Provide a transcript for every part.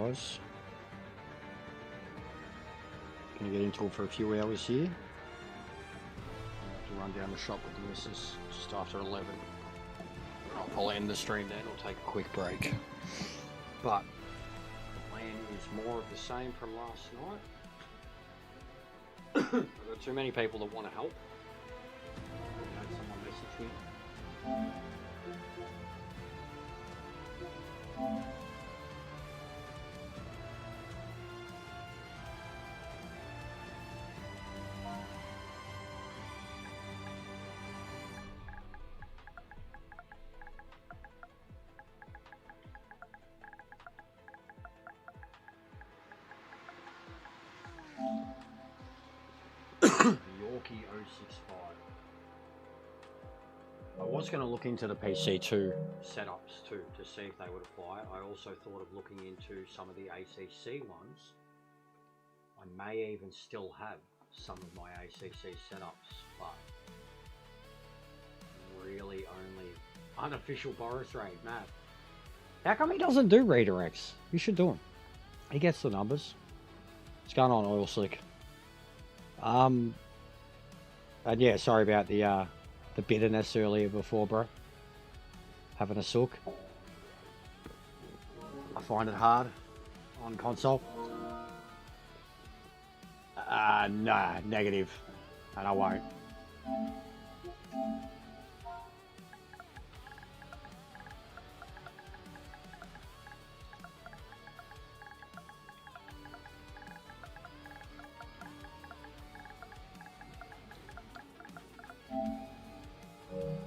guys. Gonna get into it for a few hours here. To run down the shop with the missus just after 11. I'll probably end the stream then, or take a quick break. But the plan is more of the same from last night. I've got too many people that want to help. I had someone message me. Yorkie 065. I was going to look into the PC2 setups too to see if they would apply. I also thought of looking into some of the ACC ones. I may even still have some of my ACC setups, but really only unofficial Boris raid map. How come he doesn't do redirects? You should do them. He gets the numbers. What's going on, Oil Slick? And yeah, sorry about the bitterness earlier before, bro. Having a sook. I find it hard on console. Nah, negative. And I won't.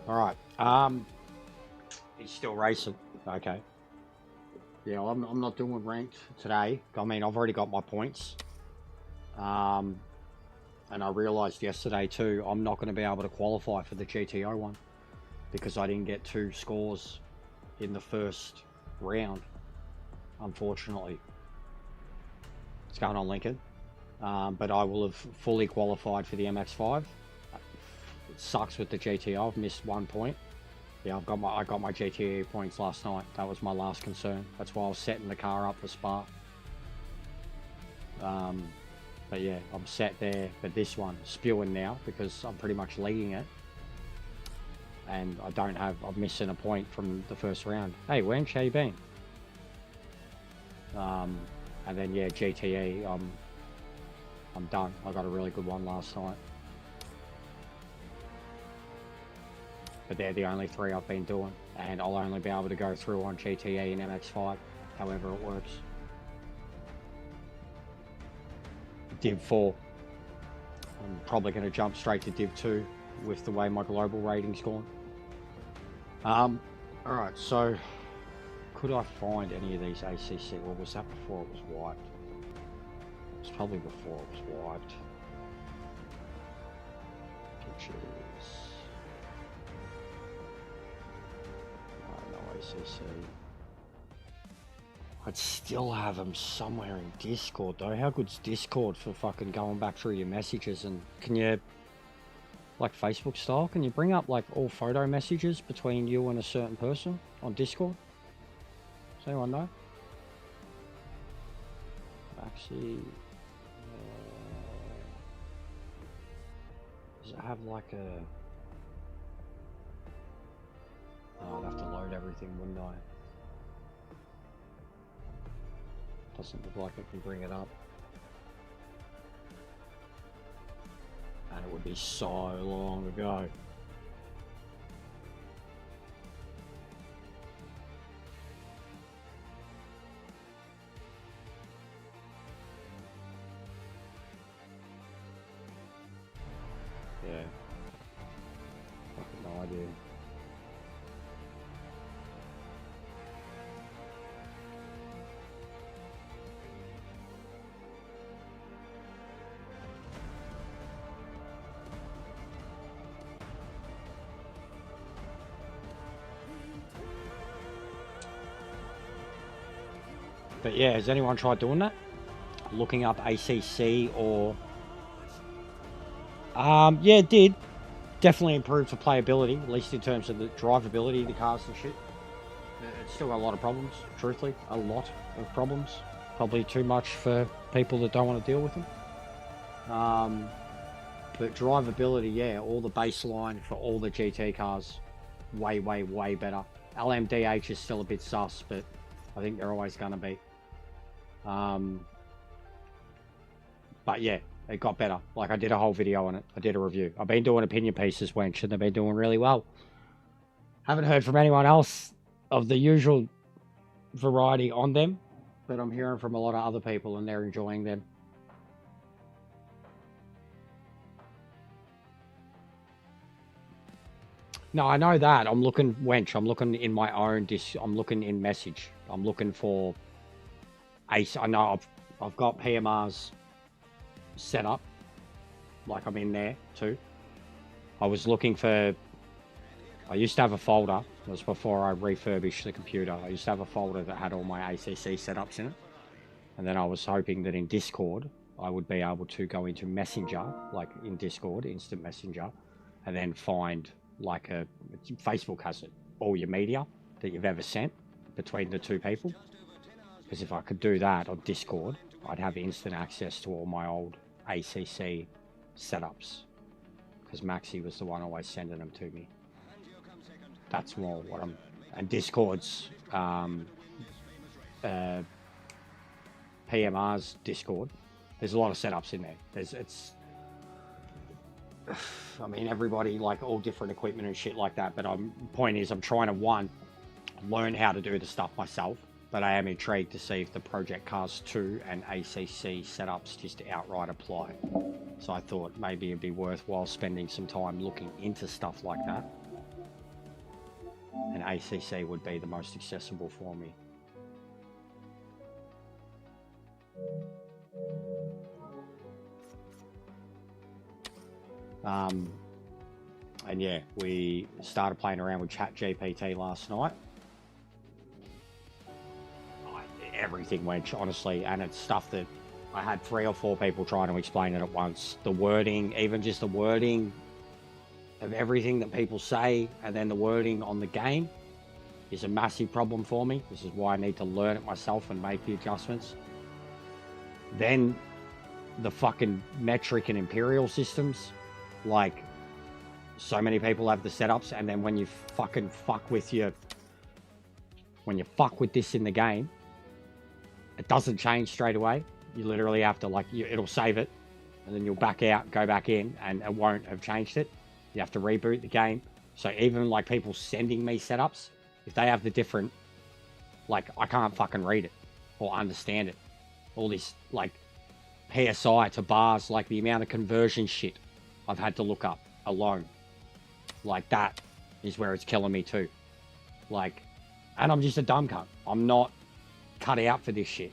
Alright, he's still racing. Okay. Yeah, I'm not doing ranked today. I mean, I've already got my points. And I realised yesterday too, I'm not going to be able to qualify for the GTO one. Because I didn't get 2 scores in the first round. Unfortunately. What's going on, Lincoln? But I will have fully qualified for the MX-5. It sucks with the GTO. I've missed 1 point. Yeah, I got my GTE points last night. That was my last concern. That's why I was setting the car up for Spa. But yeah, I'm set there. But this one spewing now because I'm pretty much leading it, and I'm missing a point from the first round. Hey, Wench, how you been? And then yeah, GTE. I'm done. I got a really good one last night. But they're the only 3 I've been doing, and I'll only be able to go through on GTE and MX-5, however it works. Div 4. I'm probably going to jump straight to Div 2 with the way my global rating's gone. Alright, so could I find any of these ACC? Well, was that before it was wiped? It was probably before it was wiped. Pictures. ACC. I'd still have them somewhere in Discord though. How good's Discord for fucking going back through your messages? And can you, like Facebook style, can you bring up like all photo messages between you and a certain person on Discord? Does anyone know? Actually, does it have like a... Oh, I'd have to load everything, wouldn't I? Doesn't look like I can bring it up. And it would be so long ago. Yeah. Fucking no idea. But yeah, has anyone tried doing that? Looking up ACC or... yeah, it did. Definitely improved for playability, at least in terms of the drivability of the cars and shit. It's still got a lot of problems, truthfully. A lot of problems. probably too much for people that don't want to deal with them. But drivability, yeah, all the baseline for all the GT cars, way better. LMDH is still a bit sus, but I think they're always going to be. But yeah, it got better. Like, I did a whole video on it. I did a review. I've been doing opinion pieces, wench, and they've been doing really well. Haven't heard from anyone else of the usual variety on them, but I'm hearing from a lot of other people and they're enjoying them. No, I know that. I'm looking, wench, I'm looking in my own, I'm looking in message. I'm looking for Ace. I know I've got PMRs set up. Like, I'm in there too. I was looking for, I used to have a folder. It was before I refurbished the computer. I used to have a folder that had all my ACC setups in it. And then I was hoping that in Discord, I would be able to go into Messenger, like in Discord, Instant Messenger, and then find like Facebook has it, all your media that you've ever sent between the two people. Because if I could do that on Discord, I'd have instant access to all my old ACC setups. Because Maxi was the one always sending them to me. That's more what I'm... And Discord's... PMR's Discord. There's a lot of setups in there. It's... I mean, everybody, like, all different equipment and shit like that. But point is, I'm trying to, one, learn how to do the stuff myself. But I am intrigued to see if the Project Cars 2 and ACC setups just outright apply. So I thought maybe it'd be worthwhile spending some time looking into stuff like that. And ACC would be the most accessible for me. And yeah, we started playing around with ChatGPT last night. Everything went, honestly, and it's stuff that I had 3 or 4 people trying to explain it at once. The wording, even just the wording of everything that people say, and then the wording on the game is a massive problem for me. This is why I need to learn it myself and make the adjustments. Then the fucking metric and imperial systems, like, so many people have the setups, and then when you fucking fuck with this in the game, it doesn't change straight away. You literally have to, like, it'll save it, and then you'll back out, go back in, and it won't have changed it. You have to reboot the game. So even, like, people sending me setups, if they have the different, like, I can't fucking read it or understand it. All this, like, PSI to bars, like, the amount of conversion shit I've had to look up alone. Like, that is where it's killing me too. Like, and I'm just a dumb cunt. I'm not cut out for this shit.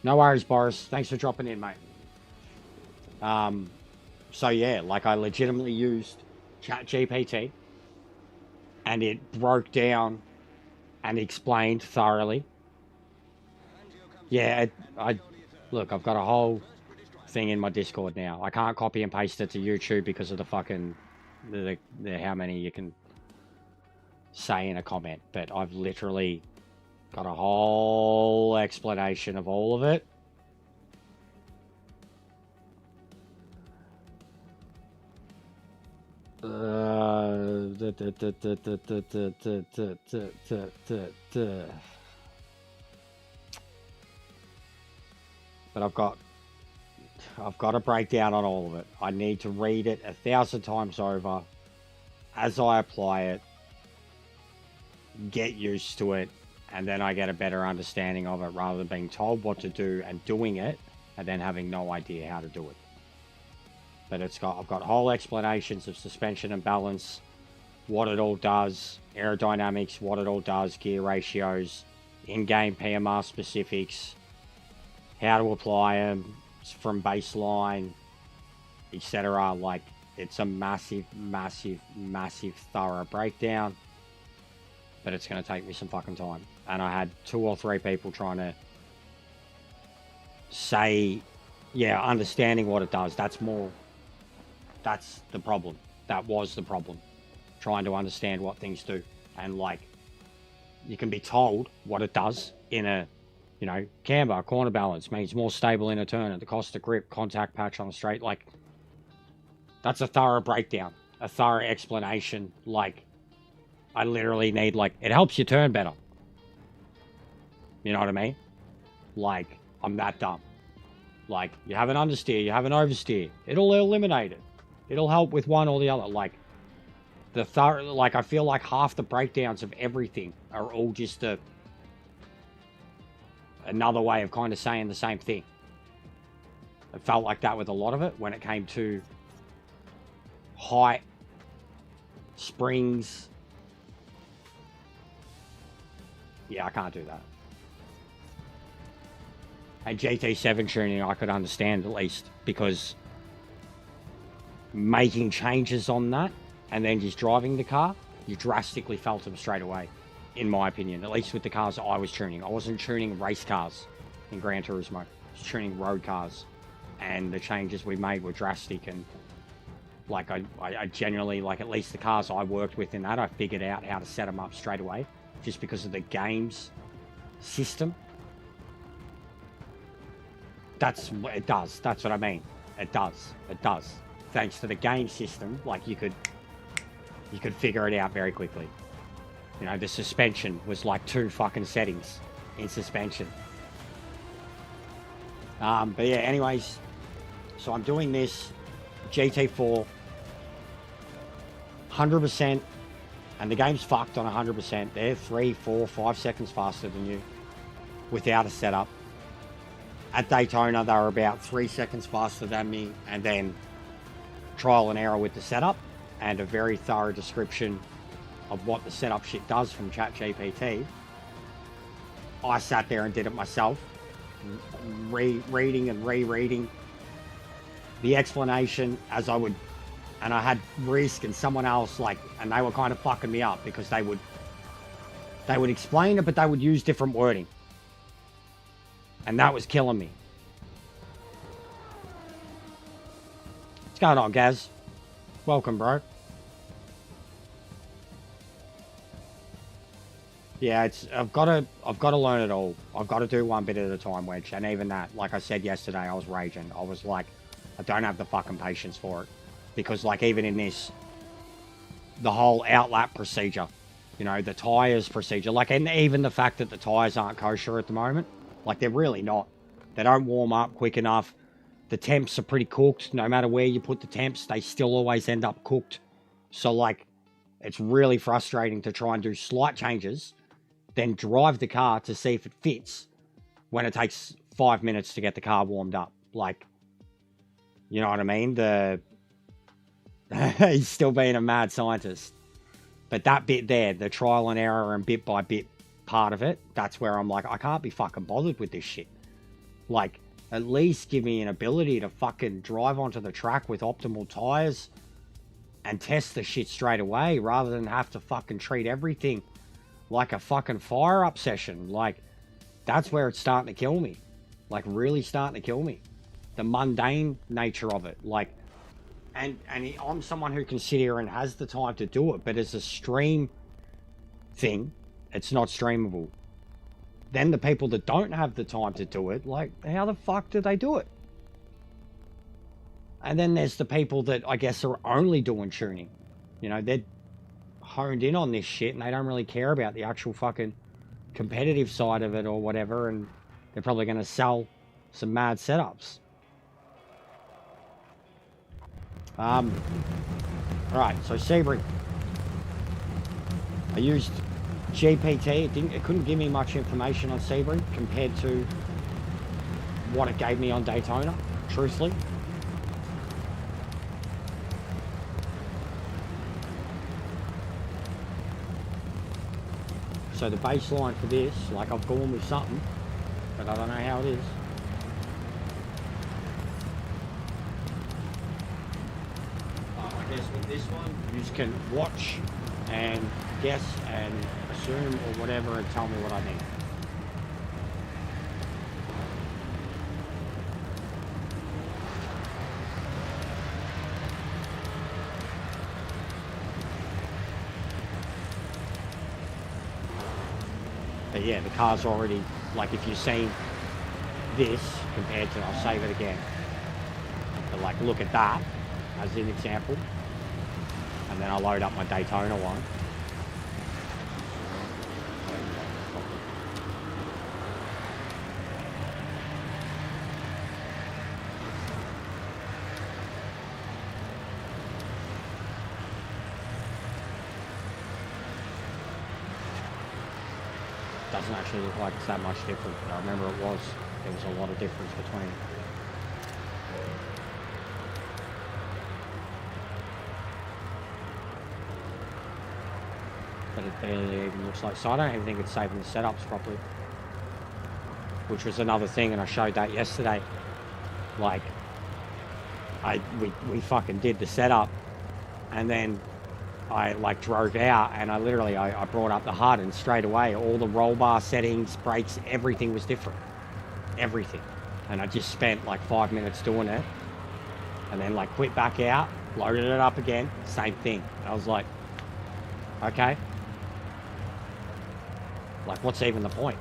No worries, Boris. Thanks for dropping in, mate. So yeah, like, I legitimately used ChatGPT, and it broke down and explained thoroughly. Yeah, look, I've got a whole thing in my Discord now. I can't copy and paste it to YouTube because of the fucking the how many you can say in a comment, but I've literally got a whole explanation of all of it. But I've got a breakdown on all of it. I need to read it 1,000 times over as I apply it, get used to it, and then I get a better understanding of it rather than being told what to do and doing it and then having no idea how to do it. But I've got whole explanations of suspension and balance, what it all does, aerodynamics, what it all does, gear ratios, in-game PMR specifics, how to apply them from baseline, etc. Like, it's a massive thorough breakdown, but it's going to take me some fucking time. And I had 2 or 3 people trying to say, yeah, understanding what it does. That's the problem. That was the problem. Trying to understand what things do. And, like, you can be told what it does in You know, camber, corner balance means more stable in a turn at the cost of grip, contact patch on a straight. Like, that's a thorough breakdown, a thorough explanation. Like, I literally need, like, it helps you turn better. You know what I mean? Like, I'm that dumb. Like, you have an understeer, you have an oversteer. It'll eliminate it. It'll help with one or the other. Like, like, I feel like half the breakdowns of everything are all just another way of kind of saying the same thing. It felt like that with a lot of it when it came to height, springs. Yeah, I can't do that. And GT7 tuning I could understand at least, because making changes on that and then just driving the car, you drastically felt them straight away, in my opinion. At least with the cars I was tuning. I wasn't tuning race cars in Gran Turismo. I was tuning road cars. And the changes we made were drastic. And like I genuinely, like at least the cars I worked with in that, I figured out how to set them up straight away. Just because of the game's system. It does. That's what I mean. It does. Thanks to the game system, like you could figure it out very quickly. You know, the suspension was like 2 fucking settings in suspension. But yeah, anyways, so I'm doing this GT4 100%, and the game's fucked on 100%. They're 3, 4, 5 seconds faster than you without a setup. At Daytona, they were about 3 seconds faster than me, and then trial and error with the setup and a very thorough description of what the setup shit does from ChatGPT. I sat there and did it myself, reading and rereading the explanation as I would, and I had Risk and someone else, like, and they were kind of fucking me up because they would explain it, but they would use different wording. And that was killing me. What's going on, Gaz? Welcome, bro. Yeah, I've got to learn it all. I've got to do one bit at a time, Wedge. And even that, like I said yesterday, I was raging. I was like, I don't have the fucking patience for it. Because like even in this, the whole outlap procedure, you know, the tyres procedure, like, and even the fact that the tyres aren't kosher at the moment. Like, they're really not. They don't warm up quick enough. The temps are pretty cooked. No matter where you put the temps, they still always end up cooked. So, like, it's really frustrating to try and do slight changes, then drive the car to see if it fits when it takes 5 minutes to get the car warmed up. Like, you know what I mean? He's still being a mad scientist. But that bit there, the trial and error and bit by bit part of it, that's where I'm like, I can't be fucking bothered with this shit. Like, at least give me an ability to fucking drive onto the track with optimal tires and test the shit straight away, rather than have to fucking treat everything like a fucking fire up session. Like, that's where it's starting to kill me. Like, really starting to kill me. The mundane nature of it. Like, and I'm someone who can sit here and has the time to do it, but as a stream thing, it's not streamable. Then the people that don't have the time to do it, like, how the fuck do they do it? And then there's the people that I guess are only doing tuning. You know, they're honed in on this shit and they don't really care about the actual fucking competitive side of it or whatever, and they're probably going to sell some mad setups. Right, so Sebring. I used GPT. It couldn't give me much information on Sebring compared to what it gave me on Daytona, truthfully. So the baseline for this, like, I've gone with something, but I don't know how it is. I guess with this one, you just can watch and guess and assume or whatever and tell me what I need. But yeah, the car's already, like if you've seen this compared to, I'll save it again, but like look at that as an example, and then I'll load up my Daytona one. Doesn't actually look like it's that much different, but I remember it was. There was a lot of difference between it. But it barely even looks like, so I don't even think it's saving the setups properly. Which was another thing, and I showed that yesterday. Like, we fucking did the setup, and then I like drove out, and I brought up the HUD, and straight away all the roll bar settings, brakes, everything was different. Everything. And I just spent like 5 minutes doing it, and then like quit back out, loaded it up again, same thing. I was like, okay, like what's even the point?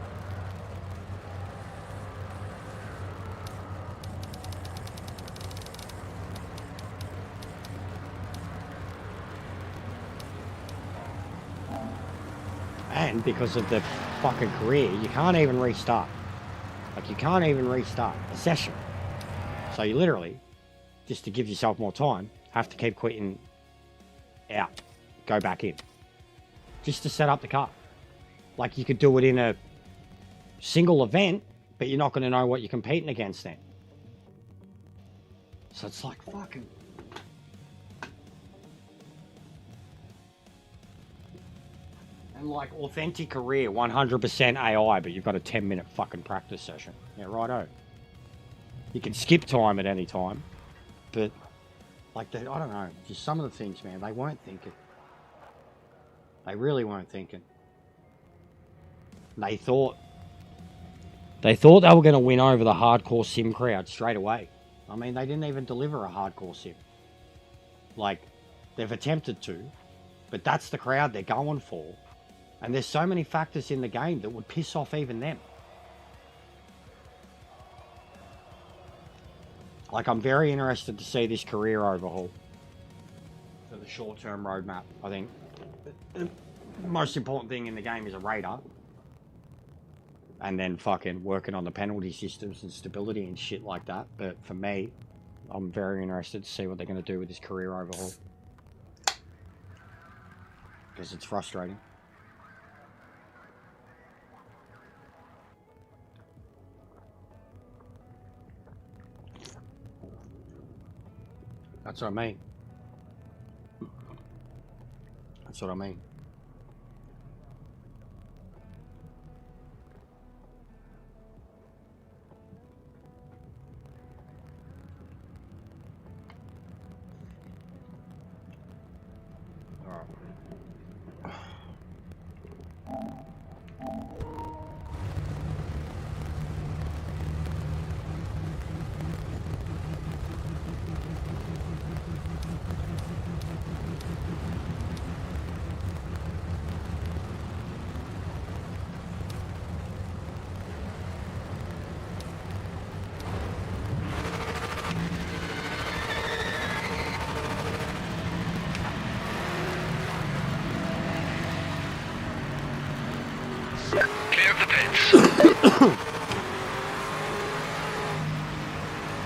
And because of the fucking career, you can't even restart. Like, you can't even restart a session. So you literally, just to give yourself more time, have to keep quitting out, go back in, just to set up the car. Like, you could do it in a single event, but you're not going to know what you're competing against then. So it's like fucking... And like authentic career, 100% AI, but you've got a 10-minute fucking practice session. Yeah, righto. You can skip time at any time, but like, I don't know, just some of the things, man, they weren't thinking. They really weren't thinking. They thought they were going to win over the hardcore sim crowd straight away. I mean, they didn't even deliver a hardcore sim. Like, they've attempted to, but that's the crowd they're going for. And there's so many factors in the game that would piss off even them. Like, I'm very interested to see this career overhaul for the short-term roadmap. I think the most important thing in the game is a radar. And then fucking working on the penalty systems and stability and shit like that. But for me, I'm very interested to see what they're going to do with this career overhaul. Because it's frustrating. That's what I mean. That's what I mean.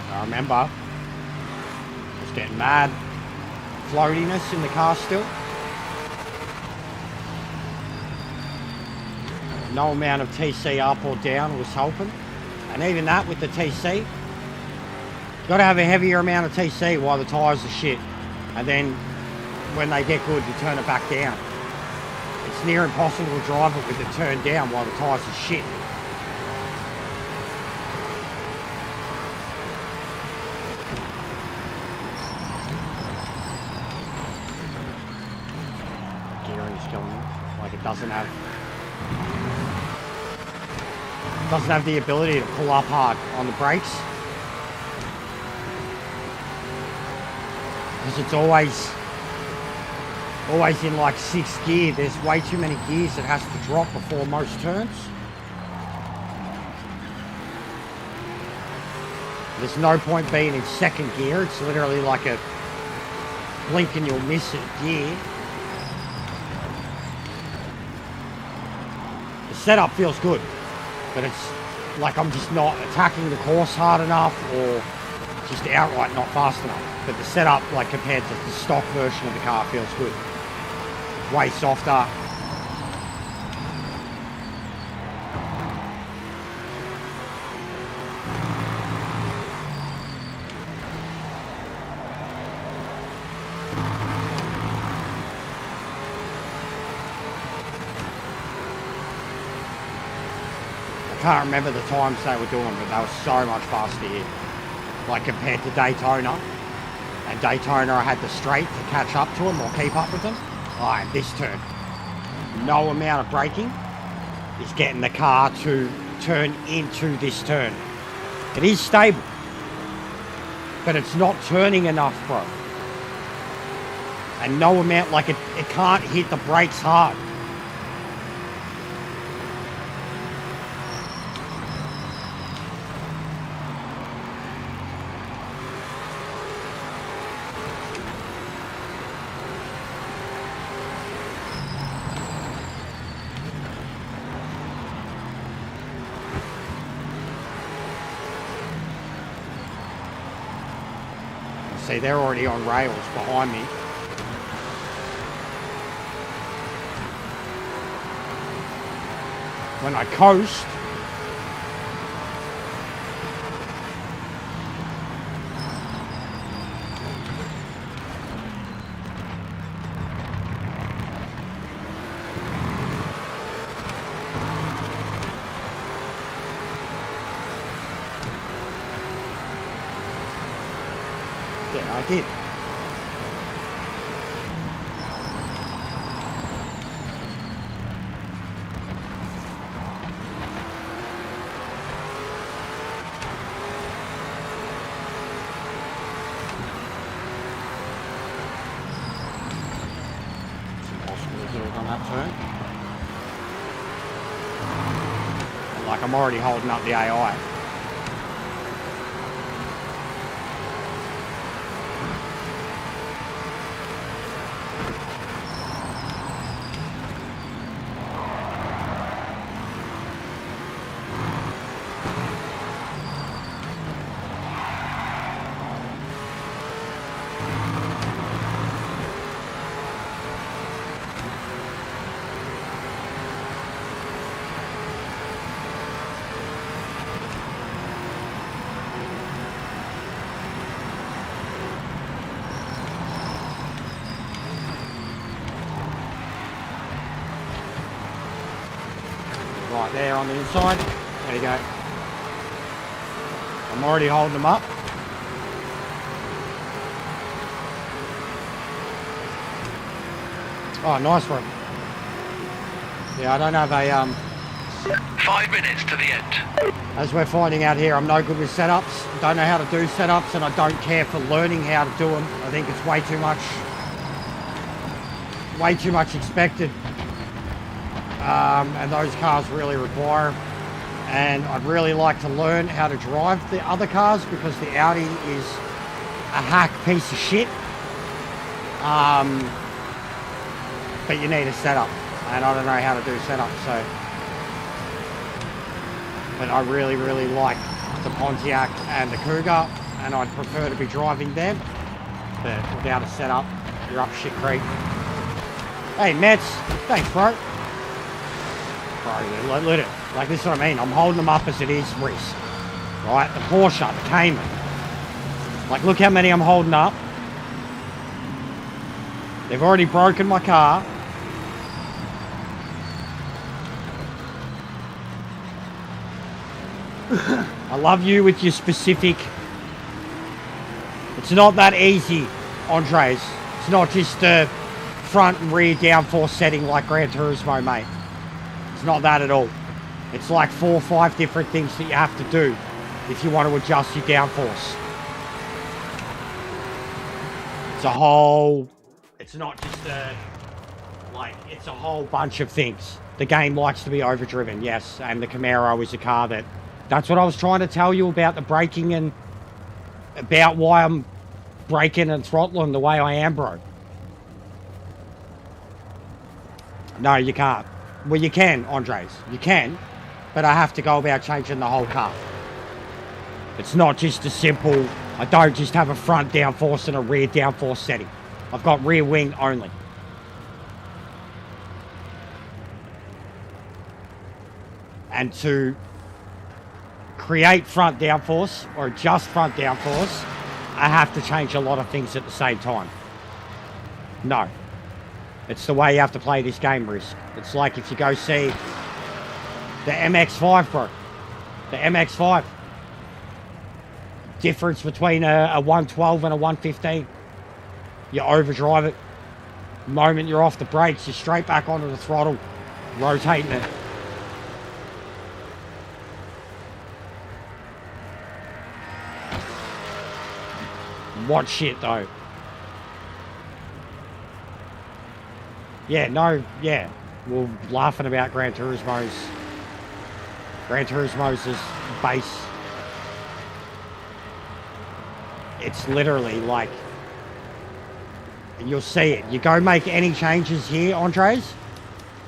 I remember I was getting mad floatiness in the car still. No amount of TC up or down was helping. And even that with the TC, you've got to have a heavier amount of TC while the tyres are shit. And then when they get good, you turn it back down. It's near impossible to drive it with it turned down while the tyres are shit. Like, it doesn't have the ability to pull up hard on the brakes, because it's always in like 6th gear. There's way too many gears it has to drop before most turns. There's no point being in second gear. It's literally like a blink and you'll miss it gear. The setup feels good, but it's like I'm just not attacking the course hard enough or just outright not fast enough. But the setup, like compared to the stock version of the car, feels good. Way softer. I can't remember the times they were doing, but they were so much faster here. Like compared to Daytona. And Daytona, I had the straight to catch up to them or keep up with them. Alright, this turn. No amount of braking is getting the car to turn into this turn. It is stable, but it's not turning enough, bro. And no amount, like it can't hit the brakes hard. See, they're already on rails behind me. When I coast, yeah, I did. On that turn. Like I'm already holding up the AI. Right there on the inside. There you go. I'm already holding them up. Oh, nice one. Yeah, I don't have a 5 minutes to the end. As we're finding out here, I'm no good with setups. Don't know how to do setups, and I don't care for learning how to do them. I think it's way too much expected. And those cars really require. And I'd really like to learn how to drive the other cars because the Audi is a hack piece of shit. But you need a setup, and I don't know how to do setup, so. But I really, really like the Pontiac and the Cougar, and I'd prefer to be driving them. But without a setup, you're up shit creek. Hey, Mets, thanks, bro. Bro, let it. Like, this is what I mean. I'm holding them up as it is, Reese. Right? The Porsche, the Cayman. Like, look how many I'm holding up. They've already broken my car. I love you with your specific. It's not that easy, Andres. It's not just a front and rear downforce setting like Gran Turismo, mate. It's not that at all. It's like 4 or 5 different things that you have to do if you want to adjust your downforce. It's a whole... It's not just a... Like, it's a whole bunch of things. The game likes to be overdriven, yes. And the Camaro is a car that... That's what I was trying to tell you about the braking and about why I'm braking and throttling the way I am, bro. No, you can't. Well, you can, Andres. You can, but I have to go about changing the whole car. It's not just a simple, I don't just have a front downforce and a rear downforce setting. I've got rear wing only. And to create front downforce or adjust front downforce, I have to change a lot of things at the same time. No. It's the way you have to play this game, Risk. It's like if you go see the MX-5, bro. The MX-5. Difference between a 112 and a 115. You overdrive it. The moment you're off the brakes, you're straight back onto the throttle, rotating it. What shit, though? Yeah, no, yeah. We're laughing about Gran Turismo's base. It's literally like, you'll see it. You go make any changes here, Andres.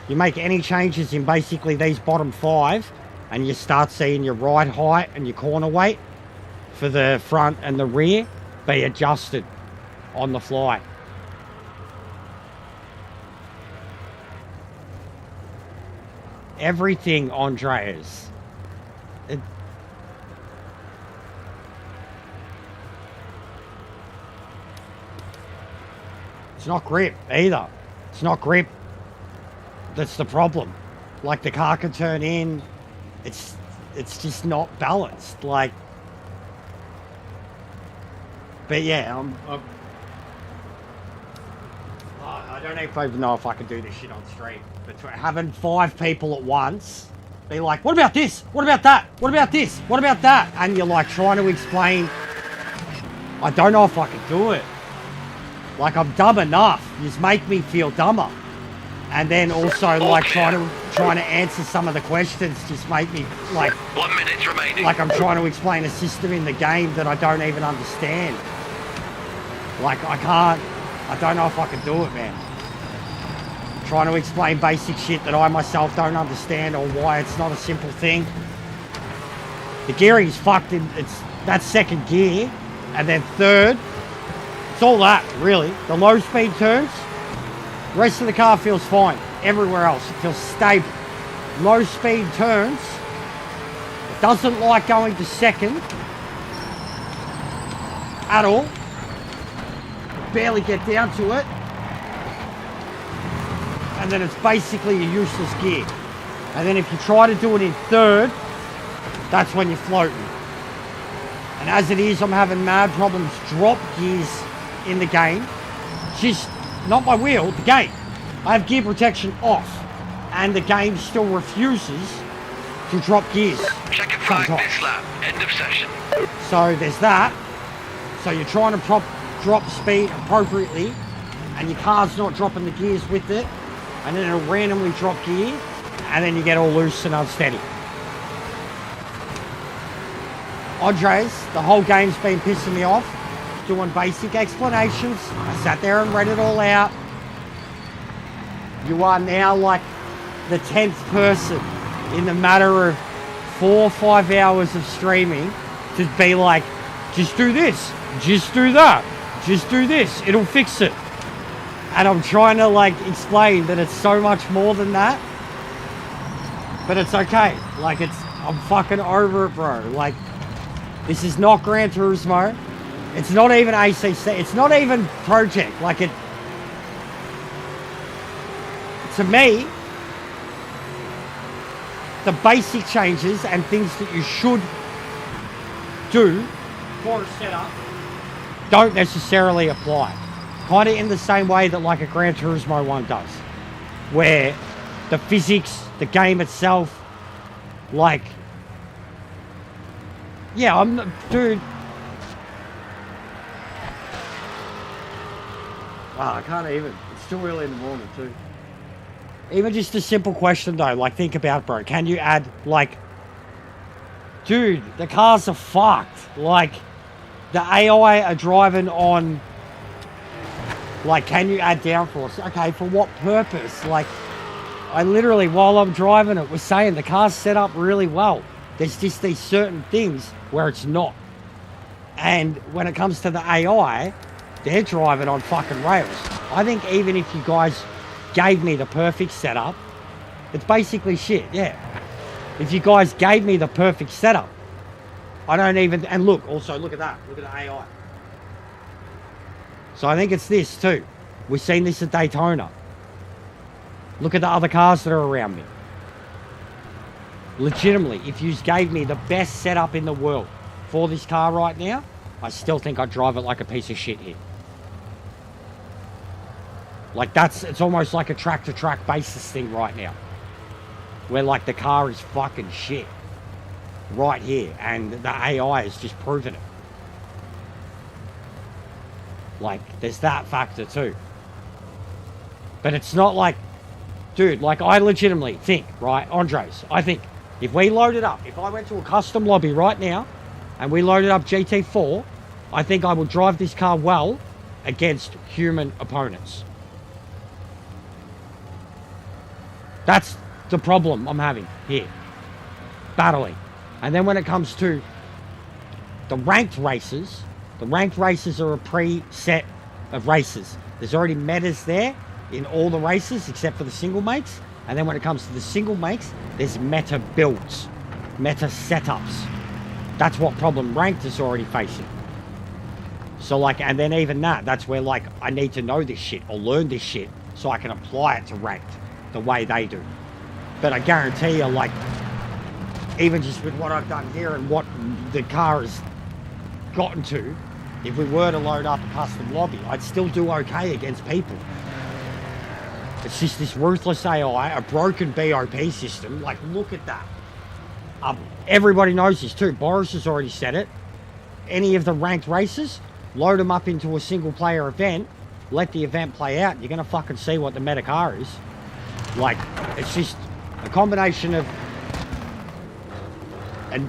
You make any changes in basically these bottom 5, and you start seeing your ride height and your corner weight for the front and the rear be adjusted on the fly. Everything, Andreas. It's not grip either. It's not grip. That's the problem. Like, the car can turn in. It's just not balanced. Like, but yeah, I don't even know if I can do this shit on stream. But having 5 people at once be like, what about this? What about that? What about this? What about that? And you're like trying to explain. I don't know if I can do it. Like, I'm dumb enough. You just make me feel dumber. And then also like trying to answer some of the questions just make me like 1 minute remaining. Like I'm trying to explain a system in the game that I don't even understand. Like, I don't know if I can do it, man. Trying to explain basic shit that I myself don't understand, or why it's not a simple thing. The gearing's fucked in, that's second gear, and then third. It's all that, really. The low speed turns, the rest of the car feels fine. Everywhere else, it feels stable. Low speed turns, it doesn't like going to second at all. Barely get down to it, and then it's basically a useless gear. And then if you try to do it in third, that's when you're floating. And as it is, I'm having mad problems drop gears in the game. Just not my wheel, the game. I have gear protection off, and the game still refuses to drop gears. Check flag this lap. End of session. So there's that. So you're trying to drop speed appropriately, and your car's not dropping the gears with it, and then it'll randomly drop gear, and then you get all loose and unsteady. Andres, the whole game's been pissing me off, doing basic explanations. I sat there and read it all out. You are now like the 10th person in the matter of 4 or 5 hours of streaming to be like, just do this, just do that, just do this, it'll fix it. And I'm trying to like explain that it's so much more than that, but it's okay. Like, I'm fucking over it, bro. Like, this is not Gran Turismo. It's not even ACC. It's not even Project. Like, to me, the basic changes and things that you should do for a setup don't necessarily apply. Kind of in the same way that like a Gran Turismo one does, where the physics, the game itself, like, yeah, dude. Wow, I can't even. It's too early in the morning too. Even just a simple question though, like, think about, bro. Can you add, like, dude, the cars are fucked. Like, the AI are driving on, like, can you add downforce? Okay, for what purpose? Like, I literally, while I'm driving it, was saying the car's set up really well. There's just these certain things where it's not. And when it comes to the AI, they're driving on fucking rails. I think even if you guys gave me the perfect setup, it's basically shit, yeah. If you guys gave me the perfect setup, I don't even, and look, also look at that, look at the AI. So I think it's this too. We've seen this at Daytona. Look at the other cars that are around me. Legitimately, if you gave me the best setup in the world for this car right now, I still think I'd drive it like a piece of shit here. Like it's almost like a track-to-track basis thing right now. Where like the car is fucking shit. Right here. And the AI has just proven it. Like, there's that factor too. But it's not like, dude, like I legitimately think, right, Andres, I think if we loaded up, if I went to a custom lobby right now and we loaded up GT4, I think I would drive this car well against human opponents. That's the problem I'm having here. Battling. And then when it comes to the ranked races are a preset of races. There's already metas there in all the races except for the single makes. And then when it comes to the single makes, there's meta builds, meta setups. That's what problem ranked is already facing. So like, and then even that's where like, I need to know this shit or learn this shit so I can apply it to ranked the way they do. But I guarantee you, like, even just with what I've done here and what the car has gotten to, if we were to load up a custom lobby, I'd still do okay against people. It's just this ruthless AI, a broken BOP system. Like, look at that. Everybody knows this too. Boris has already said it. Any of the ranked races, load them up into a single player event, let the event play out. You're going to fucking see what the meta car is. Like, it's just a combination of, and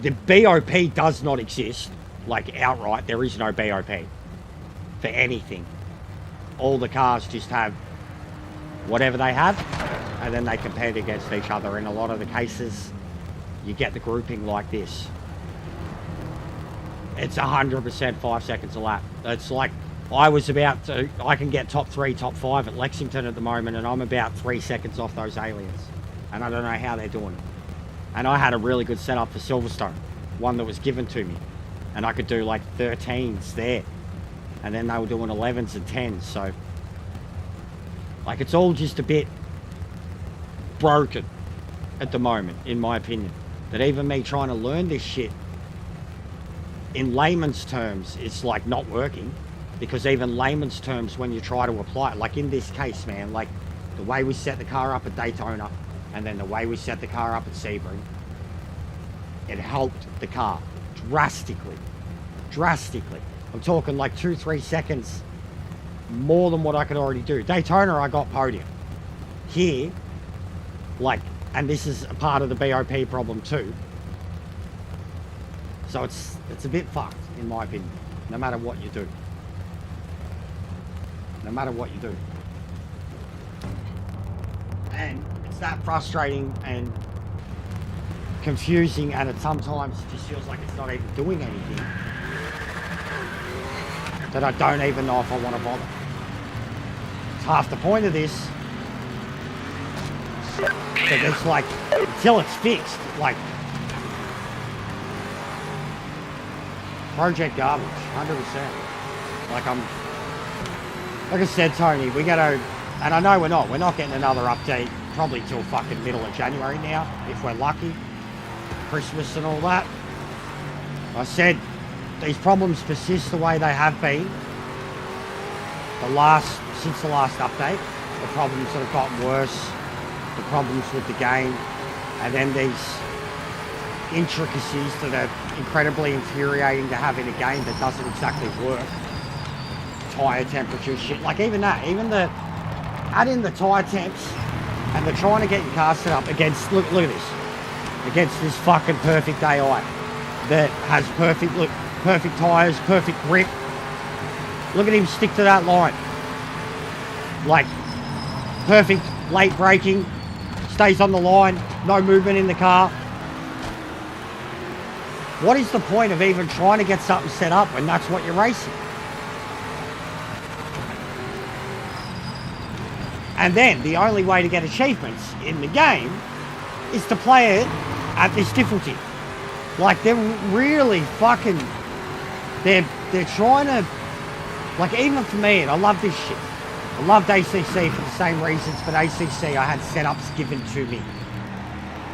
the BOP does not exist, like outright. There is no BOP for anything. All the cars just have whatever they have, and then they compare it against each other. In a lot of the cases, you get the grouping like this. It's 100% 5 seconds a lap. It's like, I can get top 3, top 5 at Lexington at the moment, and I'm about 3 seconds off those aliens. And I don't know how they're doing it. And I had a really good setup for Silverstone, one that was given to me. And I could do like 13s there. And then they were doing 11s and 10s, so. Like, it's all just a bit broken at the moment, in my opinion. That even me trying to learn this shit, in layman's terms, it's like not working. Because even layman's terms, when you try to apply it, like in this case, man, like the way we set the car up at Daytona and then the way we set the car up at Sebring, it helped the car drastically. Drastically. I'm talking like 2-3 seconds more than what I could already do. Daytona, I got podium. Here, like, and this is a part of the BOP problem too. So it's a bit fucked, in my opinion, no matter what you do. No matter what you do. And it's that frustrating and confusing, and it sometimes just feels like it's not even doing anything, that I don't even know if I want to bother. It's half the point of this. But it's like, until it's fixed, like, project garbage, 100%. Like I said, Tony, we gotta, and I know we're not getting another update probably till fucking middle of January now, if we're lucky. Christmas and all that. I said, these problems persist the way they have been. Since the last update, the problems that have gotten worse, the problems with the game, and then these intricacies that are incredibly infuriating to have in a game that doesn't exactly work. Tire temperature shit, like even that, add in the tire temps, and they're trying to get your car set up against, look at this, against this fucking perfect AI that has perfect, look, perfect tyres, perfect grip. Look at him stick to that line. Like, perfect late braking, stays on the line, no movement in the car. What is the point of even trying to get something set up when that's what you're racing? And then the only way to get achievements in the game is to play it at this difficulty. Like, they're really fucking, they're trying to, like, even for me, and I love this shit. I loved ACC for the same reasons, but ACC I had setups given to me.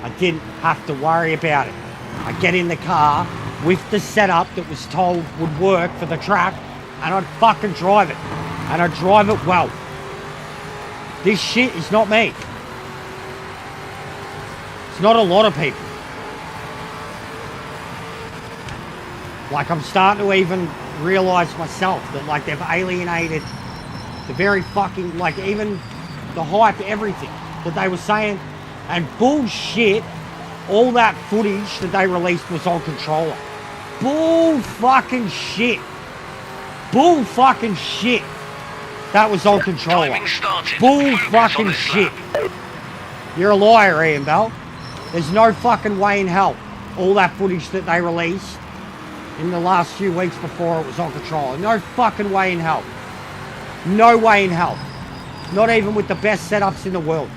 I didn't have to worry about it. I get in the car with the setup that was told would work for the track, and I'd fucking drive it. And I'd drive it well. This shit is not me. It's not a lot of people. Like, I'm starting to even realise myself that, like, they've alienated the very fucking, like, even the hype, everything that they were saying. And bullshit, all that footage that they released was on controller. Bull fucking shit. Bull fucking shit. That was on controller. Bull fucking shit. You're a liar, Ian Bell. There's no fucking way in hell all that footage that they released in the last few weeks before it was on controller. No fucking way in hell. No way in hell. Not even with the best setups in the world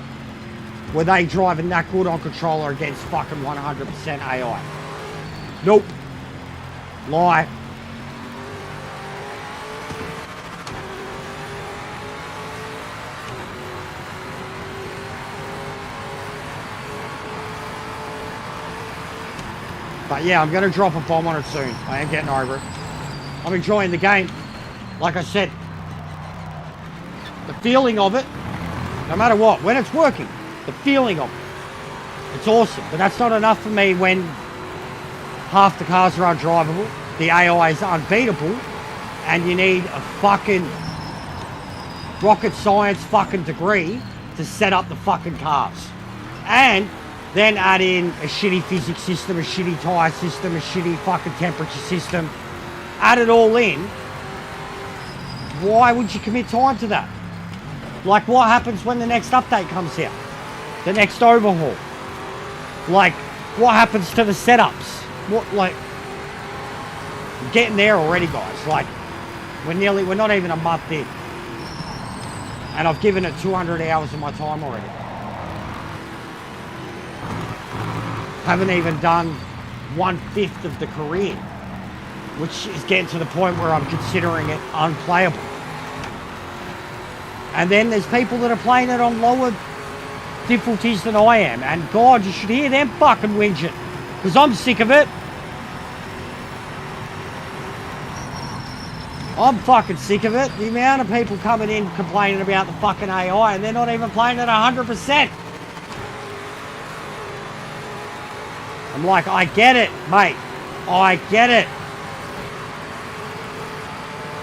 were they driving that good on controller against fucking 100% AI. Nope. Lie. But yeah, I'm going to drop a bomb on it soon. I am getting over it. I'm enjoying the game. Like I said, the feeling of it, no matter what, when it's working, the feeling of it, it's awesome. But that's not enough for me when half the cars are undrivable, the AI is unbeatable, and you need a fucking rocket science fucking degree to set up the fucking cars. And then add in a shitty physics system, a shitty tyre system, a shitty fucking temperature system. Add it all in. Why would you commit time to that? Like, what happens when the next update comes out? The next overhaul? Like, what happens to the setups? What, like, I'm getting there already, guys. Like, we're not even a month in. And I've given it 200 hours of my time already. Haven't even done 1/5 of the career, which is getting to the point where I'm considering it unplayable. And then there's people that are playing it on lower difficulties than I am, and God, you should hear them fucking whinging, because I'm sick of it. I'm fucking sick of it. The amount of people coming in complaining about the fucking AI, and they're not even playing at 100%. I'm like, I get it, mate. I get it.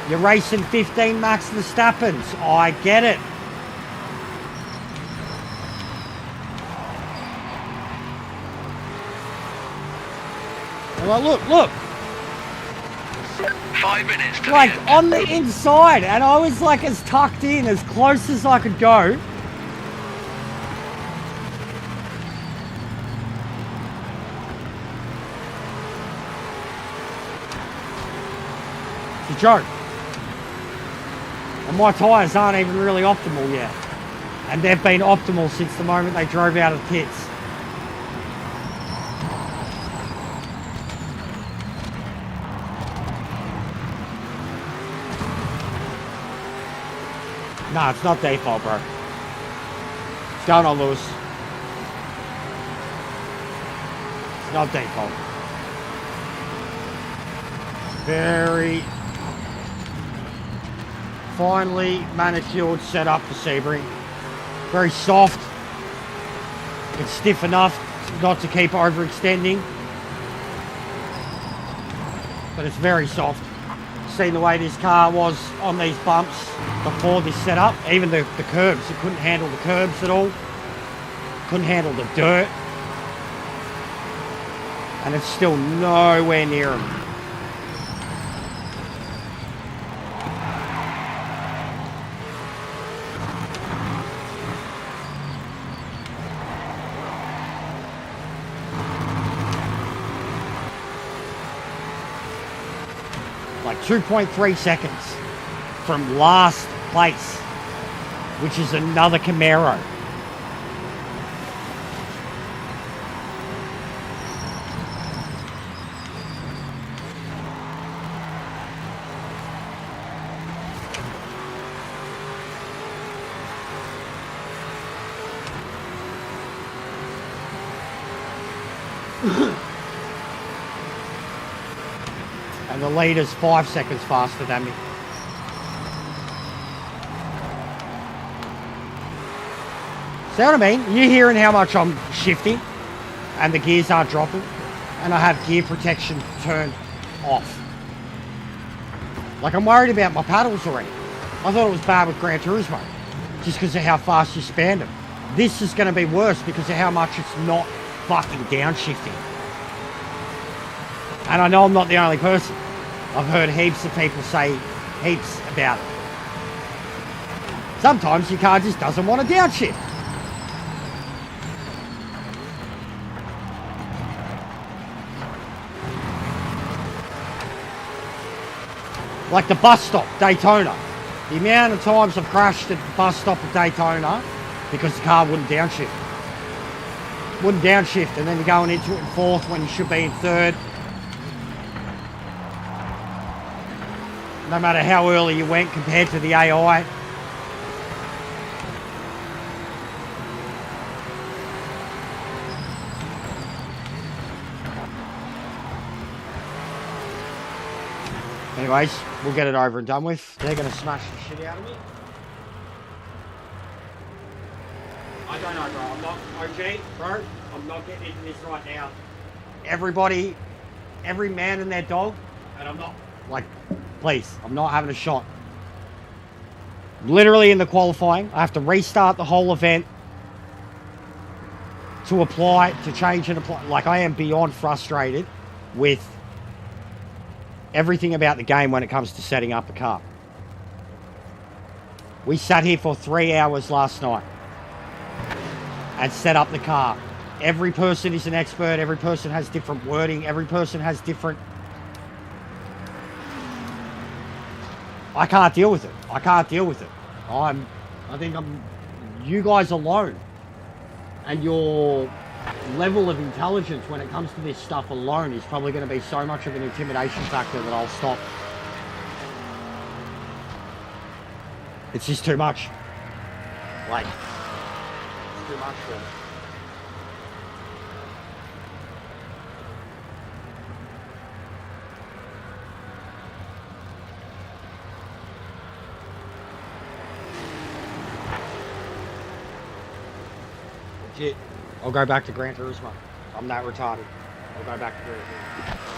You're racing 15 Max Verstappens. I get it. Well, look. 5 minutes to Like, the end. on the inside, and I was like as tucked in, as close as I could go. It's a joke. And my tyres aren't even really optimal yet. And they've been optimal since the moment they drove out of the pits. Nah, it's not default, bro. It's going on, Lewis. It's not default. Very finely manicured setup for Sebring. Very soft. It's stiff enough not to keep overextending. But it's very soft. Seen the way this car was on these bumps before this setup. Even the curbs, it couldn't handle the curbs at all. Couldn't handle the dirt. And it's still nowhere near them. like 2.3 seconds from last place, which is another Camaro. And the leader's 5 seconds faster than me. See what I mean? You're hearing how much I'm shifting and the gears aren't dropping, and I have gear protection turned off. Like, I'm worried about my paddles already. I thought it was bad with Gran Turismo just because of how fast you span them. This is going to be worse because of how much it's not fucking downshifting. And I know I'm not the only person. I've heard heaps of people say heaps about it. Sometimes your car just doesn't want to downshift. Like the bus stop, Daytona. The amount of times I've crashed at the bus stop at Daytona because the car wouldn't downshift. Wouldn't downshift, and then you're going into it in fourth when you should be in third. No matter how early you went compared to the AI. Anyways, we'll get it over and done with. They're going to smash the shit out of me. I don't know, bro. I'm not OG, bro. I'm not getting into this right now. Everybody, every man and their dog, and I'm not, like, please, I'm not having a shot. Literally in the qualifying, I have to restart the whole event to apply, to change and apply. Like, I am beyond frustrated with everything about the game when it comes to setting up the car. We sat here for 3 hours last night and set up the car. Every person is an expert. Every person has different wording. Every person has different... I can't deal with it. I can't deal with it. I think you guys alone and your level of intelligence when it comes to this stuff alone is probably going to be so much of an intimidation factor that I'll stop. It's just too much. Like, it's too much for me. Legit. I'll go back to Gran Turismo. I'm that retarded. I'll go back to Gran Turismo.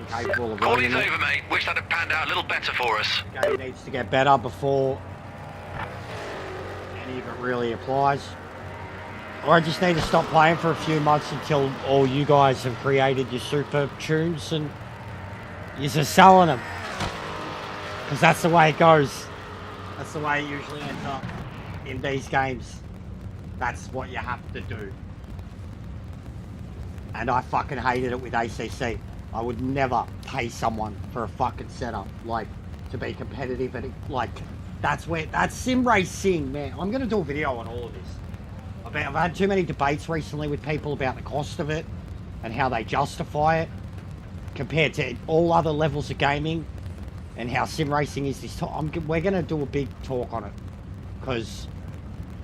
Capable of Quality's over, mate. Wish that had panned out a little better for us. The game needs to get better before any of it really applies. Or I just need to stop playing for a few months until all you guys have created your super tunes and you're just selling them. Because that's the way it goes. That's the way it usually ends up in these games. That's what you have to do. And I fucking hated it with ACC. I would never pay someone for a fucking setup, like, to be competitive. And, that's sim racing, man. I'm going to do a video on all of this. I've had too many debates recently with people about the cost of it and how they justify it compared to all other levels of gaming and how sim racing is this. We're going to do a big talk on it because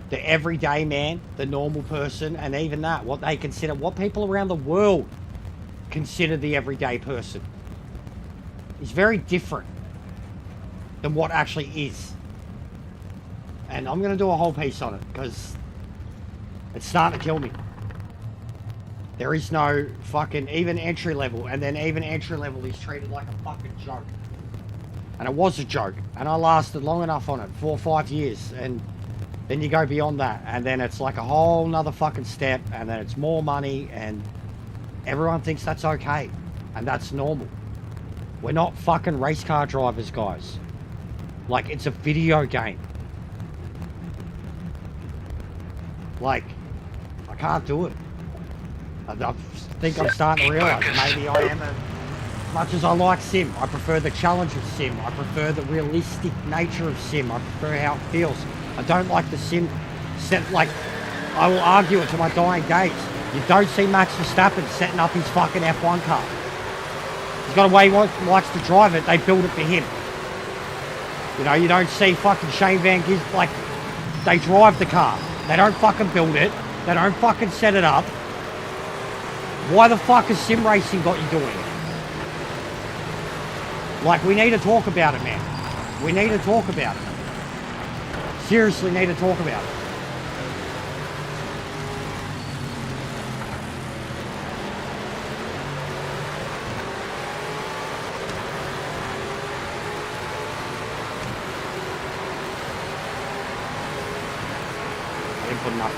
the everyday man, the normal person, and even that, what they consider, what people around the world consider the everyday person is very different than what actually is. And I'm going to do a whole piece on it because it's starting to kill me. There is no fucking even entry level, and then even entry level is treated like a fucking joke. And it was a joke, and I lasted long enough on it, 4 or 5 years, and then you go beyond that, and then it's like a whole nother fucking step, and then it's more money, and everyone thinks that's okay, and that's normal. We're not fucking race car drivers, guys. Like, it's a video game. Like, I can't do it. I think I'm starting to realise maybe I am as much as I like sim. I prefer the challenge of sim. I prefer the realistic nature of sim. I prefer how it feels. I don't like the sim set, like, I will argue it to my dying days. You don't see Max Verstappen setting up his fucking F1 car. He's got a way he likes to drive it. They build it for him. You know, you don't see fucking Shane Van Gisbergen, like, they drive the car. They don't fucking build it. They don't fucking set it up. Why the fuck has sim racing got you doing it? Like, we need to talk about it, man. We need to talk about it. Seriously need to talk about it. I didn't put enough.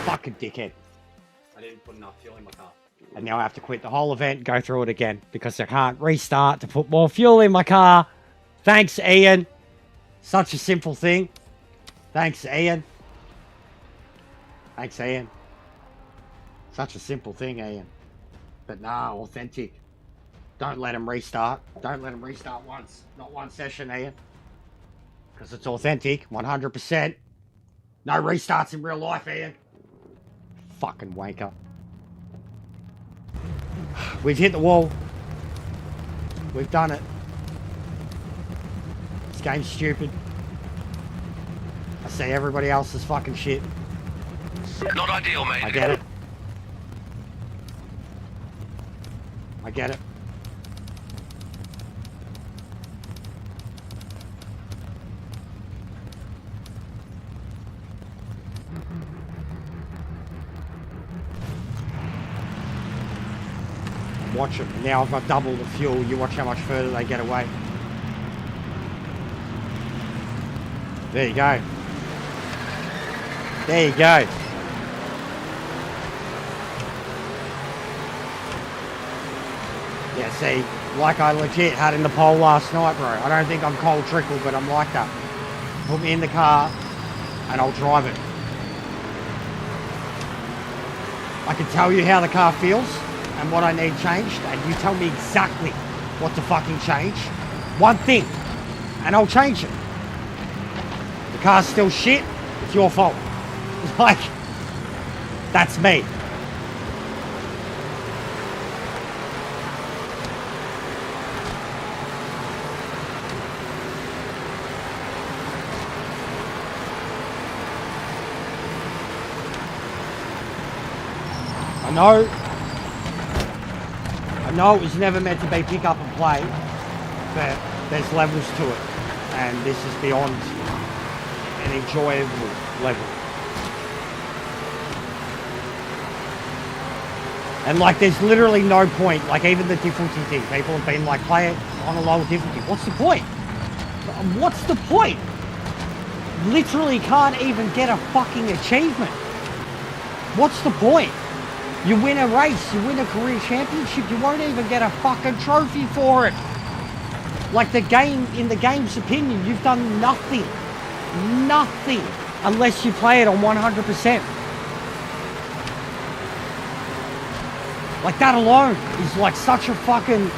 Fucking dickhead. I didn't put enough fuel in my car. And now I have to quit the whole event and go through it again because I can't restart to put more fuel in my car. Thanks, Ian. Such a simple thing. Thanks, Ian. Thanks, Ian. Such a simple thing, Ian. But nah, authentic. Don't let him restart. Don't let him restart once. Not one session, Ian. Because it's authentic, 100%. No restarts in real life, Ian. Fucking wanker. We've hit the wall. We've done it. This game's stupid. I see everybody else's fucking shit. Not ideal, mate. I get it. I get it. Watch them. Now I've got double the fuel. You watch how much further they get away. There you go. There you go. Yeah, see, like I legit had in the poll last night, bro. I don't think I'm cold trickle, but I'm like that. Put me in the car and I'll drive it. I can tell you how the car feels and what I need changed, and you tell me exactly what to fucking change. One thing, and I'll change it. The car's still shit, it's your fault. Like, that's me. I know it was never meant to be pick up and play, but there's levels to it, and this is beyond an enjoyable level. And like, there's literally no point, like even the difficulty thing, people have been like, play it on a lower difficulty. What's the point? What's the point? Literally can't even get a fucking achievement. What's the point? You win a race, you win a career championship, you won't even get a fucking trophy for it. Like, the game, in the game's opinion, you've done nothing nothing unless you play it on 100%. Like that alone is like such a fucking...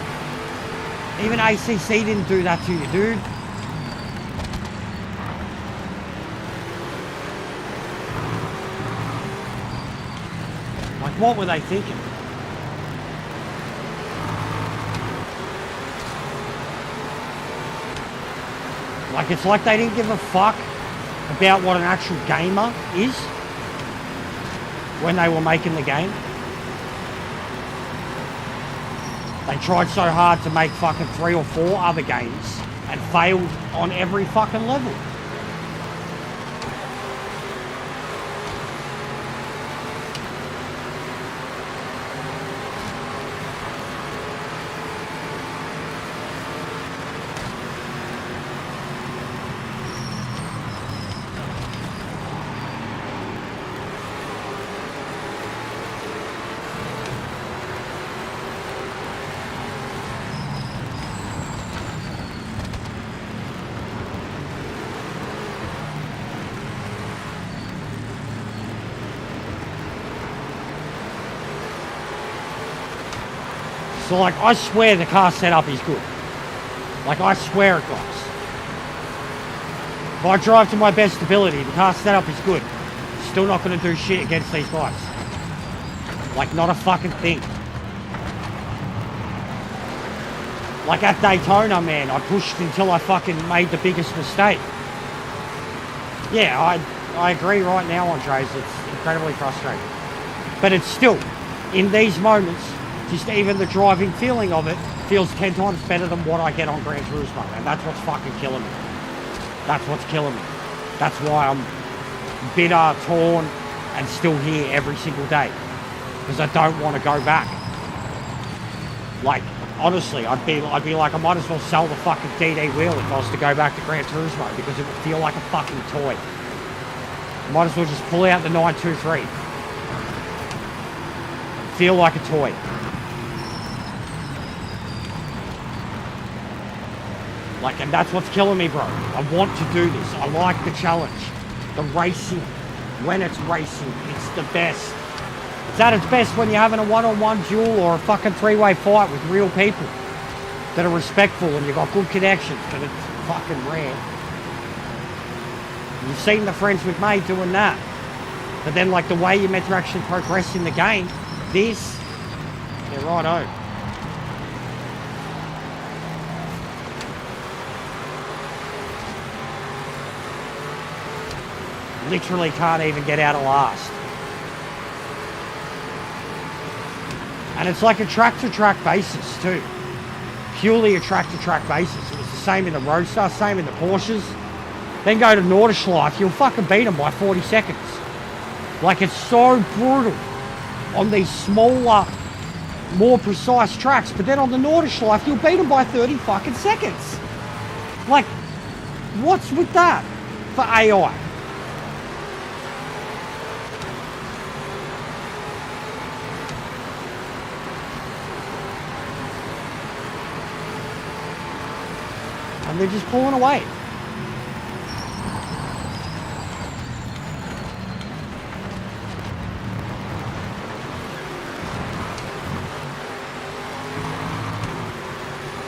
Even ACC didn't do that to you, dude. Like what were they thinking? Like it's like they didn't give a fuck about what an actual gamer is when they were making the game. They tried so hard to make fucking 3 or 4 other games and failed on every fucking level. So like, I swear the car setup is good. Like, I swear it, guys. If I drive to my best ability, the car setup is good. Still not going to do shit against these guys. Like, not a fucking thing. Like at Daytona, man, I pushed until I fucking made the biggest mistake. Yeah, I agree right now, Andres. It's incredibly frustrating. But it's still, in these moments, just even the driving feeling of it feels 10 times better than what I get on Gran Turismo. And that's what's fucking killing me. That's what's killing me. That's why I'm bitter, torn, and still here every single day. Because I don't want to go back. Like, honestly, I'd be like, I might as well sell the fucking DD wheel if I was to go back to Gran Turismo, because it would feel like a fucking toy. I might as well just pull out the 923. Feel like a toy. Like, and that's what's killing me, bro. I want to do this. I like the challenge. The racing. When it's racing, it's the best. It's at its best when you're having a one-on-one duel or a fucking 3-way fight with real people that are respectful and you've got good connections, but it's fucking rare. You've seen the friends we've made doing that. But then, like, the way you're meant to actually progress in the game, this, yeah, righto. Literally can't even get out of last. And it's like a track-to-track basis too. Purely a track-to-track basis. It was the same in the Roadster, same in the Porsches. Then go to Nordschleife, you'll fucking beat them by 40 seconds. Like, it's so brutal on these smaller, more precise tracks. But then on the Nordschleife, you'll beat them by 30 fucking seconds. Like, what's with that for AI? And they're just pulling away.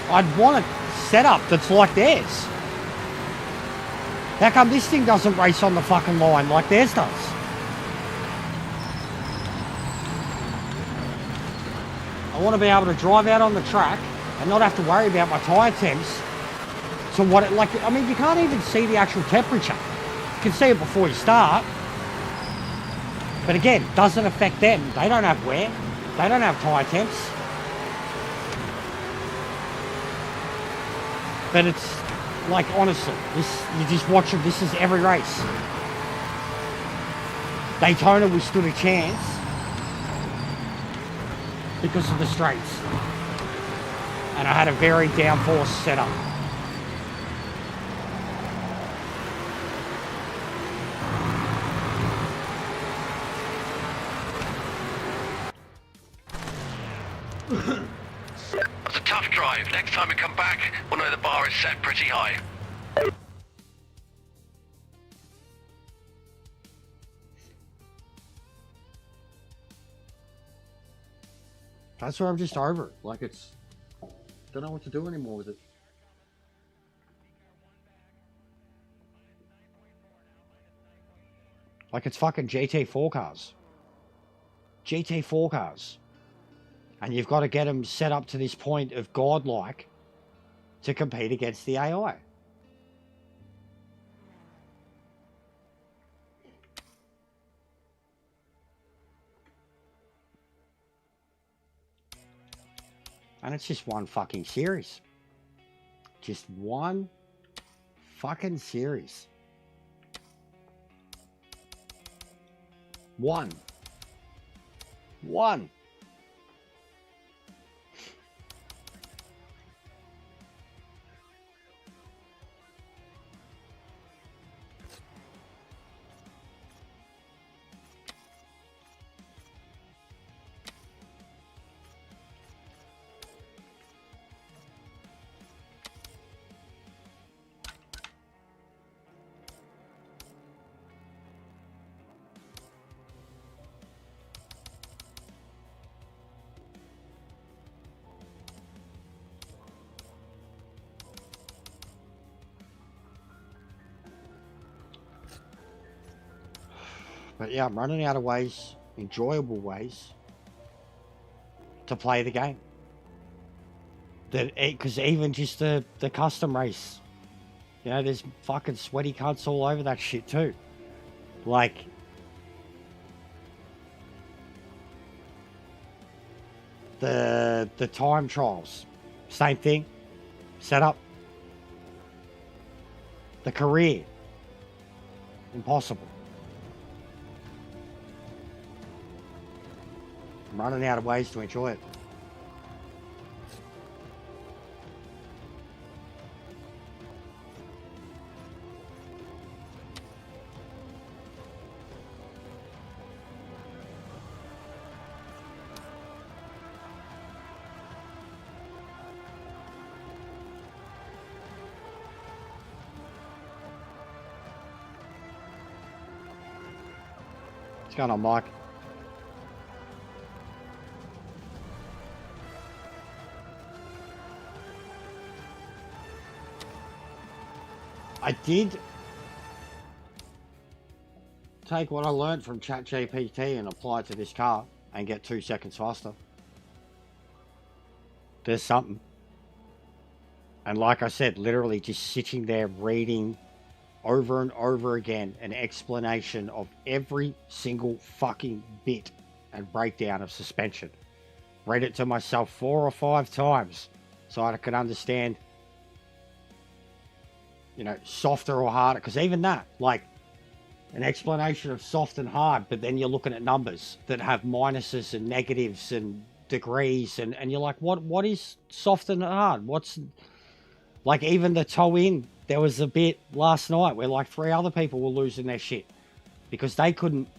I'd want a setup that's like theirs. How come this thing doesn't race on the fucking line like theirs does? I want to be able to drive out on the track and not have to worry about my tyre temps. So what it, like, I mean, you can't even see the actual temperature. You can see it before you start. But again, doesn't affect them. They don't have wear. They don't have tyre temps. But it's, like, honestly, this, you just watch them, this is every race. Daytona, we stood a chance because of the straights. And I had a very downforce setup. That's a tough drive. Next time we come back, we'll know the bar is set pretty high. That's why I'm just over it. Like, it's... Don't know what to do anymore with it. Like, it's fucking GT4 cars. GT4 cars. And you've got to get them set up to this point of godlike to compete against the AI. And it's just one fucking series. Just one fucking series. One. But yeah, I'm running out of ways, enjoyable ways, to play the game. Because even just the custom race, you know, there's fucking sweaty cunts all over that shit too. Like, the time trials, same thing, setup. The career, impossible. I'm running out of ways to enjoy it. What's going on, Mike? I did take what I learned from ChatGPT and apply it to this car and get 2 seconds faster. There's something. And like I said, literally just sitting there reading over and over again an explanation of every single fucking bit and breakdown of suspension. Read it to myself 4 or 5 times so I could understand, you know, softer or harder. Because even that, like, an explanation of soft and hard, but then you're looking at numbers that have minuses and negatives and degrees, and you're like, what is soft and hard? What's, like, even the toe in, there was a bit last night where like 3 other people were losing their shit because they couldn't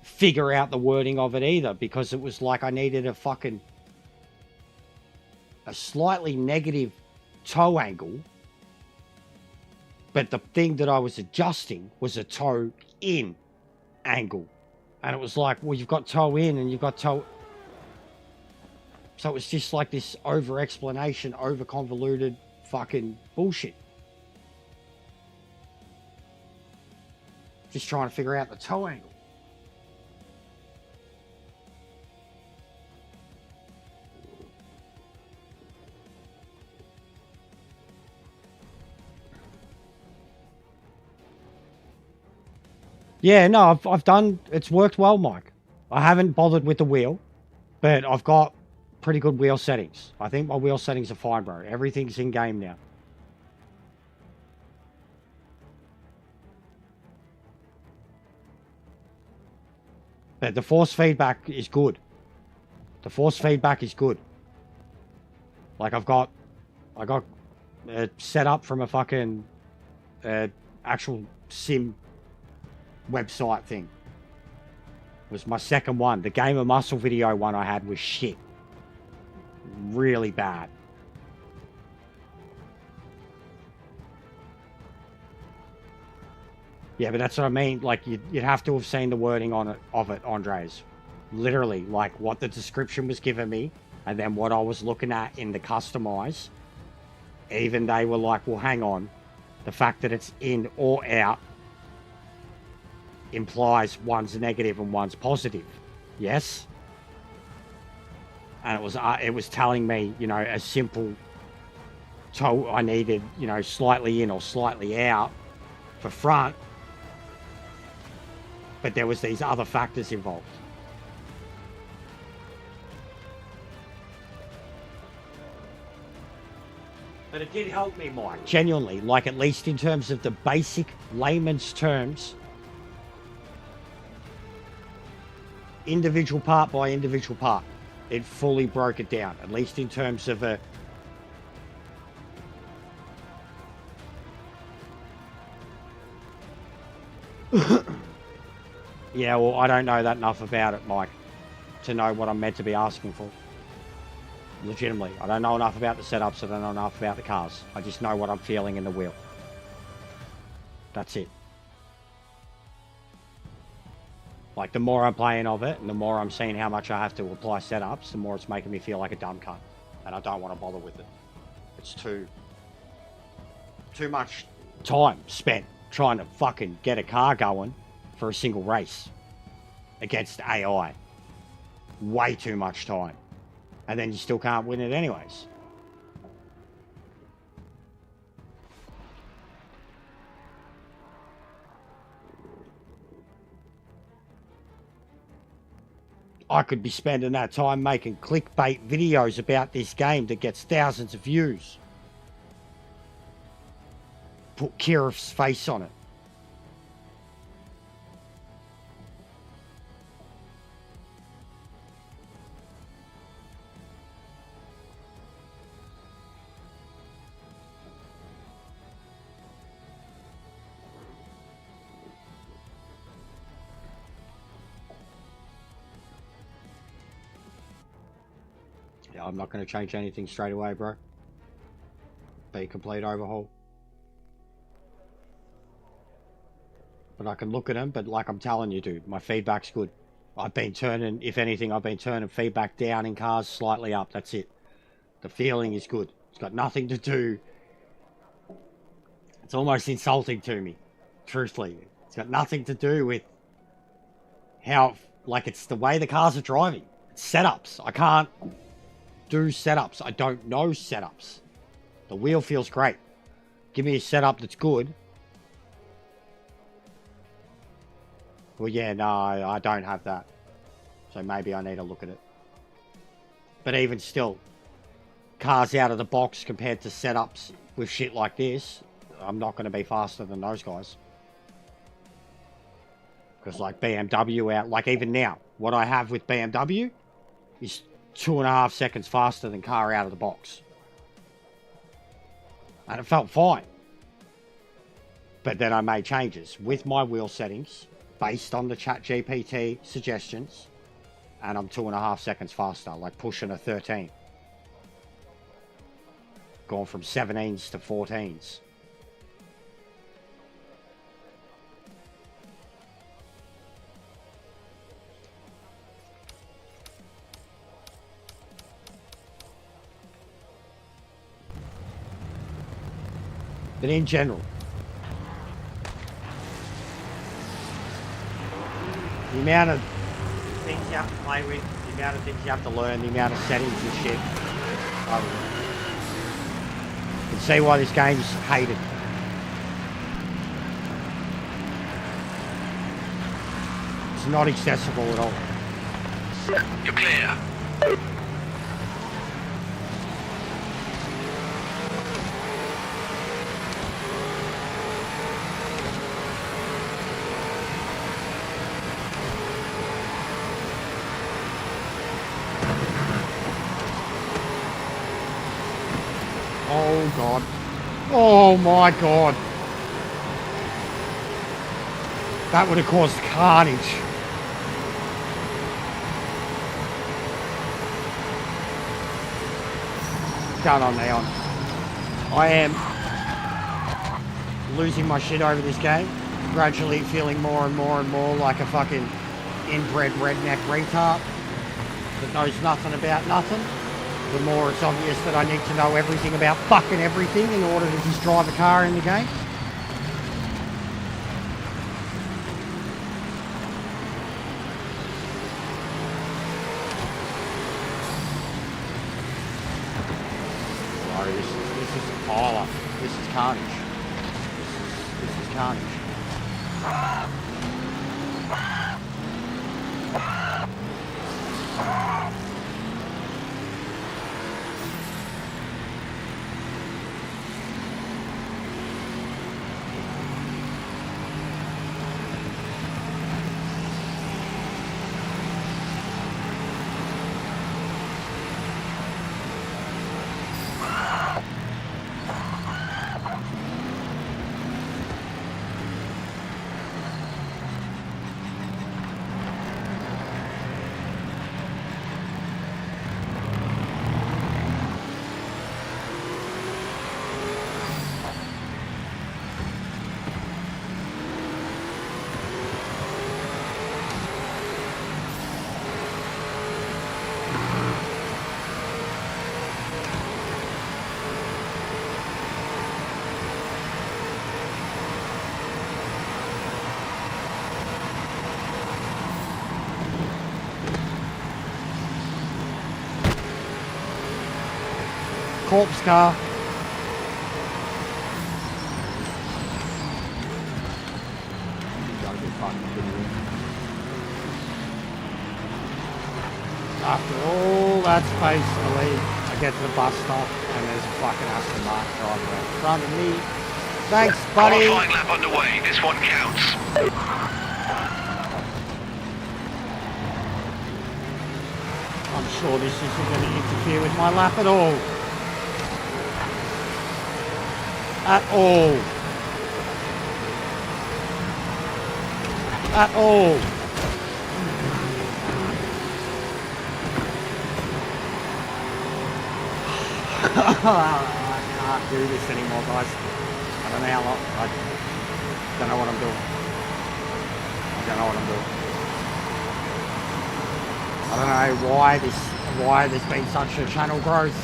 figure out the wording of it either, because it was like I needed a slightly negative toe angle, but the thing that I was adjusting was a toe in angle. And it was like, well, you've got toe in and you've got toe. So it was just like this over explanation, over convoluted fucking bullshit. Just trying to figure out the toe angle. Yeah, no, I've done, it's worked well, Mike. I haven't bothered with the wheel, but I've got pretty good wheel settings. I think my wheel settings are fine, bro. Everything's in game now. But the force feedback is good. The force feedback is good. Like I got set up from a fucking actual sim website thing. It was my second one. The Game of Muscle video one I had was shit. Really bad. Yeah, but that's what I mean. Like, you'd have to have seen the wording on it, Andres. literally, like what the description was giving me, and then what I was looking at in the customize, even they were like, well, hang on, the fact that it's in or out implies one's negative and one's positive. Yes. And it was telling me, you know, a simple toe I needed, you know, slightly in or slightly out for front, but there was these other factors involved. But it did help me, Mike, genuinely, like at least in terms of the basic layman's terms, individual part by individual part. It fully broke it down, at least in terms of a... Yeah, well, I don't know that enough about it, Mike, to know what I'm meant to be asking for. Legitimately. I don't know enough about the setups. I don't know enough about the cars. I just know what I'm feeling in the wheel. That's it. Like, the more I'm playing of it, and the more I'm seeing how much I have to apply setups, the more it's making me feel like a dumb cunt. And I don't want to bother with it. It's too much time spent trying to fucking get a car going for a single race against AI. Way too much time. And then you still can't win it anyways. I could be spending that time making clickbait videos about this game that gets thousands of views. Put Kirith's face on it. Yeah, I'm not going to change anything straight away, bro. Be a complete overhaul. But I can look at them, but like I'm telling you, dude, my feedback's good. I've been turning, if anything, I've been turning feedback down in cars, slightly up. That's it. The feeling is good. It's got nothing to do. It's almost insulting to me, truthfully. It's got nothing to do with how, like, it's the way the cars are driving. It's setups. I can't do setups. I don't know setups. The wheel feels great. Give me a setup that's good. Well, yeah, no, I don't have that. So maybe I need to look at it. But even still, cars out of the box compared to setups with shit like this, I'm not going to be faster than those guys. Because like BMW out, like even now, what I have with BMW is 2.5 seconds faster than car out of the box. And it felt fine. But then I made changes with my wheel settings based on the ChatGPT suggestions, and I'm 2.5 seconds faster, like pushing a 13. Going from 17s to 14s. But in general, the amount of things you have to play with, the amount of things you have to learn, the amount of settings and shit, I don't know. You can see why this game's hated. It's not accessible at all. You're clear. Oh god. Oh my god. That would have caused carnage. What's going on, Neon? I am losing my shit over this game. Gradually feeling more and more and more like a fucking inbred redneck retard that knows nothing about nothing, the more it's obvious that I need to know everything about fucking everything in order to just drive a car in the game. This is carnage. This is carnage. Corpse car. After all that space to leave, I get to the bus stop and there's a fucking Aston Martin driving around in front of me. Thanks, buddy. Qualifying lap underway. This one counts. I'm sure this isn't going to interfere with my lap at all. At all. At all. I can't do this anymore, guys. I don't know how long. I don't know what I'm doing. I don't know what I'm doing. I don't know why there's been such a channel growth.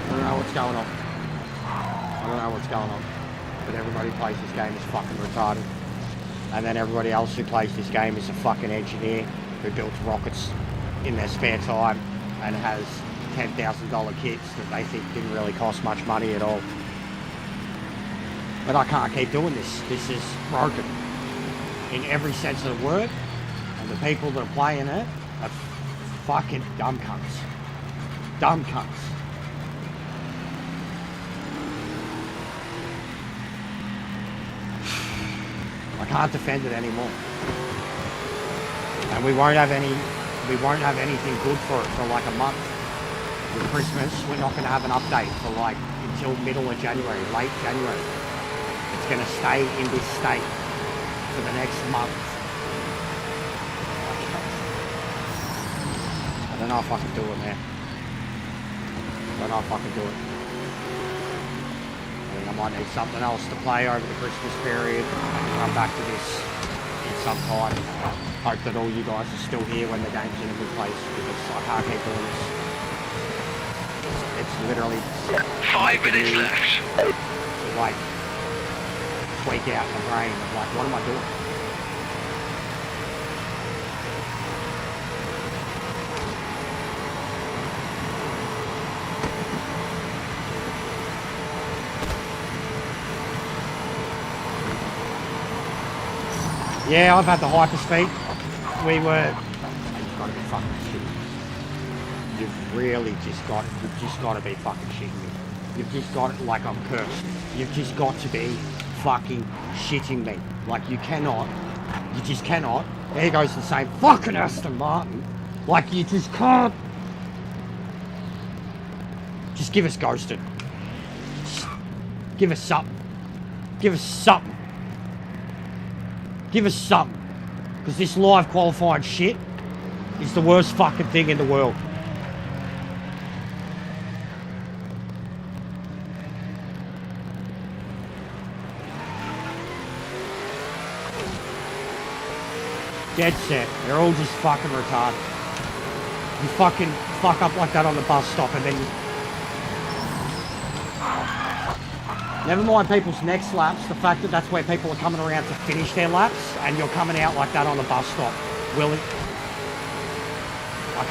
I don't know what's going on. I don't know what's going on. But everybody who plays this game is fucking retarded. And then everybody else who plays this game is a fucking engineer who builds rockets in their spare time and has $10,000 kits that they think didn't really cost much money at all. But I can't keep doing this. This is broken in every sense of the word. And the people that are playing it are fucking dumb cunts. Dumb cunts. I can't defend it anymore. And we won't have anything good for it for like a month. With Christmas, we're not going to have an update for like until middle of January, late January. It's going to stay in this state for the next month. I don't know if I can do it, man. I don't know if I can do it. I think I might need something else to play over the Christmas period and come back to this in some time. Hope that all you guys are still here when the game's in a good place, because I can't keep doing this. It's literally 5 minutes left. To like tweak out my brain of like, what am I doing? Yeah, I've had the hyperspeed. We were. You've got to be fucking shitting me. You've just got to be fucking shitting me. You've just got it like I'm cursed. You've just got to be fucking shitting me. Like you just cannot. There goes the same fucking Aston Martin. Like you just can't. Just give us ghosted. Just give us something. Give us something. Give us something. Because this live qualifying shit is the worst fucking thing in the world. Dead set. They're all just fucking retarded. You fucking fuck up like that on the bus stop and then you... Never mind people's next laps, the fact that that's where people are coming around to finish their laps and you're coming out like that on the bus stop. Willie. I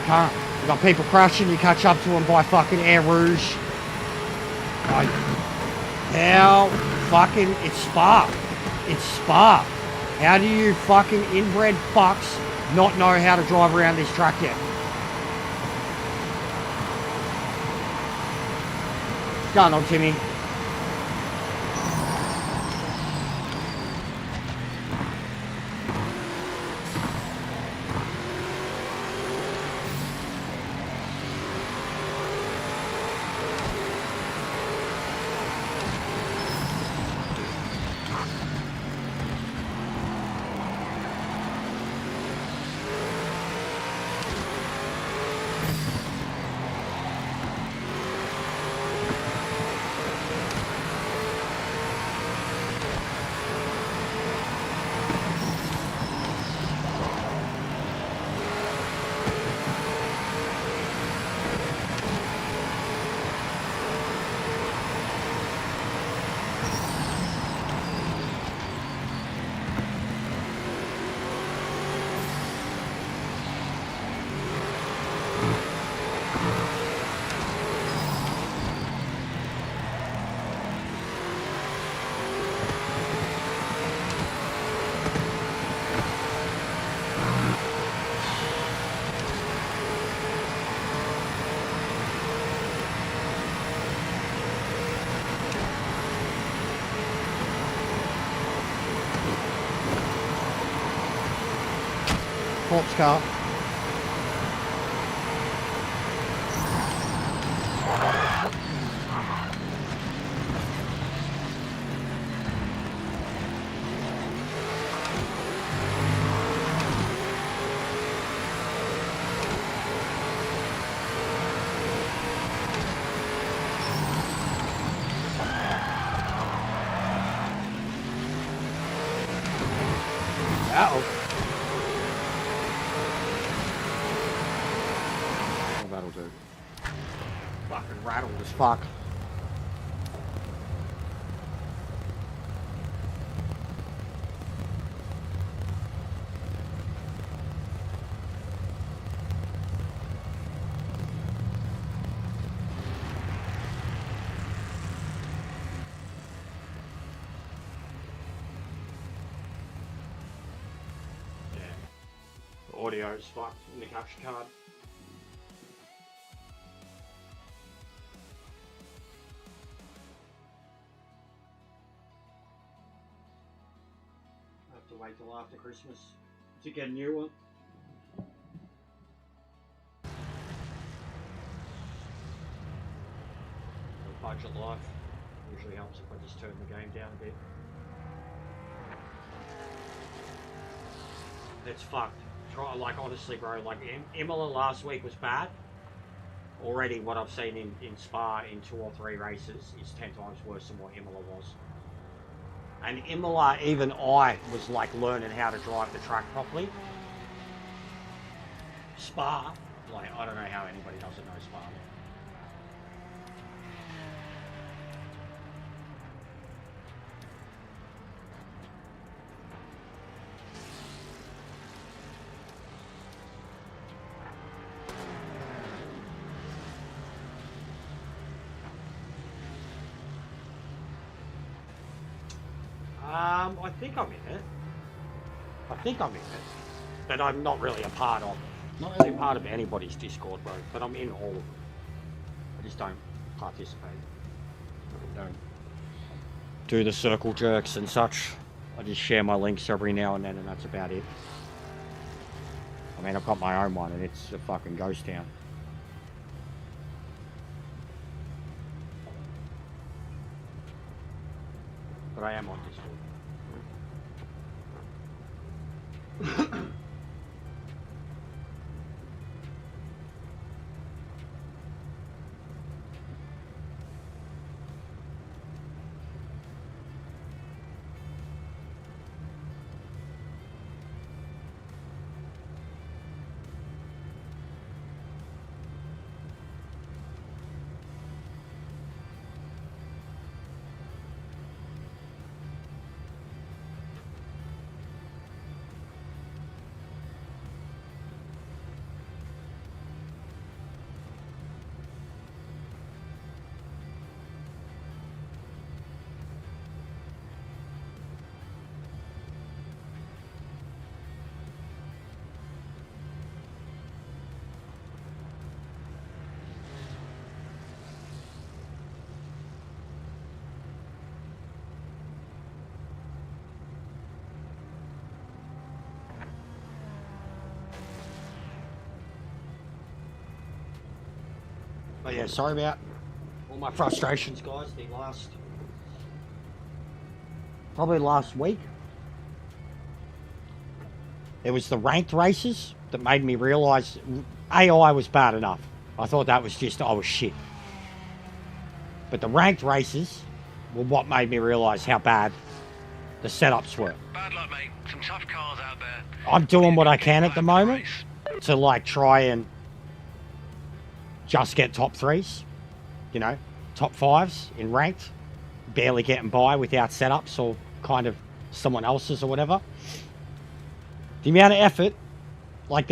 can't. You got people crashing, you catch up to them by fucking Air Rouge. How fucking... It's Spa. It's Spa. How do you fucking inbred fucks not know how to drive around this track yet? What's going on, Timmy? Corpse car. Uh-oh. Oh, that'll do. Fucking rattled as fuck. Audio's fucked in the capture card. I have to wait till after Christmas to get a new one. The budget life usually helps if I just turn the game down a bit. It's fucked. Like, honestly, bro, like, Imola last week was bad. Already what I've seen in Spa in 2 or 3 races is 10 times worse than what Imola was. And Imola, even I was, like, learning how to drive the track properly. Spa, like, I don't know how anybody doesn't know Spa. I think I'm in it. But I'm not really a part of it. Not really a part of anybody's Discord, bro. But I'm in all of them. I just don't participate. I don't do the circle jerks and such. I just share my links every now and then, and that's about it. I mean, I've got my own one, and it's a fucking ghost town. But I am on Discord. But yeah, sorry about all my frustrations, guys. Probably last week. It was the ranked races that made me realise AI was bad enough. I thought that was just, I was shit. But the ranked races were what made me realise how bad the setups were. Bad luck, mate. Some tough cars out there. I'm doing what I can at the moment to like try and just get top threes, you know, top fives in ranked, barely getting by without setups or kind of someone else's or whatever. The amount of effort, like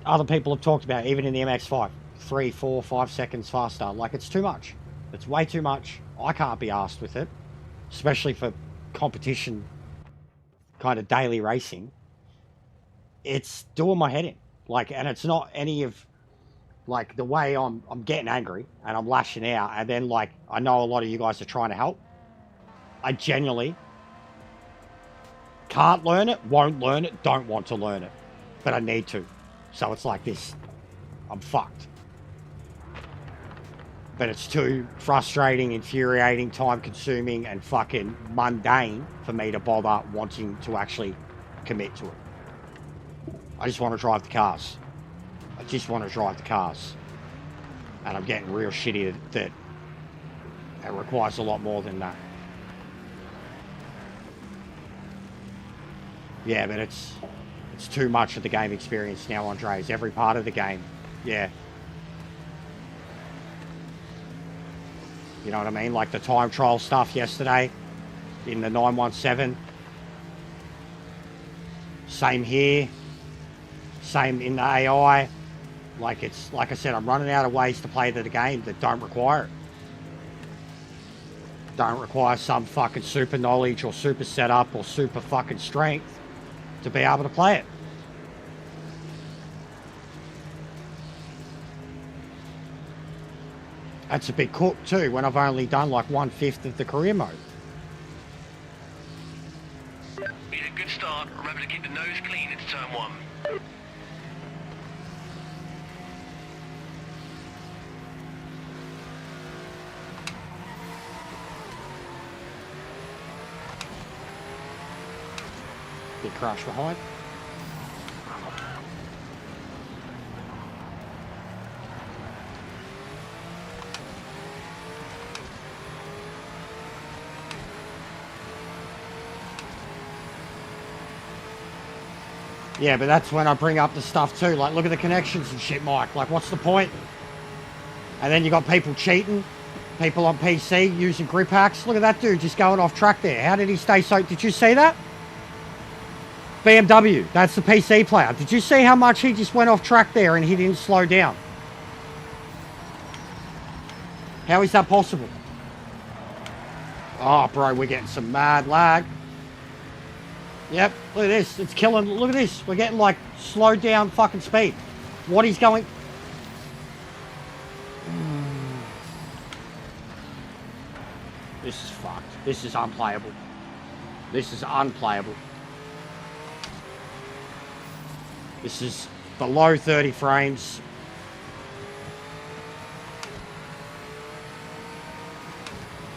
other people have talked about, even in the MX5, 3, 4, 5 seconds faster. Like, it's too much. It's way too much. I can't be arsed with it, especially for competition kind of daily racing. It's doing my head in. Like, and it's not any of, like, the way I'm getting angry and I'm lashing out, and then, like, I know a lot of you guys are trying to help. I genuinely can't learn it, won't learn it, don't want to learn it, but I need to. So it's like this. I'm fucked. But it's too frustrating, infuriating, time-consuming, and fucking mundane for me to bother wanting to actually commit to it. I just want to drive the cars. I just want to drive the cars. And I'm getting real shitty that it requires a lot more than that. Yeah, but it's too much of the game experience now, Andres. Every part of the game. Yeah. You know what I mean? Like the time trial stuff yesterday in the 917. Same here. Same in the AI. Like, it's like I said, I'm running out of ways to play the game that don't require it. Don't require some fucking super knowledge or super setup or super fucking strength to be able to play it. That's a big cook too, when I've only done like 1/5 of the career mode. Need a good start. Remember to keep the nose clean into turn 1. Big crash behind. Yeah, but that's when I bring up the stuff too. Like, look at the connections and shit, Mike. Like, what's the point? And then you got people cheating. People on PC using grip hacks. Look at that dude just going off track there. How did he stay so... Did you see that? BMW. That's the PC player. Did you see how much he just went off track there and he didn't slow down? How is that possible? Oh, bro, we're getting some mad lag. Yep, look at this. It's killing. Look at this. We're getting like slowed down fucking speed. What he's going... This is fucked. This is unplayable. This is unplayable. This is below 30 frames.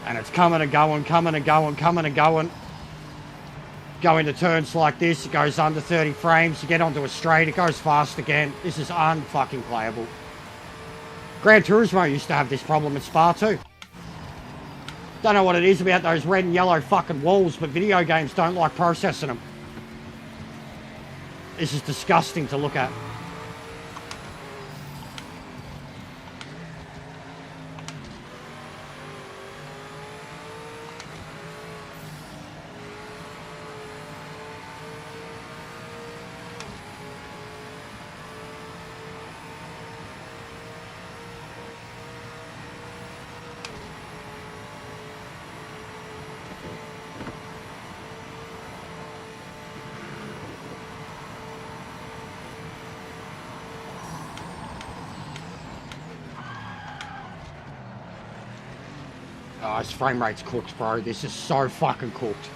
And it's coming and going, coming and going, coming and going. Go into turns like this, it goes under 30 frames. You get onto a straight, it goes fast again. This is unfucking playable. Gran Turismo used to have this problem in Spa too. Don't know what it is about those red and yellow fucking walls, but video games don't like processing them. This is disgusting to look at. Oh, his frame rate's cooked, bro. This is so fucking cooked.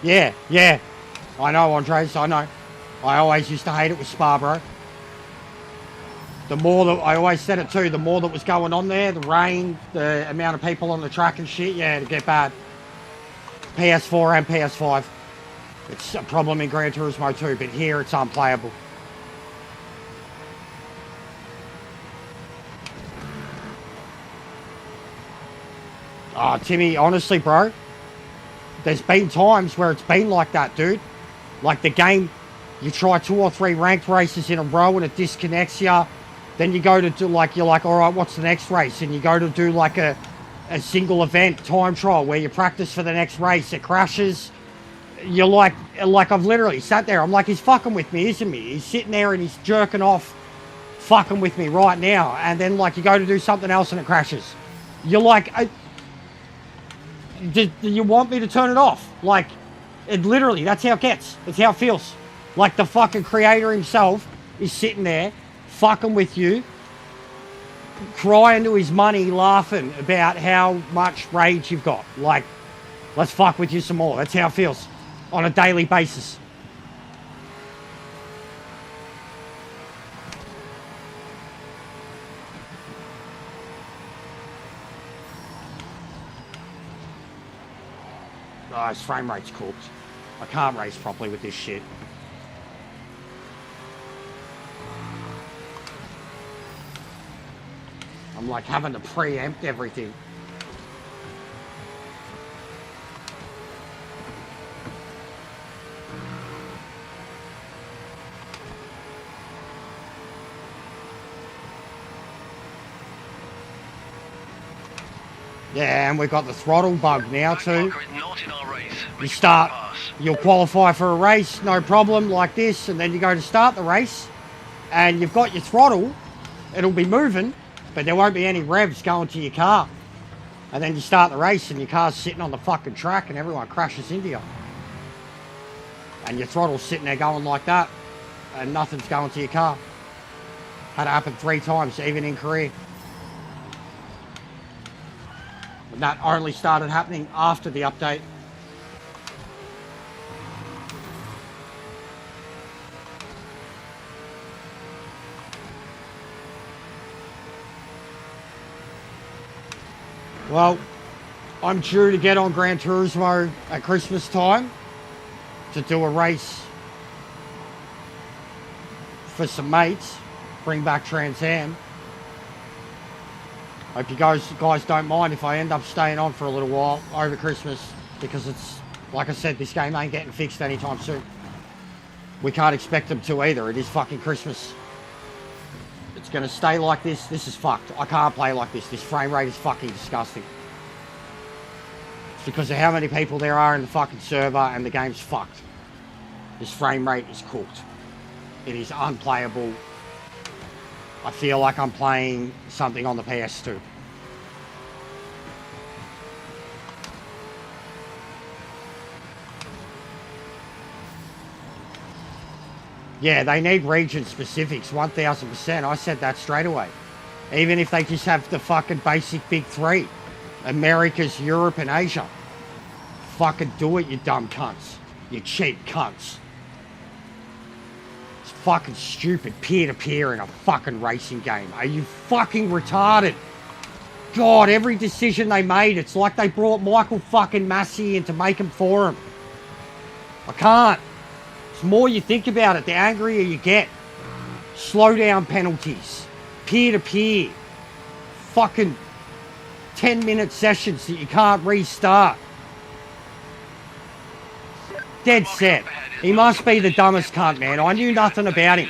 Yeah, yeah. I know, Andres, I know. I always used to hate it with Spa, bro. The more that, I always said it too, the more that was going on there, the rain, the amount of people on the track and shit, yeah, it'd get bad. PS4 and PS5. It's a problem in Gran Turismo too, but here it's unplayable. Oh, Timmy, honestly, bro, there's been times where it's been like that, dude. Like the game, you try 2 or 3 ranked races in a row and it disconnects you. Then you go to do like, you're like, all right, what's the next race? And you go to do like a single event time trial where you practice for the next race. It crashes. You're like I've literally sat there. I'm like, he's fucking with me, isn't he? He's sitting there and he's jerking off, fucking with me right now. And then like you go to do something else and it crashes. You're like, do you want me to turn it off? Like, it literally, that's how it gets. That's how it feels. Like the fucking creator himself is sitting there, fucking with you, crying to his money, laughing about how much rage you've got. Like, let's fuck with you some more. That's how it feels on a daily basis. Oh, his frame rate's cooked. I can't race properly with this shit. I'm like having to preempt everything. Yeah, and we've got the throttle bug now too. You start, you'll qualify for a race, no problem, like this, and then you go to start the race, and you've got your throttle, it'll be moving, but there won't be any revs going to your car. And then you start the race, and your car's sitting on the fucking track, and everyone crashes into you. And your throttle's sitting there going like that, and nothing's going to your car. Had it happen 3 times, even in Korea. And that only started happening after the update. Well, I'm due to get on Gran Turismo at Christmas time to do a race for some mates, bring back Trans Am. Hope you guys don't mind if I end up staying on for a little while over Christmas, because it's, like I said, this game ain't getting fixed anytime soon. We can't expect them to either. It is fucking Christmas. It's going to stay like this. This is fucked. I can't play like this. This frame rate is fucking disgusting. It's because of how many people there are in the fucking server, and the game's fucked. This frame rate is cooked. It is unplayable. I feel like I'm playing something on the PS2. Yeah, they need region specifics, 1000%. I said that straight away. Even if they just have the fucking basic big 3. Americas, Europe, and Asia. Fucking do it, you dumb cunts. You cheap cunts. It's fucking stupid peer-to-peer in a fucking racing game. Are you fucking retarded? God, every decision they made, it's like they brought Michael fucking Massey in to make him for him. I can't. The more you think about it, the angrier you get. Slowdown penalties. Peer-to-peer. Fucking 10-minute sessions that you can't restart. Dead set. He must be the dumbest cunt, man. I knew nothing about him.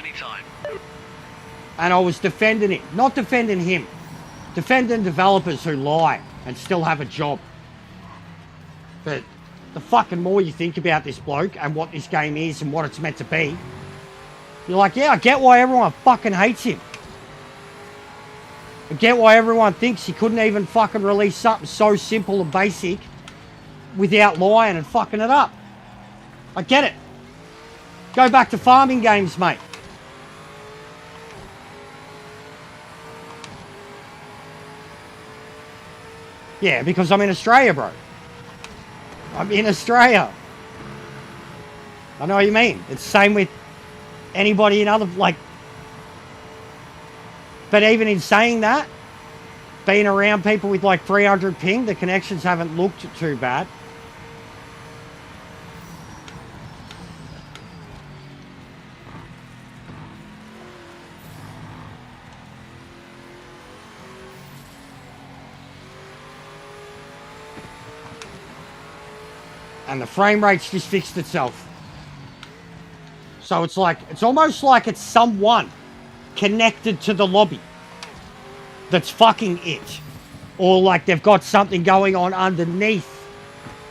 And I was defending him. Not defending him. Defending developers who lie and still have a job. But the fucking more you think about this bloke and what this game is and what it's meant to be, you're like, yeah, I get why everyone fucking hates him. I get why everyone thinks he couldn't even fucking release something so simple and basic without lying and fucking it up. I get it. Go back to farming games, mate. Yeah, because I'm in Australia, bro. I'm in Australia. I know what you mean. It's the same with anybody in other, like, But even in saying that, being around people with like 300 ping, the connections haven't looked too bad. And the frame rate's just fixed itself. So it's like, it's almost like it's someone connected to the lobby that's fucking it. Or like they've got something going on underneath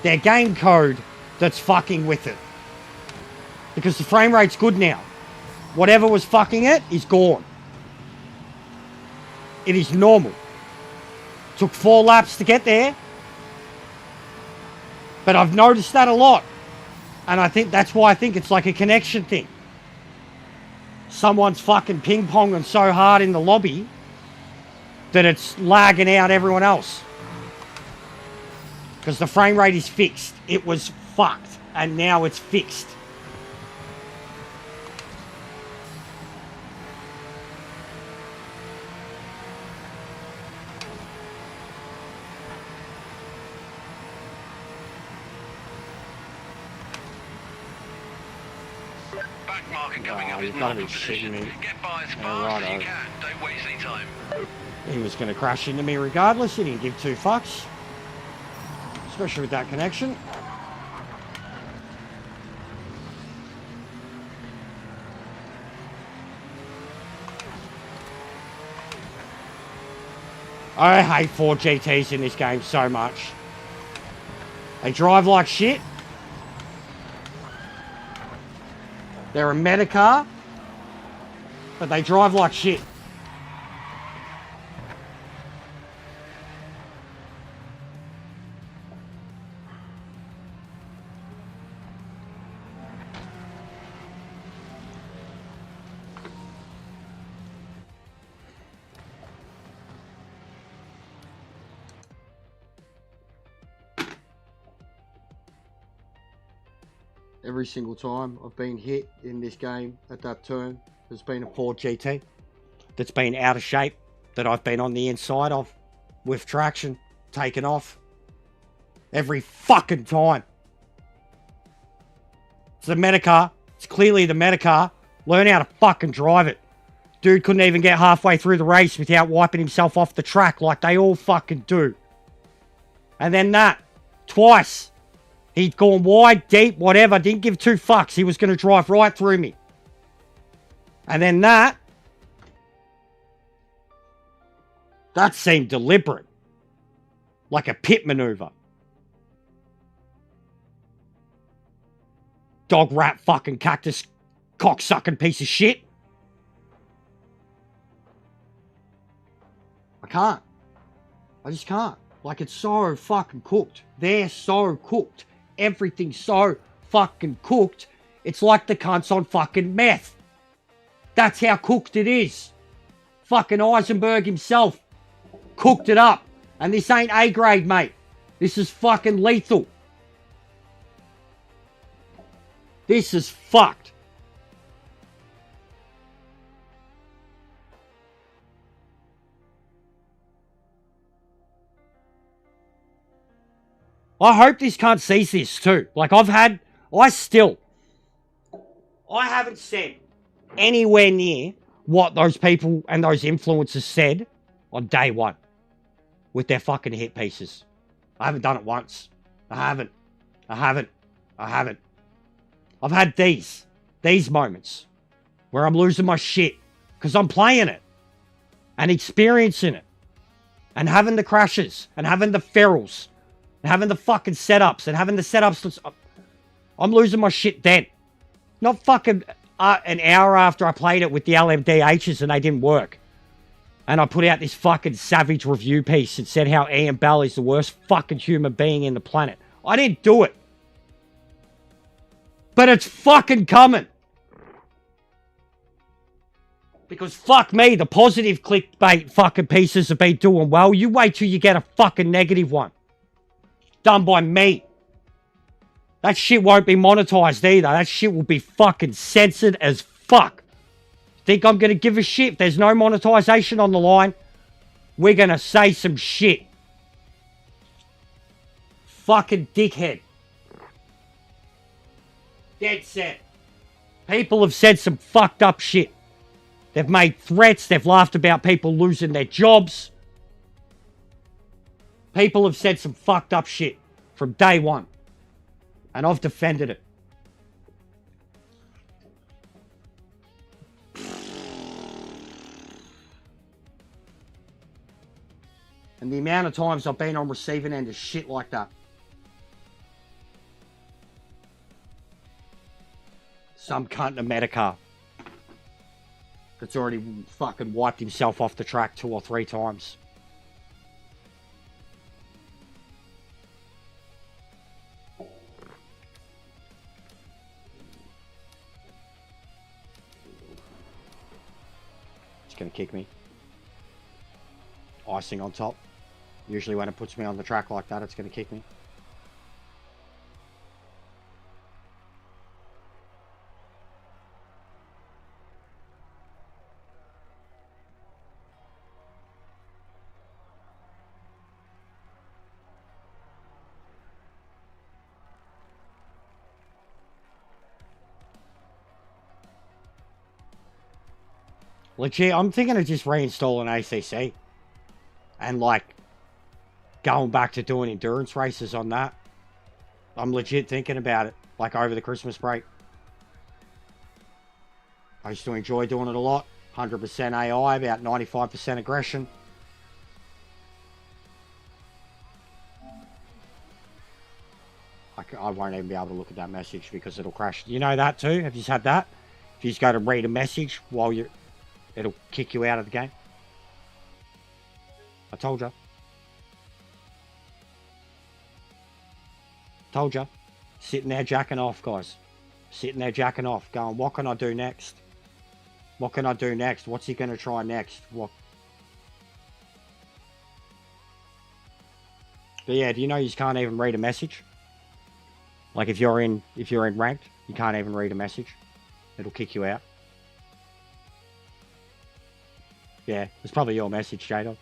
their game code that's fucking with it. Because the frame rate's good now. Whatever was fucking it is gone. It is normal. Took 4 laps to get there. But I've noticed that a lot. And I think that's why I think it's like a connection thing. Someone's fucking ping-ponging so hard in the lobby that it's lagging out everyone else. Because the frame rate is fixed. It was fucked. And now it's fixed. You've got to be shitting me. Get by as fast as you can. Don't waste any time. He was going to crash into me regardless. He didn't give 2 fucks. Especially with that connection. I hate 4 GTs in this game so much. They drive like shit. They're a meta car, but they drive like shit. Every single time I've been hit in this game at that turn, there's been a Ford GT that's been out of shape, that I've been on the inside of, with traction, taken off. Every fucking time. It's the meta car. It's clearly the meta car. Learn how to fucking drive it. Dude couldn't even get halfway through the race without wiping himself off the track like they all fucking do. And then that, twice. He'd gone wide, deep, whatever. Didn't give 2 fucks. He was going to drive right through me. And then that seemed deliberate. Like a pit maneuver. Dog rat fucking cactus cocksucking piece of shit. I can't. I just can't. Like, it's so fucking cooked. They're so cooked. Everything's so fucking cooked. It's like the cunt's on fucking meth. That's how cooked it is. Fucking Eisenberg himself cooked it up. And this ain't A grade, mate. This is fucking lethal. This is fucked. I hope this cunt sees this too. Like I haven't said anywhere near what those people and those influencers said on day one with their fucking hit pieces. I haven't done it once. I haven't. I've had these moments where I'm losing my shit because I'm playing it and experiencing it and having the crashes and having the ferals and having the fucking setups and having the setups. I'm losing my shit then. Not fucking an hour after I played it with the LMDHs and they didn't work. And I put out this fucking savage review piece and said how Ian Bell is the worst fucking human being in the planet. I didn't do it. But it's fucking coming. Because fuck me, the positive clickbait fucking pieces have been doing well. You wait till you get a fucking negative one. Done by me. That shit won't be monetized either. That shit will be fucking censored as fuck. Think I'm going to give a shit? There's no monetization on the line. We're going to say some shit. Fucking dickhead. Dead set. People have said some fucked up shit. They've made threats. They've laughed about people losing their jobs. People have said some fucked up shit from day one. And I've defended it. And the amount of times I've been on receiving end of shit like that. Some cunt in a Medicar that's already fucking wiped himself off the track 2 or 3 times. It's gonna kick me. Icing on top. Usually when it puts me on the track like that, it's gonna kick me. Legit, I'm thinking of just reinstalling ACC. And like, going back to doing endurance races on that. I'm legit thinking about it. Like over the Christmas break. I used to enjoy doing it a lot. 100% AI, about 95% aggression. I won't even be able to look at that message because it'll crash. You know that too? Have you just had that? If you just go to read a message while you're... It'll kick you out of the game. I told you. Told you. Sitting there jacking off, guys. Sitting there jacking off. Going, what can I do next? What can I do next? What's he going to try next? What? But yeah, do you know you just can't even read a message? Like if you're in ranked, you can't even read a message. It'll kick you out. Yeah, it's probably your message, Jado.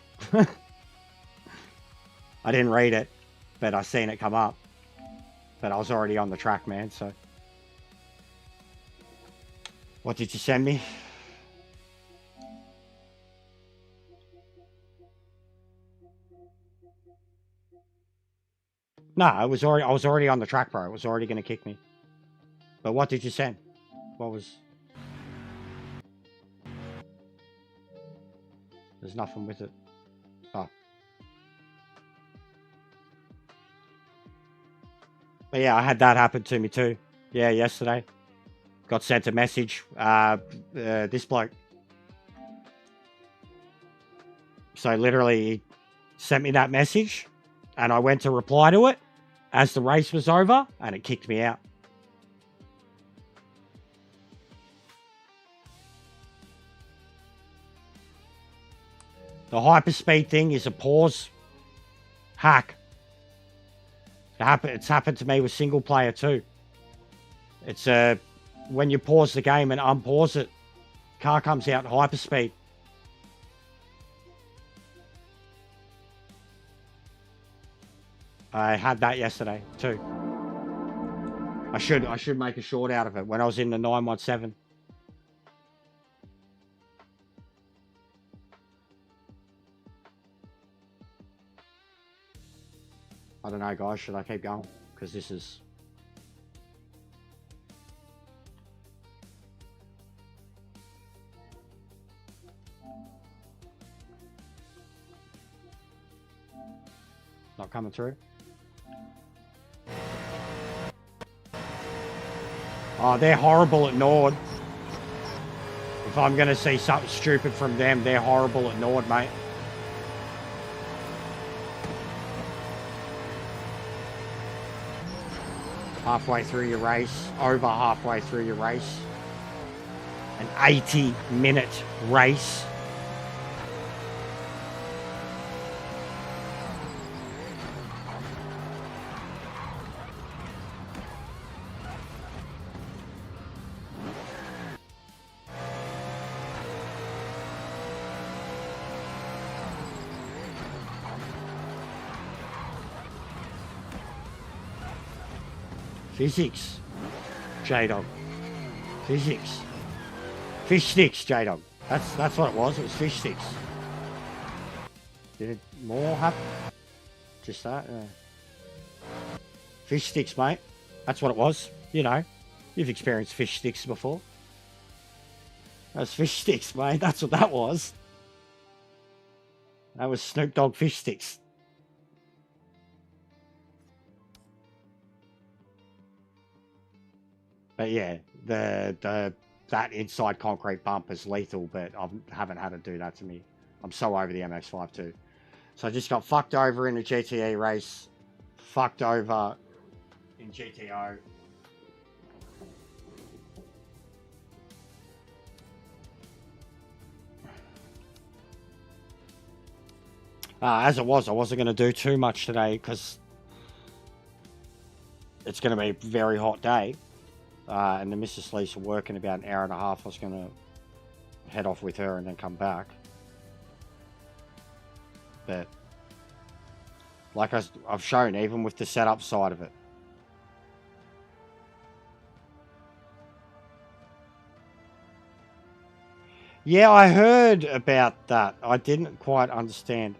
I didn't read it, but I seen it come up. But I was already on the track, man, so. What did you send me? No, I was already on the track, bro. It was already going to kick me. But what did you send? What was... There's nothing with it. Oh. But yeah, I had that happen to me too. Yeah, yesterday. Got sent a message. This bloke. So literally, he sent me that message. And I went to reply to it as the race was over. And it kicked me out. The hyperspeed thing is a pause hack. It's happened to me with single player too. It's when you pause the game and unpause it, car comes out in hyperspeed. I had that yesterday too. I should make a short out of it when I was in the 917. I don't know, guys. Should I keep going? Because this is... not coming through. Oh, they're horrible at Nord. If I'm going to see something stupid from them, they're horrible at Nord, mate. Halfway through your race, over halfway through your race. An 80-minute race. Physics. J-Dog. Physics. Fish sticks, J-Dog. That's what it was. It was fish sticks. Did it more happen? Just that? Yeah. Fish sticks, mate. That's what it was. You know, you've experienced fish sticks before. That's fish sticks, mate. That's what that was. That was Snoop Dogg fish sticks. But yeah, that inside concrete bump is lethal, but I haven't had it do that to me. I'm so over the MX-5 too. So I just got fucked over in a GTE race, fucked over in GTO. As it was, I wasn't going to do too much today because it's going to be a very hot day. And the Mrs. Lisa work in about an hour and a half. I was going to head off with her and then come back. But like I've shown, even with the setup side of it. Yeah, I heard about that. I didn't quite understand.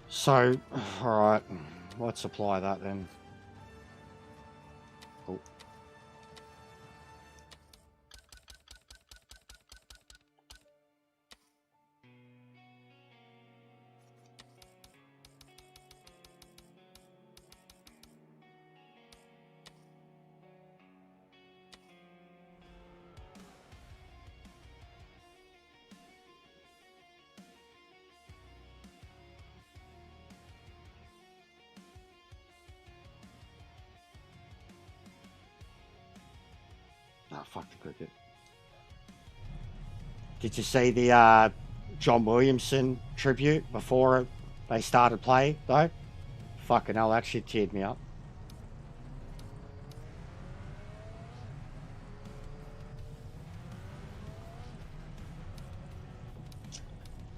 So, alright, let's apply that then. Oh. Oh, fuck the cricket. Did you see the John Williamson tribute before they started play, though? Fucking hell, that shit teared me up.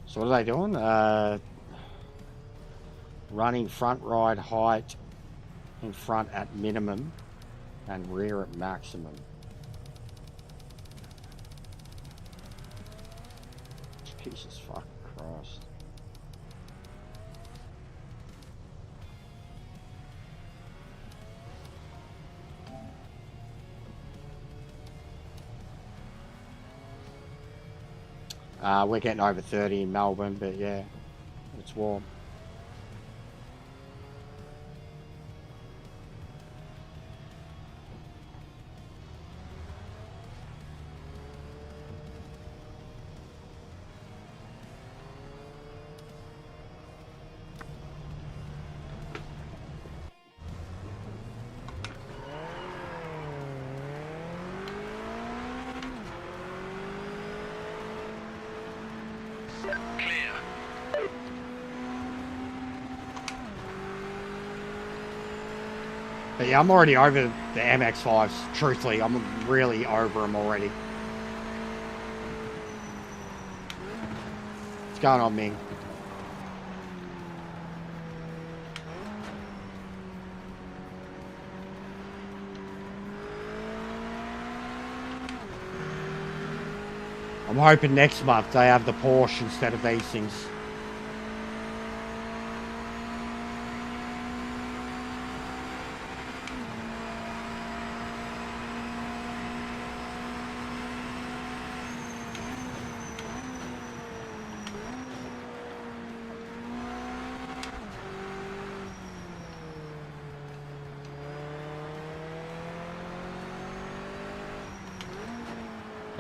So what are they doing? Running front ride height in front at minimum and rear at maximum. Jesus fucking Christ. We're getting over 30 in Melbourne, but yeah, it's warm. But yeah, I'm already over the MX-5s. Truthfully, I'm really over them already. What's going on, Ming? I'm hoping next month they have the Porsche instead of these things.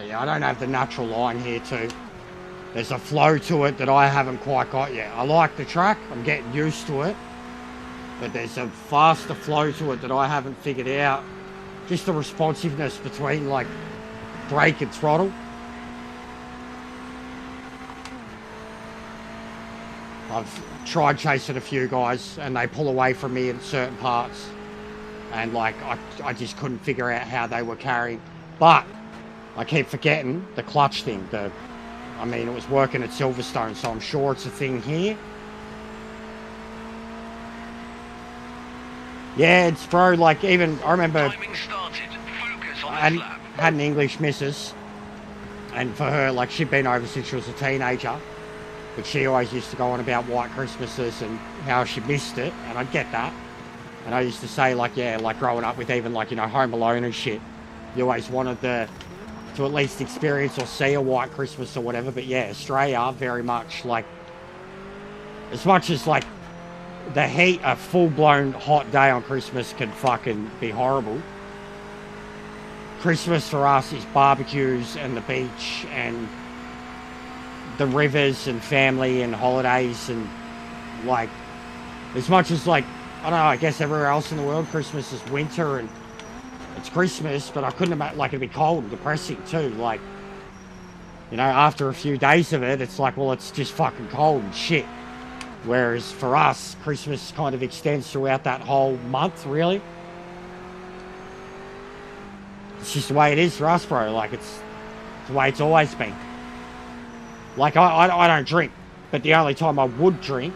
Yeah, I don't have the natural line here too. There's a flow to it that I haven't quite got yet. I like the track, I'm getting used to it, but there's a faster flow to it that I haven't figured out. Just the responsiveness between like brake and throttle. I've tried chasing a few guys and they pull away from me in certain parts, and like I just couldn't figure out how they were carrying. But I keep forgetting the clutch thing. I mean, it was working at Silverstone, so I'm sure it's a thing here. Yeah, it's bro, like even I remember Timing started. Focus on I this lap. had an English missus, and for her, like she'd been over since she was a teenager, but she always used to go on about white Christmases and how she missed it, and I get that. And I used to say, like, yeah, like growing up with even like, you know, Home Alone and shit, you always wanted to at least experience or see a white Christmas or whatever. But yeah, Australia very much like, as much as like the heat, a full-blown hot day on Christmas can fucking be horrible. Christmas for us is barbecues and the beach and the rivers and family and holidays, and like, as much as like, I don't know, I guess everywhere else in the world, Christmas is winter and it's Christmas, but I couldn't imagine, like, it'd be cold and depressing too. Like, you know, after a few days of it, it's like, well, it's just fucking cold and shit. Whereas for us, Christmas kind of extends throughout that whole month, really. It's just the way it is for us, bro. Like, it's the way it's always been. Like, I don't drink, but the only time I would drink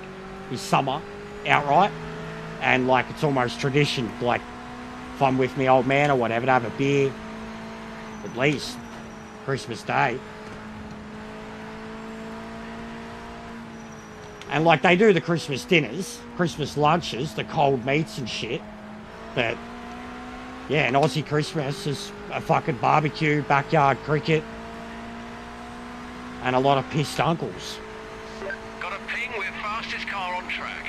is summer, outright. And, like, it's almost tradition. Like, if I'm with my old man or whatever, to have a beer, at least, Christmas Day. And, like, they do the Christmas dinners, Christmas lunches, the cold meats and shit. But, yeah, an Aussie Christmas is a fucking barbecue, backyard cricket, and a lot of pissed uncles. Got a ping with fastest car on track.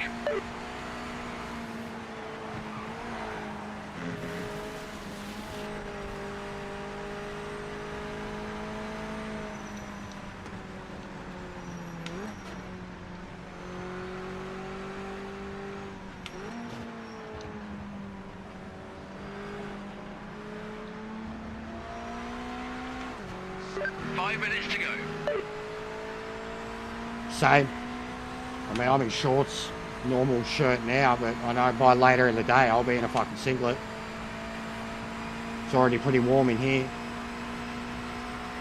Minutes to go. Same. I mean, I'm in shorts, normal shirt now, but I know by later in the day I'll be in a fucking singlet. It's already pretty warm in here.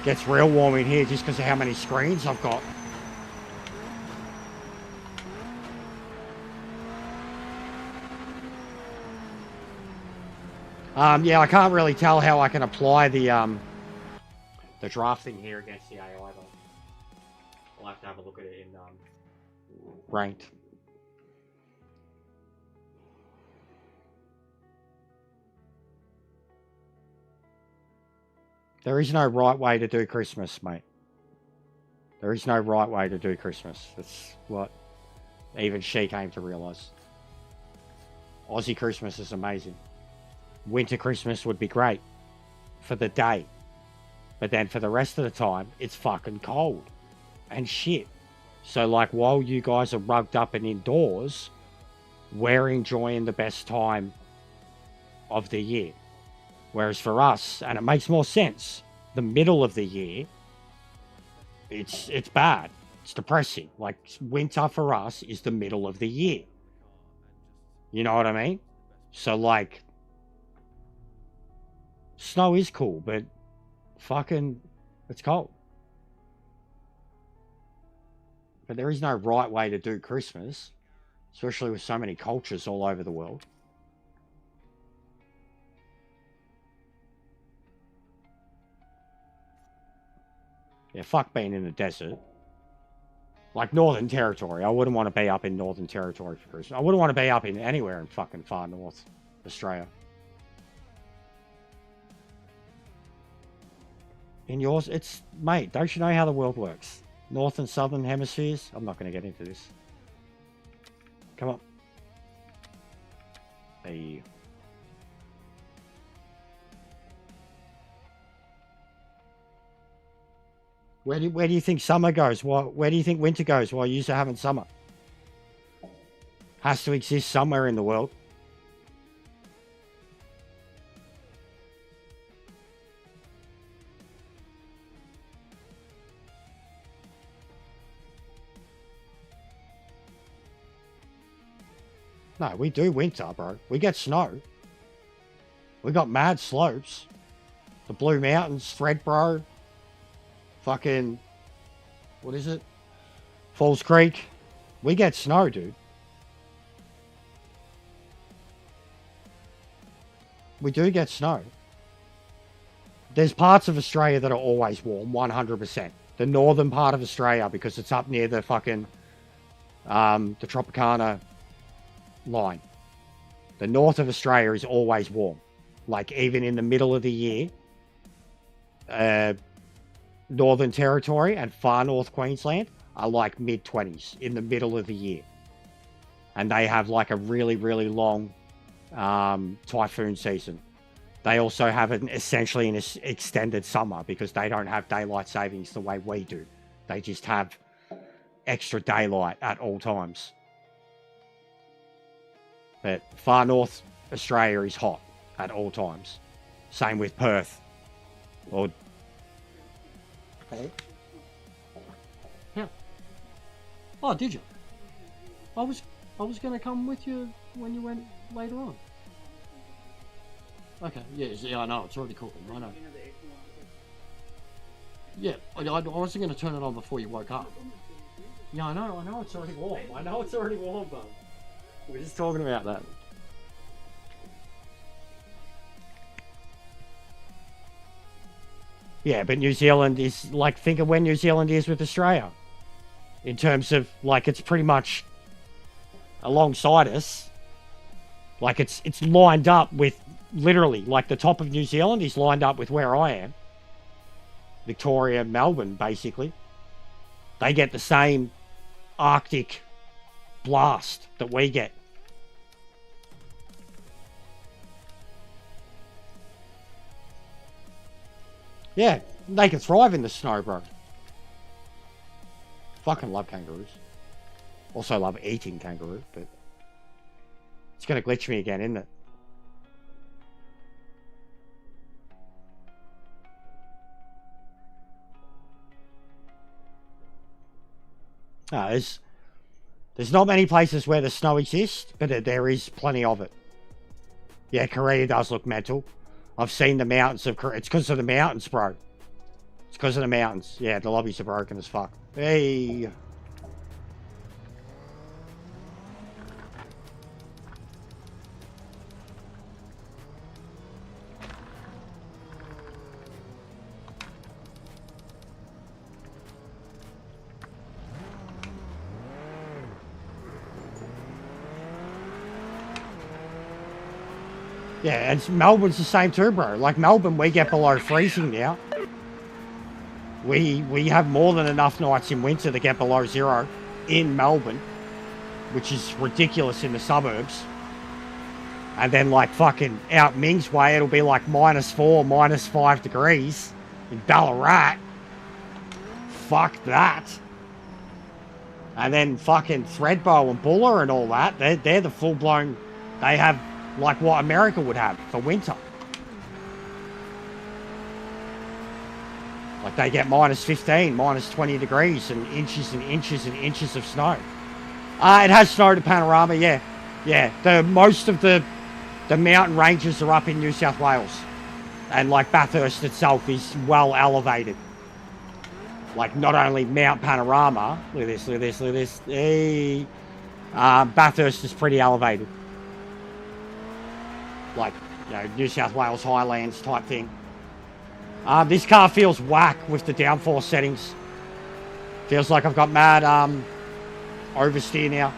Gets real warm in here just because of how many screens I've got. Yeah, I can't really tell how I can apply the drafting here against the AI, though. I'll have to have a look at it in ranked. There is no right way to do Christmas, mate. There is no right way to do Christmas. That's what even she came to realise. Aussie Christmas is amazing. Winter Christmas would be great for the day. But then for the rest of the time, it's fucking cold and shit. So, like, while you guys are rugged up and indoors, we're enjoying the best time of the year. Whereas for us, and it makes more sense, the middle of the year, it's bad. It's depressing. Like, winter for us is the middle of the year. You know what I mean? So, like, snow is cool, but fucking, it's cold. But there is no right way to do Christmas, especially with so many cultures all over the world. Yeah, fuck being in the desert. Like Northern Territory. I wouldn't want to be up in Northern Territory for Christmas. I wouldn't want to be up in anywhere in fucking far north Australia. In yours, it's, mate, don't you know how the world works? North and Southern hemispheres? I'm not going to get into this. Come on. Hey. Where do you think summer goes? Where do you think winter goes while you're having summer? Has to exist somewhere in the world. No, we do winter, bro. We get snow. We got mad slopes. The Blue Mountains, Threadbro. Fucking, what is it? Falls Creek. We get snow, dude. We do get snow. There's parts of Australia that are always warm, 100%. The northern part of Australia, because it's up near the fucking, the Tropicana line. The north of Australia is always warm. Like, even in the middle of the year, Northern Territory and far north Queensland are like mid-20s in the middle of the year. And they have like a really, really long typhoon season. They also have essentially an extended summer because they don't have daylight savings the way we do. They just have extra daylight at all times. But far north Australia is hot at all times. Same with Perth. Or... Hey. Yeah. Oh, did you? I was going to come with you when you went later on. Okay, yeah, I know, it's already cooking, I know. Yeah, I wasn't going to turn it on before you woke up. Yeah, I know it's already warm. I know it's already warm, though. We're just talking about that. Yeah, but New Zealand is, like, think of where New Zealand is with Australia. In terms of, like, it's pretty much alongside us. Like, it's lined up with, literally, like, the top of New Zealand is lined up with where I am. Victoria, Melbourne, basically. They get the same Arctic blast that we get. Yeah, they can thrive in the snow, bro. Fucking love kangaroos. Also love eating kangaroo, but it's gonna glitch me again, isn't it? There's not many places where the snow exists, but there is plenty of it. Yeah, Korea does look mental. I've seen the mountains of Korea. It's because of the mountains, bro. It's because of the mountains. Yeah, the lobbies are broken as fuck. Hey. Yeah, and Melbourne's the same too, bro. Like, Melbourne, we get below freezing now. We have more than enough nights in winter to get below zero in Melbourne, which is ridiculous in the suburbs. And then, like, fucking out Ming's way, it'll be like -4, -5 degrees in Ballarat. Fuck that. And then fucking Thredbo and Buller and all that, they're the full-blown, they have like what America would have for winter. Like, they get -15, -20 degrees and inches and inches and inches of snow. It has snowed at Panorama, yeah. Yeah, most of the mountain ranges are up in New South Wales. And, like, Bathurst itself is well elevated. Like, not only Mount Panorama, look at this, look at this, look at this. Hey. Bathurst is pretty elevated. Like, you know, New South Wales Highlands type thing. This car feels whack with the downforce settings. Feels like I've got mad oversteer now.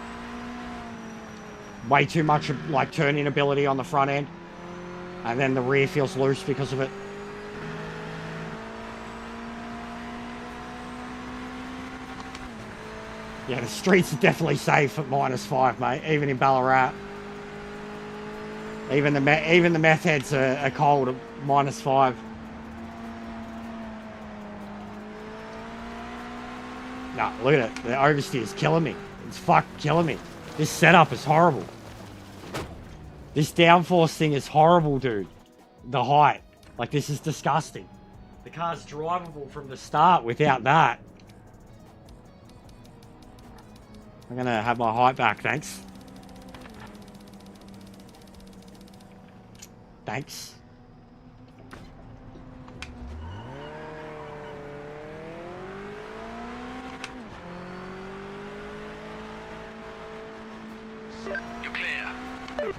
Way too much like turning ability on the front end. And then the rear feels loose because of it. Yeah, the streets are definitely safe at -5, mate. Even in Ballarat. Even the meth heads are cold at -5. Nah, look at it. The oversteer is killing me. It's fucking killing me. This setup is horrible. This downforce thing is horrible, dude. The height. Like, this is disgusting. The car's drivable from the start without that. I'm gonna have my height back, thanks. Thanks. You're clear.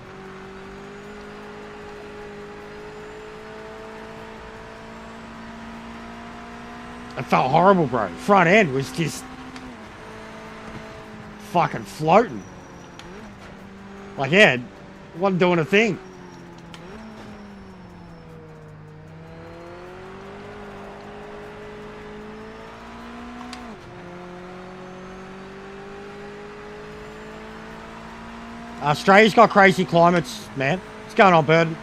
It felt horrible, bro. Front end was just fucking floating. Like, yeah, it wasn't doing a thing. Australia's got crazy climates, man. What's going on, Burden?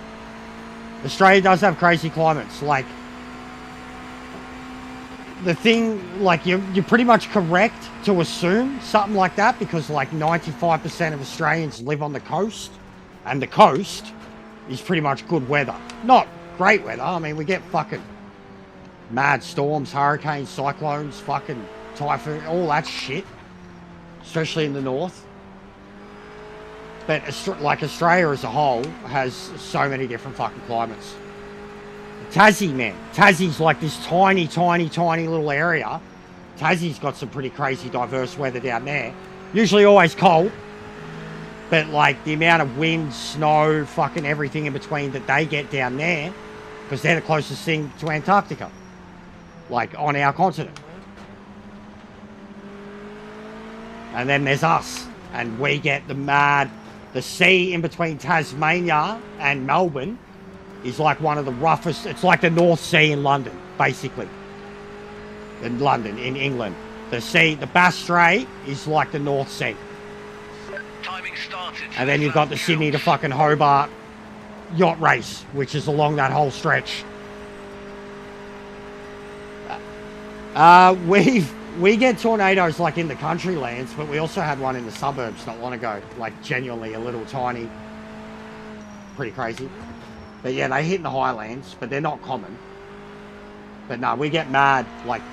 Australia does have crazy climates. Like, the thing, like, you're pretty much correct to assume something like that because, like, 95% of Australians live on the coast, and the coast is pretty much good weather. Not great weather. I mean, we get fucking mad storms, hurricanes, cyclones, fucking typhoon, all that shit, especially in the north. But, like, Australia as a whole has so many different fucking climates. Tassie, man. Tassie's like this tiny, tiny, tiny little area. Tassie's got some pretty crazy, diverse weather down there. Usually always cold. But, like, the amount of wind, snow, fucking everything in between that they get down there, because they're the closest thing to Antarctica. Like, on our continent. And then there's us. And we get the sea in between Tasmania and Melbourne is like one of the roughest. It's like the North Sea in London, basically. In London, in England. The Bass Strait is like the North Sea. Timing started. And then you've got the Sydney to fucking Hobart yacht race, which is along that whole stretch. We get tornadoes like in the country lands, but we also had one in the suburbs not long ago. Like genuinely a little tiny. Pretty crazy. But yeah, they hit in the highlands, but they're not common. But no, we get mad, like,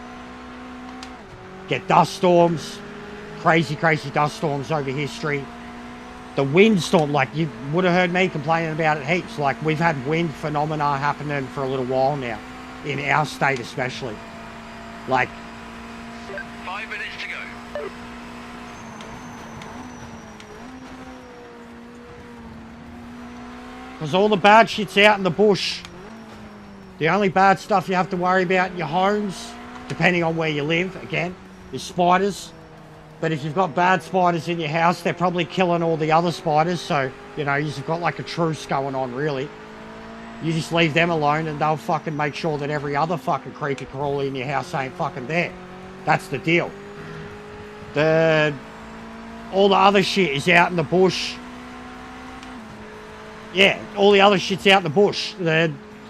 get dust storms, crazy, crazy dust storms over history. The windstorm, like, you would have heard me complaining about it heaps. Like, we've had wind phenomena happening for a little while now, in our state especially. Like, 5 minutes to go. because all the bad shit's out in the bush. The only bad stuff you have to worry about in your homes, depending on where you live, again, is spiders. But if you've got bad spiders in your house, they're probably killing all the other spiders. So, you know, you've got like a truce going on, really. You just leave them alone and they'll fucking make sure that every other fucking creepy crawly in your house ain't fucking there. That's the deal. All the other shit is out in the bush. Yeah, all the other shit's out in the bush.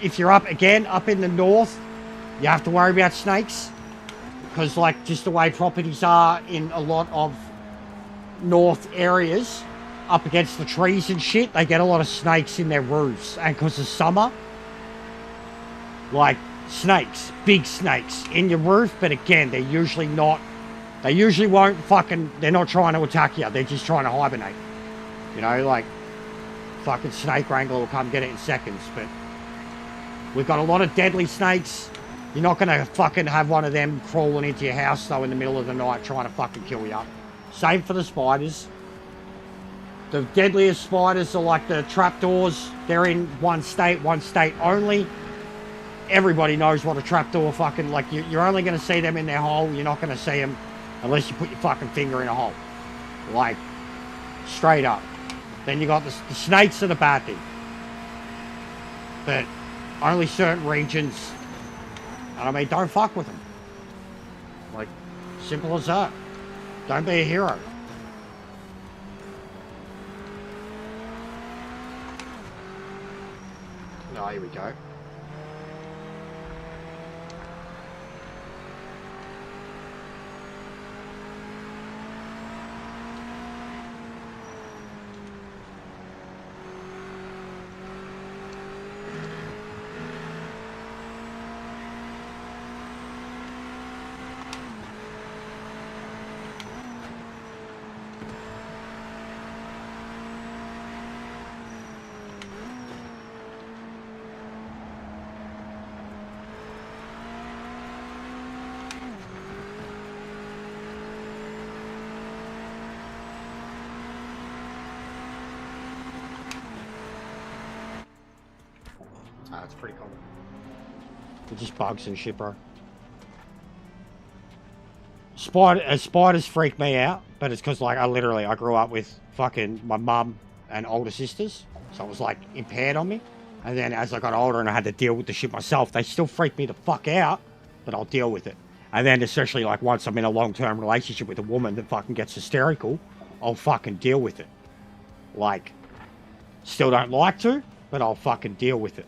If you're up in the north, you have to worry about snakes. Because, like, just the way properties are in a lot of north areas, up against the trees and shit, they get a lot of snakes in their roofs. And because of summer, like, snakes, big snakes in your roof, but again, they're usually not, they usually won't fucking, they're not trying to attack you, they're just trying to hibernate. You know, like, fucking snake wrangler will come get it in seconds, but we've got a lot of deadly snakes. You're not going to fucking have one of them crawling into your house, though, in the middle of the night trying to fucking kill you. Same for the spiders. The deadliest spiders are like the trapdoors. They're in one state only. Everybody knows what a trapdoor fucking, like, you're only going to see them in their hole. You're not going to see them unless you put your fucking finger in a hole. Like, straight up. Then you got the snakes are the bad thing. But only certain regions. And I mean, don't fuck with them. Like, simple as that. Don't be a hero. Oh, here we go. That's pretty cool. It just bugs and shit, bro. Spiders freak me out, but it's because like I grew up with fucking my mum and older sisters, so it was like impaired on me. And then as I got older and I had to deal with the shit myself, they still freak me the fuck out, but I'll deal with it. And then especially like once I'm in a long-term relationship with a woman that fucking gets hysterical, I'll fucking deal with it. Like, still don't like to, but I'll fucking deal with it.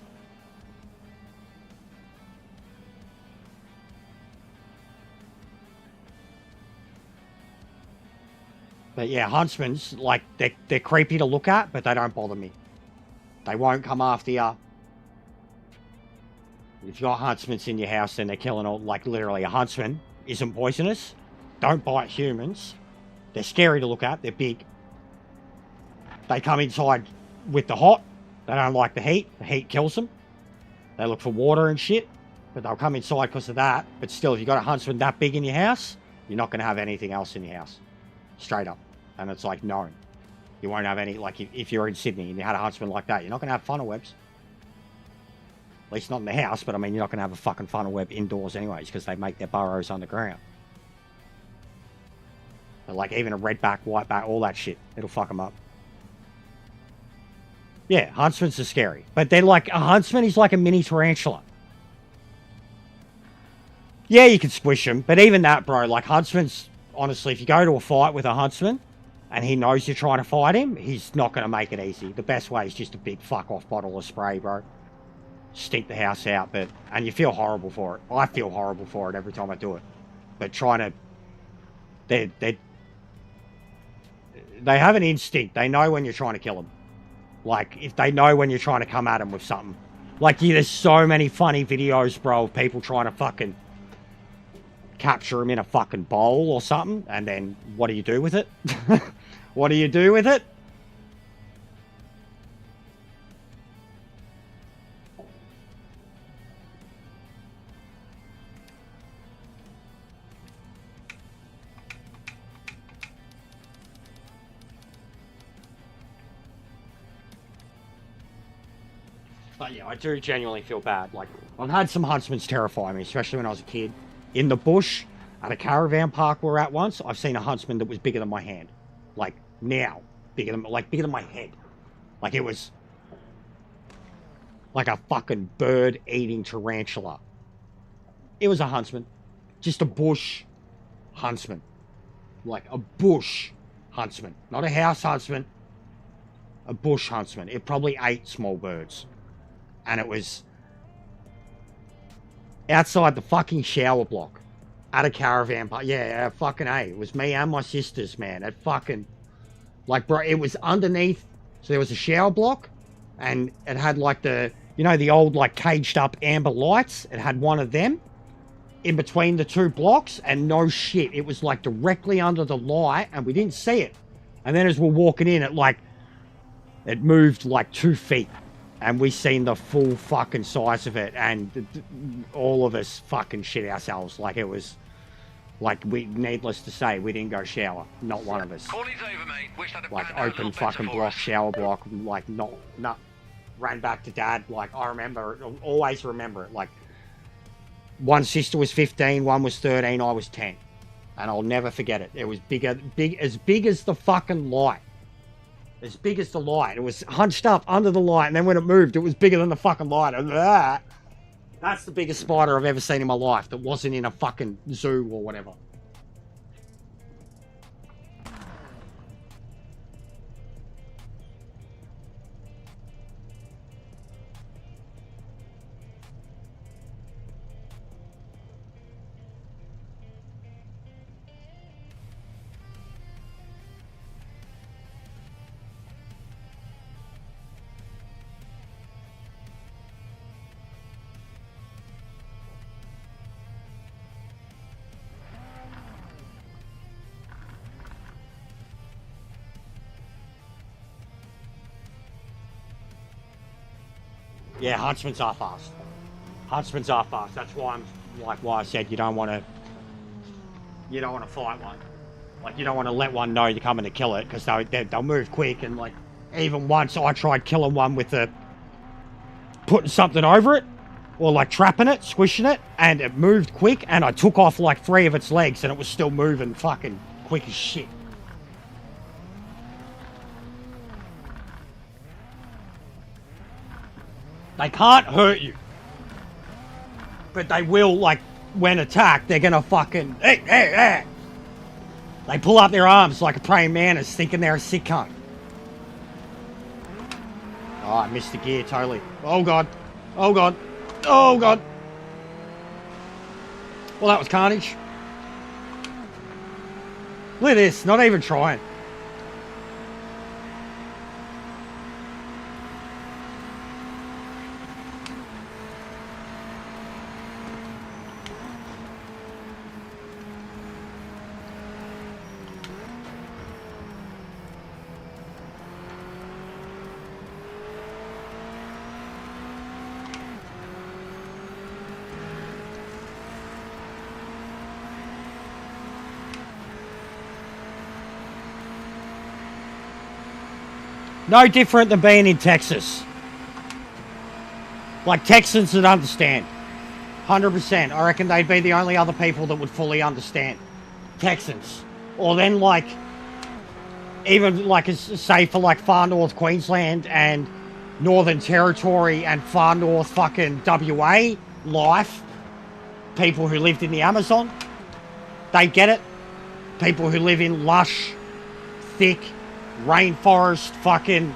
But yeah, huntsmen's, like, they're creepy to look at, but they don't bother me. They won't come after you. If you got huntsmen in your house, then they're killing all, like, literally a huntsman isn't poisonous. Don't bite humans. They're scary to look at. They're big. They come inside with the hot. They don't like the heat. The heat kills them. They look for water and shit, but they'll come inside because of that. But still, if you got a huntsman that big in your house, you're not going to have anything else in your house. Straight up. And it's like known. You won't have any, like if you're in Sydney and you had a huntsman like that, you're not going to have funnel webs. At least not in the house, but I mean, you're not going to have a fucking funnel web indoors anyways, because they make their burrows underground. But like even a redback, whiteback, all that shit, it'll fuck them up. Yeah, huntsmans are scary. But they're like, a huntsman is like a mini tarantula. Yeah, you can squish them, but even that, bro, like huntsman's, honestly, if you go to a fight with a huntsman, and he knows you're trying to fight him, he's not going to make it easy. The best way is just a big fuck-off bottle of spray, bro. Stink the house out, and you feel horrible for it. I feel horrible for it every time I do it. But trying to... They have an instinct. They know when you're trying to kill them. Like, if they know when you're trying to come at them with something. Like, yeah, there's so many funny videos, bro, of people trying to fucking capture them in a fucking bowl or something, and then what do you do with it? What do you do with it? But yeah, I do genuinely feel bad. Like, I've had some huntsmen terrify me, especially when I was a kid. In the bush, at a caravan park we're at once, I've seen a huntsman that was bigger than my hand. Like, now. Bigger than my head. Like, it was... like a fucking bird-eating tarantula. It was a huntsman. Just a bush huntsman. Like, a bush huntsman. Not a house huntsman. A bush huntsman. It probably ate small birds. And it was... outside the fucking shower block. At a caravan park. Yeah, fucking A. It was me and my sisters, man. It fucking... like, bro, it was underneath... so there was a shower block. And it had, like, the... you know, the old, like, caged-up amber lights? It had one of them. In between the two blocks. And no shit. It was, like, directly under the light. And we didn't see it. And then as we're walking in, it, like... it moved, like, 2 feet. And we seen the full fucking size of it, and all of us fucking shit ourselves. Like, it was, like, needless to say, we didn't go shower. Not one of us. Calling's over, mate. Wish I'd have like, planned out a open little fucking better block, for us. shower block, like, not, ran back to dad. Like, I remember, always remember it. Like, one sister was 15, one was 13, I was 10. And I'll never forget it. It was as big as the fucking light. As big as the light. It was hunched up under the light, and then when it moved, it was bigger than the fucking light. And that's the biggest spider I've ever seen in my life that wasn't in a fucking zoo or whatever. Yeah, huntsmen are fast. Huntsmen are fast. That's why why I said you don't want to fight one. Like, you don't want to let one know you're coming to kill it, because they'll move quick. And like, even once I tried killing one with putting something over it, or like trapping it, squishing it, and it moved quick, and I took off like 3 of its legs, and it was still moving fucking quick as shit. They can't hurt you. But they will, like, when attacked, they're gonna fucking... They pull up their arms like a praying mantis, thinking they're a sick cunt. Oh, I missed the gear, totally. Oh, God. Oh, God. Oh, God. Well, that was carnage. Look at this, not even trying. No different than being in Texas. Like, Texans would understand. 100%. I reckon they'd be the only other people that would fully understand. Texans. Or then, like, even, like, say for, like, far north Queensland and Northern Territory and far north fucking WA life, people who lived in the Amazon, they get it. People who live in lush, thick, rainforest fucking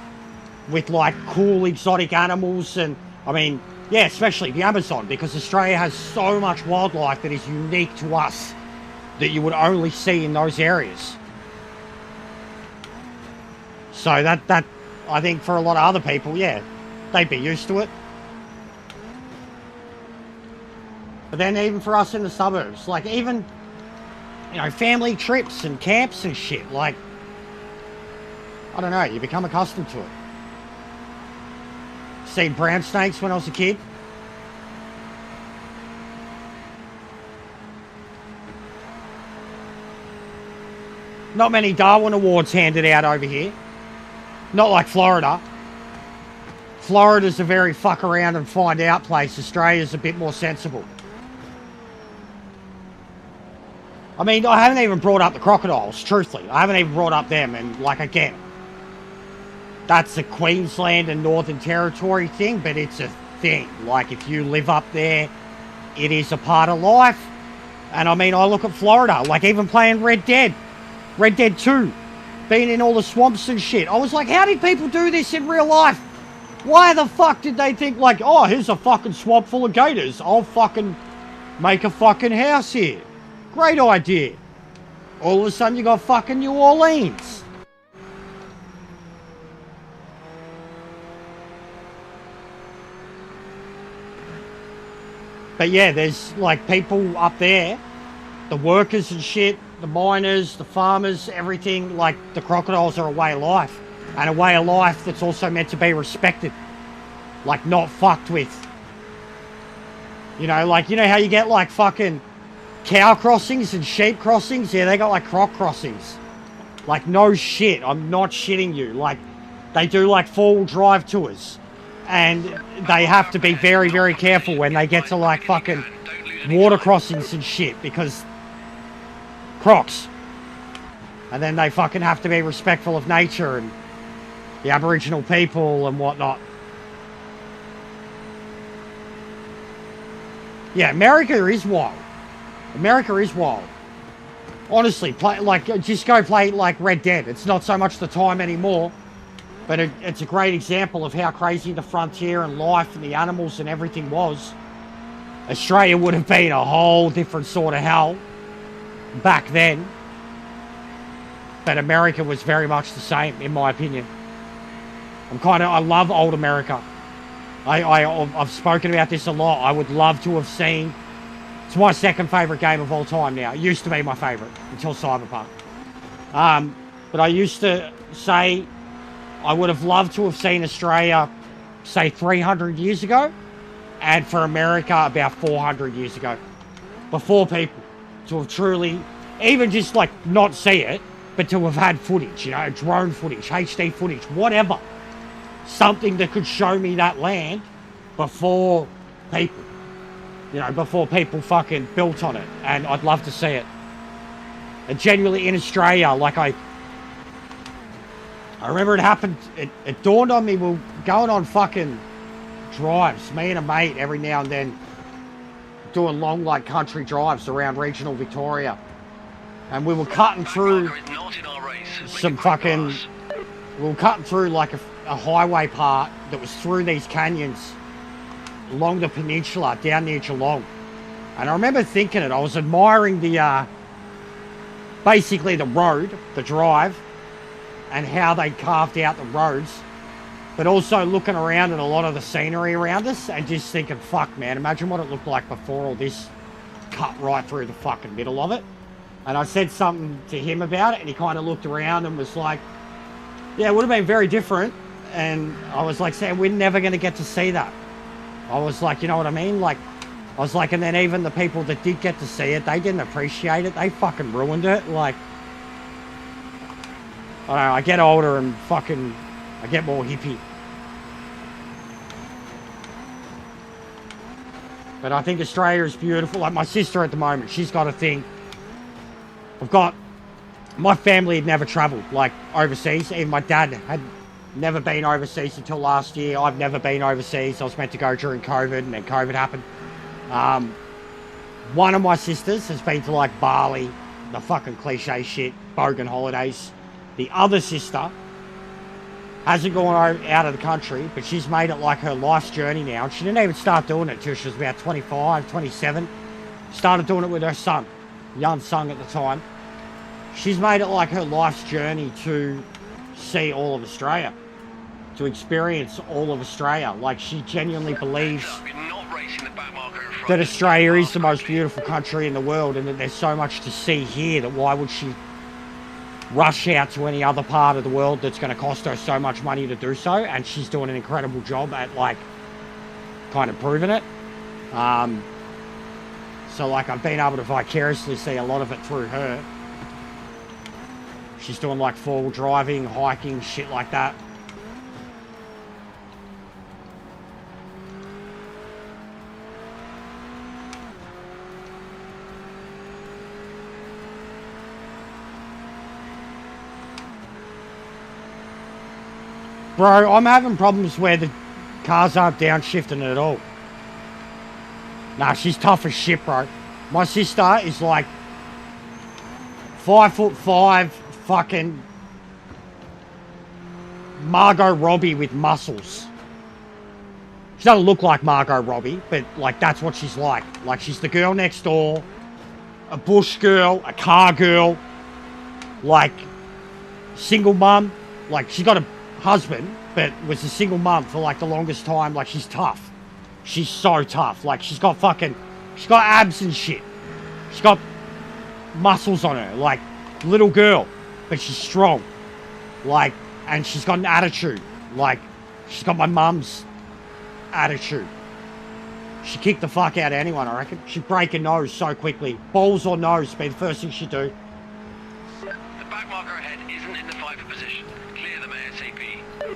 with like cool exotic animals, and I mean, yeah, especially the Amazon, because Australia has so much wildlife that is unique to us that you would only see in those areas. So that I think for a lot of other people, yeah, they'd be used to it. But then even for us in the suburbs, like even, you know, family trips and camps and shit, like, I don't know, you become accustomed to it. Seen brown snakes when I was a kid. Not many Darwin Awards handed out over here. Not like Florida. Florida's a very fuck around and find out place. Australia's a bit more sensible. I mean, I haven't even brought up the crocodiles, truthfully. I haven't even brought up them, and like, again, that's a Queensland and Northern Territory thing, but it's a thing. Like, if you live up there, it is a part of life. And I mean, I look at Florida, like even playing Red Dead 2, being in all the swamps and shit. I was like, how did people do this in real life? Why the fuck did they think like, oh, here's a fucking swamp full of gators, I'll fucking make a fucking house here. Great idea. All of a sudden you got fucking New Orleans. But yeah, there's like people up there, the workers and shit, the miners, the farmers, everything, like the crocodiles are a way of life. And a way of life that's also meant to be respected. Like not fucked with. You know, like, you know how you get like fucking cow crossings and sheep crossings? Yeah, they got like croc crossings. Like no shit, I'm not shitting you. Like they do like 4-wheel drive tours. And they have to be very, very careful when they get to like fucking water crossings and shit, because crocs. And then they fucking have to be respectful of nature and the Aboriginal people and whatnot. Yeah, America is wild. America is wild. Honestly, just go play like Red Dead. It's not so much the time anymore. But it's a great example of how crazy the frontier and life and the animals and everything was. Australia would have been a whole different sort of hell back then. But America was very much the same, in my opinion. I love old America. I've spoken about this a lot. I would love to have seen... It's my second favourite game of all time now. It used to be my favourite until Cyberpunk. But I used to say... I would have loved to have seen Australia, say, 300 years ago, and for America about 400 years ago. Before people, to have truly, even just like not see it, but to have had footage, you know, drone footage, HD footage, whatever. Something that could show me that land before people. You know, before people fucking built on it. And I'd love to see it. And genuinely in Australia, like I remember it happened, it dawned on me, we were going on fucking drives, me and a mate every now and then, doing long, like, country drives around regional Victoria. And we were cutting through some fucking, we were cutting through like a highway part that was through these canyons along the peninsula down near Geelong. And I remember thinking it, I was admiring the, basically the road, the drive, and how they carved out the roads, but also looking around at a lot of the scenery around us and just thinking, fuck man, imagine what it looked like before all this cut right through the fucking middle of it. And I said something to him about it, and he kind of looked around and was like, yeah, it would have been very different. And I was like, Sam, we're never going to get to see that. I was like, you know what I mean? Like, I was like, and then even the people that did get to see it, they didn't appreciate it. They fucking ruined it. Like, I don't know, I get older and fucking, I get more hippie. But I think Australia is beautiful. Like my sister at the moment, she's got a thing. My family had never travelled, like, overseas. Even my dad had never been overseas until last year. I've never been overseas. I was meant to go during COVID, and then COVID happened. One of my sisters has been to, like, Bali, the fucking cliche shit, bogan holidays. The other sister hasn't gone out of the country, but she's made it, like, her life's journey now. She didn't even start doing it until she was about 25, 27. Started doing it with her son, young son at the time. She's made it like her life's journey to see all of Australia, to experience all of Australia. Like, she genuinely believes that Australia is the most beautiful country in the world, and that there's so much to see here that why would she rush out to any other part of the world that's going to cost her so much money to do so. And she's doing an incredible job at, like, kind of proving it. So, like, I've been able to vicariously see a lot of it through her. She's doing, like, four-wheel driving, hiking, shit like that. Bro, I'm having problems where the cars aren't downshifting at all. Nah, she's tough as shit, bro. My sister is like 5'5", fucking Margot Robbie with muscles. She doesn't look like Margot Robbie, but, like, that's what she's like. Like, she's the girl next door, a bush girl, a car girl, like, single mum. Like, she got a husband, but was a single mum for, like, the longest time. Like, she's tough. She's so tough. Like, she's got abs and shit. She's got muscles on her. Like, little girl, but she's strong. Like, and she's got an attitude. Like, she's got my mum's attitude. She kicked the fuck out of anyone, I reckon. She'd break a nose so quickly. Balls or nose be the first thing she'd do. The back marker ahead isn't in the fighter position. Clear them ASAP.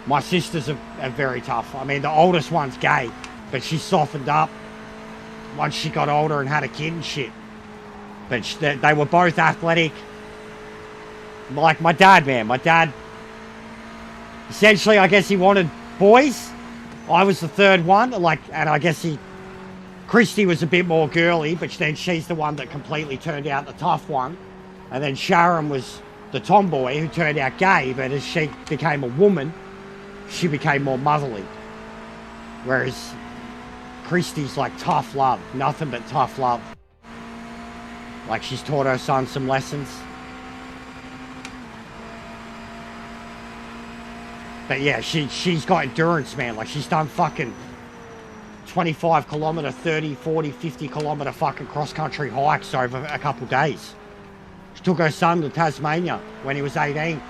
My sisters are very tough. I mean, the oldest one's gay, but she softened up once she got older and had a kid and shit. But they were both athletic. Like my dad, man. My dad, essentially, I guess he wanted boys. I was the third one. Like, and I guess Christy was a bit more girly, but then she's the one that completely turned out the tough one. And then Sharon was the tomboy who turned out gay, but as she became a woman, she became more motherly. Whereas Christy's like tough love, nothing but tough love. Like, she's taught her son some lessons. But yeah, she's got endurance, man. Like, she's done fucking 25 kilometre, 30, 40, 50 kilometre fucking cross-country hikes over a couple days. She took her son to Tasmania when he was 18.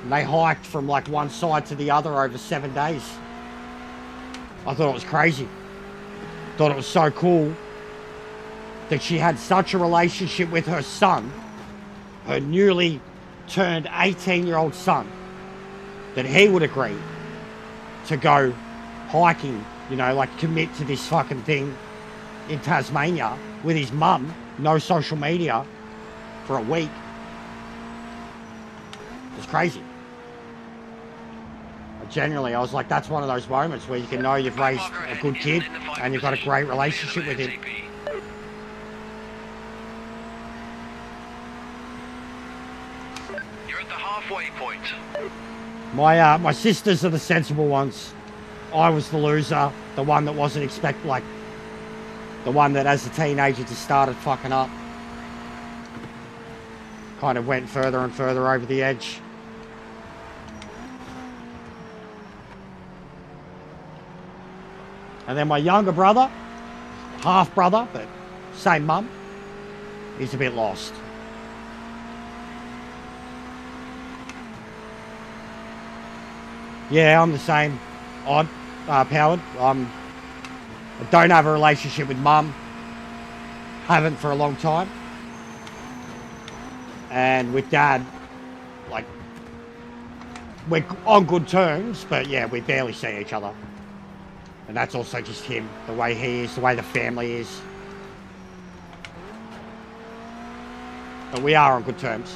And they hiked from, like, one side to the other over 7 days. I thought it was crazy. Thought it was so cool that she had such a relationship with her son, her newly turned 18-year-old son, that he would agree to go hiking you know, like commit to this fucking thing in Tasmania with his mum, no social media for a week. It's crazy. Genuinely, I was like, that's one of those moments where you can know you've raised a good kid and you've got a great relationship with him. You're at the halfway point. My sisters are the sensible ones. I was the loser, the one that wasn't the one that as a teenager just started fucking up. Kind of went further and further over the edge. And then my younger brother, half brother, but same mum, he's a bit lost. Yeah, I'm the same. Odd, powered. I don't have a relationship with mum. Haven't for a long time. And with dad, like, we're on good terms, but yeah, we barely see each other. And that's also just him, the way he is, the way the family is. But we are on good terms.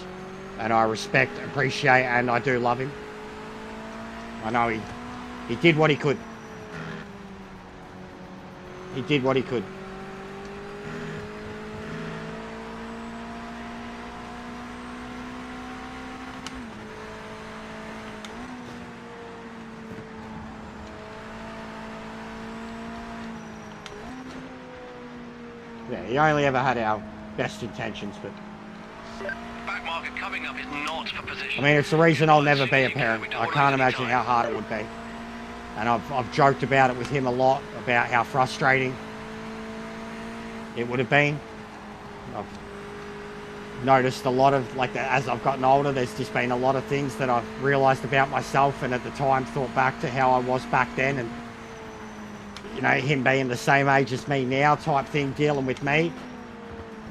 And I respect, appreciate, and I do love him. I know he did what he could. He did what he could. Yeah, he only ever had our best intentions, but... Back marker coming up is not for position. I mean, it's the reason I'll never be a parent. I can't imagine how hard it would be. And I've joked about it with him a lot, about how frustrating it would have been. I've noticed a lot of, like, as I've gotten older, there's just been a lot of things that I've realised about myself, and at the time thought back to how I was back then, and, you know, him being the same age as me now type thing, dealing with me.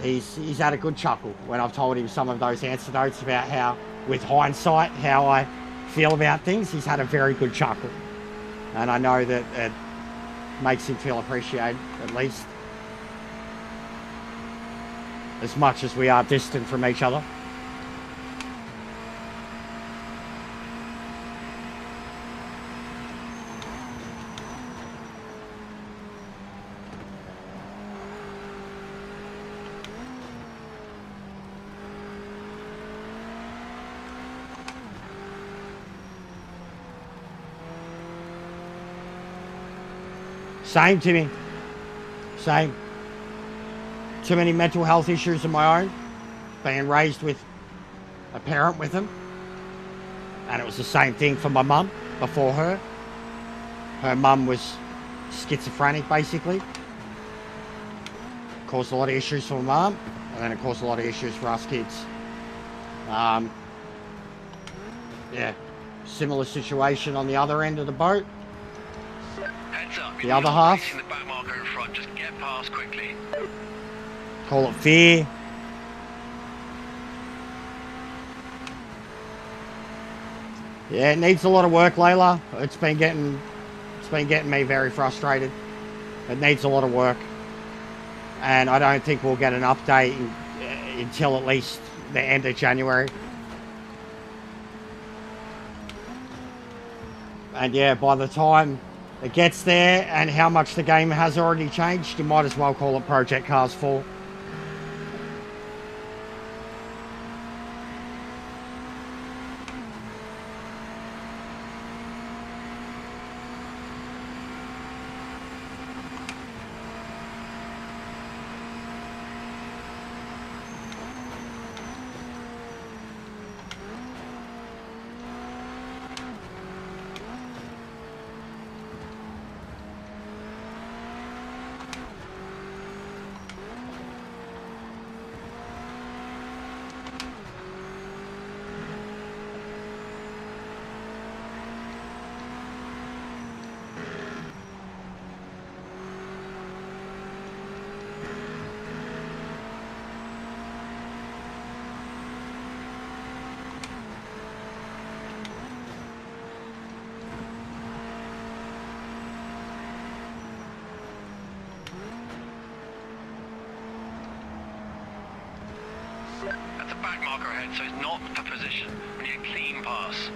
He's had a good chuckle when I've told him some of those anecdotes about how, with hindsight, how I feel about things. He's had a very good chuckle. And I know that it makes him feel appreciated, at least. As much as we are distant from each other. Same, Timmy. Same. Too many mental health issues of my own. Being raised with a parent with them. And it was the same thing for my mum before her. Her mum was schizophrenic, basically. Caused a lot of issues for my mum. And then it caused a lot of issues for us kids. Yeah. Similar situation on the other end of the boat. Heads up. The other half. The back marker in front. Just get past quickly. Call it fear. Yeah, it needs a lot of work, Layla. It's been getting me very frustrated. It needs a lot of work. And I don't think we'll get an update until at least the end of January. And yeah, by the time it gets there and how much the game has already changed, you might as well call it Project Cars 4. marker ahead, so it's not for position. We need a clean pass.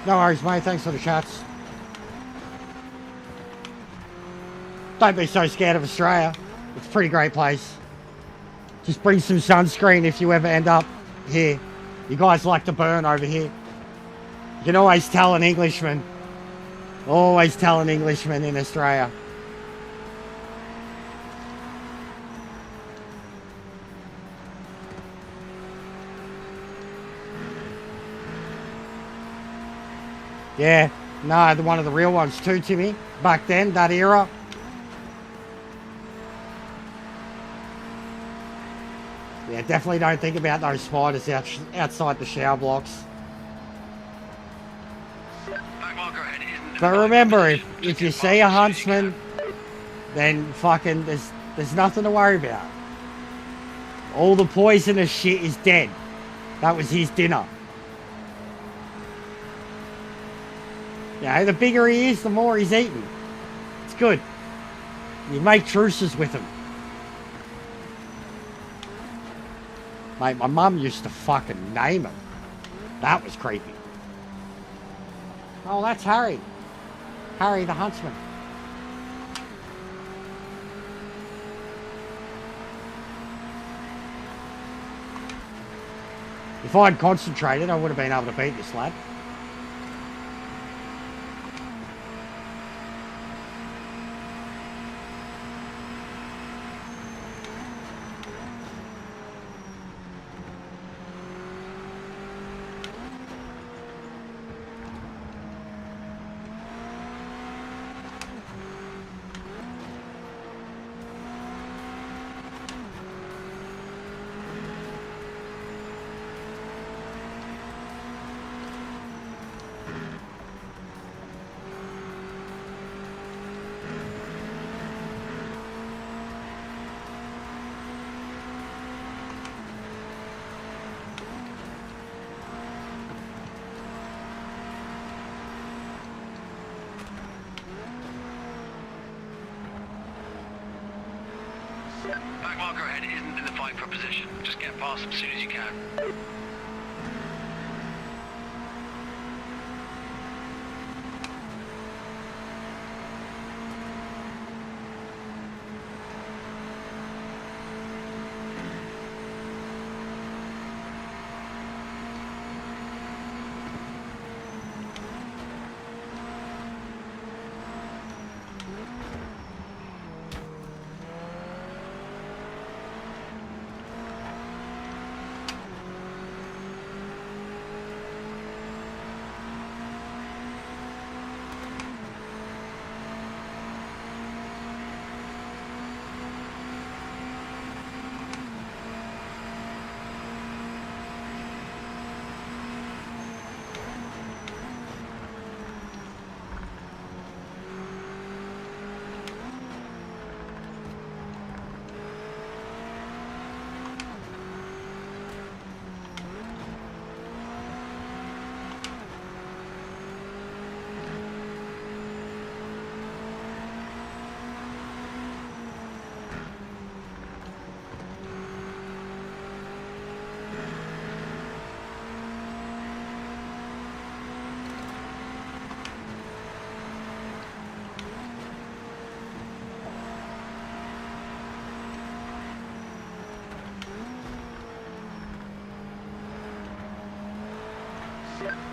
No worries, mate. Thanks for the chats. Don't be so scared of Australia. It's a pretty great place. Just bring some sunscreen if you ever end up here. You guys like to burn over here. You can always tell an Englishman. Always tell an Englishman in Australia. Yeah, no, one of the real ones too, Timmy. Back then, that era. Yeah, definitely don't think about those spiders outside the shower blocks. But remember, if you see a huntsman, then fucking there's nothing to worry about. All the poisonous shit is dead. That was his dinner. Yeah, the bigger he is, the more he's eating. It's good. You make truces with him. Mate, my mum used to fucking name him. That was creepy. Oh, that's Harry. Harry the huntsman. If I'd concentrated, I would have been able to beat this lad. Back marker ahead isn't in the fight for position. Just get past them as soon as you can.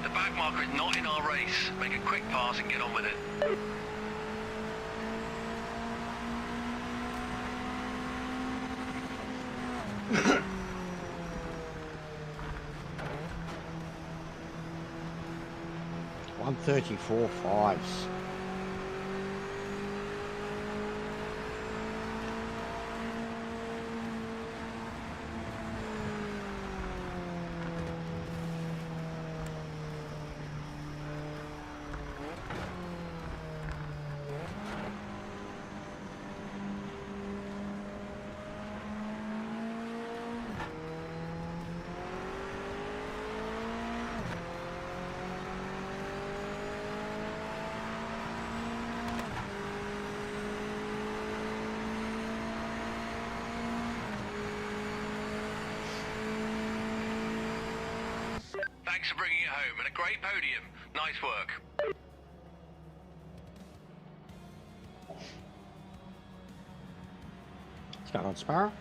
The back marker is not in our race. Make a quick pass and get on with it. 34 fives. Thanks for bringing it home, and a great podium. Nice work. What's going on, Sparrow?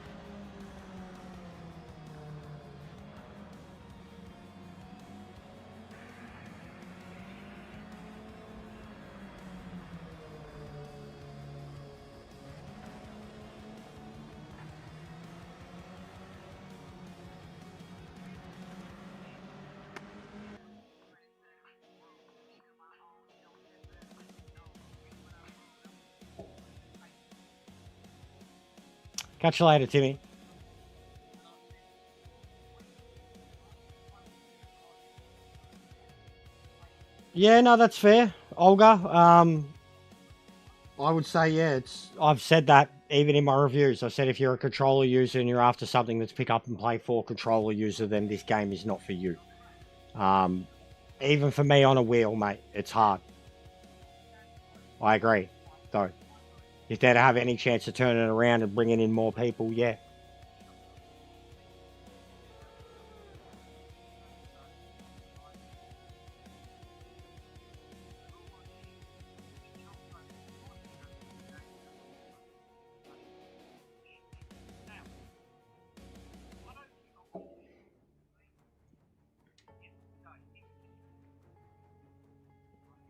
Catch you later, Timmy. Yeah, no, that's fair, Olga. I would say, yeah, I've said that even in my reviews. I said if you're a controller user and you're after something that's pick up and play for controller user, then this game is not for you. Even for me on a wheel, mate, it's hard. I agree, though. If they'd have any chance of turning it around and bringing in more people, yeah.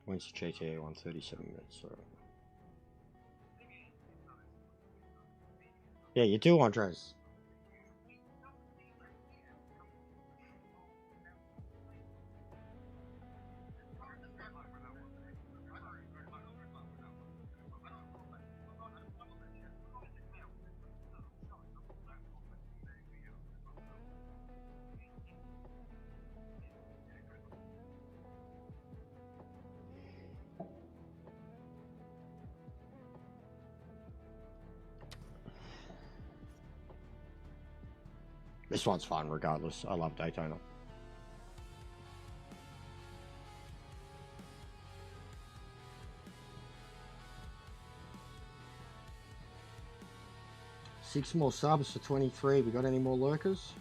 When's the GTA 137 minutes? So. Yeah, you do, Andres. This one's fun regardless. I love Daytona. Six more subs for 23. We got any more lurkers?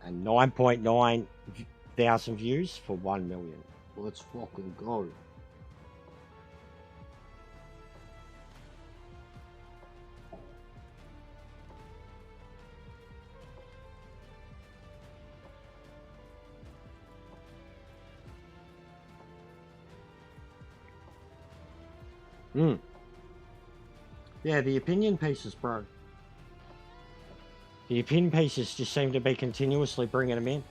And 9.9 thousand views for 1 million. Let's fucking go. Yeah, the opinion pieces, bro. The opinion pieces just seem to be continuously bringing them in.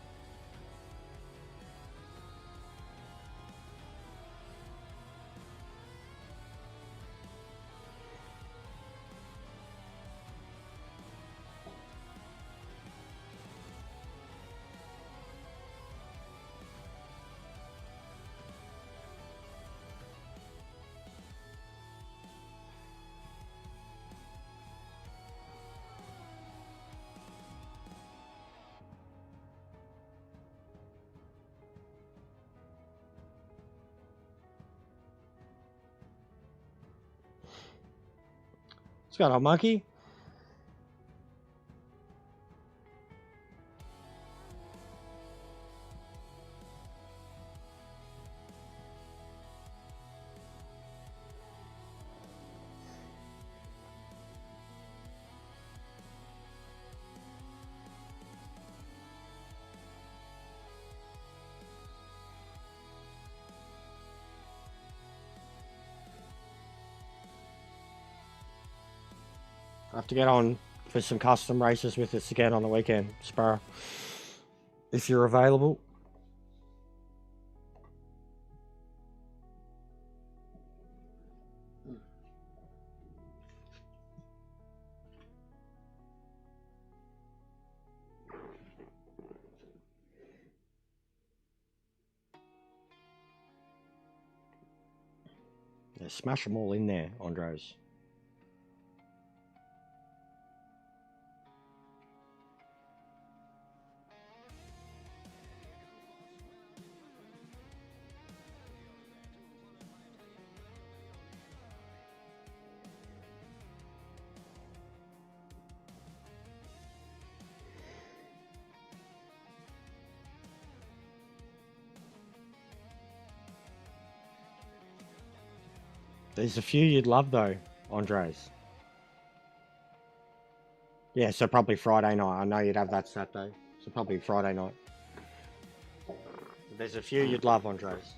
What's going on, monkey? have to get on for some custom races with us again on the weekend, Sparrow. If you're available. Yeah, smash them all in there, Andres. There's a few you'd love though, Andres. Yeah, so probably Friday night. I know you'd have that Saturday, so probably Friday night. There's a few you'd love, Andres.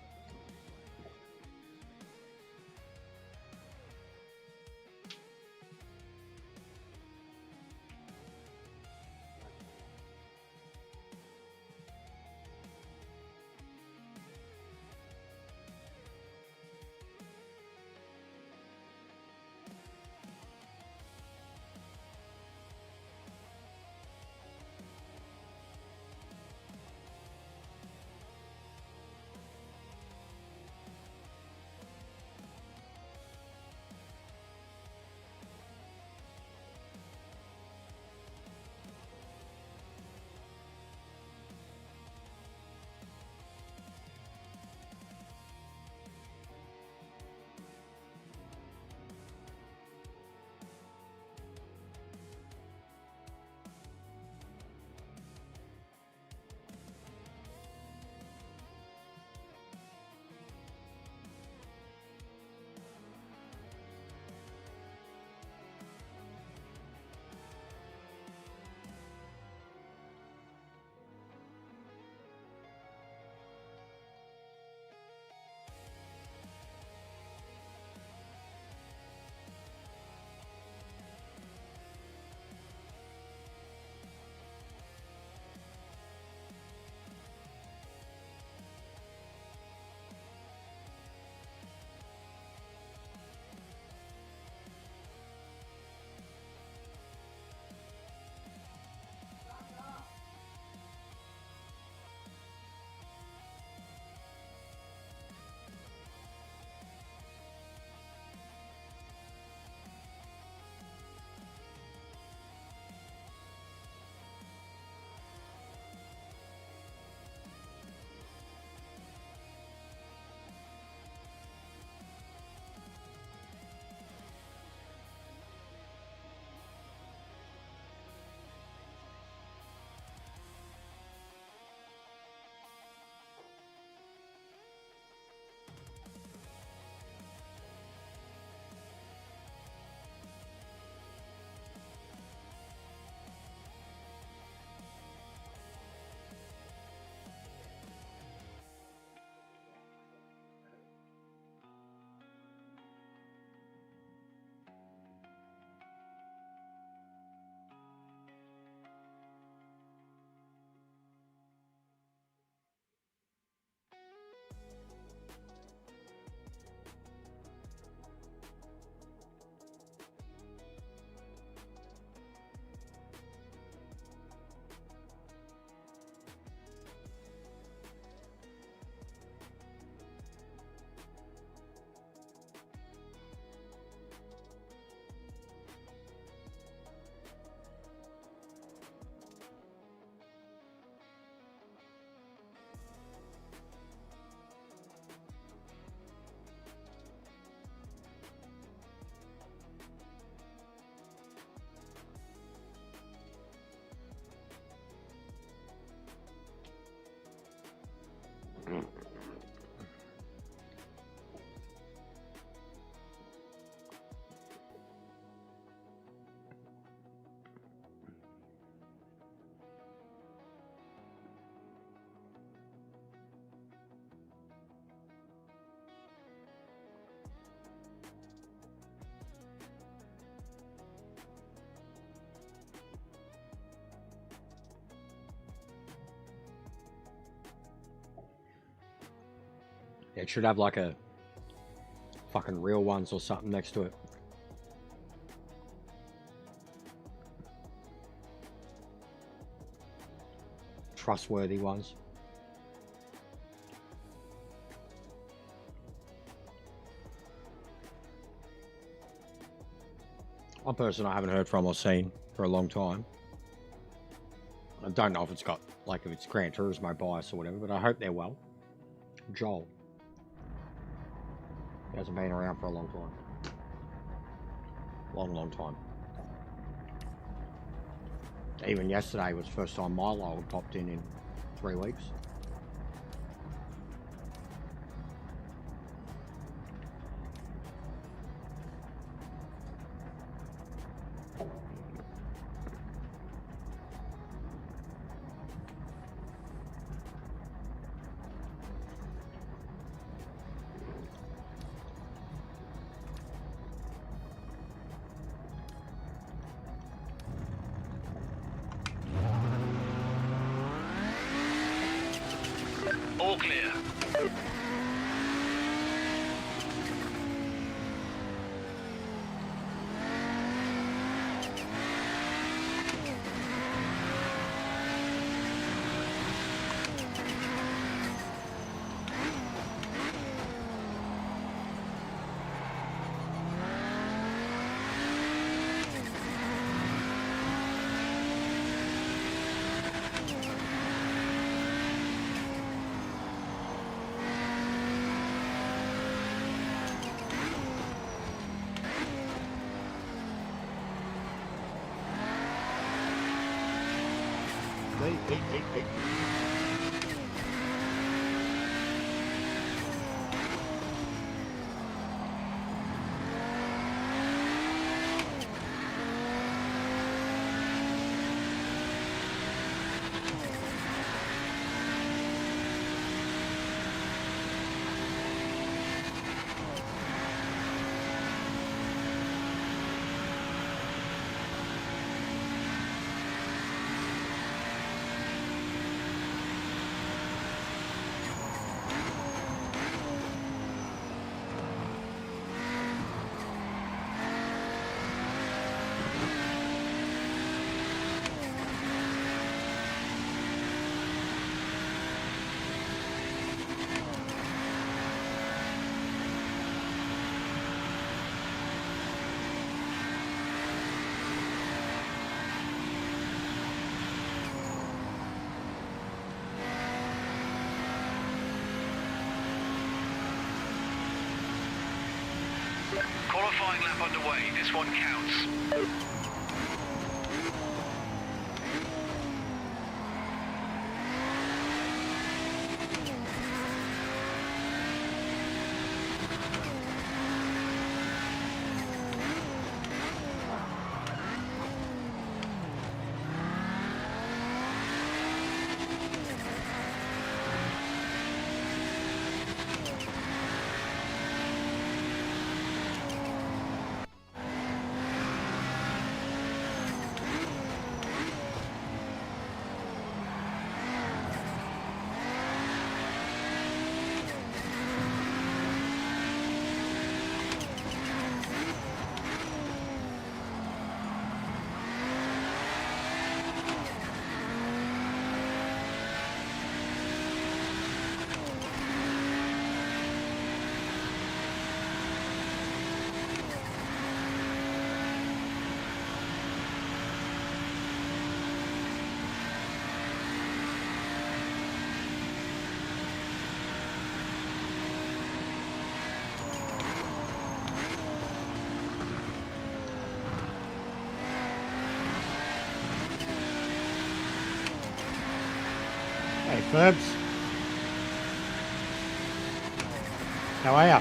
It should have like a fucking real ones or something next to it. Trustworthy ones. One person I haven't heard from or seen for a long time. I don't know if it's got, like, if it's Gran Turismo bias or whatever, but I hope they're well. Joel. He hasn't been around for a long time. Long time. Even yesterday was the first time Milo had popped in 3 weeks. All clear. Hey. Qualifying lap underway. This one counts. Hey, Ferbs. How are ya?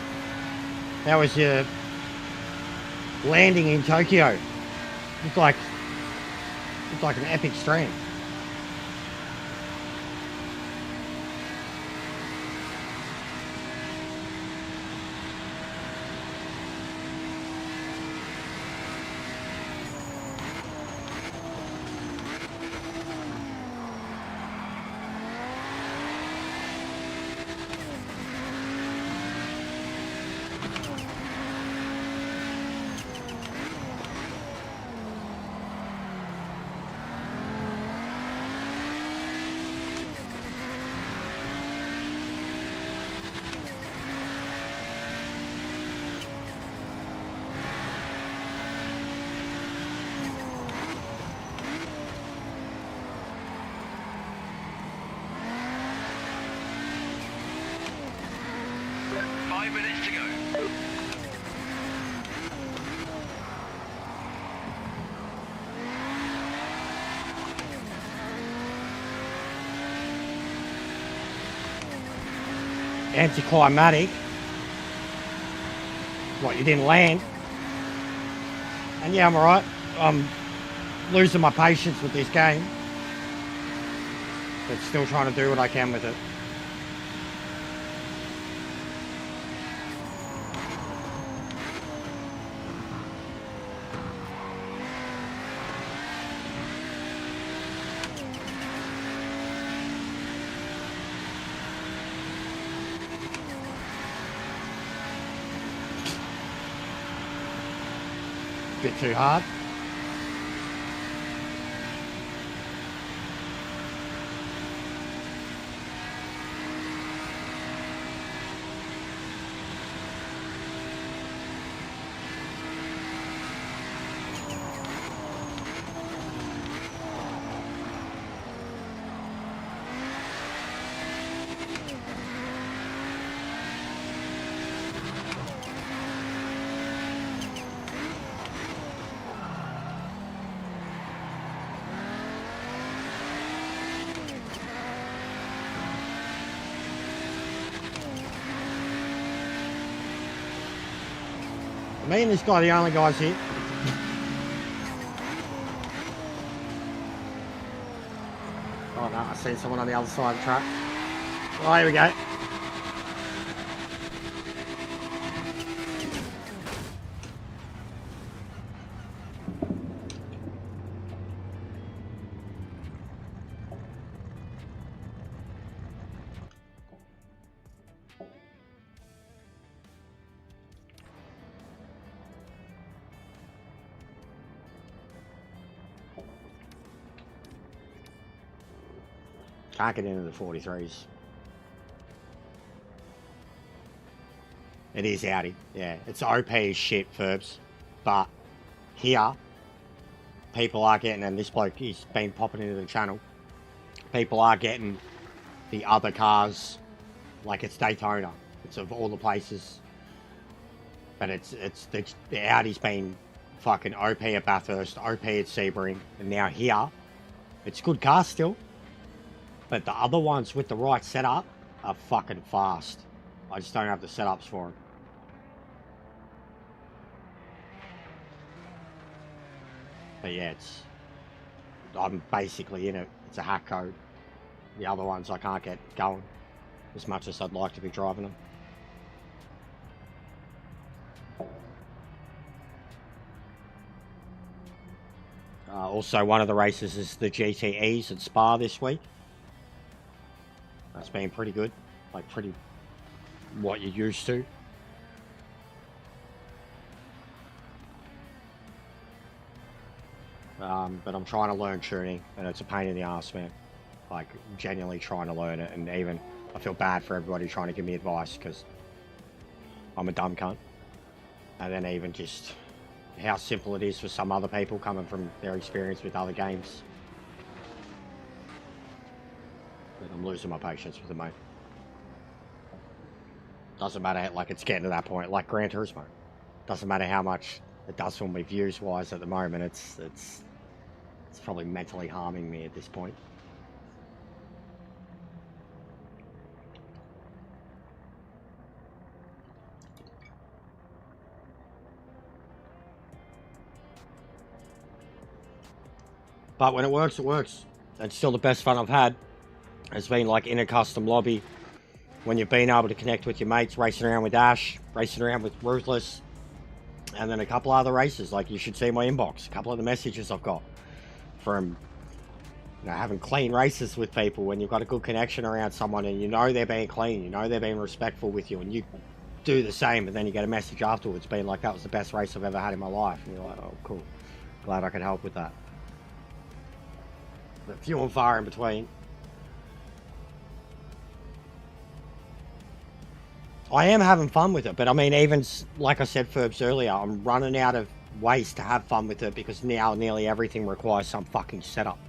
How was your landing in Tokyo? Looked like an epic stream. anticlimactic. What, you didn't land? And yeah, I'm alright. I'm losing my patience with this game, but still trying to do what I can with it. Bit too hard. Me and this guy, the only guys here. Oh no, I see someone on the other side of the track. Oh, here we go. Can't get into the 43s. It is Audi, yeah. It's OP as shit, Ferbs. But here, people are getting, and this bloke, he's been popping into the channel, people are getting the other cars, like it's Daytona. It's of all the places. But it's the Audi's been fucking OP at Bathurst, OP at Sebring, and now here, it's good cars still. But the other ones with the right setup are fucking fast. I just don't have the setups for them. But yeah, I'm basically in it. It's a hack code. The other ones I can't get going as much as I'd like to be driving them. Also, one of the races is the GTEs at Spa this week. That's been pretty good, like pretty what you're used to. But I'm trying to learn tuning, and it's a pain in the ass, man. Like, genuinely trying to learn it, and even I feel bad for everybody trying to give me advice because I'm a dumb cunt. And then even just how simple it is for some other people coming from their experience with other games. But I'm losing my patience with it, mate. Doesn't matter, like, it's getting to that point, like Gran Turismo. Doesn't matter how much it does for me views-wise at the moment, it's probably mentally harming me at this point. But when it works, it works. It's still the best fun I've had. It's been like in a custom lobby, when you've been able to connect with your mates, racing around with Ash, racing around with Ruthless, and then a couple other races. Like, you should see my inbox, a couple of the messages I've got from, you know, having clean races with people when you've got a good connection around someone and you know they're being clean, you know they're being respectful with you, and you do the same, and then you get a message afterwards being like, that was the best race I've ever had in my life. And you're like, oh, cool. Glad I could help with that. But few and far in between. I am having fun with it, but I mean, even like I said, Ferbs, earlier, I'm running out of ways to have fun with it because now nearly everything requires some fucking setup.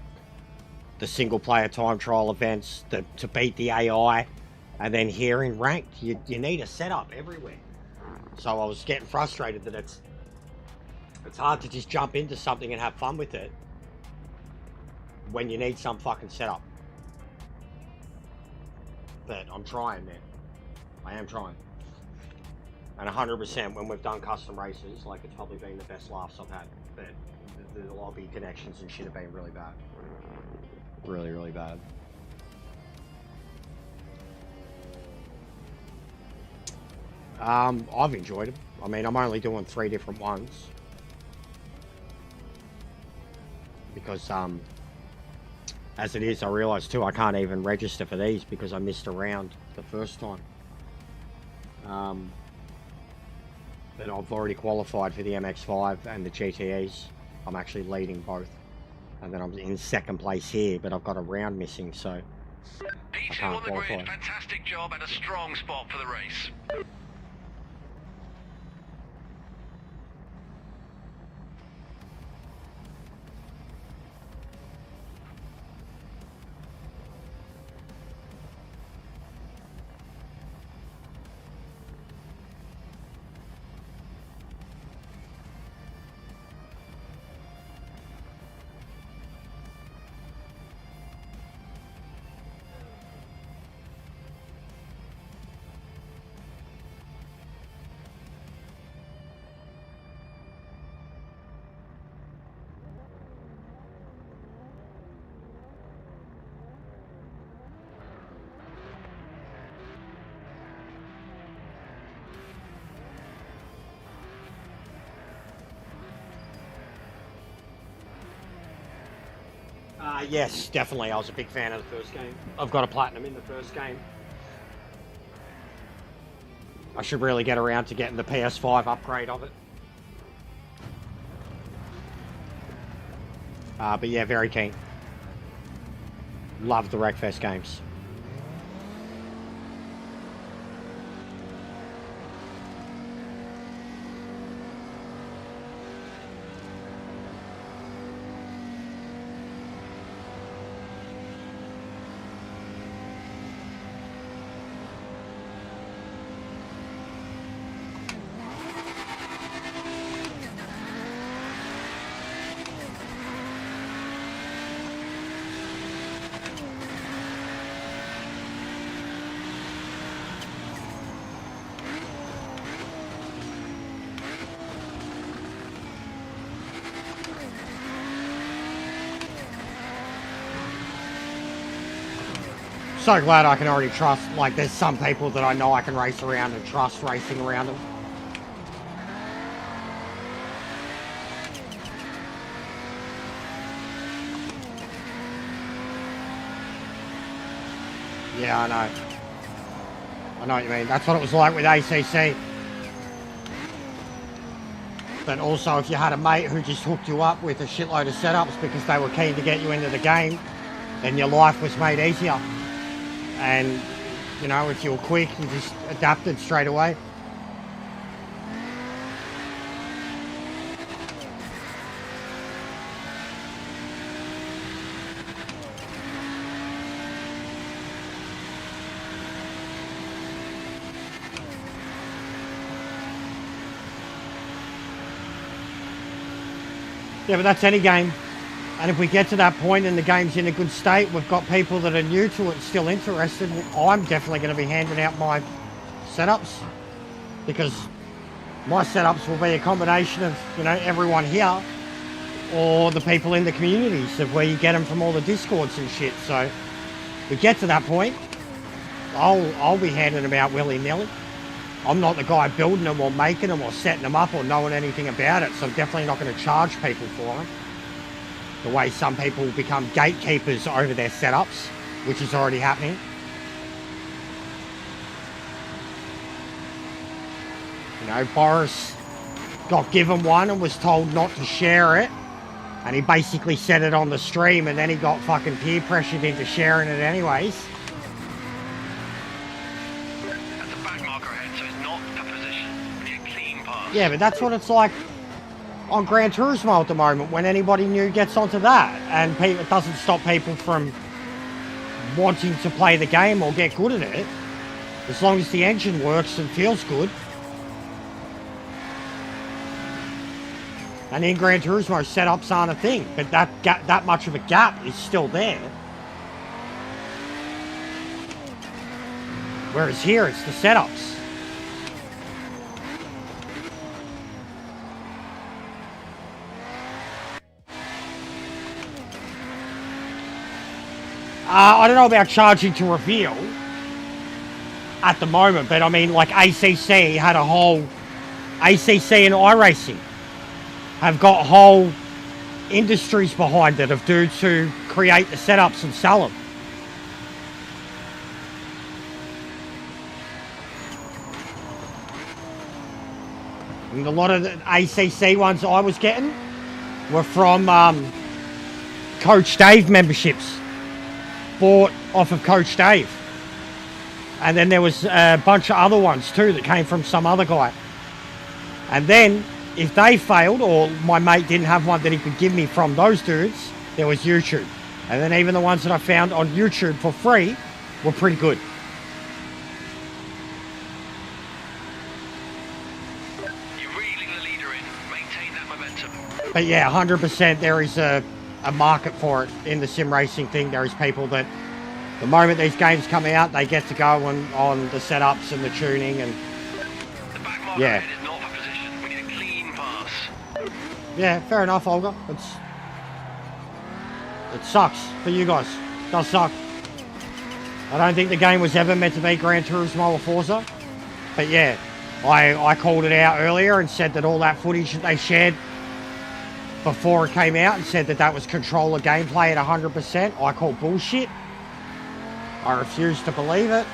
The single player time trial events, to beat the AI, and then here in ranked, you need a setup everywhere. So I was getting frustrated that it's hard to just jump into something and have fun with it when you need some fucking setup. But I'm trying, man. I am trying. And 100% when we've done custom races, like it's probably been the best laughs I've had. But the lobby connections and shit have been really bad. Really, really bad. I've enjoyed them. I mean, I'm only doing 3 different ones. Because, as it is, I realise too, I can't even register for these because I missed a round the first time. But I've already qualified for the MX-5 and the GTEs. I'm actually leading both. And then I'm in second place here, but I've got a round missing, so I can't on the grid, qualify. fantastic job and a strong spot for the race. Yes, definitely. I was a big fan of the first game. I've got a platinum in the first game. I should really get around to getting the PS5 upgrade of it. But yeah, very keen. Love the Wreckfest games. So glad I can already trust, like there's some people that I know I can race around and trust racing around them. Yeah, I know. I know what you mean. That's what it was like with ACC. But also if you had a mate who just hooked you up with a shitload of setups because they were keen to get you into the game, then your life was made easier. And, you know, if you were quick, you just adapted straight away. Yeah, but that's any game. And if we get to that point and the game's in a good state, we've got people that are new to it and still interested, I'm definitely going to be handing out my setups. Because my setups will be a combination of, you know, everyone here or the people in the communities of where you get them from all the Discords and shit. So if we get to that point, I'll be handing them out willy-nilly. I'm not the guy building them or making them or setting them up or knowing anything about it, so I'm definitely not going to charge people for them. The way some people become gatekeepers over their setups, which is already happening. You know, Boris got given one and was told not to share it, and he basically said it on the stream, and then he got fucking peer pressured into sharing it anyways. That's a back marker ahead, so it's not a position. We need a clean pass. Yeah, but that's what it's like on Gran Turismo at the moment when anybody new gets onto that, and it doesn't stop people from wanting to play the game or get good at it, as long as the engine works and feels good. And in Gran Turismo, setups aren't a thing, but that much of a gap is still there. Whereas here, it's the setups. I don't know about charging to reveal at the moment, but I mean, like ACC had a whole, ACC and iRacing have got whole industries behind it of dudes who create the setups and sell them. And a lot of the ACC ones I was getting were from Coach Dave memberships, bought off of Coach Dave. And then there was a bunch of other ones too that came from some other guy. And then if they failed, or my mate didn't have one that he could give me from those dudes, there was YouTube. And then even the ones that I found on YouTube for free were pretty good. You're reeling the leader in. Maintain that momentum. But yeah, 100% there is a market for it in the sim racing thing. There is people that the moment these games come out, they get to go on the setups and the tuning and The back marker yeah. ahead is not for position. We need a clean pass. Yeah, fair enough, Olga. It sucks for you guys. It does suck. I don't think the game was ever meant to be Gran Turismo or Forza. But yeah, I called it out earlier and said that all that footage that they shared before it came out and said that that was controller gameplay at 100%. I call bullshit. I refuse to believe it.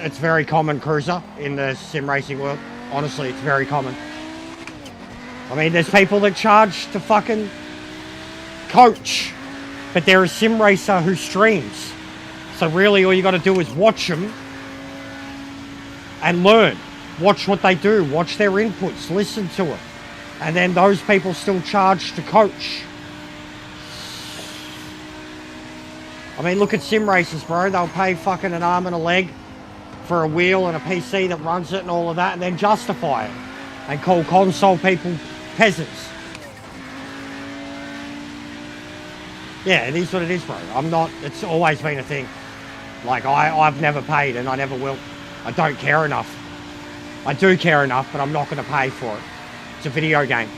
It's very common, Cruiser, in the sim racing world. Honestly, it's very common. I mean, there's people that charge to fucking coach, but they're a sim racer who streams. So really all you got to do is watch them and learn. Watch what they do, watch their inputs, listen to it. And then those people still charge to coach. I mean, look at sim racers, bro. They'll pay fucking an arm and a leg for a wheel and a PC that runs it and all of that, and then justify it and call console people peasants. Yeah, it is what it is, bro. I'm not, it's always been a thing. Like, I've never paid and I never will. I don't care enough. I do care enough, but I'm not going to pay for it. It's a video game.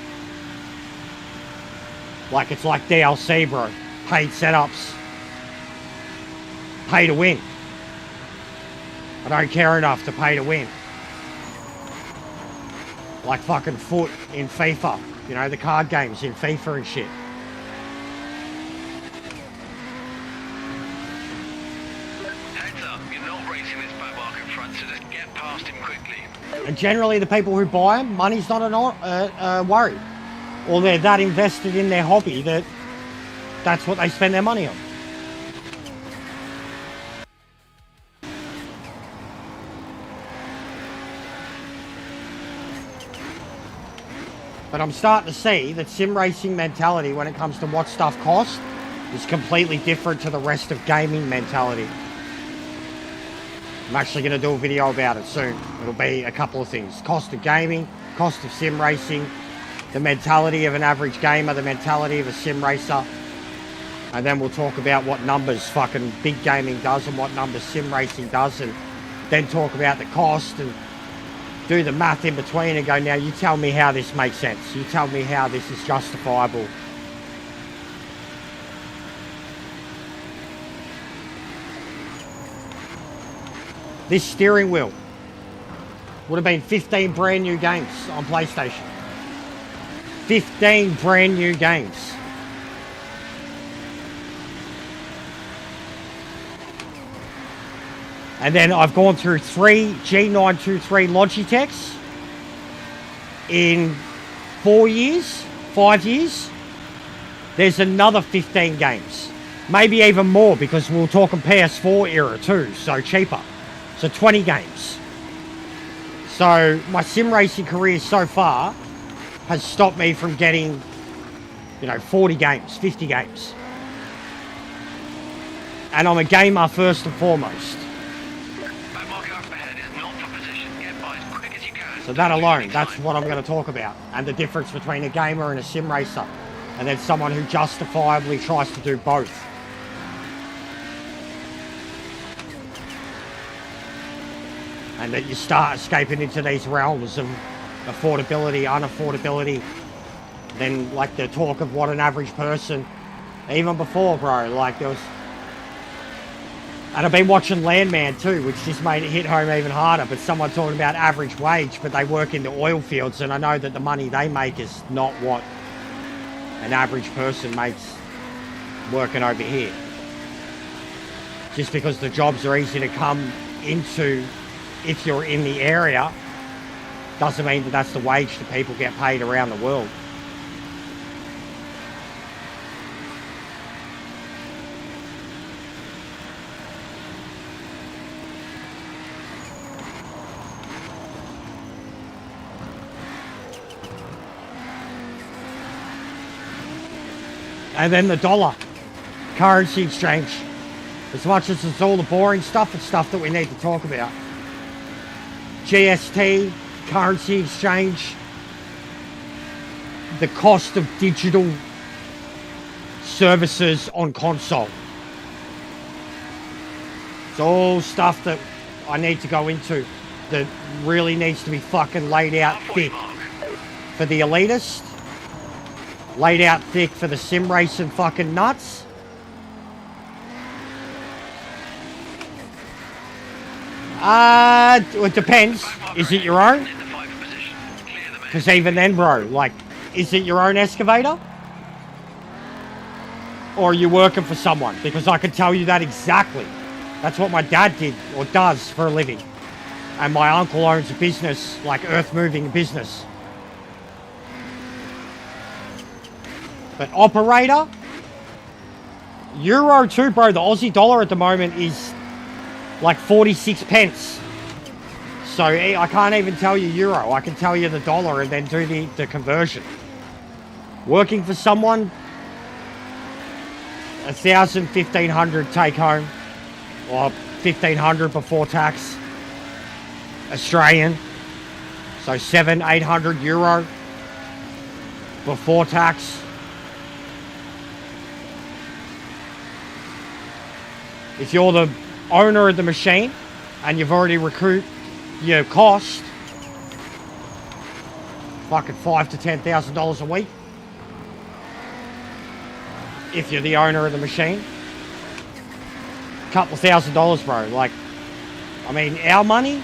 Like, it's like DLC, bro. Paid setups. Pay to win. I don't care enough to pay to win. Like fucking Foot in FIFA. You know, the card games in FIFA and shit. Heads up, you're not racing this back marker in front, so just get past him quickly. And generally the people who buy them, money's not a worry. Or they're that invested in their hobby that that's what they spend their money on. But I'm starting to see that sim racing mentality when it comes to what stuff costs is completely different to the rest of gaming mentality. I'm actually going to do a video about it soon. It'll be a couple of things. Cost of gaming, cost of sim racing, the mentality of an average gamer, the mentality of a sim racer. And then we'll talk about what numbers fucking big gaming does and what numbers sim racing does, and then talk about the cost and do the math in between and go, now you tell me how this makes sense. You tell me how this is justifiable. This steering wheel would have been 15 brand new games on PlayStation. 15 brand new games. And then I've gone through 3 G923 Logitechs in 4 years, 5 years. There's another 15 games. Maybe even more, because we're talking PS4 era too, so cheaper. So 20 games. So my sim racing career so far has stopped me from getting, 40 games, 50 games. And I'm a gamer first and foremost. So that alone, that's what I'm going to talk about. And the difference between a gamer and a sim racer. and then someone who justifiably tries to do both. And that you start escaping into these realms of affordability, unaffordability. Then, like, the talk of what an average person, even before, bro, like, there was... And I've been watching Landman too, which just made it hit home even harder, but someone talking about average wage, but they work in the oil fields, and I know that the money they make is not what an average person makes working over here. Just because the jobs are easy to come into if you're in the area, doesn't mean that that's the wage that people get paid around the world. And then the dollar, currency exchange. As much as it's all the boring stuff, it's stuff that we need to talk about. GST, currency exchange, the cost of digital services on console. It's all stuff that I need to go into that really needs to be fucking laid out thick for the elitist. Laid out thick for the sim racing fucking nuts. It depends. Is it your own? Because even then, bro, like, is it your own excavator? Or are you working for someone? Because I can tell you that exactly. That's what my dad did, or does, for a living. And my uncle owns a business, like earth moving business. But operator, Euro too, bro. The Aussie dollar at the moment is like 46 pence. So I can't even tell you Euro. I can tell you the dollar and then do the conversion. Working for someone, 1,000, 1,500 take home, or 1,500 before tax, Australian. So 700, 800 euro before tax. If you're the owner of the machine and you've already recouped your cost, fucking $5,000 to $10,000 a week. If you're the owner of the machine, couple of $1,000, bro. Like, I mean, our money,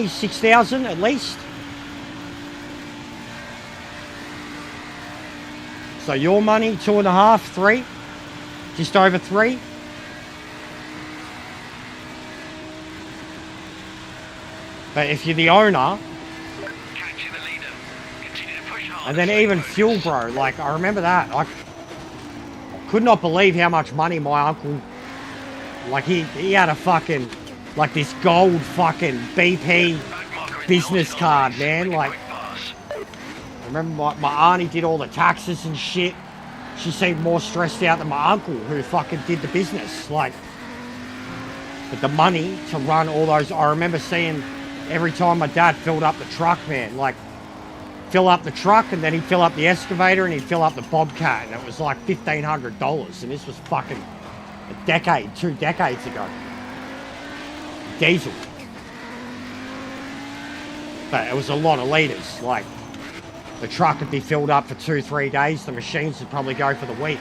6,000 at least. So your money, 2.5, 3. Just over 3. But if you're the owner, and then even fuel, bro, like, I remember that. I could not believe how much money my uncle, like, he had a fucking, like, this gold fucking BP business card, man. Like, I remember my auntie did all the taxes and shit. She seemed more stressed out than my uncle, who fucking did the business. Like, but the money to run all those, I remember seeing every time my dad filled up the truck, man, like, fill up the truck and then he'd fill up the excavator and he'd fill up the bobcat, and it was like $1,500, and this was fucking a decade, 2 decades ago. Diesel. But it was a lot of litres, like, the truck would be filled up for 2-3 days. The machines would probably go for the week.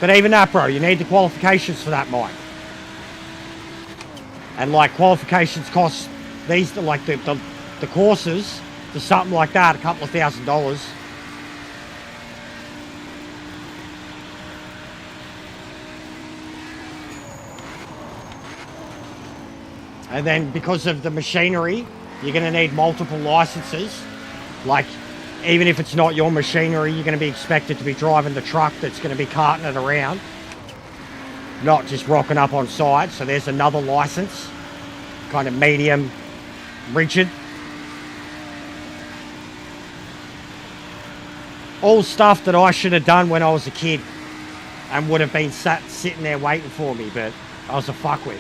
But even that, bro, you need the qualifications for that mine. And like, qualifications cost these, like the courses for something like that, a couple of $1,000. And then because of the machinery, you're going to need multiple licenses. Like, even if it's not your machinery, you're going to be expected to be driving the truck that's going to be carting it around, not just rocking up on site. So there's another license, kind of medium, rigid. All stuff that I should have done when I was a kid and would have been sitting there waiting for me, but I was a fuckwit.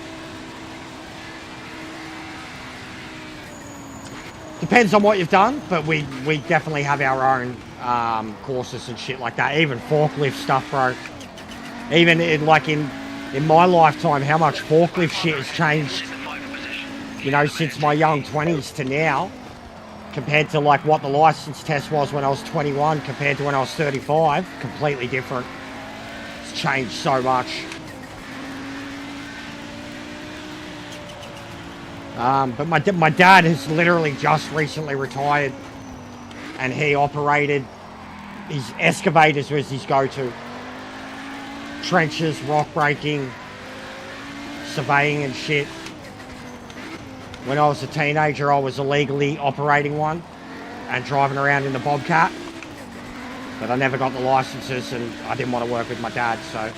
Depends on what you've done, but we definitely have our own courses and shit like that. Even forklift stuff, bro. Even in my lifetime, how much forklift shit has changed, you know, since my young 20s to now, compared to like what the license test was when I was 21 compared to when I was 35. Completely different. It's changed so much. But my dad has literally just recently retired, and he operated his excavators was his go-to. Trenches, rock breaking, surveying and shit. When I was a teenager, I was illegally operating one and driving around in the Bobcat, but I never got the licenses and I didn't want to work with my dad, so.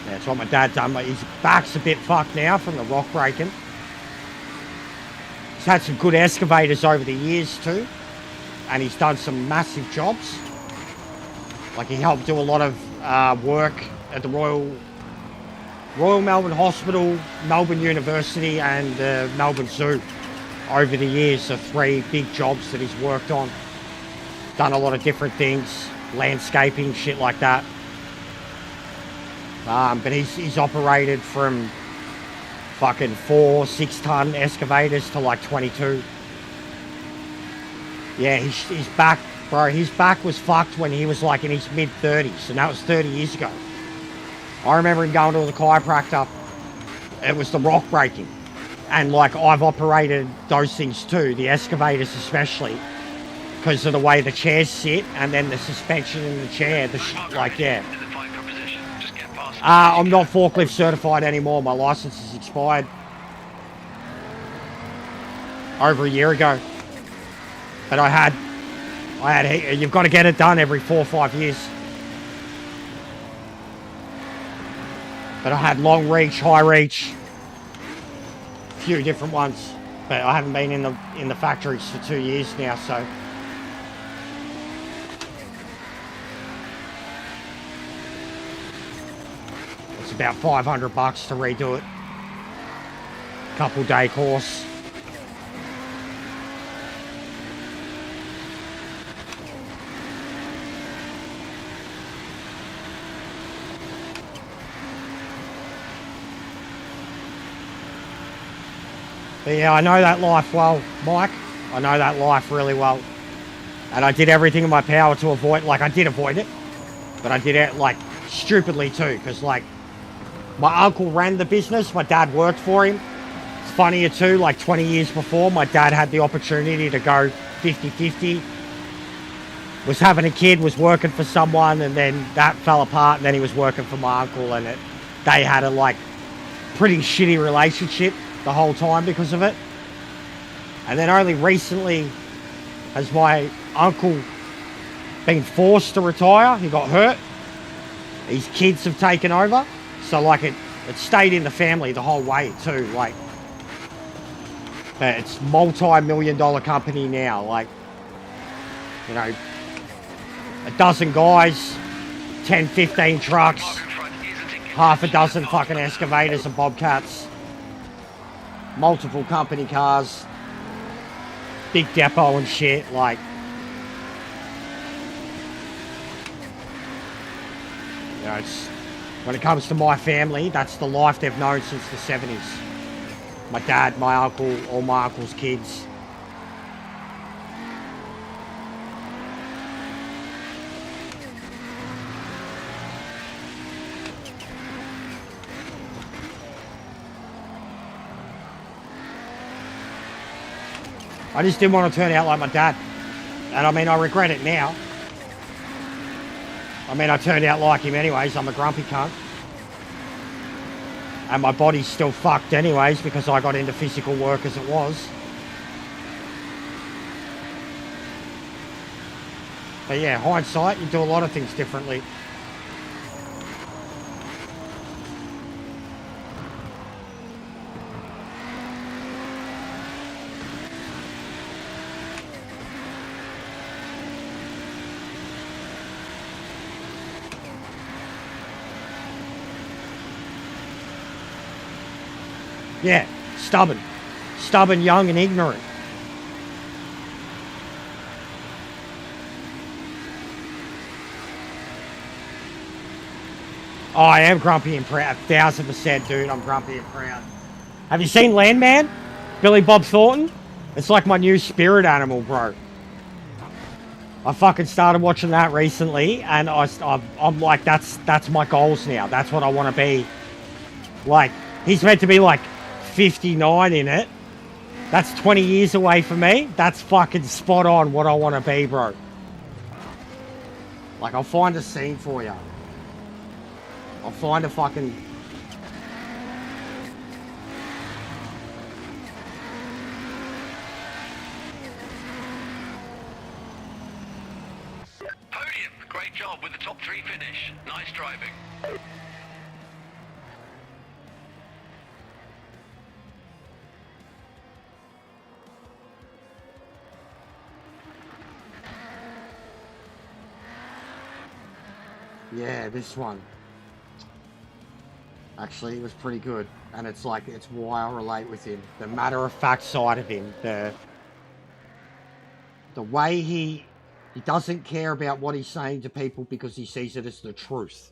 Yeah, that's what my dad done. His back's a bit fucked now from the rock breaking. He's had some good excavators over the years too, and he's done some massive jobs. Like he helped do a lot of work at the Royal Melbourne Hospital, Melbourne University, and Melbourne Zoo over the years. The 3 big jobs that he's worked on. Done a lot of different things, landscaping, shit like that. But he's operated from fucking 4-6 ton excavators to like 22. Yeah, his back, bro, his back was fucked when he was like in his mid-30s, and that was 30 years ago. I remember him going to the chiropractor. It was the rock breaking. And like I've operated those things too, the excavators especially, because of the way the chairs sit and then the suspension in the chair. Yeah. I'm not forklift certified anymore. My license is expired over a year ago. But you've got to get it done every 4 or 5 years. But I had long reach, high reach, a few different ones. But I haven't been in the factories for 2 years now, so. It's about $500 to redo it. Couple day course. But yeah, I know that life well, Mike. I know that life really well. And I did everything in my power to avoid, like I did avoid it, but I did it like stupidly too, because like my uncle ran the business, my dad worked for him. It's funnier too, like 20 years before, my dad had the opportunity to go 50-50. Was having a kid, was working for someone, and then that fell apart, and then he was working for my uncle, and they had a like pretty shitty relationship the whole time because of it. And then only recently has my uncle been forced to retire. He got hurt. His kids have taken over. So like it stayed in the family the whole way too. Like, but it's multi-million-dollar company now. Like, you know, a dozen guys, 10, 15 trucks, half a dozen fucking excavators and bobcats, multiple company cars, big depot and shit. Like, you know, it's, when it comes to my family, that's the life they've known since the 70s. My dad, my uncle, all my uncle's kids. I just didn't want to turn out like my dad. And I mean, I regret it now. I mean, I turned out like him anyways. I'm a grumpy cunt. And my body's still fucked anyways because I got into physical work as it was. But yeah, hindsight, you do a lot of things differently. Yeah, stubborn. Stubborn, young, and ignorant. Oh, I am grumpy and proud. 1000%, dude. I'm grumpy and proud. Have you seen Landman? Billy Bob Thornton? It's like my new spirit animal, bro. I fucking started watching that recently, and I'm like, that's my goals now. That's what I want to be. Like, he's meant to be like 59 in it. That's 20 years away from me. That's fucking spot on what I want to be, bro. Like, I'll find a scene for you. I'll find a fucking... Podium. Great job with the top 3 finish. Nice driving. Yeah, this one. Actually, it was pretty good. And it's like, it's why I relate with him. The matter-of-fact side of him. The way he doesn't care about what he's saying to people because he sees it as the truth.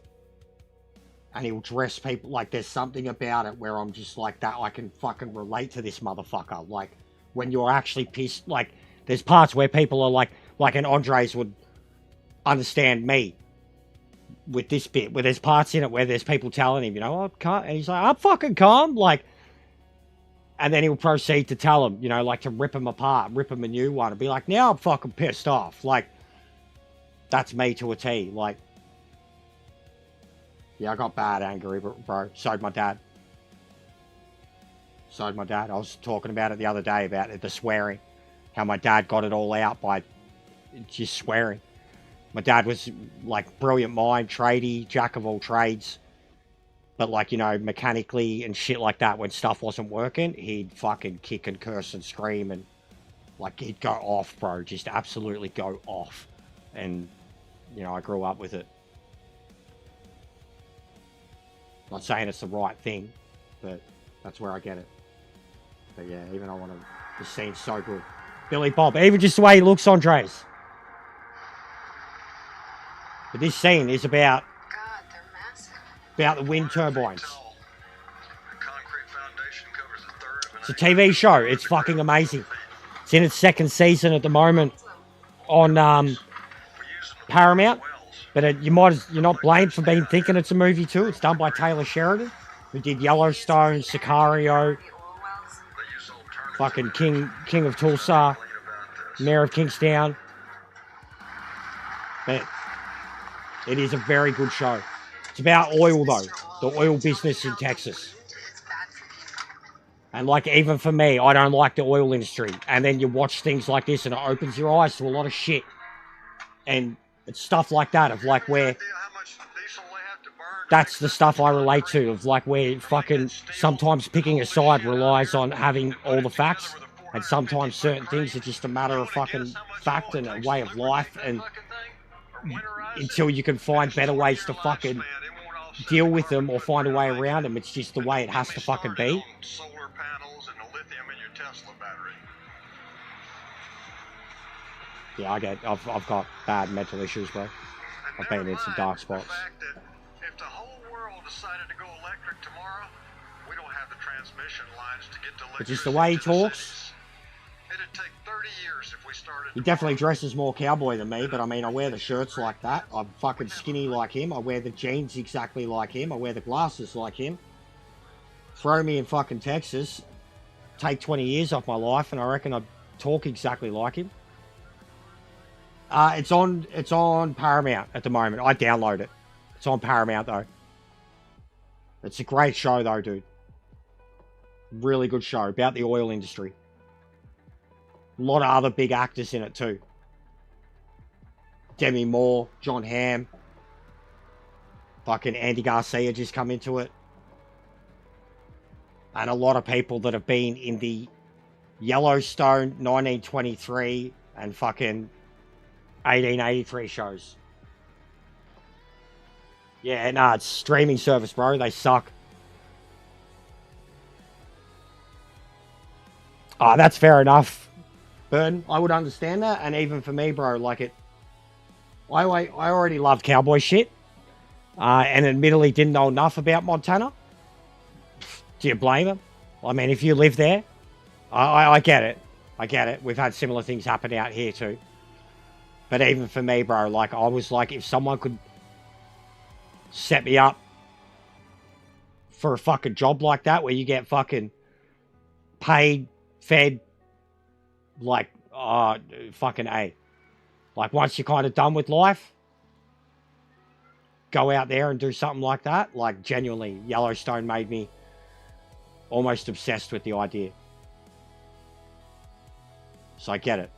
And he'll dress people, like, there's something about it where I'm just like, that I can fucking relate to this motherfucker. Like, when you're actually pissed, like, there's parts where people are like an Andres would understand me with this bit, where there's parts in it where there's people telling him, you know, I'm calm, and he's like, I'm fucking calm, like, and then he'll proceed to tell him, you know, like, to rip him apart, rip him a new one, and be like, now I'm fucking pissed off. Like, that's me to a T. Like, yeah, I got bad angry, bro. So'd my dad. So'd my dad. I was talking about it the other day, about it, the swearing. How my dad got it all out by just swearing. My dad was, like, brilliant mind, tradey, jack of all trades. But, like, you know, mechanically and shit like that, when stuff wasn't working, he'd fucking kick and curse and scream and, like, he'd go off, bro. Just absolutely go off. And, you know, I grew up with it. Not saying it's the right thing, but that's where I get it. But yeah, even I want to... The scene's so good. Billy Bob, even just the way he looks, Andres. But this scene is about the wind turbines. It's a TV show. It's fucking amazing. It's in its 2nd season at the moment on Paramount. But you're not blamed for being thinking it's a movie too. It's done by Taylor Sheridan, who did Yellowstone, Sicario, fucking King of Tulsa, Mayor of Kingstown. But it is a very good show. It's about oil, though. The oil business in Texas. And, like, even for me, I don't like the oil industry. And then you watch things like this and it opens your eyes to a lot of shit. And it's stuff like that, of, like, where... That's the stuff I relate to, of, like, where fucking sometimes picking a side relies on having all the facts. And sometimes certain things are just a matter of fucking fact and a way of life. And... until you can find better ways to fucking deal with them or find a way around them. It's just the way it has to fucking be. Yeah, I've got bad mental issues, bro. I've been in some dark spots. If the whole world decided to go electric tomorrow, we don't have the transmission lines to get to but just the way he talks, it'd take 30 years if we started. He definitely dresses more cowboy than me, but I mean, I wear the shirts like that. I'm fucking skinny like him. I wear the jeans exactly like him. I wear the glasses like him. Throw me in fucking Texas, take 20 years off my life, and I reckon I'd talk exactly like him. It's on Paramount at the moment. I download it. It's on Paramount, though. It's a great show, though, dude. Really good show about the oil industry. A lot of other big actors in it, too. Demi Moore, John Hamm. Fucking Andy Garcia just come into it. And a lot of people that have been in the Yellowstone 1923 and fucking 1883 shows. Yeah, nah, it's streaming service, bro. They suck. Oh, that's fair enough, Burton. I would understand that. And even for me, bro, like I already loved cowboy shit. And admittedly didn't know enough about Montana. Do you blame him? I mean, if you live there, I get it. I get it. We've had similar things happen out here too. But even for me, bro, like I was like, if someone could set me up for a fucking job like that where you get fucking paid, fed, like, fucking A. Like once you're kind of done with life, go out there and do something like that. Like genuinely, Yellowstone made me almost obsessed with the idea. So I get it.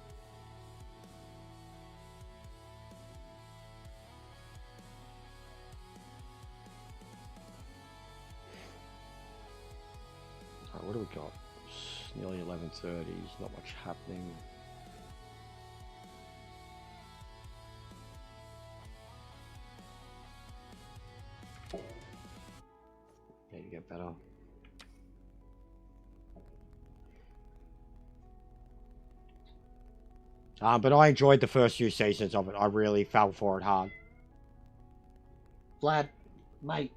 All right, what do we got? It's nearly 11:30. Not much happening. Yeah, you get better. But I enjoyed the first few seasons of it. I really fell for it hard. Vlad, mate.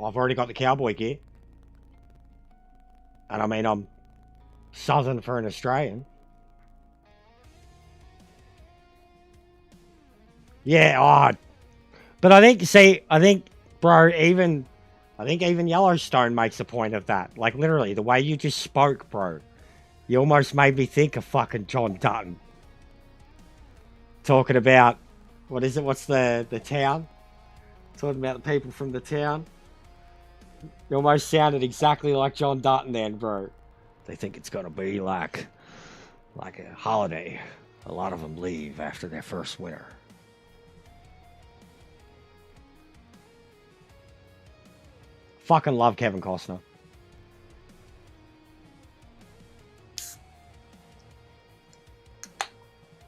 I've already got the cowboy gear. And I mean, I'm southern for an Australian. Yeah, odd. But I think, bro, I think even Yellowstone makes a point of that. Like, literally, the way you just spoke, bro. You almost made me think of fucking John Dutton. Talking about, what is it? What's the town? Talking about the people from the town. You almost sounded exactly like John Dutton then, bro. They think it's going to be like a holiday. A lot of them leave after their first winter. Fucking love Kevin Costner.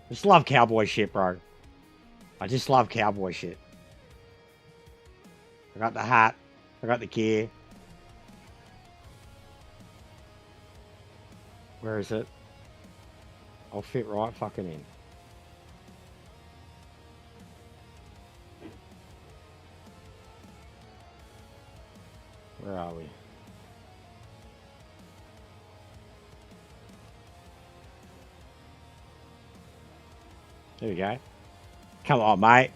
Just love cowboy shit, bro. I just love cowboy shit. I got the hat. I got the gear. Where is it? I'll fit right fucking in. Where are we? There we go. Come on, mate.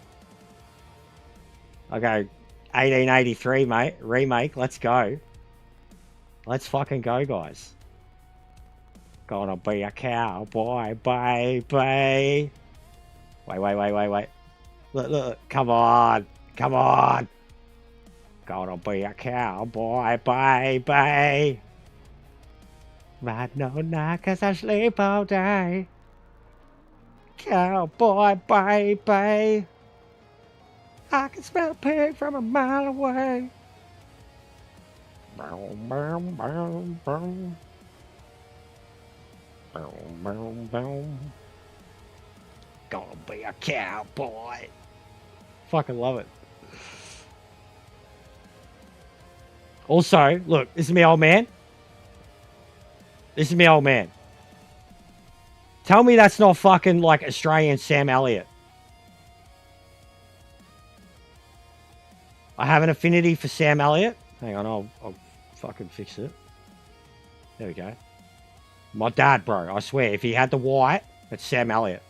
Okay, 1883, mate. Remake. Let's go. Let's fucking go, guys. Gonna be a cowboy, baby. Wait. Look. Come on. Gonna be a cowboy, baby. Ride no night, cause I sleep all day. Cowboy, baby. I can smell pig from a mile away. Boom. Gonna be a cowboy. Fucking love it. Also, look, this is my old man. Tell me that's not fucking like Australian Sam Elliott. I have an affinity for Sam Elliott. Hang on, I'll fucking fix it. There we go. My dad, bro. I swear, if he had the white, it's Sam Elliott.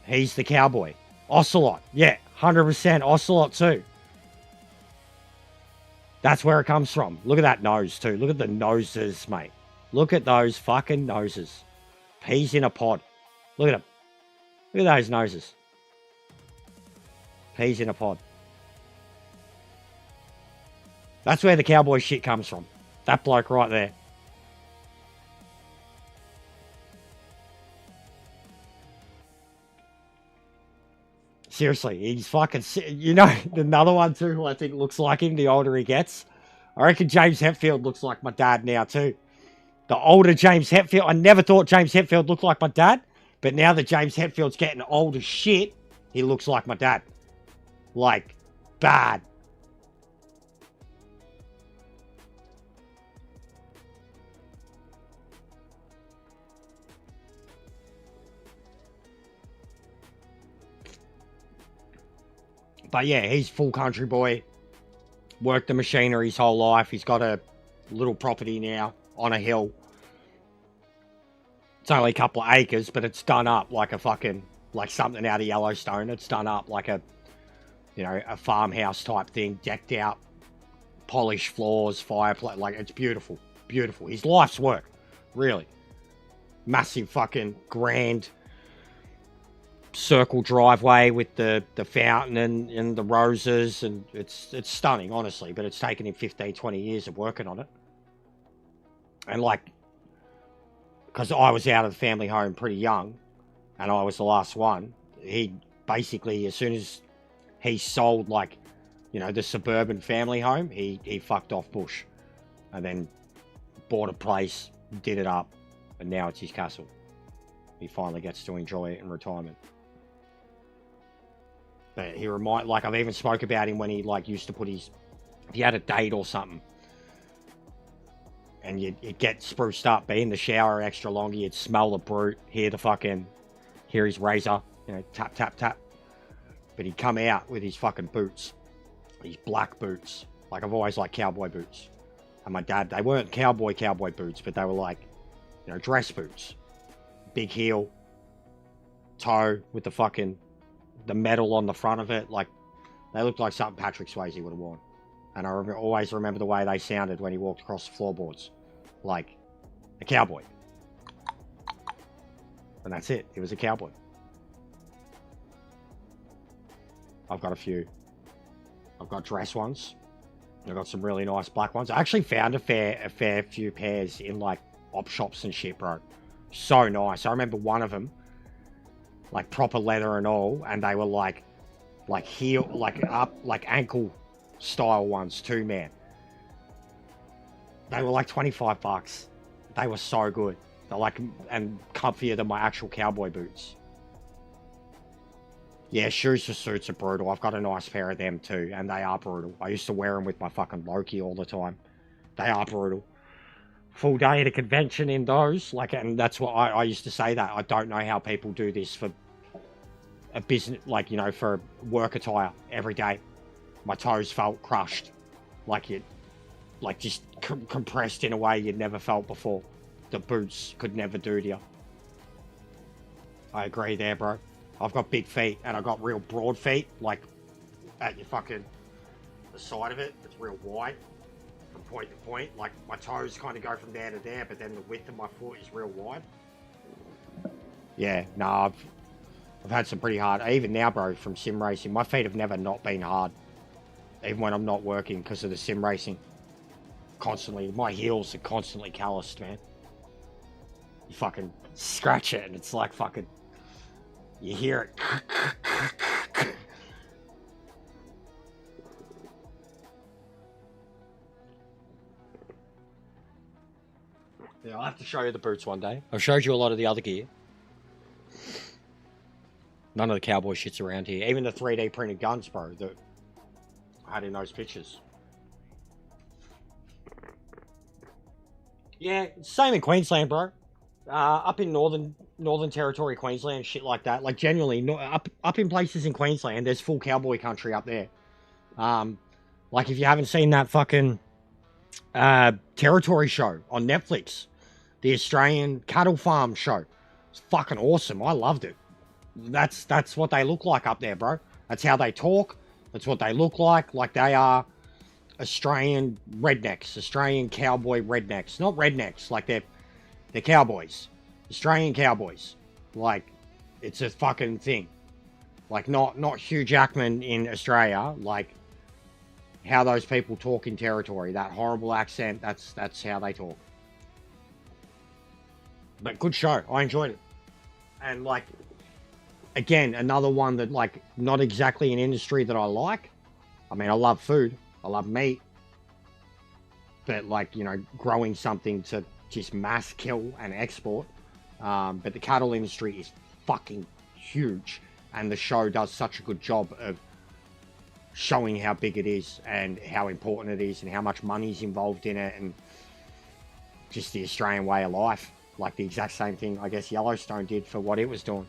He's the cowboy. Ocelot. Yeah, 100% Ocelot too. That's where it comes from. Look at that nose too. Look at the noses, mate. Look at those fucking noses. Peas in a pod. Look at them. Look at those noses. Peas in a pod. That's where the cowboy shit comes from. That bloke right there. Seriously, he's fucking... You know, another one too who I think looks like him the older he gets. I reckon James Hetfield looks like my dad now too. The older James Hetfield... I never thought James Hetfield looked like my dad. But now that James Hetfield's getting old as shit, He looks like my dad. Like, bad. But yeah, he's full country boy. Worked the machinery his whole life. He's got a little property now on a hill. It's only a couple of acres, but it's done up like a fucking, like something out of Yellowstone. It's done up like a, you know, a farmhouse type thing, decked out, polished floors, fireplace. Like, it's beautiful. Beautiful. His life's work. Really. Massive fucking grand circle driveway with the fountain and the roses, and it's stunning, honestly, but it's taken him 15, 20 years of working on it. And like, because I was out of the family home pretty young, and I was the last one, he basically, as soon as he sold, like, you know, the suburban family home, he fucked off bush, and then bought a place, did it up, and now it's his castle. He finally gets to enjoy it in retirement. But he like, I've even spoke about him when he, like, used to put his, if he had a date or something, and you'd get spruced up, be in the shower extra longer, you'd smell the brute, hear his razor, you know, tap, tap, tap. But he'd come out with his fucking boots, these black boots. Like, I've always liked cowboy boots. And my dad, they weren't cowboy boots, but they were like, you know, dress boots. Big heel, toe with the metal on the front of it. Like, they looked like something Patrick Swayze would have worn. And I always remember the way they sounded when he walked across the floorboards. Like a cowboy. And that's it. He was a cowboy. I've got a few. I've got dress ones. I've got some really nice black ones. I actually found a fair few pairs in, like, op shops and shit, bro. So nice. I remember one of them, like, proper leather and all, and they were like heel, like up, like ankle style ones too, man. They were like $25. They were so good. They're like, and comfier than my actual cowboy boots. Yeah, shoes for suits are brutal. I've got a nice pair of them too, and they are brutal. I used to wear them with my fucking Loki all the time. They are brutal. Full day at a convention in those, like, and that's what I used to say that. I don't know how people do this for a business, like, you know, for work attire every day. My toes felt crushed, like just compressed in a way you'd never felt before. The boots could never do to you. I agree there, bro. I've got big feet, and I've got real broad feet, like at your fucking, the side of it, it's real wide from point to point. Like, my toes kind of go from there to there, but then the width of my foot is real wide. Yeah, no, I've had some pretty hard, even now, bro, from sim racing, my feet have never not been hard. Even when I'm not working because of the sim racing. Constantly, my heels are constantly calloused, man. You fucking scratch it and it's like fucking, you hear it. Yeah, I'll have to show you the boots one day. I've showed you a lot of the other gear. None of the cowboy shit's around here. Even the 3D printed guns, bro, that I had in those pictures. Yeah, same in Queensland, bro. Up in Northern Territory, Queensland, shit like that. Like, genuinely, up in places in Queensland, there's full cowboy country up there. Like, if you haven't seen that fucking Territory show on Netflix, the Australian cattle farm show, it's fucking awesome. I loved it. That's what they look like up there, bro. That's how they talk. That's what they look like. Like, they are Australian rednecks, Australian cowboy rednecks. Not rednecks, like they're cowboys. Australian cowboys. Like, it's a fucking thing. Like, not Hugh Jackman in Australia, like how those people talk in Territory. That horrible accent, that's how they talk. But good show. I enjoyed it. And, like, again, another one that, like, not exactly an industry that I like. I mean, I love food. I love meat. But, like, you know, growing something to just mass kill and export. But the cattle industry is fucking huge. And the show does such a good job of showing how big it is and how important it is and how much money's involved in it and just the Australian way of life. Like the exact same thing, I guess, Yellowstone did for what it was doing.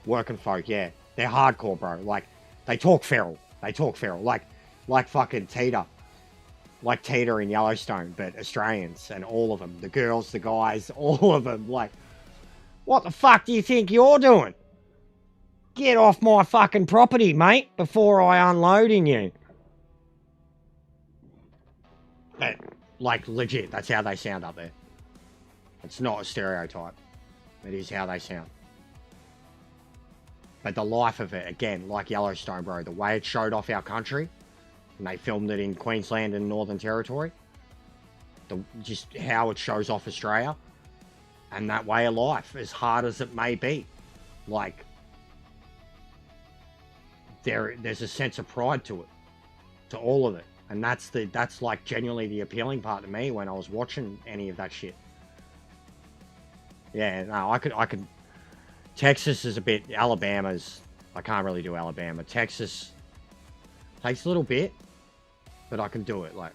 Working folk, yeah. They're hardcore, bro. Like, they talk feral. They talk feral. Like fucking Teeter. Like Teeter in Yellowstone, but Australians and all of them. The girls, the guys, all of them. Like, what the fuck do you think you're doing? Get off my fucking property, mate, before I unload in you. But, like, legit, that's how they sound up there. It's not a stereotype. It is how they sound. But the life of it, again, like Yellowstone, bro, the way it showed off our country, and they filmed it in Queensland and Northern Territory, just how it shows off Australia, and that way of life, as hard as it may be. Like, there's a sense of pride to it, to all of it. And that's like genuinely the appealing part to me when I was watching any of that shit. Yeah, no, I could. Texas is a bit. Alabama's. I can't really do Alabama. Texas takes a little bit, but I can do it. Like,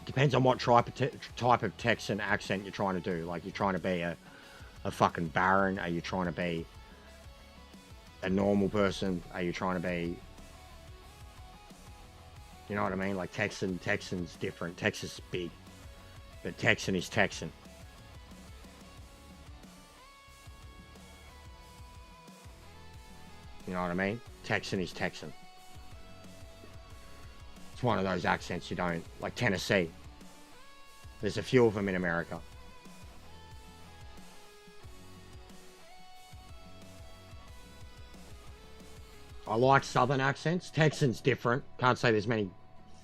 depends on what type of Texan accent you're trying to do. Like, you're trying to be a fucking baron? Are you trying to be a normal person? Are you trying to be? You know what I mean? Like Texan's different. Texas is big, but Texan is Texan. You know what I mean? Texan is Texan. It's one of those accents you don't... Like Tennessee. There's a few of them in America. I like Southern accents. Texan's different. Can't say there's many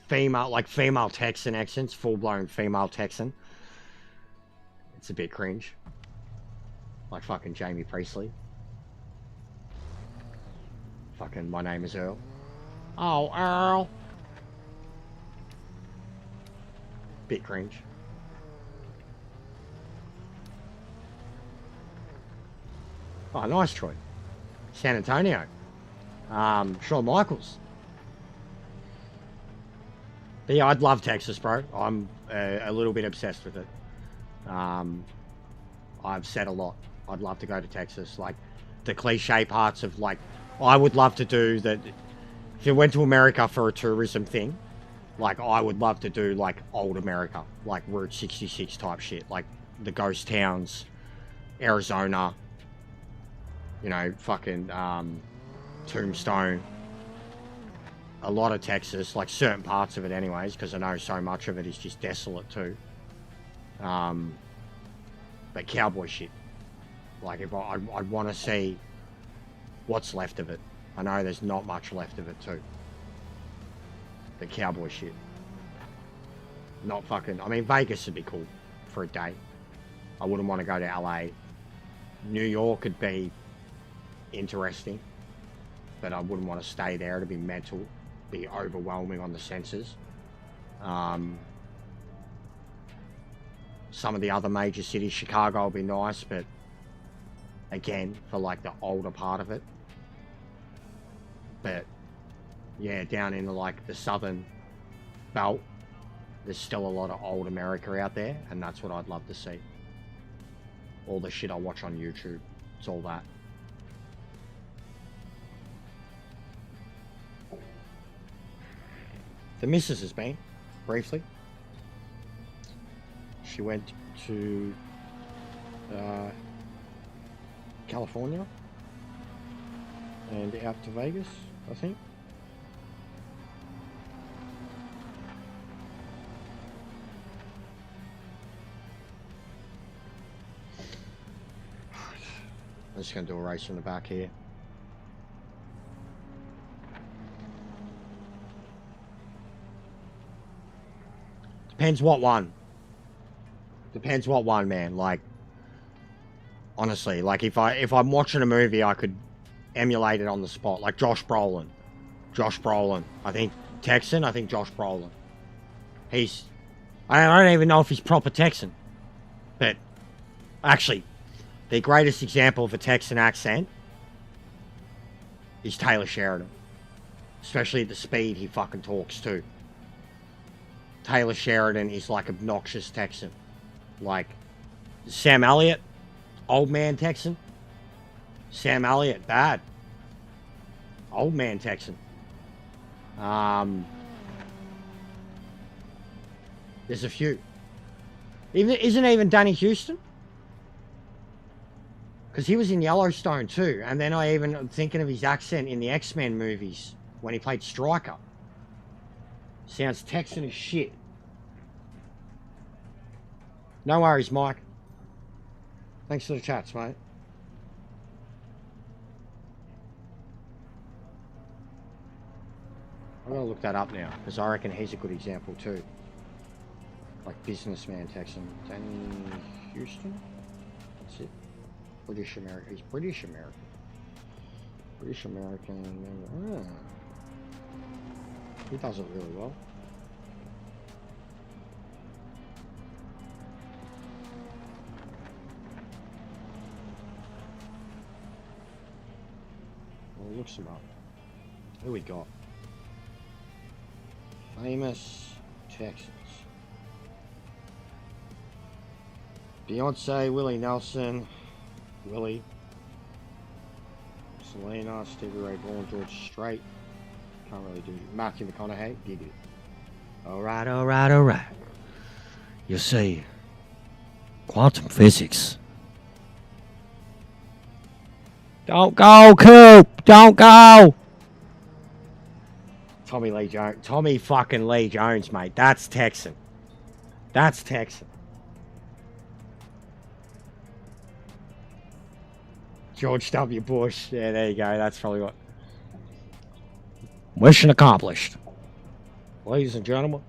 female Texan accents. Full-blown female Texan. It's a bit cringe. Like fucking Jamie Priestley. Fucking, my name is Earl. Oh, Earl. Bit cringe. Oh, nice, Troy. San Antonio. Shawn Michaels. But yeah, I'd love Texas, bro. I'm a little bit obsessed with it. I've said a lot. I'd love to go to Texas. Like, the cliche parts of, like, I would love to do that. If you went to America for a tourism thing, like, I would love to do, like, old America. Like, Route 66 type shit. Like, the ghost towns, Arizona, you know, fucking, Tombstone. A lot of Texas, like, certain parts of it anyways, because I know so much of it is just desolate too. But cowboy shit. Like, if I'd want to see what's left of it. I know there's not much left of it too. The cowboy shit. Not fucking... I mean, Vegas would be cool for a day. I wouldn't want to go to LA. New York would be interesting. But I wouldn't want to stay there. It'd be mental. Be overwhelming on the senses. Some of the other major cities, Chicago would be nice, but again, for like the older part of it. But yeah, down in like the southern belt, there's still a lot of old America out there, and that's what I'd love to see. All the shit I watch on YouTube, it's all that. The missus has been, briefly. She went to California and out to Vegas, I think. I'm just going to do a race from the back here. Depends what one. Depends what one, man. Like, honestly, like if I'm watching a movie, I could emulate it on the spot. Like Josh Brolin. I think Texan. I think Josh Brolin. I don't even know if he's proper Texan. But actually, the greatest example of a Texan accent is Taylor Sheridan. Especially at the speed he fucking talks too. Taylor Sheridan is like obnoxious Texan. Like Sam Elliott, old man Texan. Sam Elliott, bad. Old man Texan. There's a few. Isn't even Danny Houston? Because he was in Yellowstone too. And then I'm thinking of his accent in the X-Men movies when he played Stryker. Sounds Texan as shit. No worries, Mike. Thanks for the chats, mate. I'm gonna look that up now, because I reckon he's a good example too. Like businessman Texan. Danny Houston? That's it. British American. He's British American. British American. He does it really well. We'll look some up. Who we got? Famous Texans. Beyonce, Willie Nelson, Willie, Selena, Stevie Ray Vaughan, George Strait. Can't really do it. Matthew McConaughey, did it. Alright, alright, alright. You see, quantum physics. Don't go, Coop! Don't go! Tommy Lee Jones. Tommy fucking Lee Jones, mate. That's Texan. That's Texan. George W. Bush. Yeah, there you go. That's probably what. Mission accomplished. Ladies and gentlemen.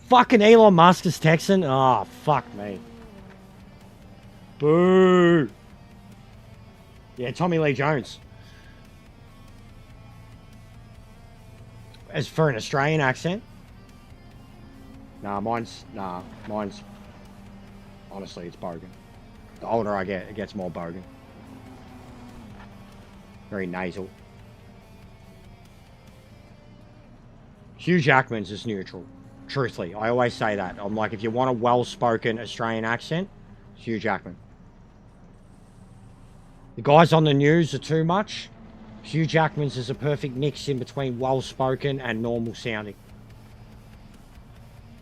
Fucking Elon Musk is Texan? Oh, fuck me. Boo. Yeah, Tommy Lee Jones. As for an Australian accent? Mine's honestly, it's bogan. The older I get, it gets more bogan. Very nasal. Hugh Jackman's is neutral. Truthfully, I always say that. I'm like, if you want a well-spoken Australian accent, Hugh Jackman. The guys on the news are too much. Hugh Jackman's is a perfect mix in between well-spoken and normal sounding.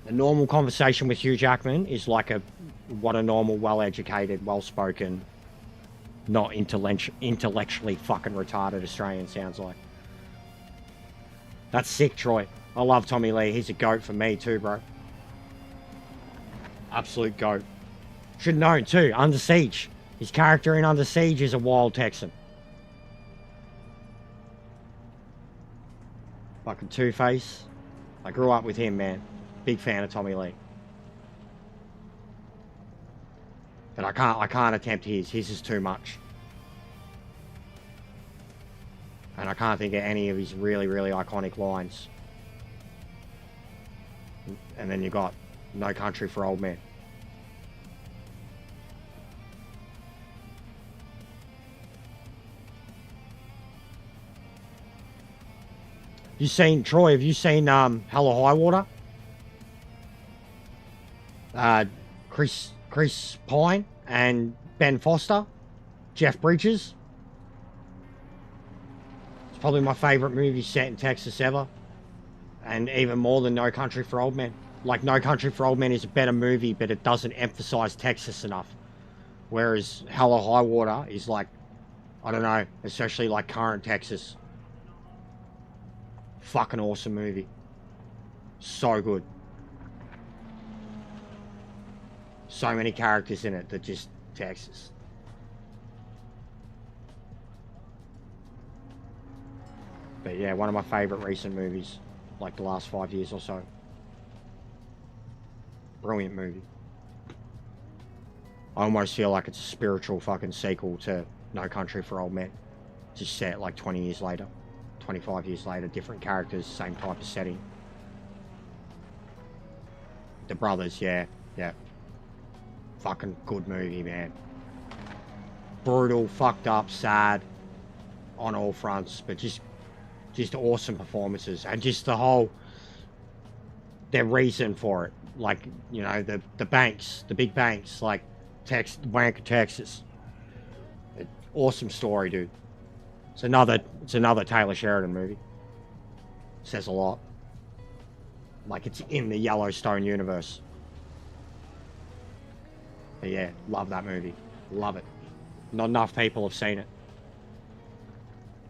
A normal conversation with Hugh Jackman is like what a normal, well-educated, well-spoken, not intellectually fucking retarded Australian sounds like. That's sick, Troy. I love Tommy Lee. He's a goat for me too, bro. Absolute goat. Should have known too. Under Siege. His character in Under Siege is a wild Texan. Fucking Two-Face. I grew up with him, man. Big fan of Tommy Lee. But I can't attempt his. His is too much. And I can't think of any of his really, really iconic lines. And then you got No Country for Old Men. Troy, have you seen Hell or High Water? Chris Pine and Ben Foster, Jeff Bridges. It's probably my favorite movie set in Texas ever. And even more than No Country for Old Men. Like, No Country for Old Men is a better movie, but it doesn't emphasize Texas enough. Whereas Hell or High Water is like, I don't know, especially like current Texas. Fucking awesome movie. So good. So many characters in it that just Texas. But yeah, one of my favorite recent movies. Like the last 5 years or so. Brilliant movie. I almost feel like it's a spiritual fucking sequel to No Country for Old Men. Just set like 20 years later. 25 years later, different characters, same type of setting. The brothers, yeah. Fucking good movie, man. brutal, fucked up, sad on all fronts, but just awesome performances, and just their reason for it, like, you know, the banks, the big banks, like Bank of Texas. Awesome story, dude. It's another Taylor Sheridan movie. Says a lot. Like, it's in the Yellowstone universe. But yeah, love that movie. Love it. Not enough people have seen it.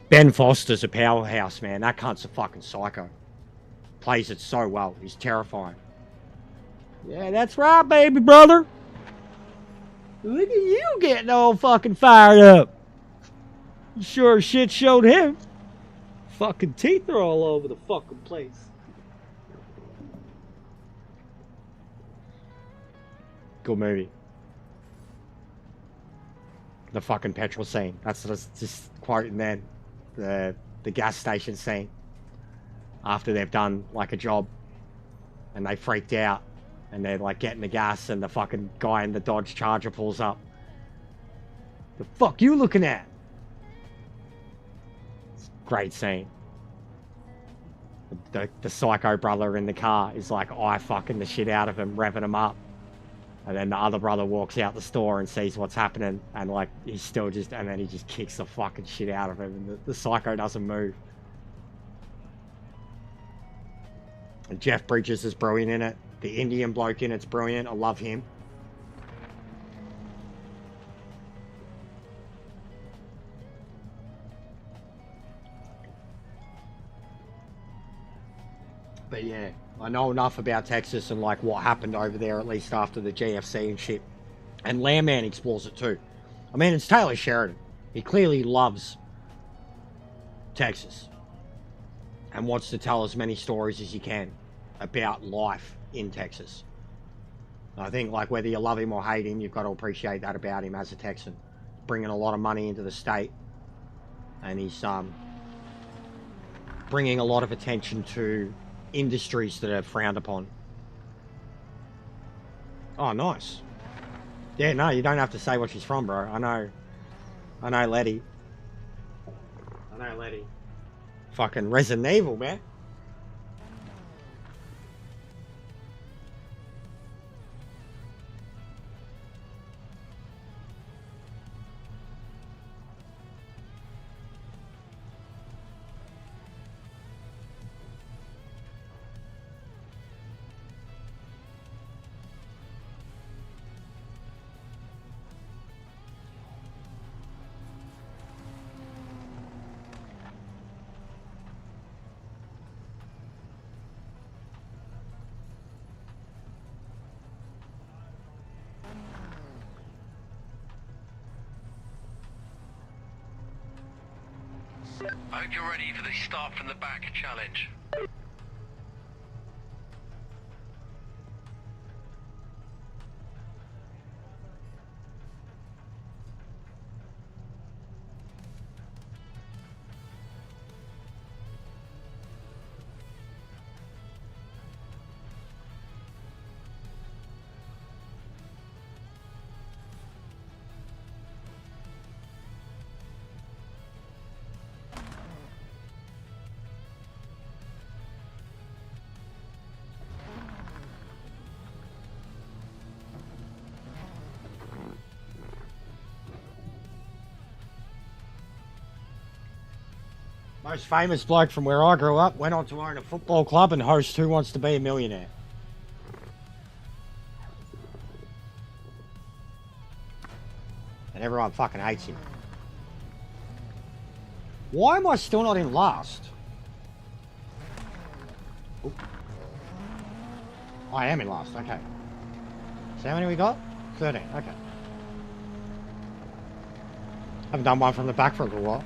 Ben Foster's a powerhouse, man. That cunt's a fucking psycho. Plays it so well. He's terrifying. Yeah, that's right, baby brother. Look at you getting all fucking fired up. Sure as shit showed him. Fucking teeth are all over the fucking place. Good movie. The fucking petrol scene. That's just quoting then. The gas station scene. After they've done like a job. And they freaked out. And they're like getting the gas, and the fucking guy in the Dodge Charger pulls up. The fuck you looking at? It's a great scene. The psycho brother in the car is like eye fucking the shit out of him, revving him up. And then the other brother walks out the store and sees what's happening, and like he's still just, and then he just kicks the fucking shit out of him, and the psycho doesn't move. And Jeff Bridges is brilliant in it. The Indian bloke in it's brilliant. I love him. But yeah, I know enough about Texas and like what happened over there, at least after the GFC and shit. And Landman explores it too. I mean, it's Taylor Sheridan. He clearly loves Texas and wants to tell as many stories as he can about life in Texas. I think, like, whether you love him or hate him, you've got to appreciate that about him as a Texan. Bringing a lot of money into the state, and he's bringing a lot of attention to industries that are frowned upon. Oh, nice. Yeah, no, you don't have to say what she's from, bro. I know Letty. Fucking Resident Evil, man. I hope you're ready for the start from the back challenge. Most famous bloke from where I grew up went on to own a football club and host Who Wants to Be a Millionaire. And everyone fucking hates him. Why am I still not in last? Oop. I am in last, okay. So how many we got? 13, okay. Haven't done one from the back for a little while.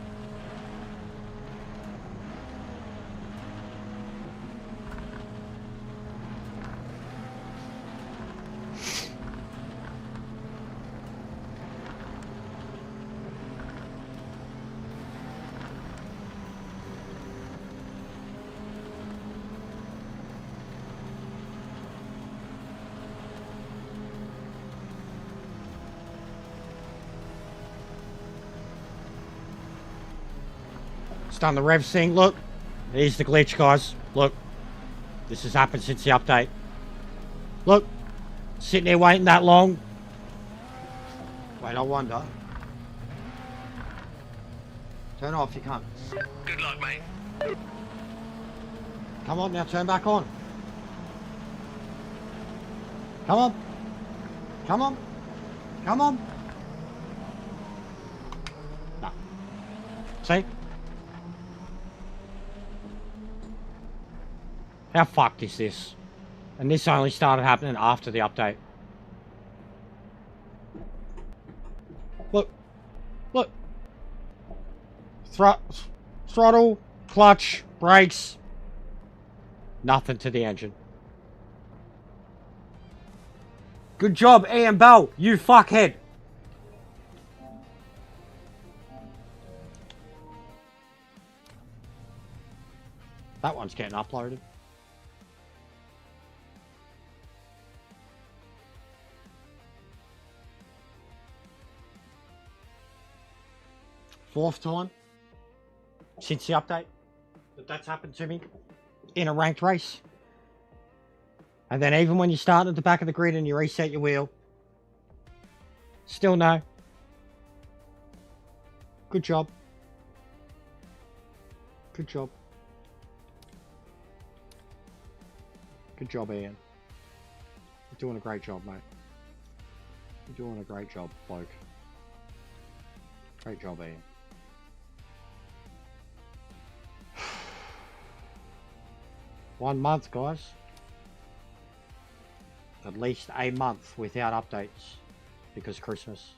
It's done the rev thing. Look, here's the glitch, guys. Look, this has happened since the update. Look, sitting there waiting that long. Wait, I wonder. Turn off, you can't. Good luck, mate. Come on, now turn back on. Come on. Come on. Come on. No. See? How fucked is this? And this only started happening after the update. Look. Look. Throttle, clutch, brakes. Nothing to the engine. Good job, Ian Bell, you fuckhead. That one's getting uploaded. Fourth time since the update that's happened to me in a ranked race. And then even when you start at the back of the grid and you reset your wheel, still no. Good job. Good job. Good job, Ian. You're doing a great job, mate. You're doing a great job, bloke. Great job, Ian. One month, guys. At least a month without updates because Christmas.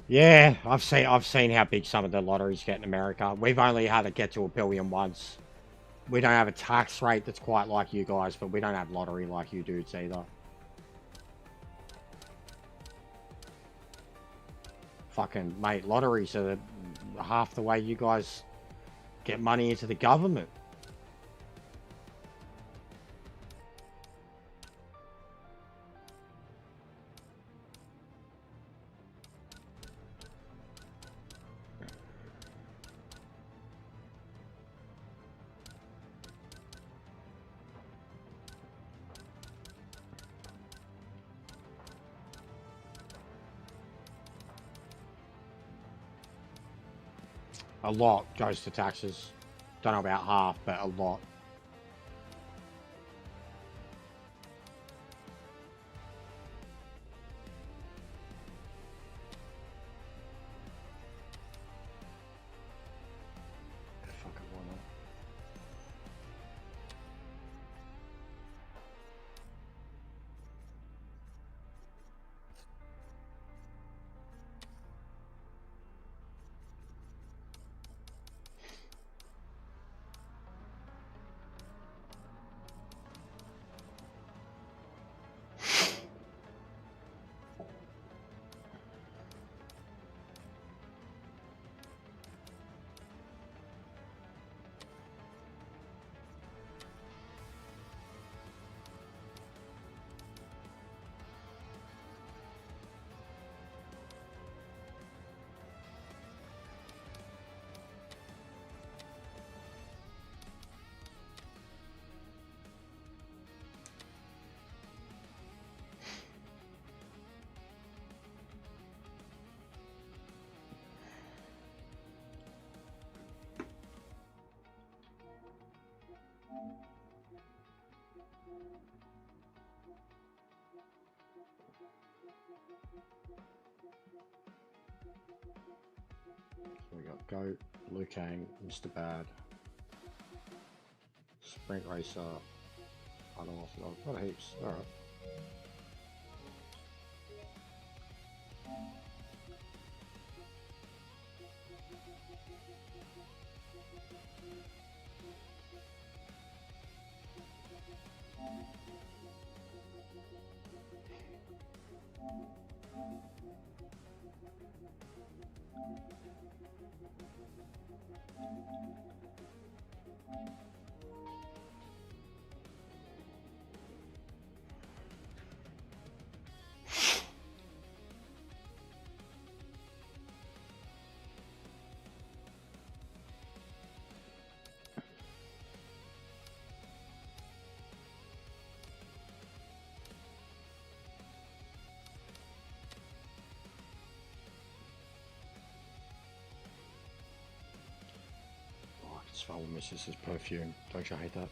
Yeah, I've seen how big some of the lotteries get in America. We've only had it get to $1 billion once. We don't have a tax rate that's quite like you guys, but we don't have lottery like you dudes either. Fucking, mate, lotteries are half the way you guys get money into the government. A lot goes to taxes. Don't know about half, but a lot. Fucking why not? So we got Goat, Liu Kang, Mr. Bad, Sprint Racer. I don't know what I've got heaps. Alright. So I will miss this perfume. Don't you hate that?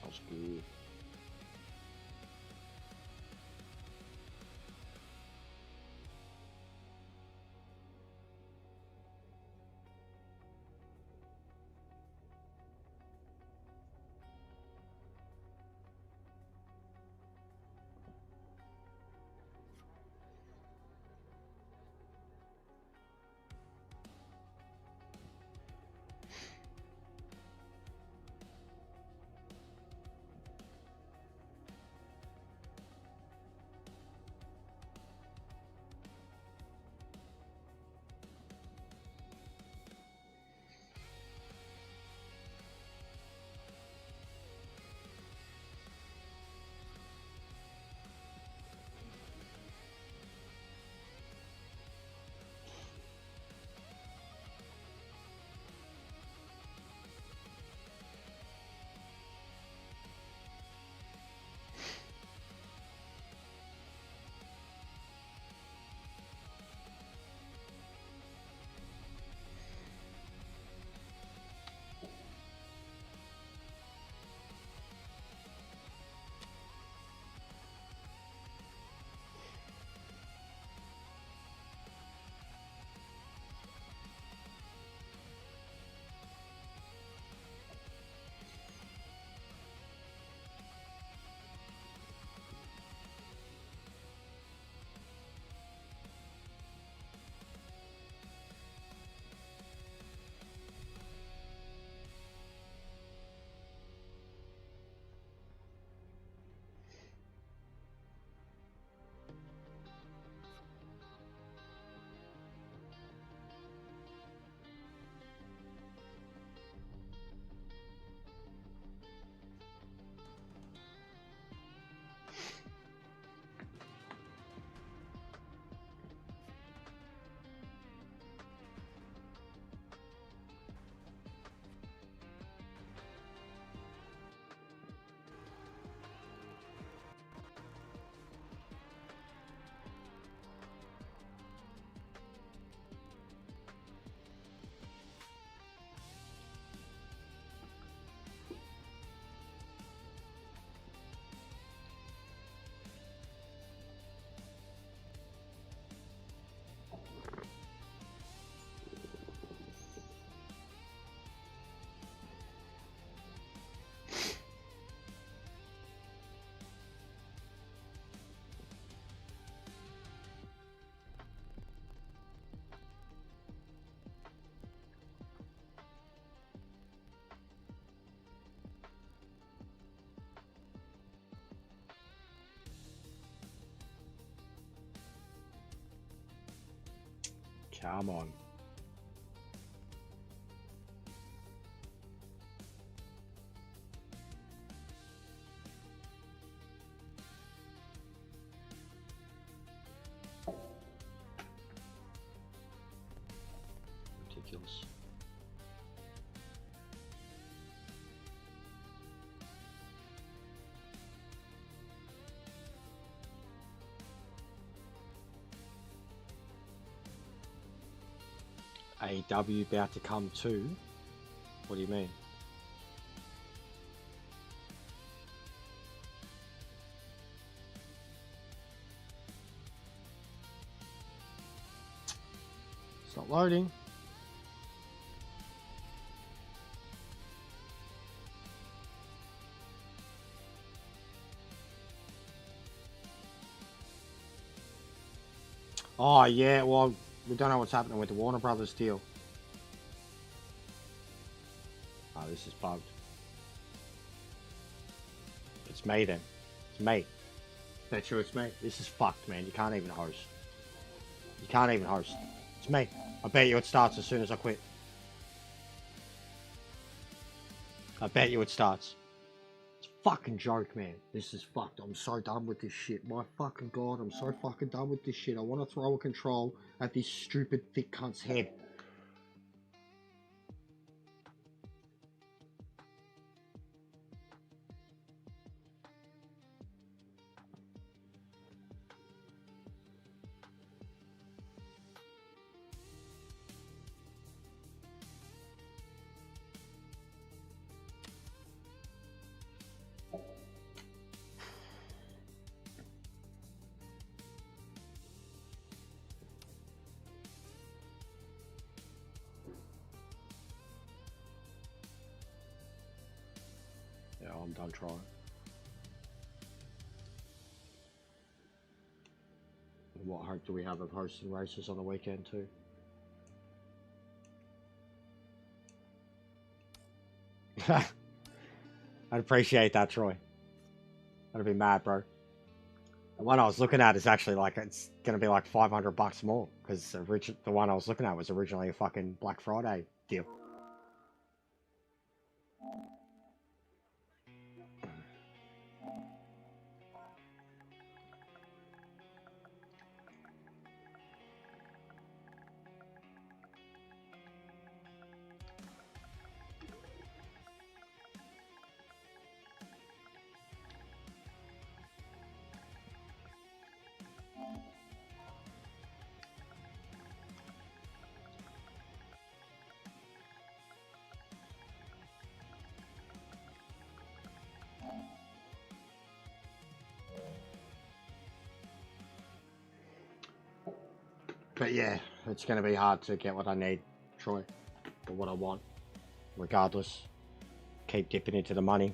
Smells good. Come on. Ridiculous. AW about to come too? What do you mean? It's not loading. Oh yeah, well, we don't know what's happening with the Warner Brothers deal. Oh, this is bugged. It's me then. It's me. Bet you it's me. This is fucked, man. You can't even host. You can't even host. It's me. I bet you it starts as soon as I quit. I bet you it starts. It's a fucking joke, man. This is fucked. I'm so done with this shit. My fucking god, I'm so fucking done with this shit. I want to throw a control at this stupid thick cunt's head. I'm done trying. What hope do we have of hosting races on the weekend too? I'd appreciate that, Troy. I'd be mad, bro. The one I was looking at is actually like, it's gonna be like $500 more, because the one I was looking at was originally a fucking Black Friday deal. But yeah, it's going to be hard to get what I need, Troy, or what I want, regardless. Keep dipping into the money.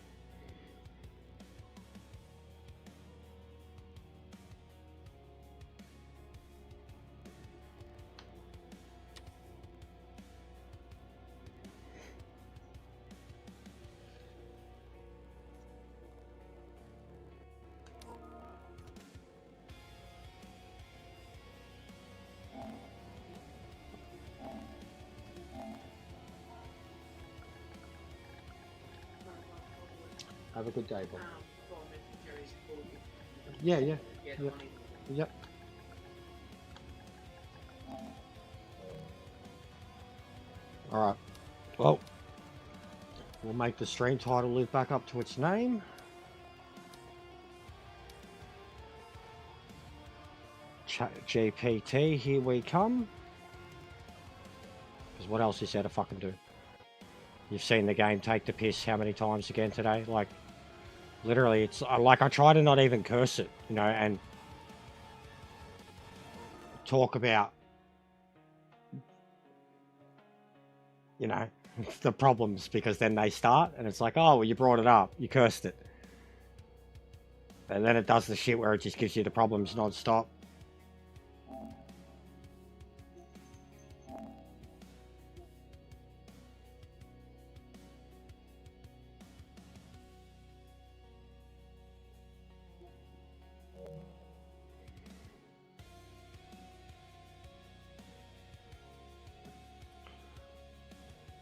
Have a good day, Bob. Yeah. Yep. Alright. Well, we'll make the stream title live back up to its name. ChatGPT, here we come. Because what else is there to fucking do? You've seen the game take the piss how many times again today? Like, literally, it's like I try to not even curse it, you know, and talk about, you know, the problems, because then they start and it's like, oh, well, you brought it up, you cursed it. And then it does the shit where it just gives you the problems non-stop.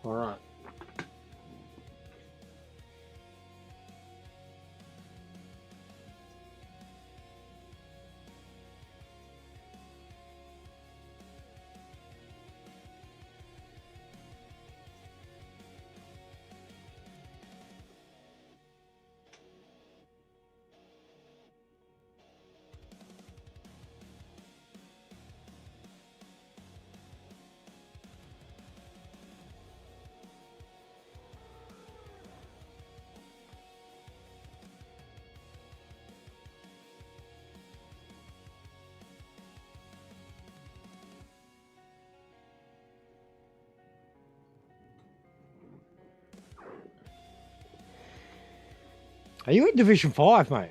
All right. Are you in Division 5, mate?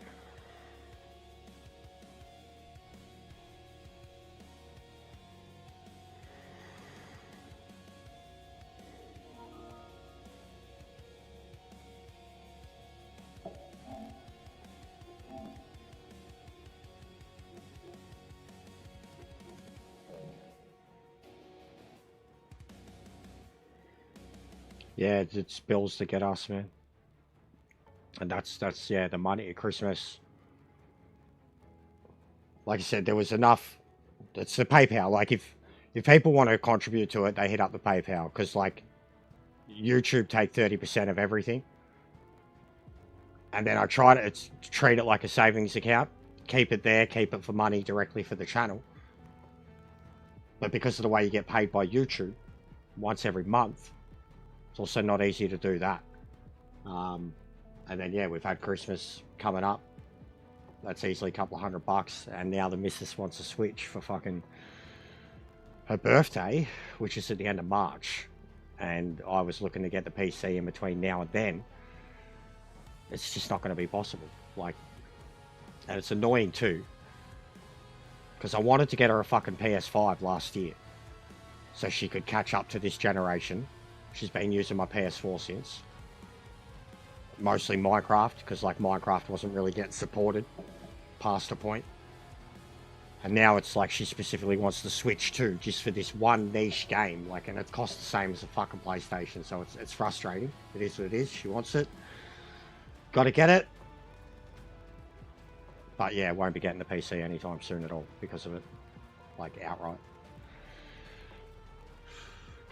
Yeah, it's bills to get us, man. And that's yeah, the money at Christmas. Like I said, there was enough. It's the PayPal. Like if people want to contribute to it, they hit up the PayPal, because like YouTube take 30% of everything, and then I try to treat it like a savings account. Keep it there, keep it for money directly for the channel. But because of the way you get paid by YouTube once every month, it's also not easy to do that. And then yeah, we've had Christmas coming up. That's easily a couple of $100, and now the missus wants a Switch for fucking her birthday, which is at the end of March. And I was looking to get the PC in between now and then. It's just not going to be possible. Like, and it's annoying too, because I wanted to get her a fucking PS5 last year, so she could catch up to this generation. She's been using my PS4 since. Mostly Minecraft, because like Minecraft wasn't really getting supported past a point. And now it's like she specifically wants the Switch too, just for this one niche game. Like, and it costs the same as a fucking PlayStation, so it's frustrating. It is what it is. She wants it. Got to get it. But yeah, won't be getting the PC anytime soon at all because of it. Like, outright.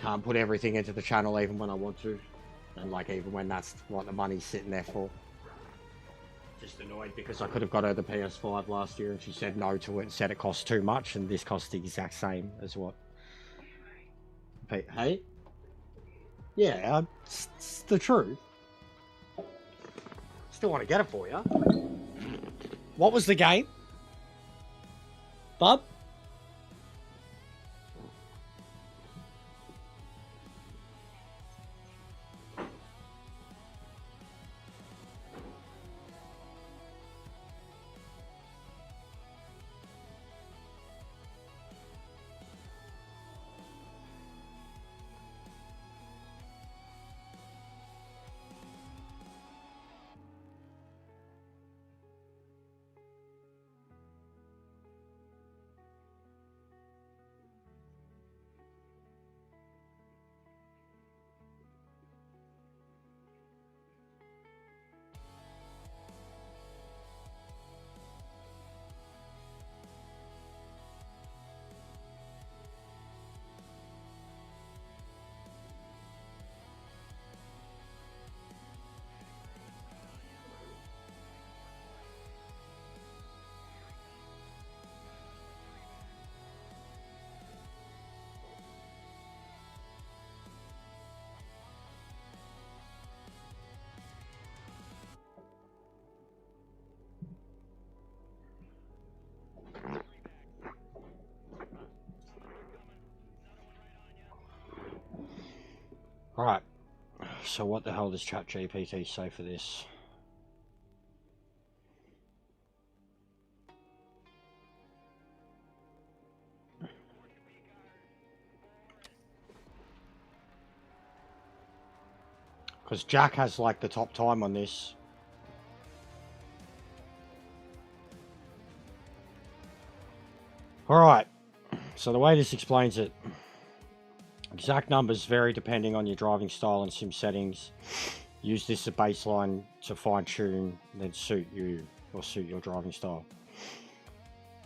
Can't put everything into the channel even when I want to. And like, even when that's what the money's sitting there for. Just annoyed because I could have got her the PS5 last year and she said no to it and said it cost too much, and this costs the exact same as what. Hey? Yeah, it's the truth. Still want to get it for you. What was the game? Bub? Right. So what the hell does ChatGPT say for this? Because Jack has like the top time on this. Alright. So the way this explains it. Exact numbers vary depending on your driving style and sim settings. Use this as a baseline to fine tune, then suit you or suit your driving style.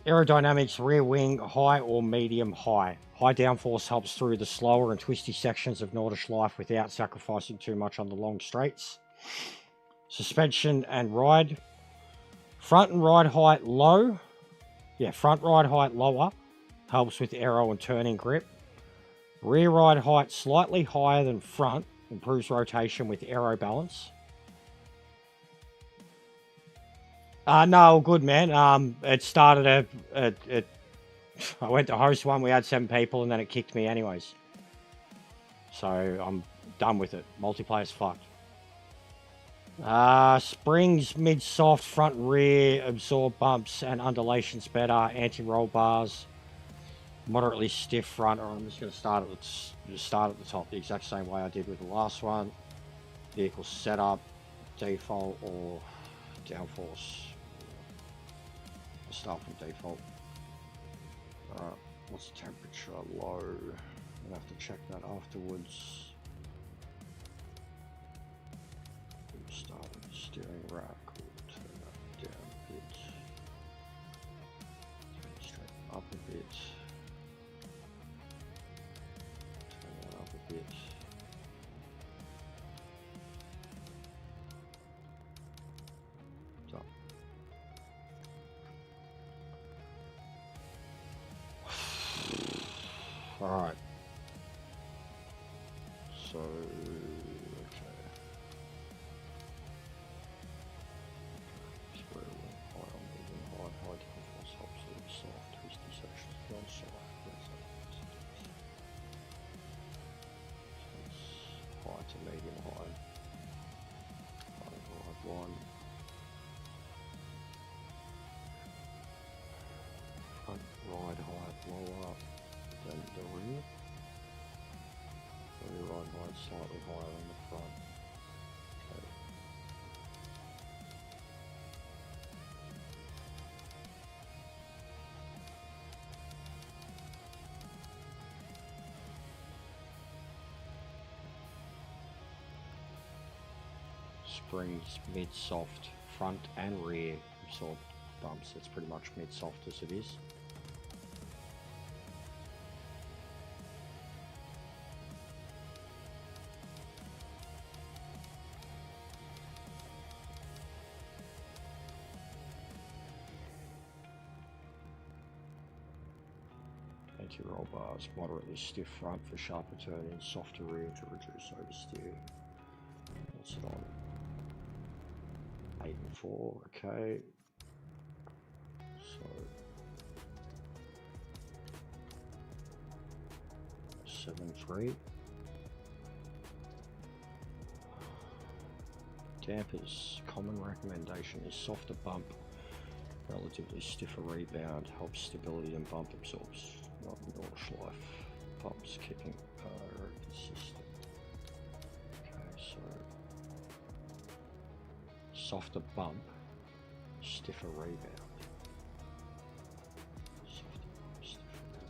Aerodynamics, rear wing, high or medium high. High downforce helps through the slower and twisty sections of Nordschleife without sacrificing too much on the long straights. Suspension and ride. Front and ride height low. Yeah, front ride height lower. Helps with aero and turning grip. Rear ride height slightly higher than front. Improves rotation with aero balance. No, good man. It started I went to host one, we had 7 people, and then it kicked me anyways. So I'm done with it. Multiplayer's fucked. Springs, mid-soft, front and rear, absorb bumps and undulations better. Anti-roll bars. Moderately stiff front, or I'm just going to start at the top the exact same way I did with the last one. Vehicle setup, default or downforce. I'll start from default. Alright, what's the temperature? Low. I'll have to check that afterwards. Start with the steering rack. We'll turn that down a bit. Turn it straight up a bit. Turn that up a bit. Done. Alright. So, okay. Square wing, high on medium, high downforce, helps with soft, twisty sections, down soft. High to medium high. High one. slightly higher in the front. Okay. Springs mid-soft, front and rear absorb bumps. It's pretty much mid-soft as it is. Anti-roll bars, moderately stiff front for sharper turning, softer rear to reduce oversteer. What's it on? 8 and 4, okay. So 7-3. Dampers, common recommendation is softer bump, relatively stiffer rebound, helps stability and bump absorbs. Not Nordschleife. Bumps kicking are consistent. Okay, so softer bump, stiffer rebound. Softer bump, stiffer rebound.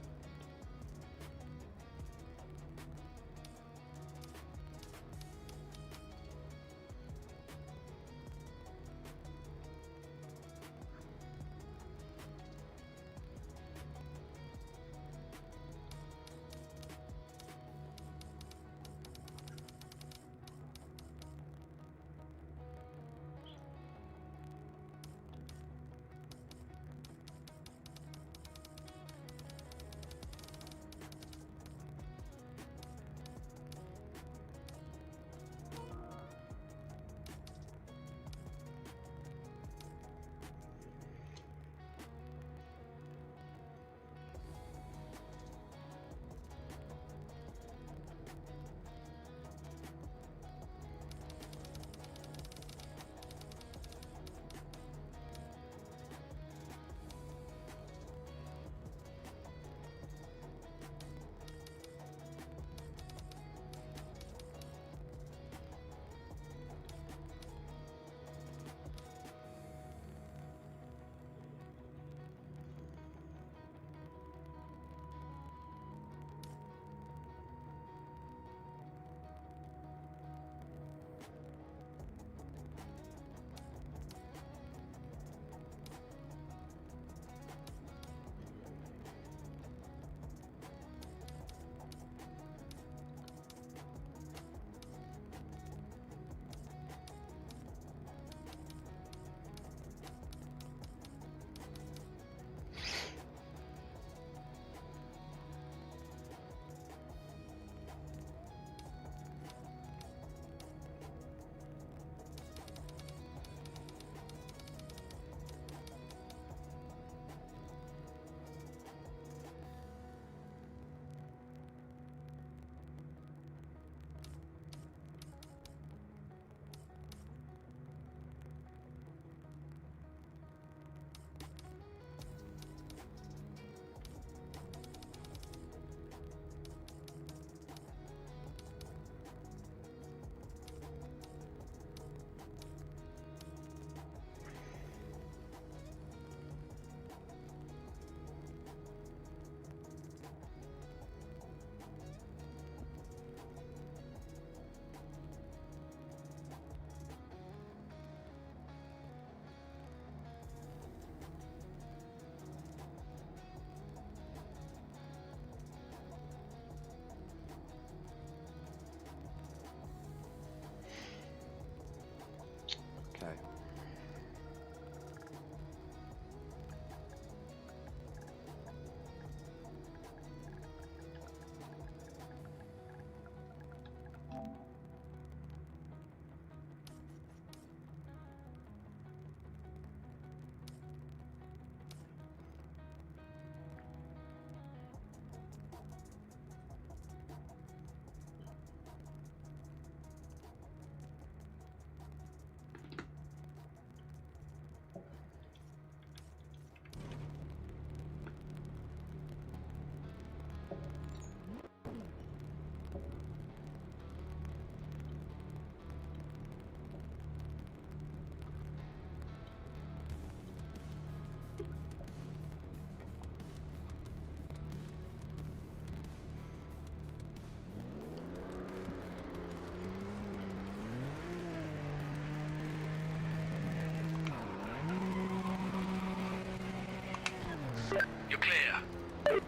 You're clear.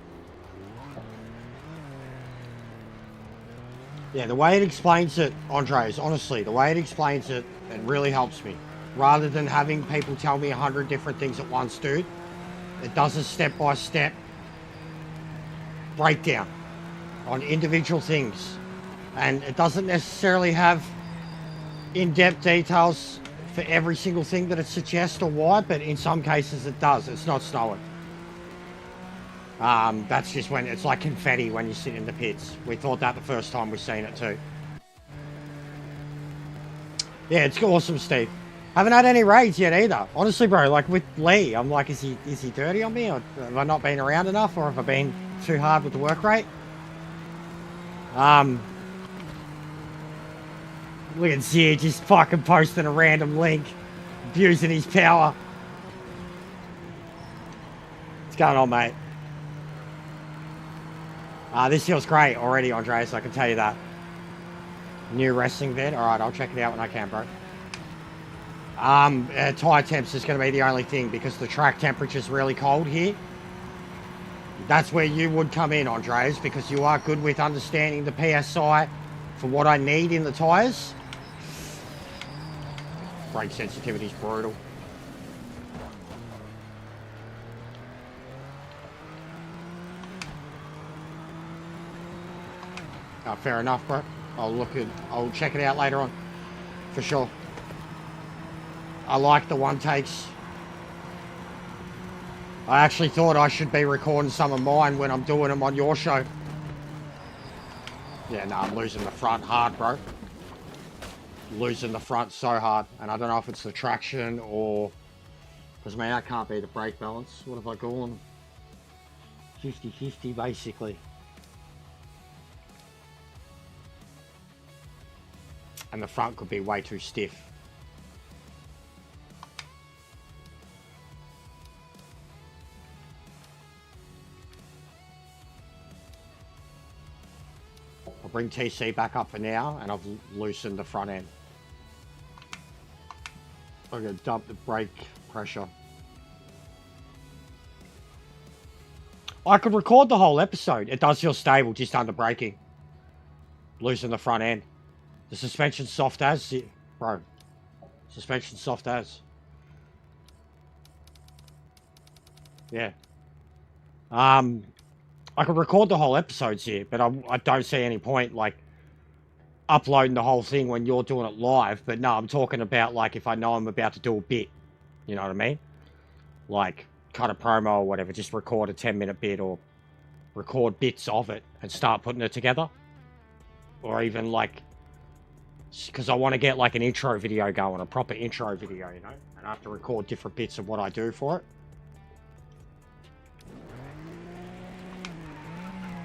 Yeah, the way it explains it, Andres, honestly, the way it explains it, it really helps me. Rather than having people tell me 100 different things at once, dude, it does a step-by-step breakdown on individual things. And it doesn't necessarily have in-depth details for every single thing that it suggests or why, but in some cases it does. It's not snowing. That's just when it's like confetti when you sit in the pits. We thought that the first time we seen it too. Yeah, it's awesome, Steve. Haven't had any raids yet either. Honestly, bro, like with Lee, I'm like, is he dirty on me? Or have I not been around enough? Or have I been too hard with the work rate? Look at Zia just fucking posting a random link, abusing his power. What's going on, mate? This feels great already, Andreas, I can tell you that. New wrestling vid. Alright, I'll check it out when I can, bro. Tire temps is going to be the only thing because the track temperature is really cold here. That's where you would come in, Andreas, because you are good with understanding the PSI for what I need in the tires. Brake sensitivity is brutal. Fair enough, bro. I'll check it out later on, for sure. I like the one takes. I actually thought I should be recording some of mine when I'm doing them on your show. Yeah, no, I'm losing the front hard, bro. Losing the front so hard. And I don't know if it's the traction or... Because, man, that can't be the brake balance. What have I gone? 50-50, basically. And the front could be way too stiff. I'll bring TC back up for now, and I've loosened the front end. I'm going to dump the brake pressure. I could record the whole episode. It does feel stable, just under braking. Loosen the front end. The suspension's soft as, bro. Suspension's soft as. Yeah. I could record the whole episodes here, but I don't see any point, like, uploading the whole thing when you're doing it live. But no, I'm talking about, like, if I know I'm about to do a bit. You know what I mean? Like, cut a promo or whatever. Just record a 10-minute bit or record bits of it and start putting it together. Or even, like... Because I want to get, like, an intro video going. A proper intro video, you know? And I have to record different bits of what I do for it.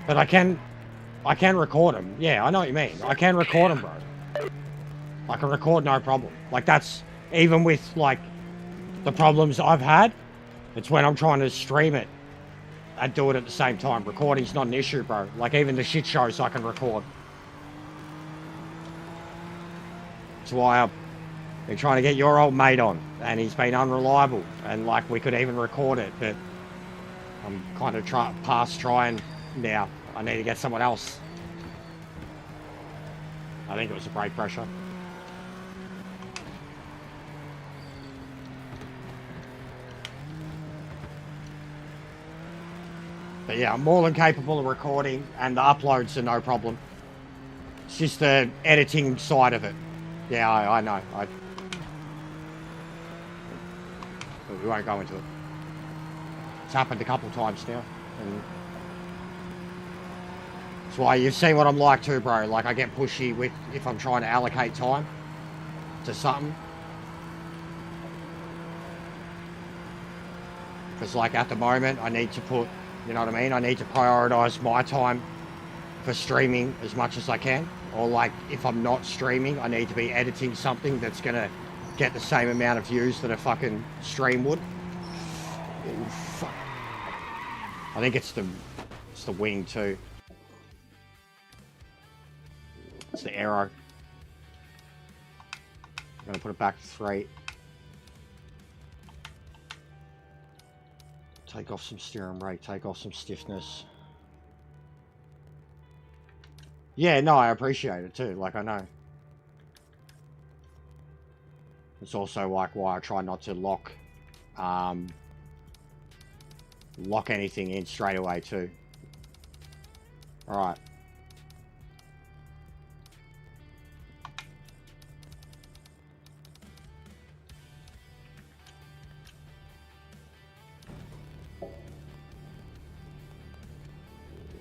But I can record them. Yeah, I know what you mean. I can record them, bro. I can record no problem. Like, that's, even with, like, the problems I've had, it's when I'm trying to stream it and do it at the same time. Recording's not an issue, bro. Like, even the shit shows I can record. That's why I've been trying to get your old mate on, and he's been unreliable. And, like, we could even record it, but I'm kind of past trying now. I need to get someone else. I think it was the brake pressure. But yeah, I'm more than capable of recording, and the uploads are no problem. It's just the editing side of it. Yeah, I know. We won't go into it. It's happened a couple times now. And that's why you've seen what I'm like too, bro. Like, I get pushy with if I'm trying to allocate time to something. Because, like, at the moment, I need to put, you know what I mean? I need to prioritize my time for streaming as much as I can. Or, like, if I'm not streaming, I need to be editing something that's going to get the same amount of views that a fucking stream would. Ooh, fuck. I think it's the wing too. It's the arrow. I'm going to put it back to 3. Take off some steering brake, take off some stiffness. Yeah, no, I appreciate it too, like I know. It's also like why I try not to lock anything in straight away too. Alright.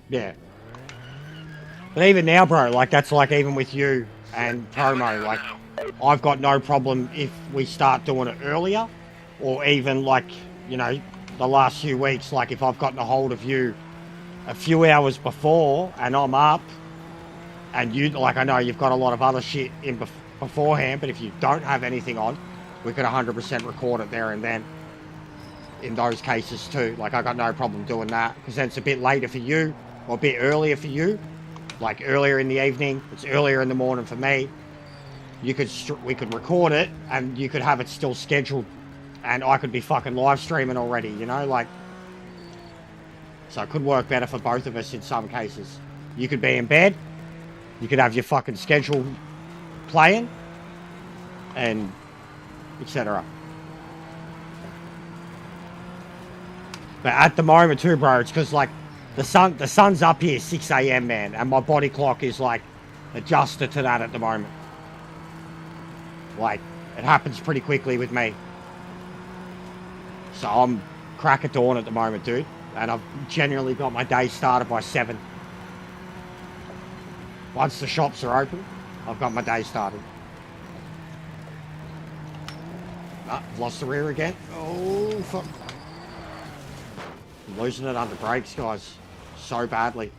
Yeah. But even now, bro, like that's like even with you and promo, like I've got no problem if we start doing it earlier, or even like, you know, the last few weeks, like if I've gotten a hold of you a few hours before and I'm up and you, like I know you've got a lot of other shit in beforehand, but if you don't have anything on, we could 100% record it there and then in those cases too. Like I got no problem doing that because then it's a bit later for you or a bit earlier for you. Like earlier in the evening, it's earlier in the morning for me. We could record it and you could have it still scheduled and I could be fucking live streaming already, you know, like, so it could work better for both of us in some cases. You could be in bed, you could have your fucking schedule playing, and etc. But at the moment too, bro, it's because like the sun's up here 6 a.m, man, and my body clock is like adjusted to that at the moment. Like, it happens pretty quickly with me. So I'm crack at dawn at the moment, dude. And I've generally got my day started by 7. Once the shops are open, I've got my day started. Ah, I've lost the rear again. Oh, fuck. I'm losing it under brakes, guys. So badly.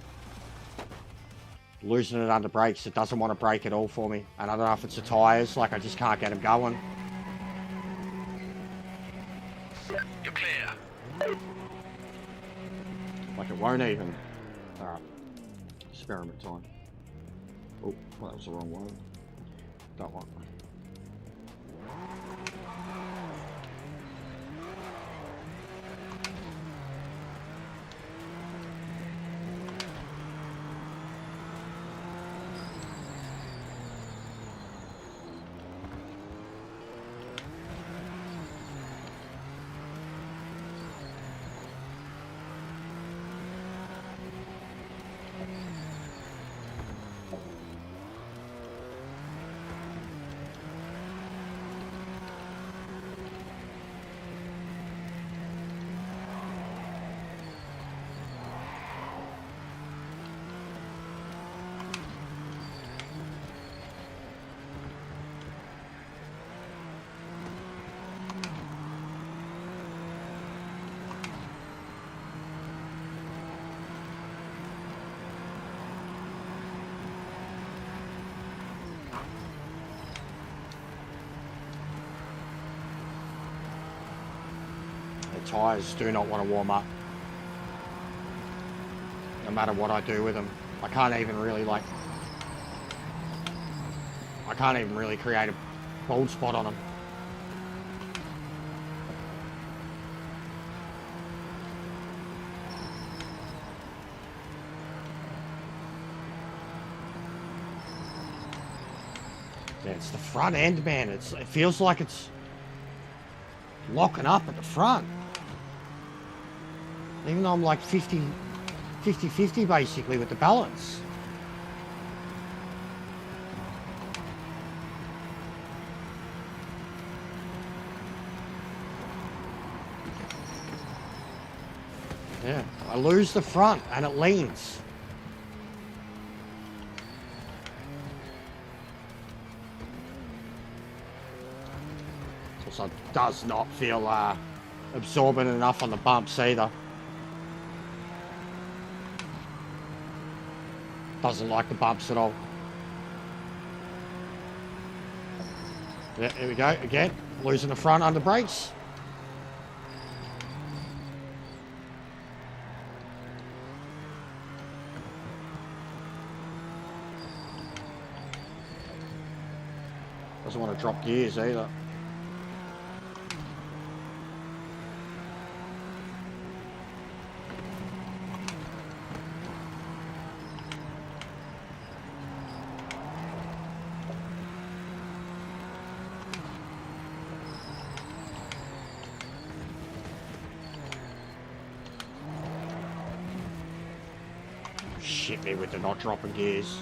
Losing it under brakes. It doesn't want to brake at all for me. And I don't know if it's the tyres. Like, I just can't get them going. You're clear. Like, it won't even. Alright. Experiment time. Oh, well, that was the wrong one. That one. Tyres do not want to warm up. No matter what I do with them. I can't even really create a bald spot on them. Yeah, it's the front end, man. It feels like it's locking up at the front. Even though I'm like 50-50 basically with the balance. Yeah, I lose the front and it leans. Also does not feel absorbent enough on the bumps either. Doesn't like the bumps at all. Yeah, here we go again. Losing the front under brakes. Doesn't want to drop gears either. shit me with the not dropping gears.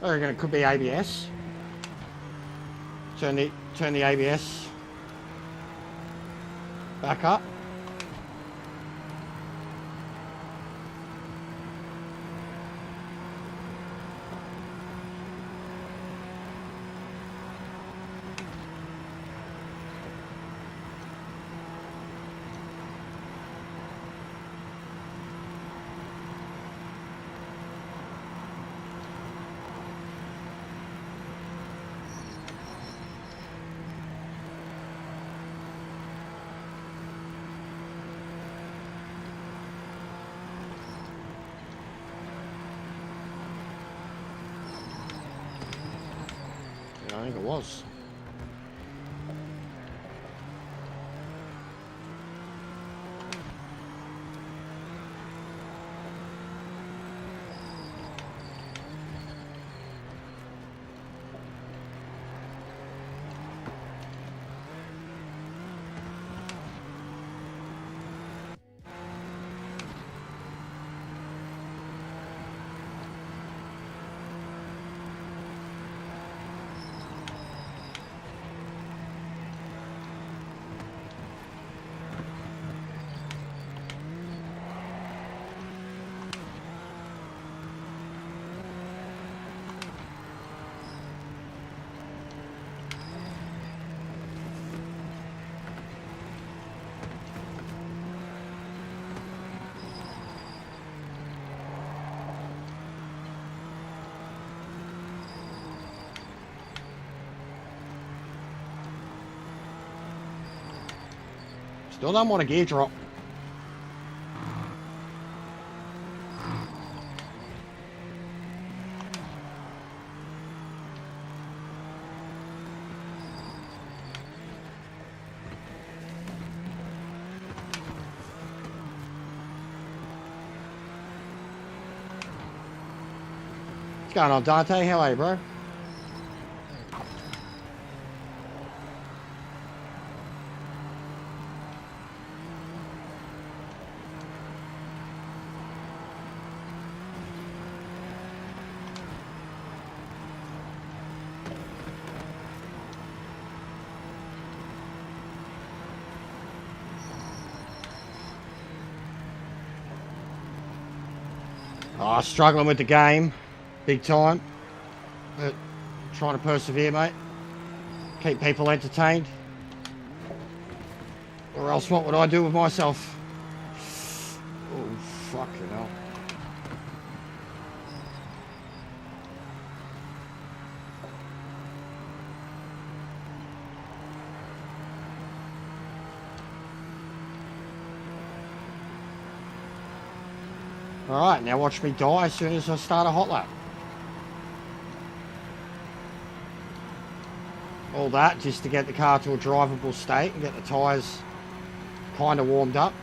I reckon it could be ABS. Turn the ABS back up. I think it was. Still don't want a gear drop. What's going on, Dante? How are you, bro? Oh, struggling with the game. Big time. But trying to persevere, mate. Keep people entertained. Or else what would I do with myself? Oh, fucking hell. Alright, now watch me die as soon as I start a hot lap. All that just to get the car to a drivable state and get the tyres kind of warmed up.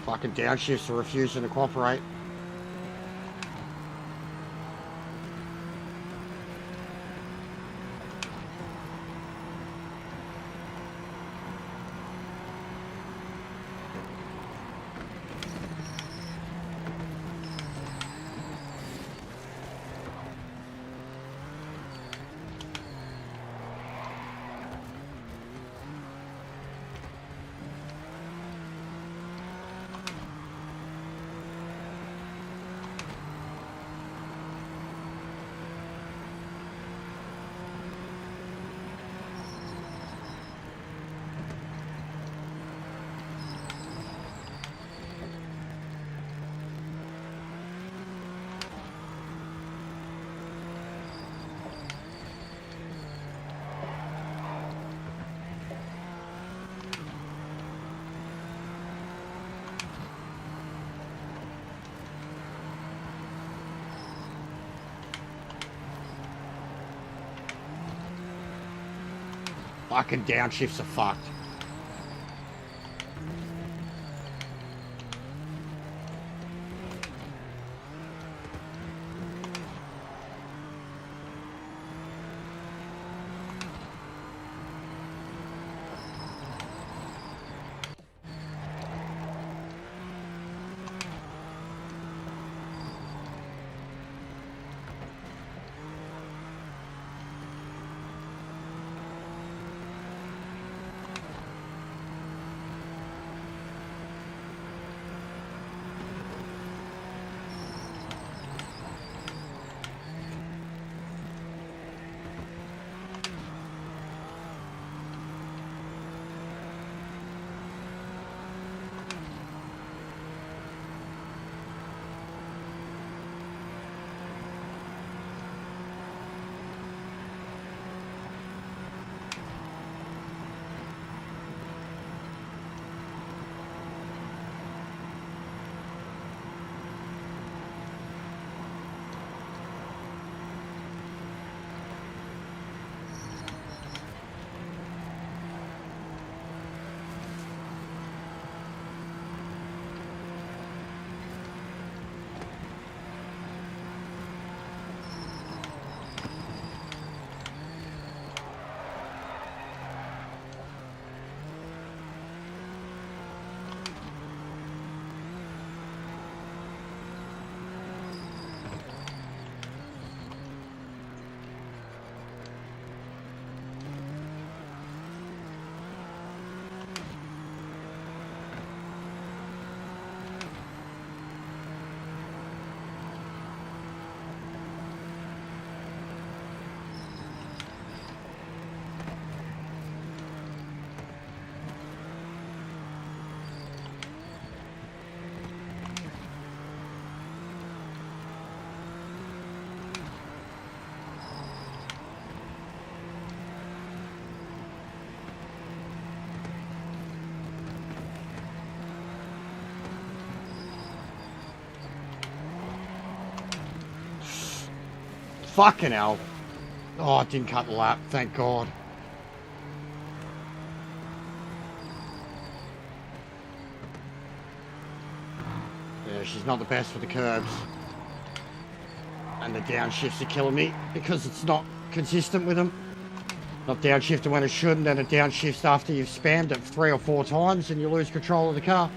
Fucking downshifts are refusing to cooperate. Fucking downshifts are fucked. Fucking hell. Oh, it didn't cut the lap, thank God. Yeah, she's not the best with the curbs. And the downshifts are killing me because it's not consistent with them. Not downshifting when it should, and then it downshifts after you've spammed it 3 or 4 times and you lose control of the car.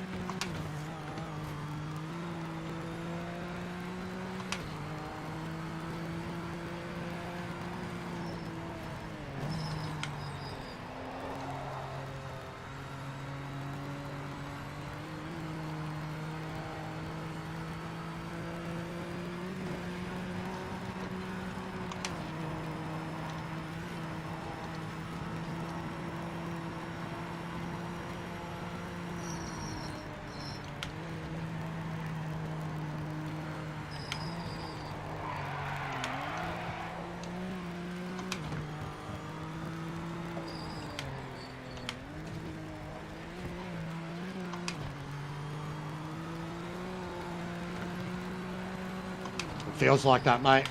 Feels like that, mate.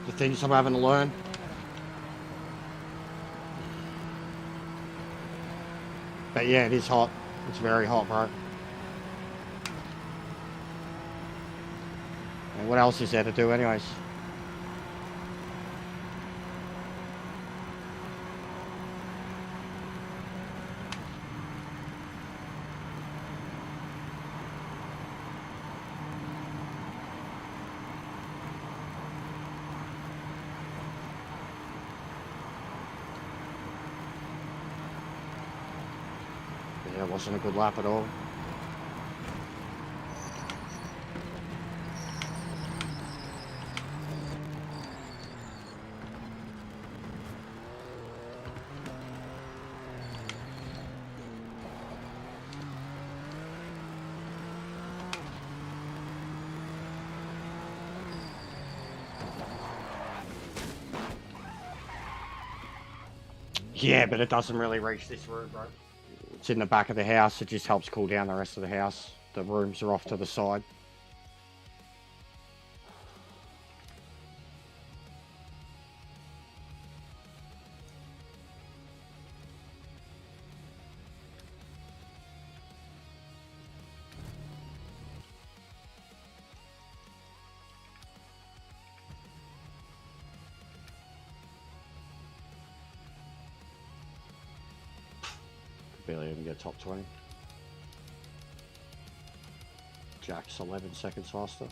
The things I'm having to learn. But yeah, it is hot. It's very hot, bro. And what else is there to do anyways? Yeah, it wasn't a good lap at all. Yeah, but it doesn't really reach this room, bro. It's in the back of the house. It just helps cool down the rest of the house. The rooms are off to the side. Barely even get top 20. Jack's 11 seconds faster.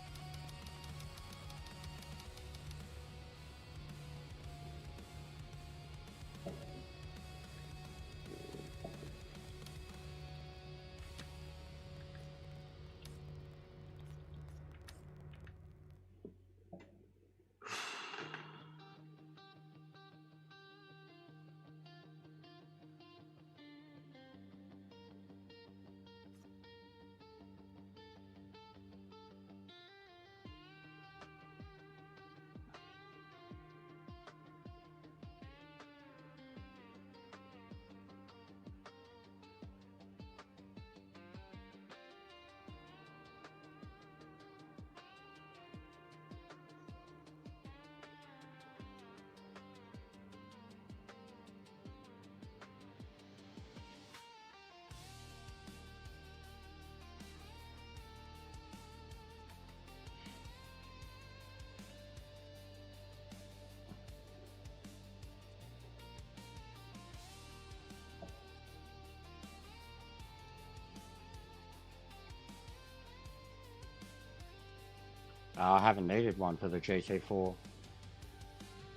I haven't needed one for the GT4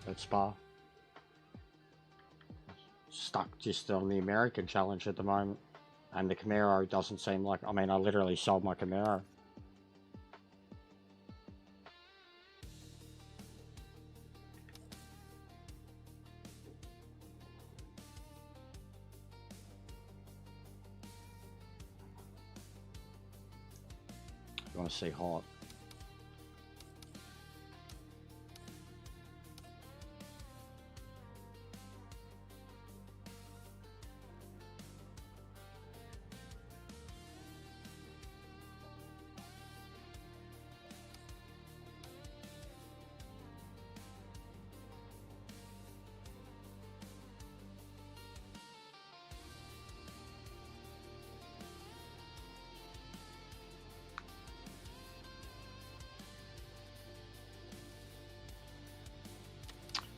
at Spa. Stuck just on the American challenge at the moment. And the Camaro doesn't seem like... I mean, I literally sold my Camaro. You want to see hot?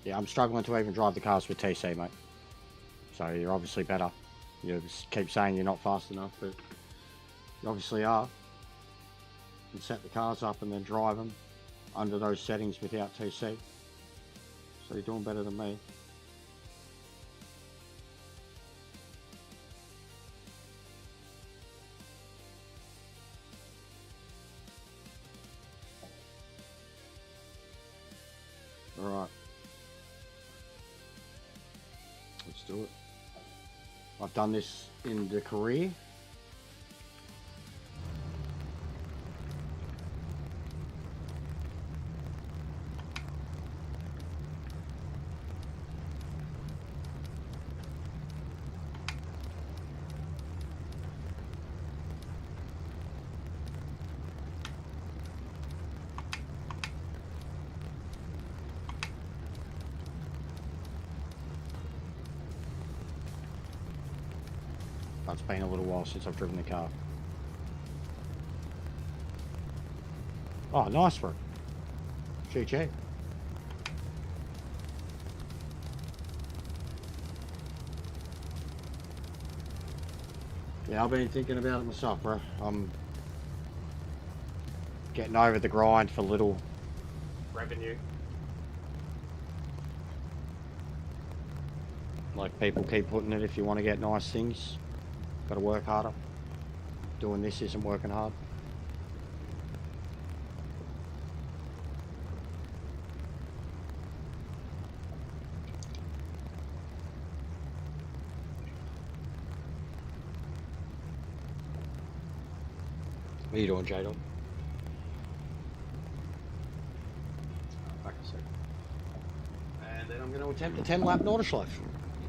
Yeah, I'm struggling to even drive the cars with TC, mate. So you're obviously better. You just keep saying you're not fast enough, but you obviously are. You can set the cars up and then drive them under those settings without TC. So you're doing better than me. Alright. Let's do it. I've done this in the career. It's been a little while since I've driven the car. Oh, nice one. GG. Yeah, I've been thinking about it myself, bro. I'm getting over the grind for little revenue. Like people keep putting it, if you want to get nice things, got to work harder. Doing this isn't working hard. What are you doing, Jado? Back a sec. And then I'm going to attempt a 10-lap Nordschleife.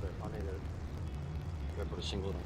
But I need to go put a singlet on.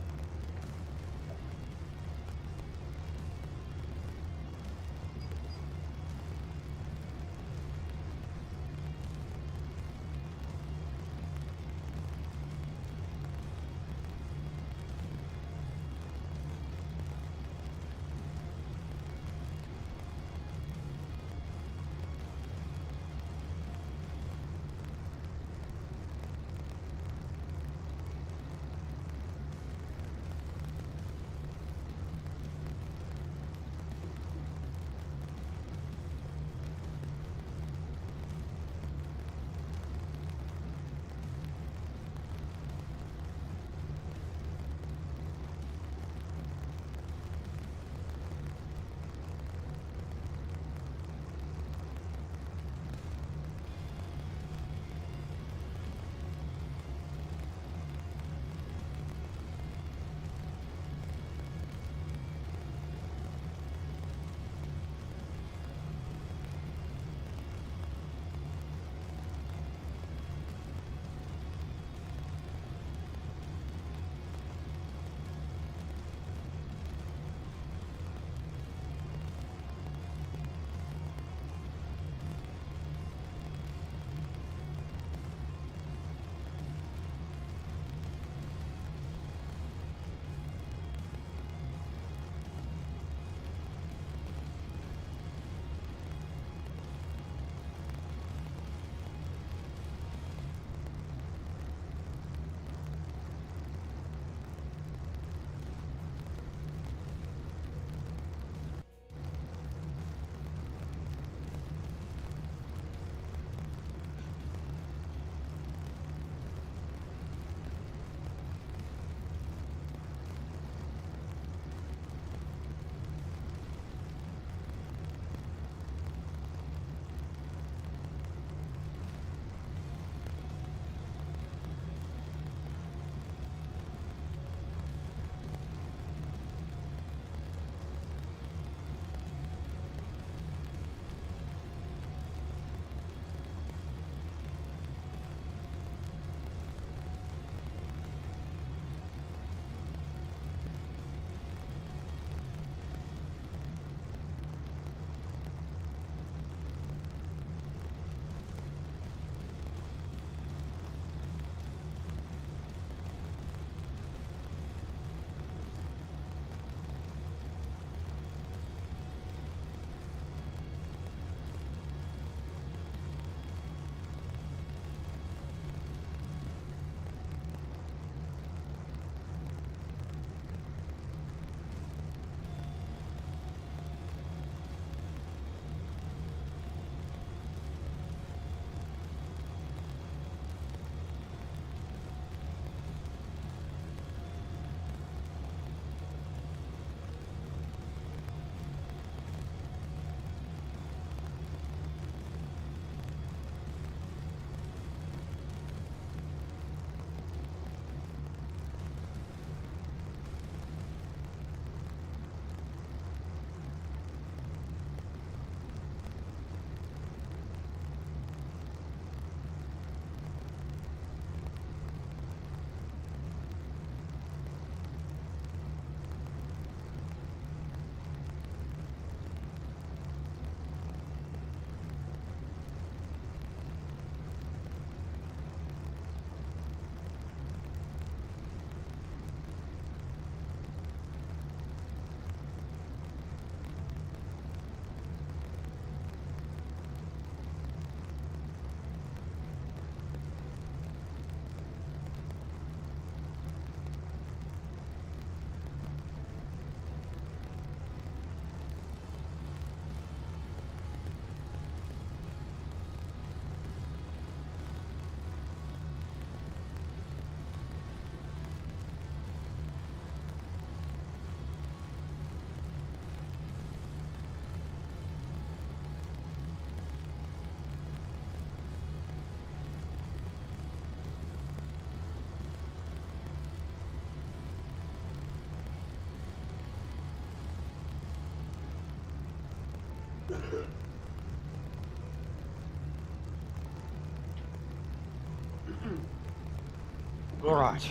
All right.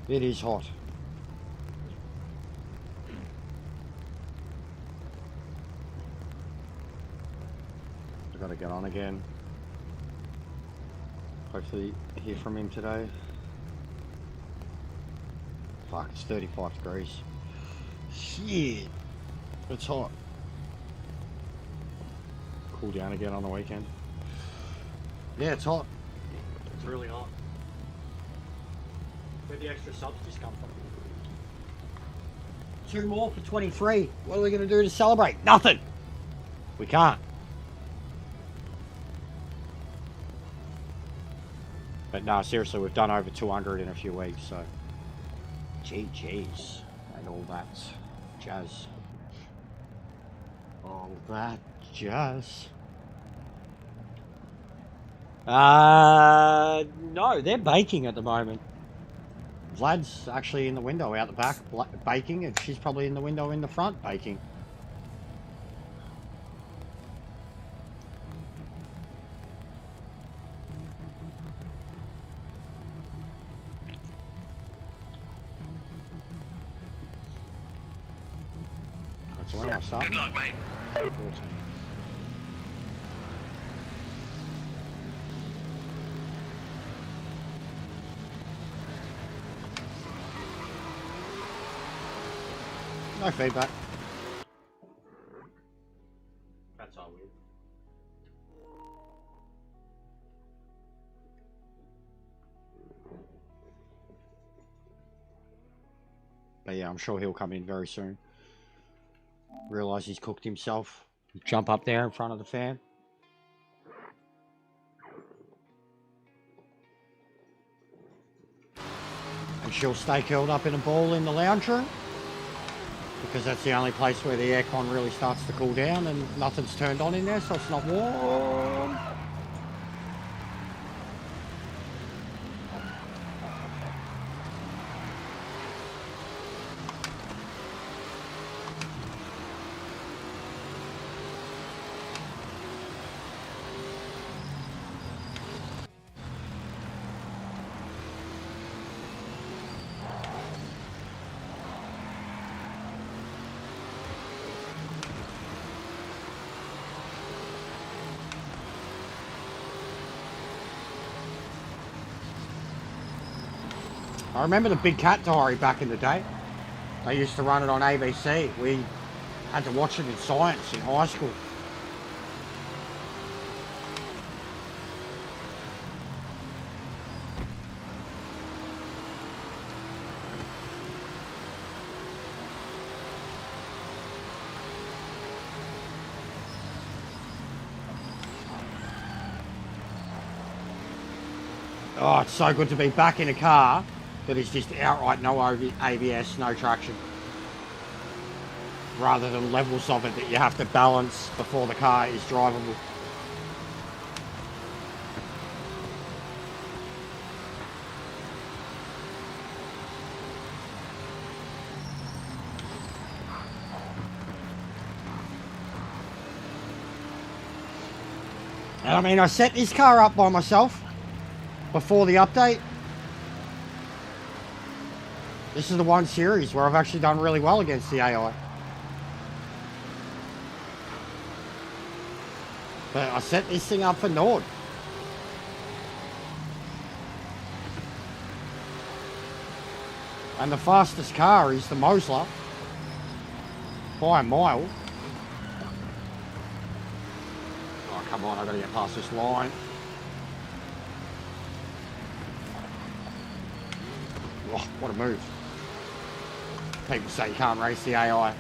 It is hot. I gotta get on again. Hopefully hear from him today. Fuck, it's 35 degrees. Shit. It's hot. Cool down again on the weekend. Yeah, it's hot. It's really hot. Where'd the extra subs just come from? 2 more for 23. What are we going to do to celebrate? Nothing. We can't. But no, seriously, we've done over 200 in a few weeks, so GG's and all that jazz. All that jazz. No, they're baking at the moment. Vlad's actually in the window out the back baking, and she's probably in the window in the front baking. That's where I start. Good luck, mate. No feedback. That's all weird. But yeah, I'm sure he'll come in very soon. Realise he's cooked himself. Jump up there in front of the fan. And she'll stay curled up in a ball in the lounge room, because that's the only place where the aircon really starts to cool down and nothing's turned on in there, so it's not warm. I remember the Big Cat Diary back in the day. They used to run it on ABC. We had to watch it in science in high school. Oh, it's so good to be back in a car that is just outright no ABS, no traction. Rather than levels of it that you have to balance before the car is drivable. And I mean, I set this car up by myself before the update. This is the one series where I've actually done really well against the AI. But I set this thing up for Nord. And the fastest car is the Mosler by a mile. Oh, come on, I've got to get past this line. Oh, what a move. People say you can't race the AI.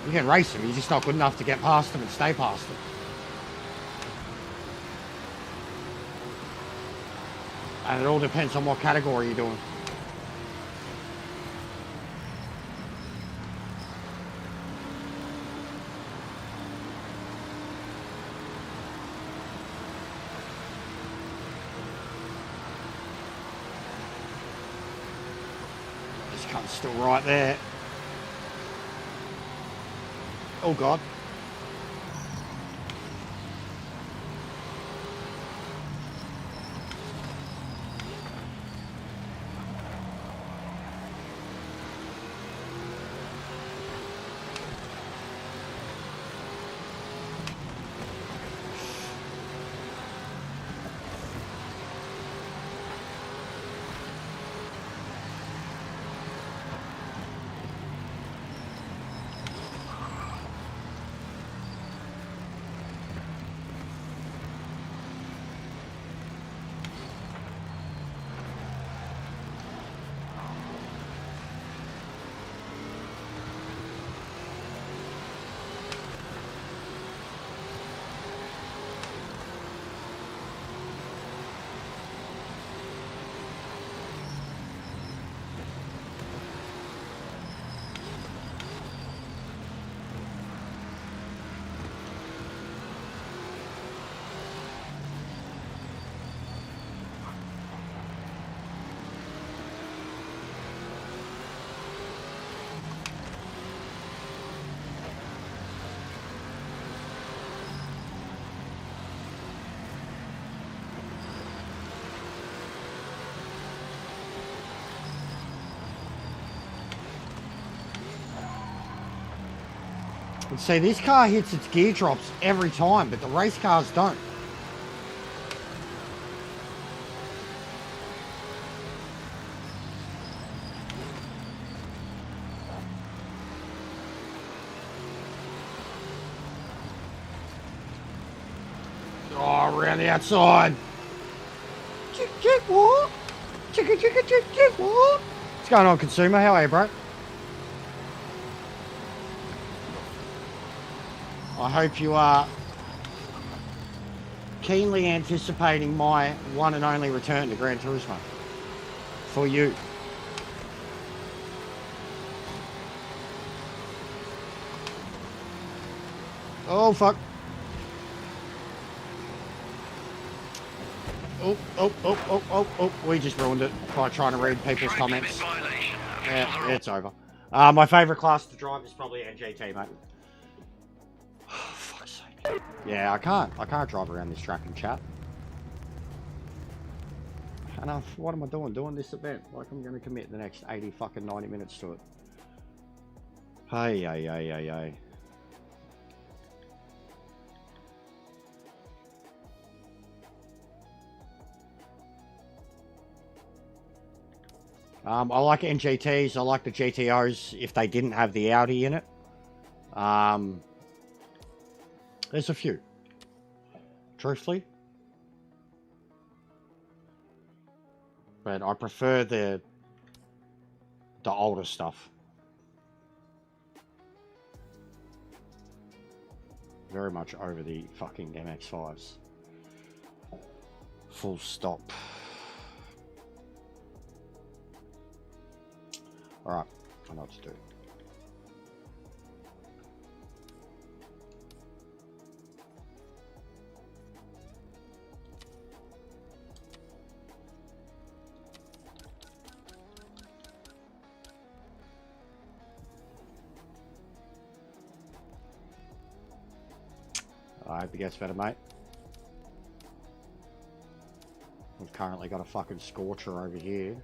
You can race them, you're just not good enough to get past them and stay past them. And it all depends on what category you're doing. cunt's still right there. Oh, God. And see, this car hits its gear drops every time, but the race cars don't. Oh, around the outside. Chick, chick, what? Chicka, chicka, chick, chick, what? What's going on, consumer? How are you, bro? I hope you are keenly anticipating my one and only return to Gran Turismo. For you. Oh, fuck. Oh, we just ruined it by trying to read people's comments. Yeah, it's over. My favourite class to drive is probably NGT, mate. Fuck's sake. Yeah, I can't drive around this track and chat. And what am I doing? Doing this event? Like I'm going to commit the next 80 fucking 90 minutes to it. Hey. I like NGTs. I like the GTOs if they didn't have the Audi in it. There's a few. Truthfully. But I prefer the older stuff. Very much over the fucking MX-5s. Full stop. Alright, I know what to do. I hope it gets better, mate. We've currently got a fucking scorcher over here.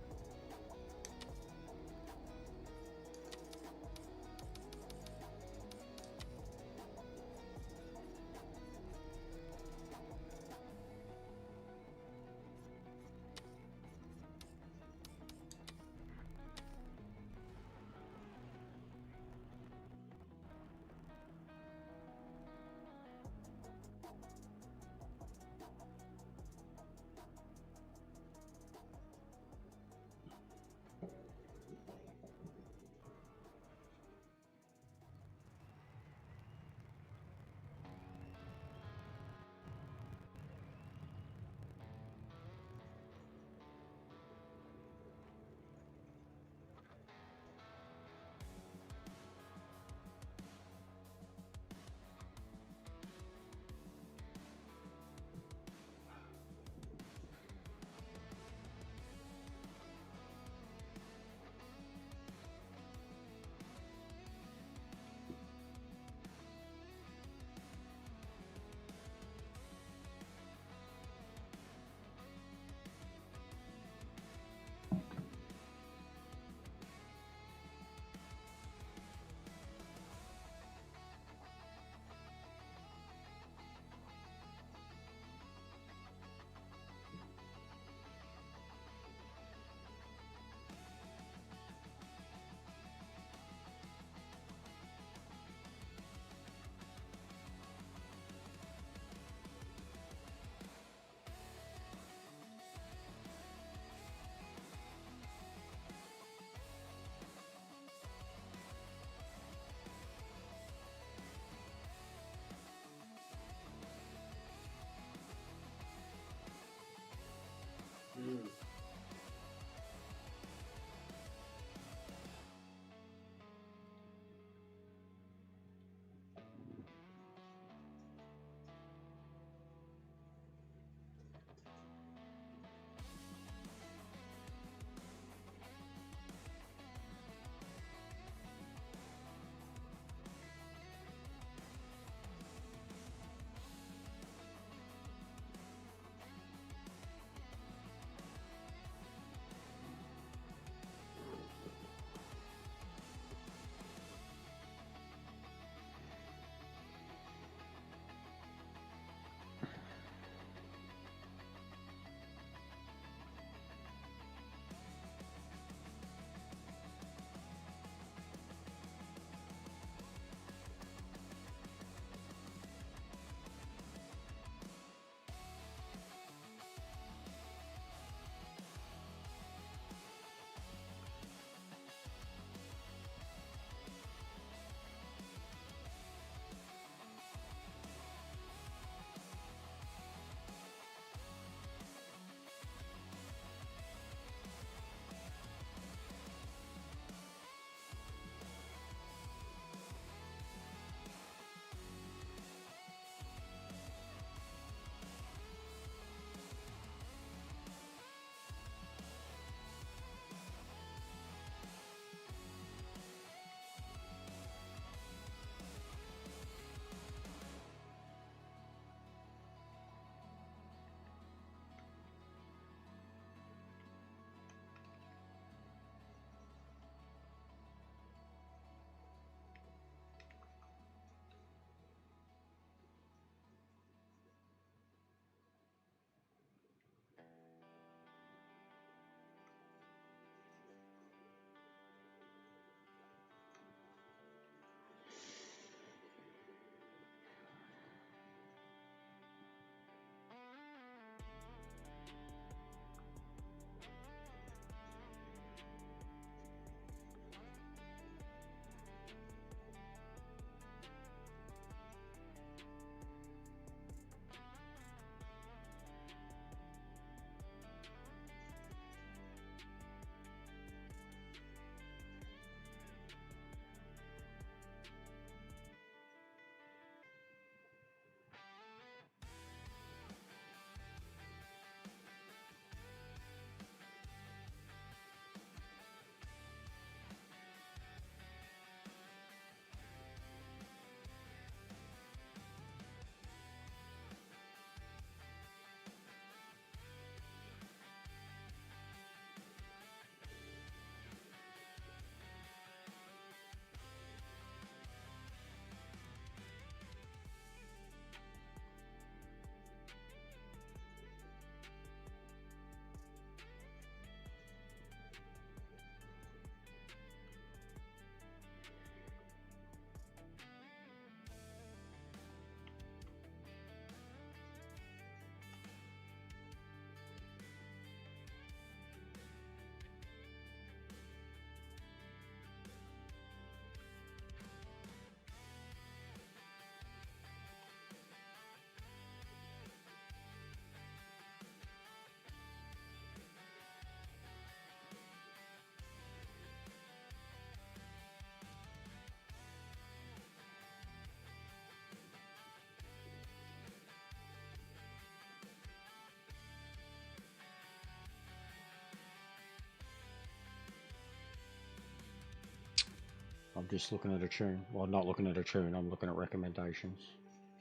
I'm just looking at a tune. Well, not looking at a tune, I'm looking at recommendations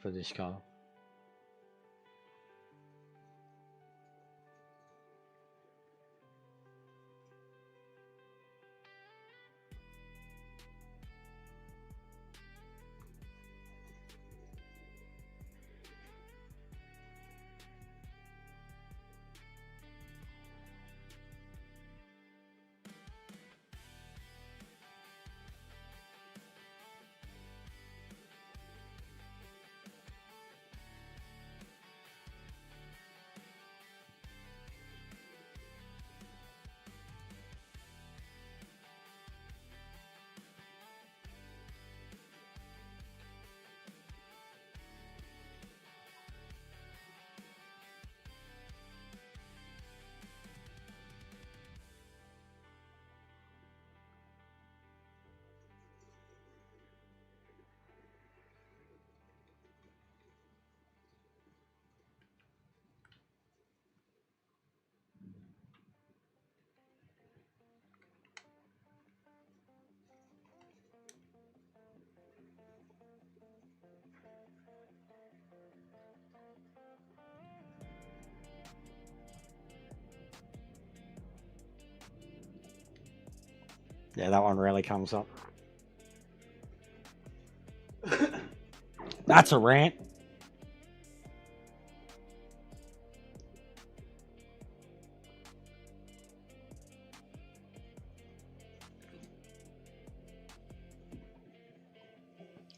for this car. Yeah, that one really comes up. That's a rant.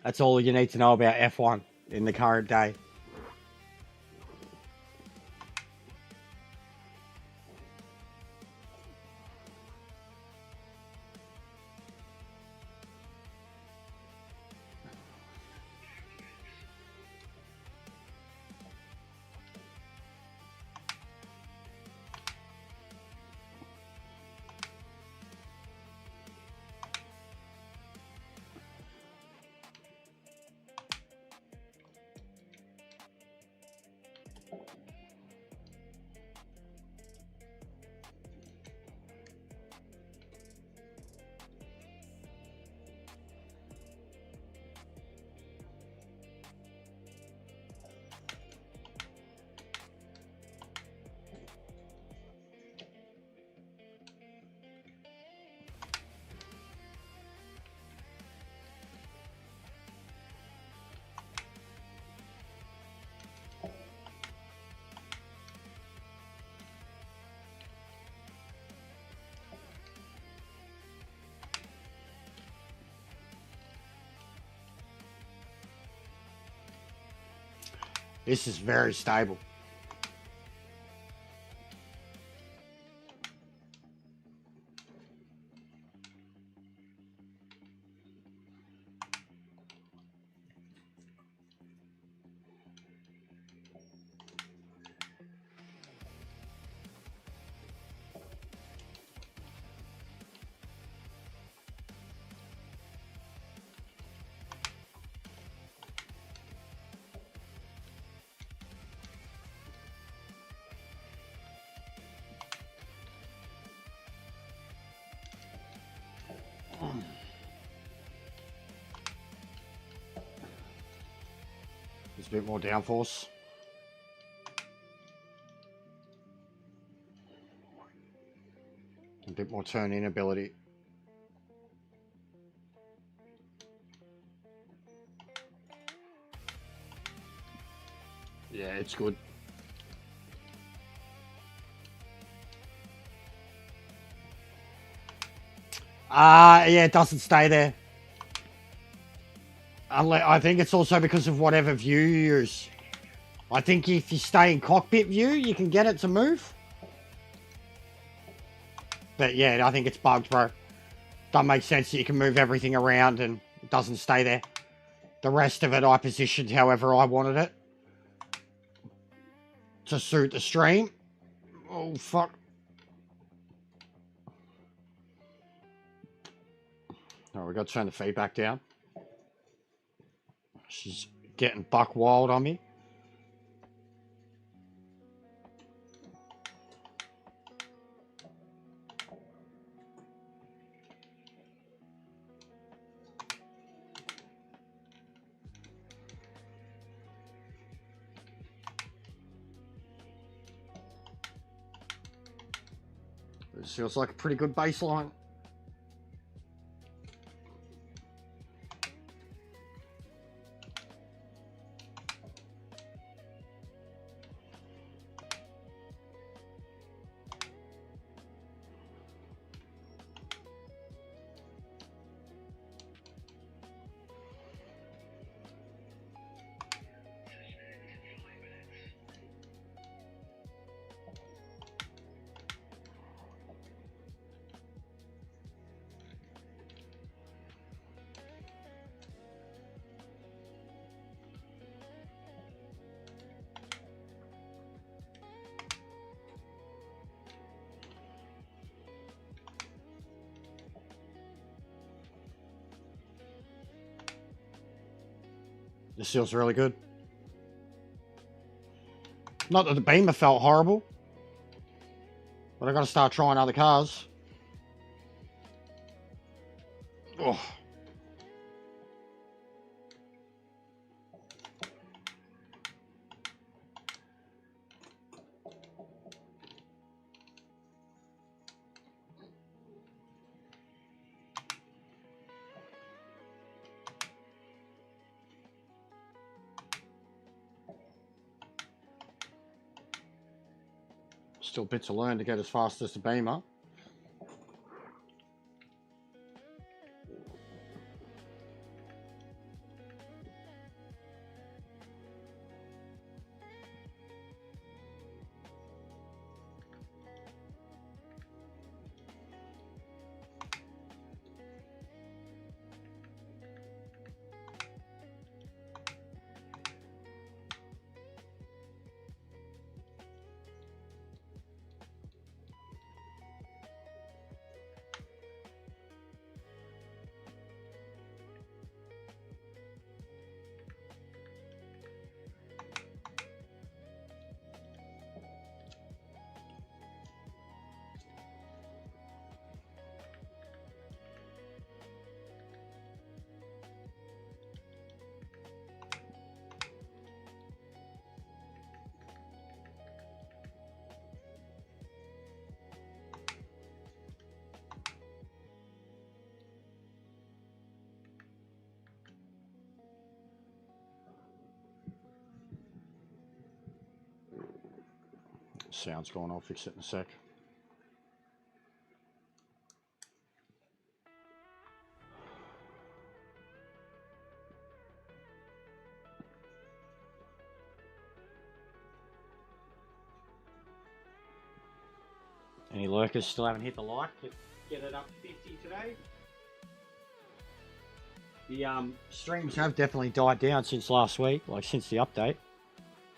That's all you need to know about F1 in the current day. This is very stable. There's a bit more downforce. A bit more turn-in ability. Yeah, it's good. Yeah, it doesn't stay there. I think it's also because of whatever view you use. I think if you stay in cockpit view, you can get it to move. But yeah, I think it's bugged, bro. Doesn't make sense that you can move everything around and it doesn't stay there. The rest of it I positioned however I wanted it to suit the stream. Oh, fuck. Oh, we got to turn the feedback down. She's getting buck wild on me. This feels like a pretty good baseline. This feels really good. Not that the Beamer felt horrible, but I got to start trying other cars. Oh. Still bits to learn to get as fast as the Beamer. Sound's going, I'll fix it in a sec. Any lurkers still haven't hit the like? Get it up to 50 today. The streams have definitely died down since last week, like since the update.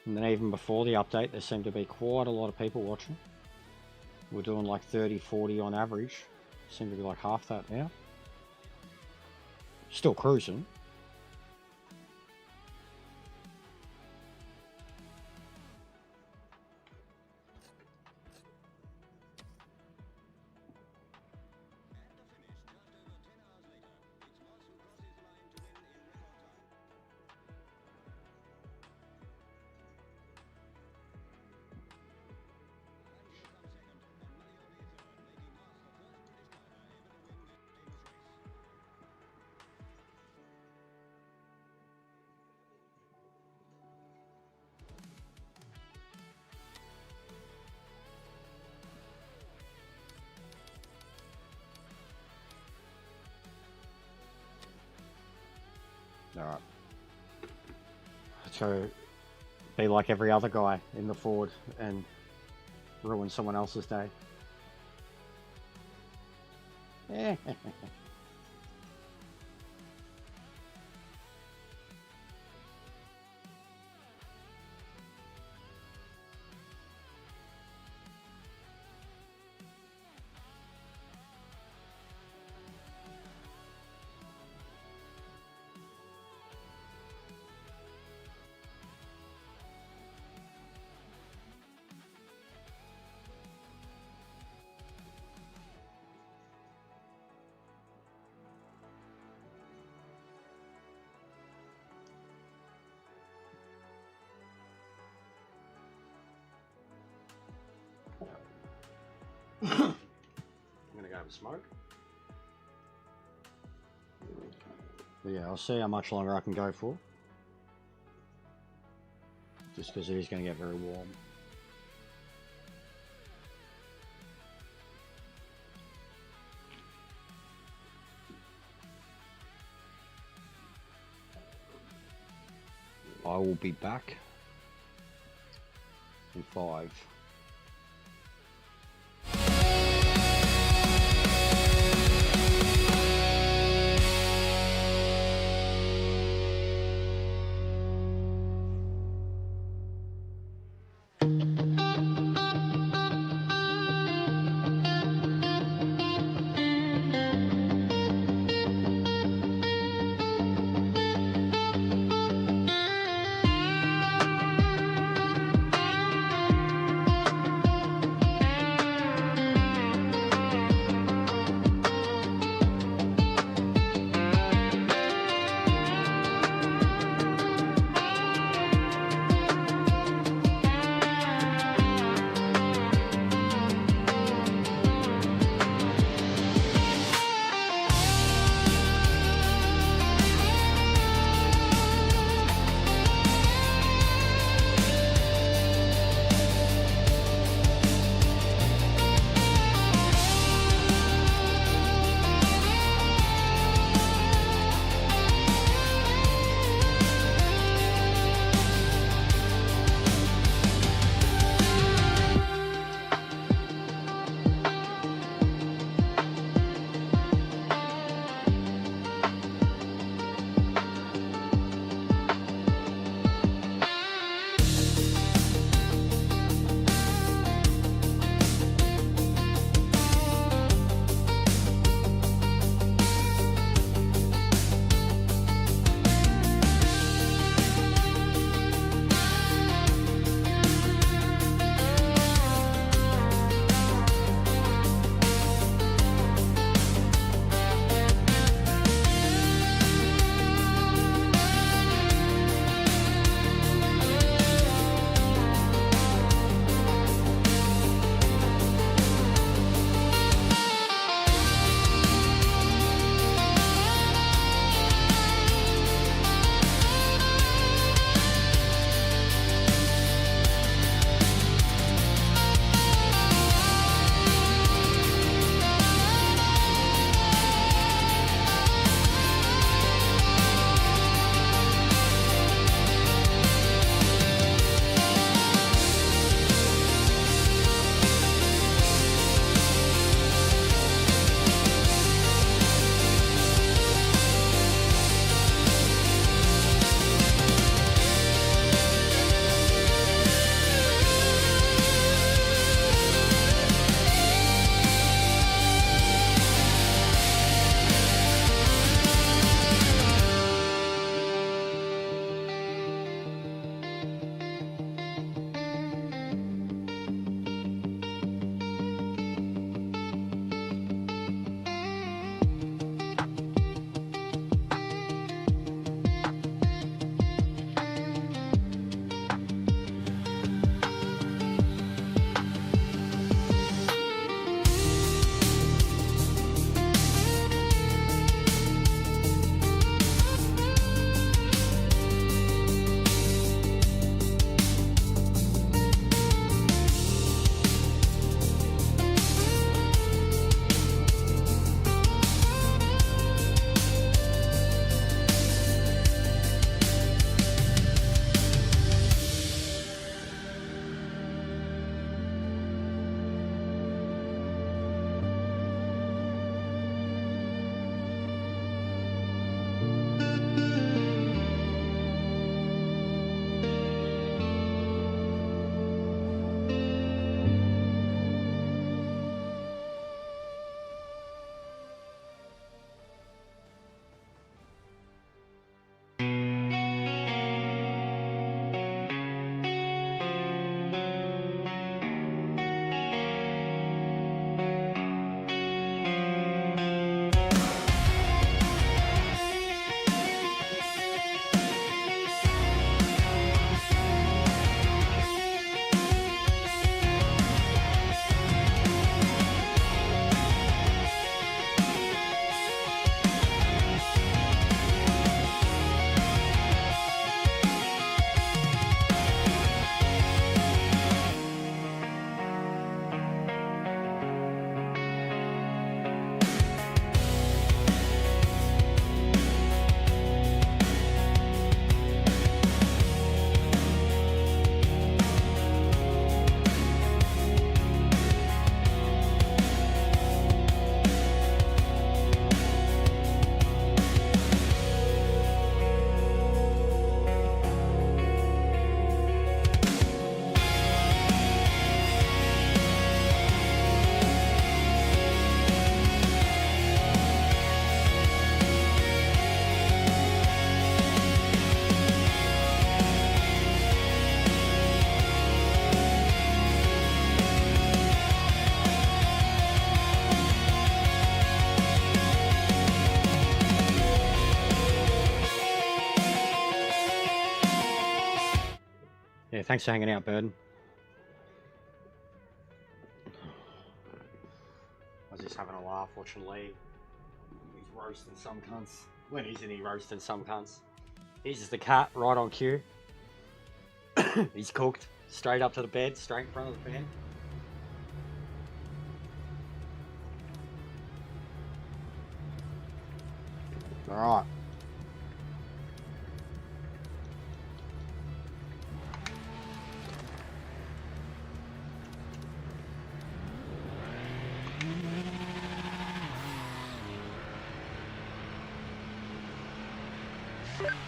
And then even before the update, there seemed to be quite a lot of people watching. We're doing like 30, 40 on average. Seem to be like half that now. Still cruising. Alright. Let's go be like every other guy in the Ford and ruin someone else's day. have a smoke. But yeah, I'll see how much longer I can go for. Just because it is going to get very warm. I will be back in 5. Yeah, thanks for hanging out, Burden. I was just having a laugh watching Lee. He's roasting some cunts. When isn't he roasting some cunts? He's just a cat right on cue. He's cooked. Straight up to the bed, straight in front of the fan. Alright.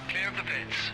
Clear of the pits.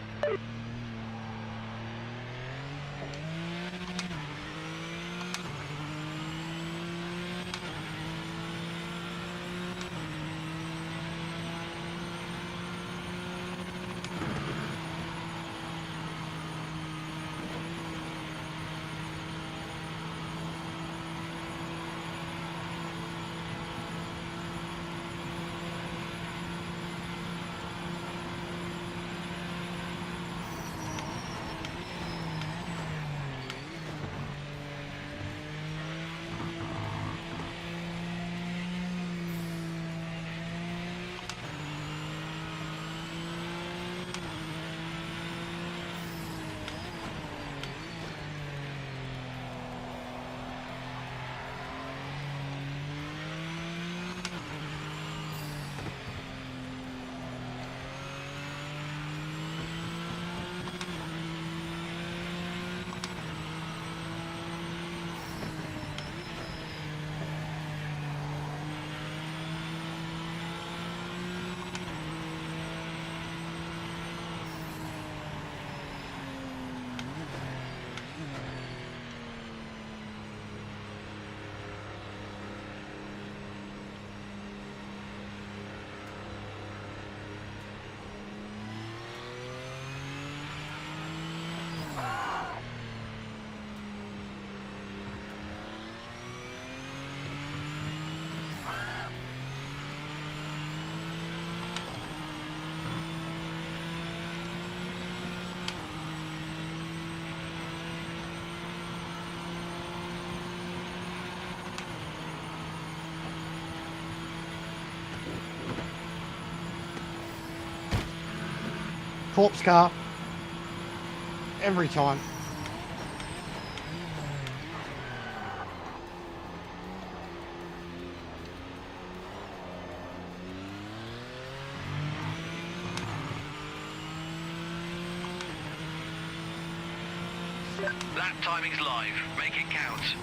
Corpse car. Every time. That timing's live. Make it count.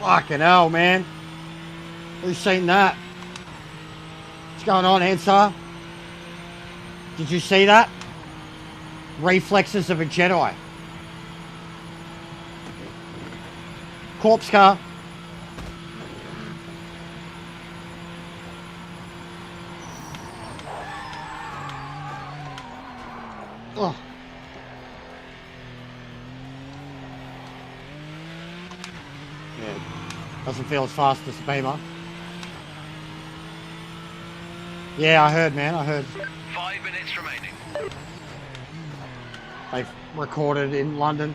Fucking hell, man. Who's seen that? What's going on, Ansar? Did you see that? Reflexes of a Jedi. Corpse car. Yeah, doesn't feel as fast as the Beamer. Yeah, I heard, man. I heard 5 minutes remaining. they've recorded in London.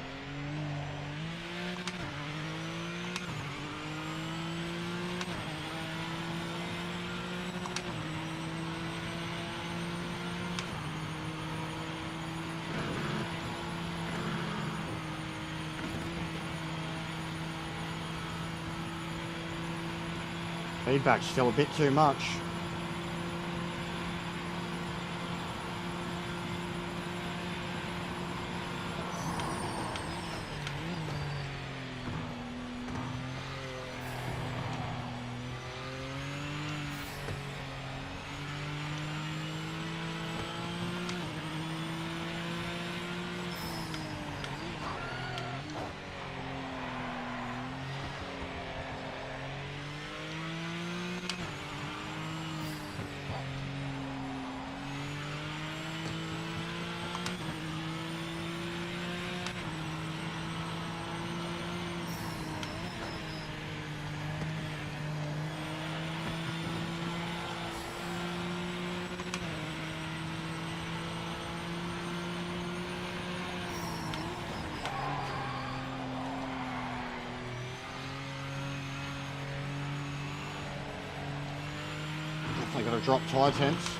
Feedback's still a bit too much. Definitely got to drop tyre temps.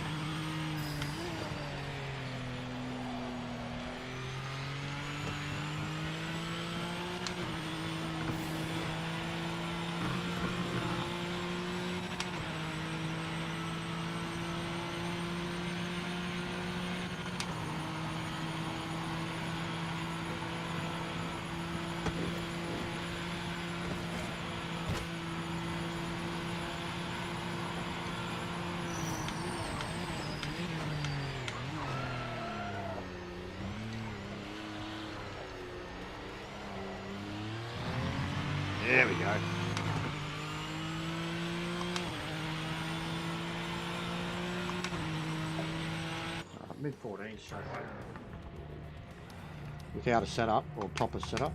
There we go. Mid-14 straight away. Without a setup or proper setup.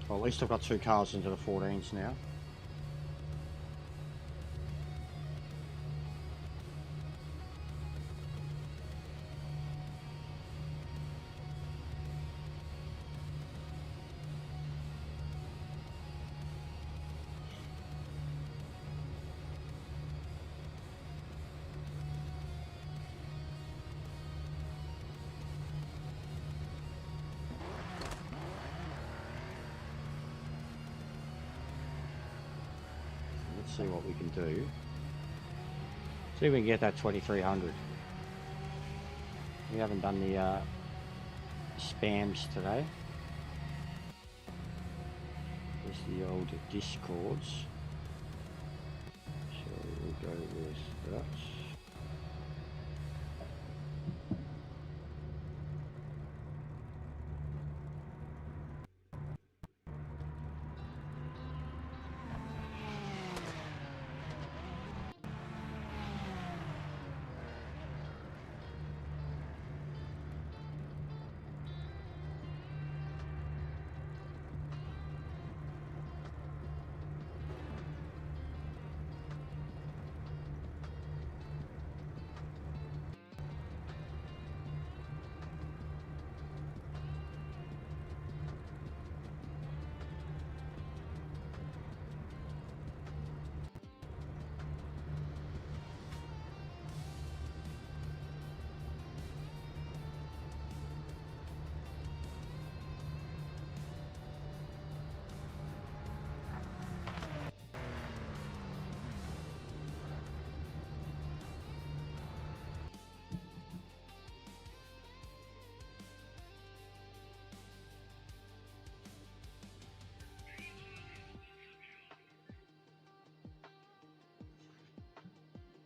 Well, at least I've got 2 cars into the 14s now. See what we can do. See if we can get that 2300. We haven't done the spams today. There's the old discords. So we'll go with that.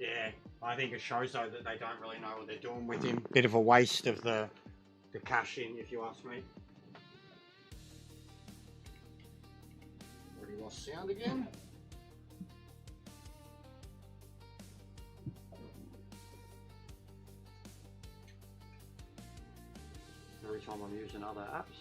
Yeah, I think it shows though that they don't really know what they're doing with him. Bit of a waste of the cash in, if you ask me. Already lost sound again. Every time I'm using other apps.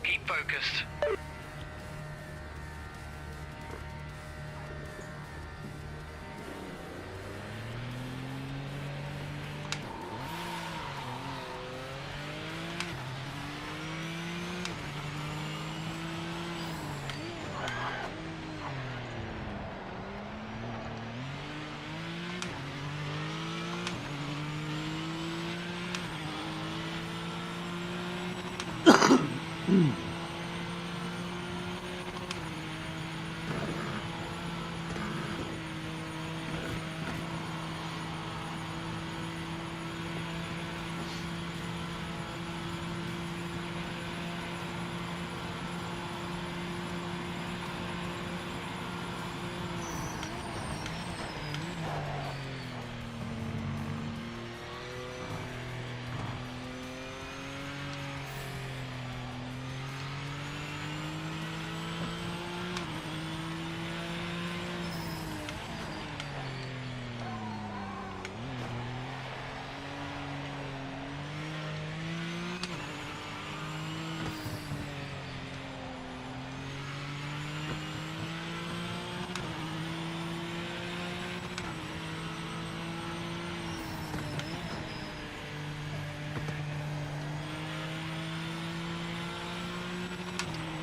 Keep focused.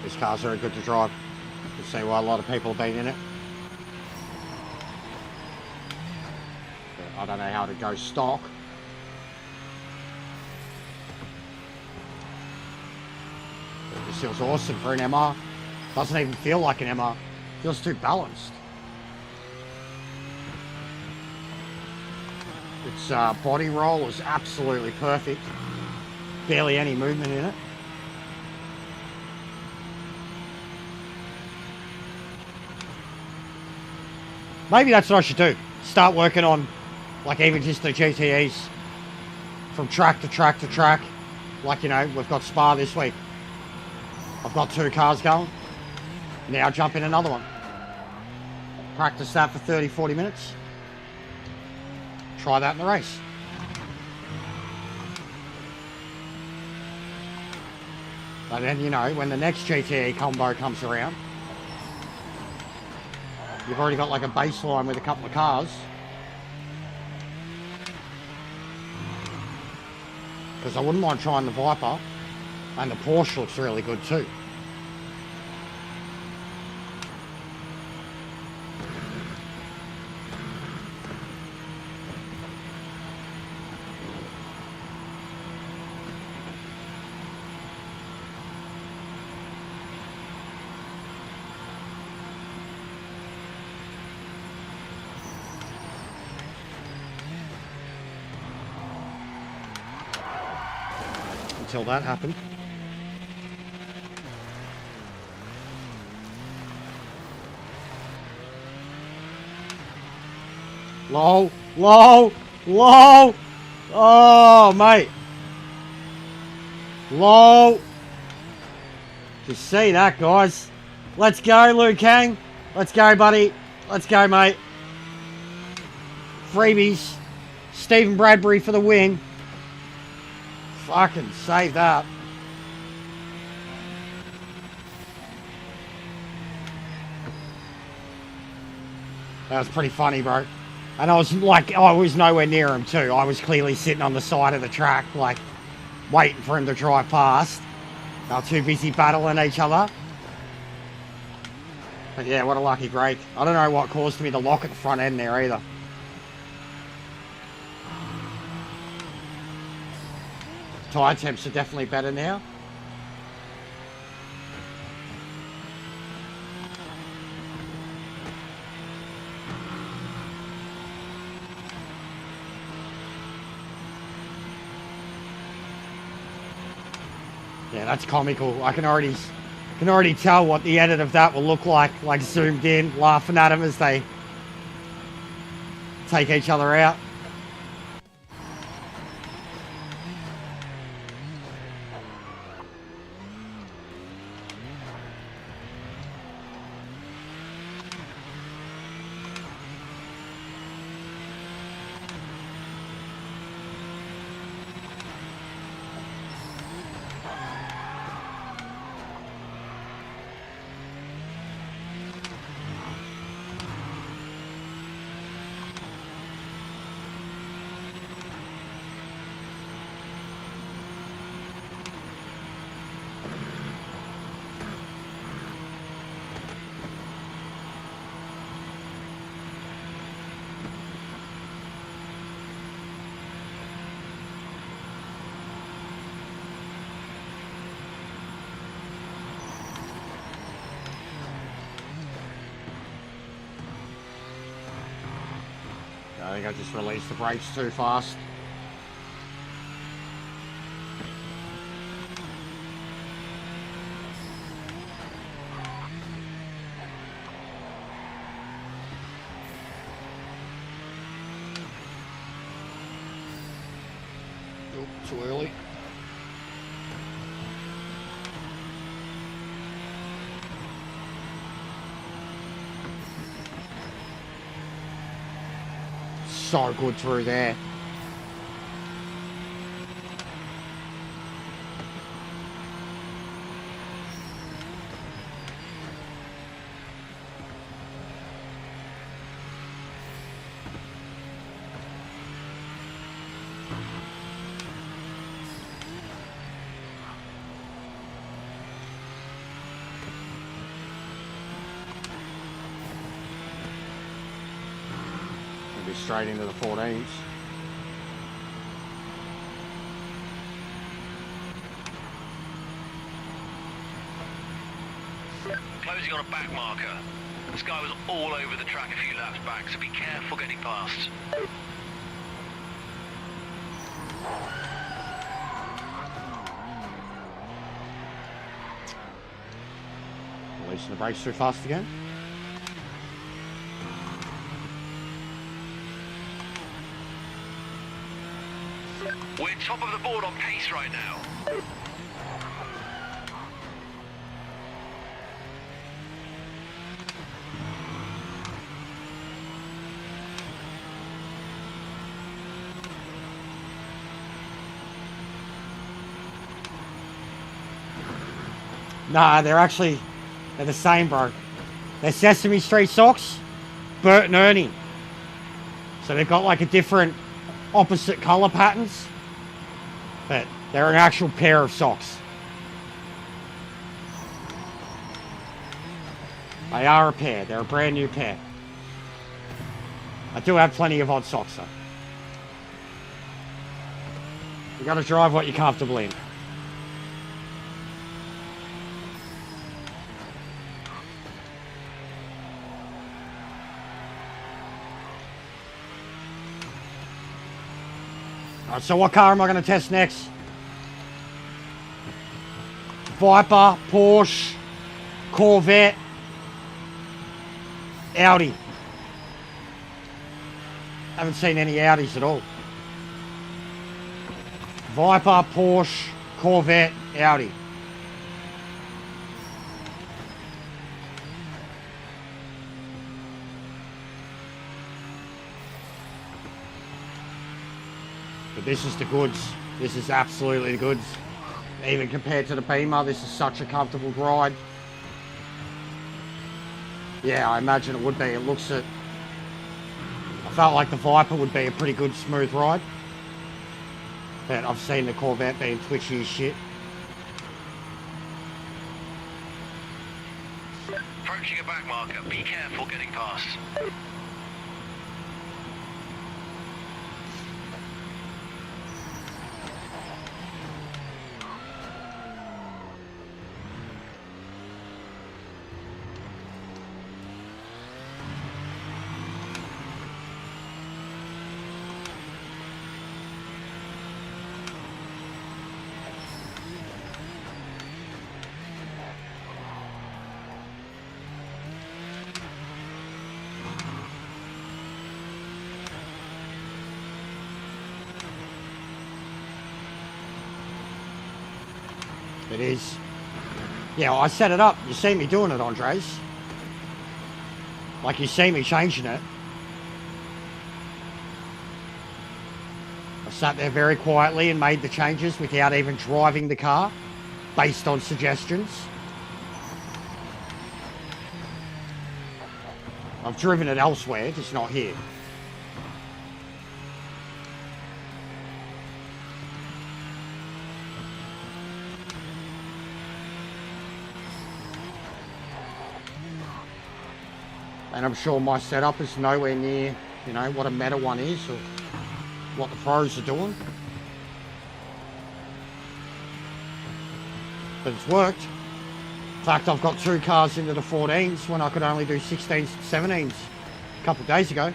This car's very good to drive. You see why a lot of people have been in it. But I don't know how to go stock. But this feels awesome for an MR. Doesn't even feel like an MR. Feels too balanced. Its body roll is absolutely perfect. Barely any movement in it. Maybe that's what I should do. Start working on, like, even just the GTEs from track to track to track. Like, you know, we've got Spa this week. I've got 2 cars going. Now jump in another one. Practice that for 30, 40 minutes. Try that in the race. But then, you know, when the next GTE combo comes around, you've already got like a baseline with a couple of cars. Because I wouldn't mind trying the Viper, and the Porsche looks really good too. Until that happened. Low, low, low. Oh, mate. Low. Just see that, guys. Let's go, Liu Kang. Let's go, buddy. Let's go, mate. Freebies. Stephen Bradbury for the win. Fucking save that. That was pretty funny, bro. And I was like, I was nowhere near him too. I was clearly sitting on the side of the track, like, waiting for him to drive past. They were too busy battling each other. But yeah, what a lucky break. I don't know what caused me to lock at the front end there either. Tyre temps are definitely better now. Yeah, that's comical. I can already tell what the edit of that will look like zoomed in, laughing at them as they take each other out. I think I just released the brakes too fast. Nope, too early. So good through there. Be straight into the 14s. Closing on a back marker. This guy was all over the track a few laps back, so be careful getting past. Releasing the brakes too fast again. We're top of the board on pace right now. Nah, they're the same, bro. They're Sesame Street socks, Bert and Ernie. So they've got like a different opposite color patterns, but they're an actual pair of socks. They are a pair. They're a brand new pair. I do have plenty of odd socks though. You gotta drive what you're comfortable in. Alright, so what car am I going to test next? Viper, Porsche, Corvette, Audi. Haven't seen any Audis at all. Viper, Porsche, Corvette, Audi. This is the goods. This is absolutely the goods. Even compared to the Beamer, this is such a comfortable ride. Yeah, I imagine it would be. It looks at... I felt like the Viper would be a pretty good smooth ride. But I've seen the Corvette being twitchy as shit. Approaching a back marker. Be careful getting past. It is. Yeah, I set it up. You see me doing it, Andres. Like you see me changing it. I sat there very quietly and made the changes without even driving the car, based on suggestions. I've driven it elsewhere, just not here. And I'm sure my setup is nowhere near, you know, what a meta one is or what the pros are doing. But it's worked. In fact, I've got 2 cars into the 14s when I could only do 16s and 17s a couple of days ago.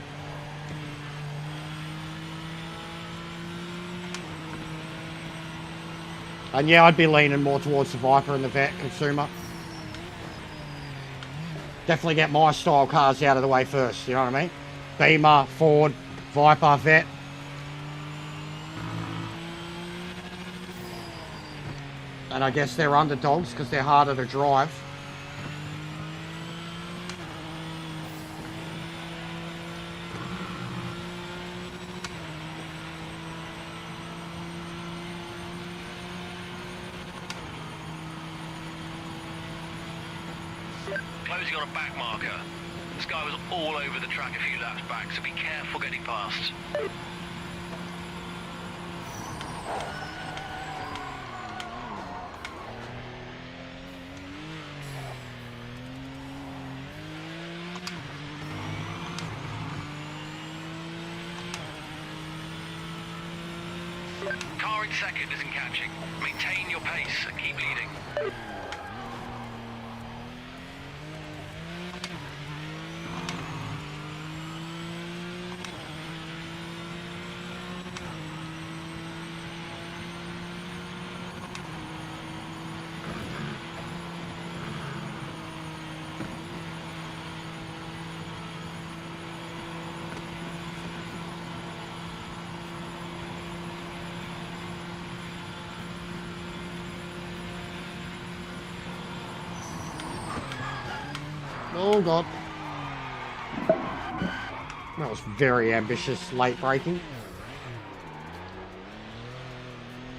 And yeah, I'd be leaning more towards the Viper and the Vet consumer. Definitely get my style cars out of the way first, you know what I mean? Beamer, Ford, Viper, Vet. And I guess they're underdogs because they're harder to drive. Closing on a back marker. This guy was all over the track a few laps back, so be careful getting past. Car in second isn't catching. Maintain your pace and keep leading. Oh God. That was very ambitious late braking.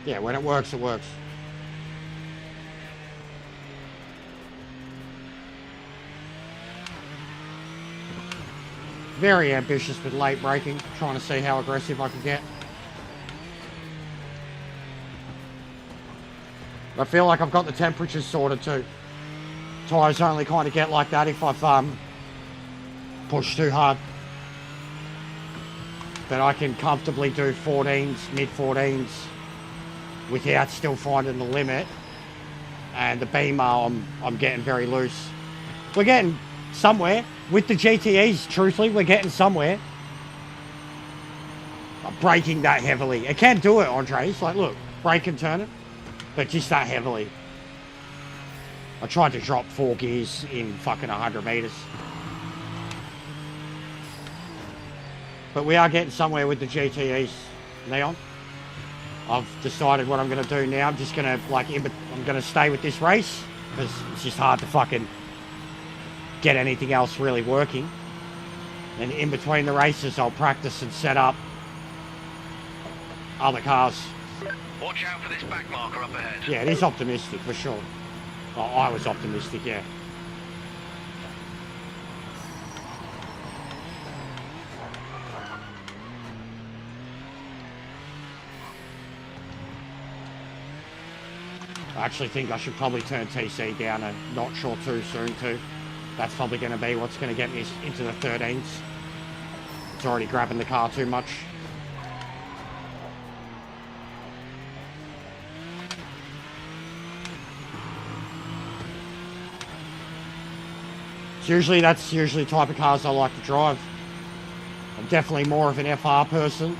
Yeah, when it works, it works. Very ambitious with late braking, trying to see how aggressive I can get. I feel like I've got the temperatures sorted too. Tyres only kind of get like that if I've pushed too hard. But I can comfortably do 14s, mid-14s without still finding the limit. And the Beamer, I'm getting very loose. We're getting somewhere. With the GTEs, truthfully, we're getting somewhere. I'm braking that heavily. It can do it, Andres. Like, look, brake and turn it. But just that heavily. I tried to drop 4 gears in fucking 100 meters. But we are getting somewhere with the GTEs, Leon. I've decided what I'm going to do now. I'm just going to, like, I'm going to stay with this race because it's just hard to fucking get anything else really working. And in between the races, I'll practice and set up other cars. Watch out for this back marker up ahead. Yeah, it is optimistic for sure. Well, I was optimistic, yeah. I actually think I should probably turn TC down a notch or two soon too. That's probably going to be what's going to get me into the 13s. It's already grabbing the car too much. That's usually the type of cars I like to drive. I'm definitely more of an FR person.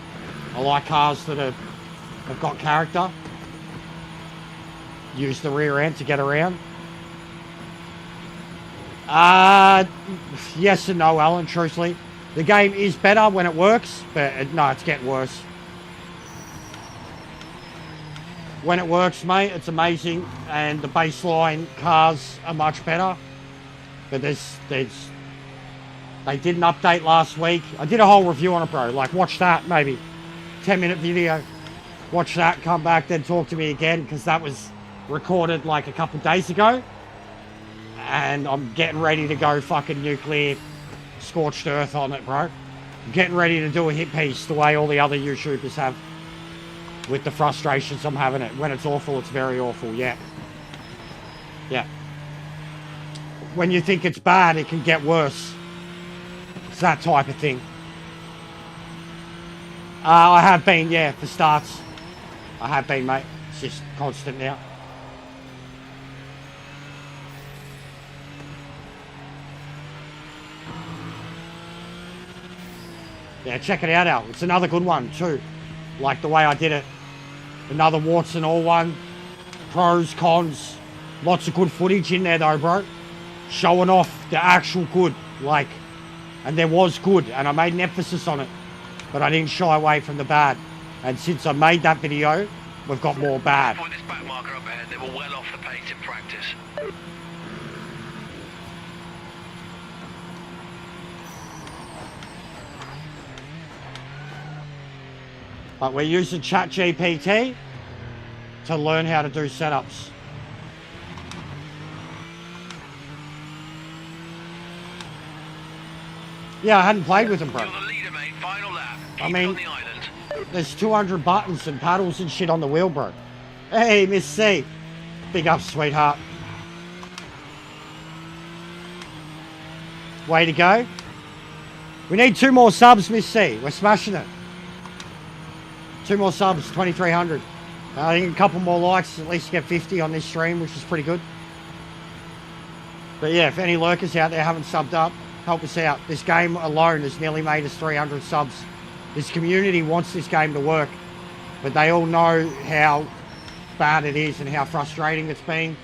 I like cars that have got character. Use the rear end to get around. Yes and no, Alan, truthfully. The game is better when it works, but no, it's getting worse. When it works, mate, it's amazing, and the baseline cars are much better. But they did an update last week. I did a whole review on it, bro. Like, watch that, maybe 10-minute video. Watch that, come back, then talk to me again, because that was recorded like a couple days ago. And I'm getting ready to go fucking nuclear scorched earth on it, bro. I'm getting ready to do a hit piece the way all the other YouTubers have. With the frustrations I'm having it. When it's awful, it's very awful, yeah. Yeah. When you think it's bad, it can get worse. It's that type of thing. I have been, yeah, for starts. I have been, mate. It's just constant now. Yeah, check it out, Al. It's another good one, too. Like the way I did it. Another warts and all one. Pros, cons. Lots of good footage in there, though, bro. Showing off the actual good. Like, and there was good. And I made an emphasis on it. But I didn't shy away from the bad. And since I made that video, we've got more bad. With this back marker up ahead, they were well off the pace in practice. But we're using ChatGPT to learn how to do setups. Yeah, I hadn't played with them, bro. You're the leader, mate. Final lap. Keep I mean, on the island. There's 200 buttons and paddles and shit on the wheel, bro. Hey, Miss C. Big up, sweetheart. Way to go. We need 2 more subs, Miss C. We're smashing it. 2 more subs, 2,300. I think a couple more likes, at least get 50 on this stream, which is pretty good. But yeah, if any lurkers out there haven't subbed up, help us out. This game alone has nearly made us 300 subs. This community wants this game to work, but they all know how bad it is and how frustrating it's been.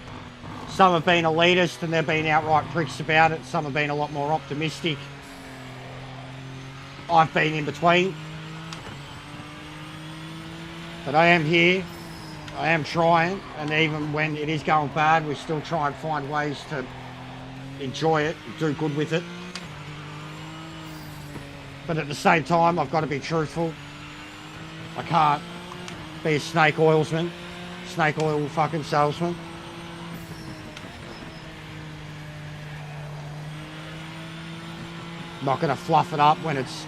Some have been elitist and they've been outright pricks about it. Some have been a lot more optimistic. I've been in between. But I am here, I am trying, and even when it is going bad, we still try and find ways to enjoy it, and do good with it. But at the same time, I've got to be truthful. I can't be a snake oil fucking salesman. I'm not going to fluff it up when it's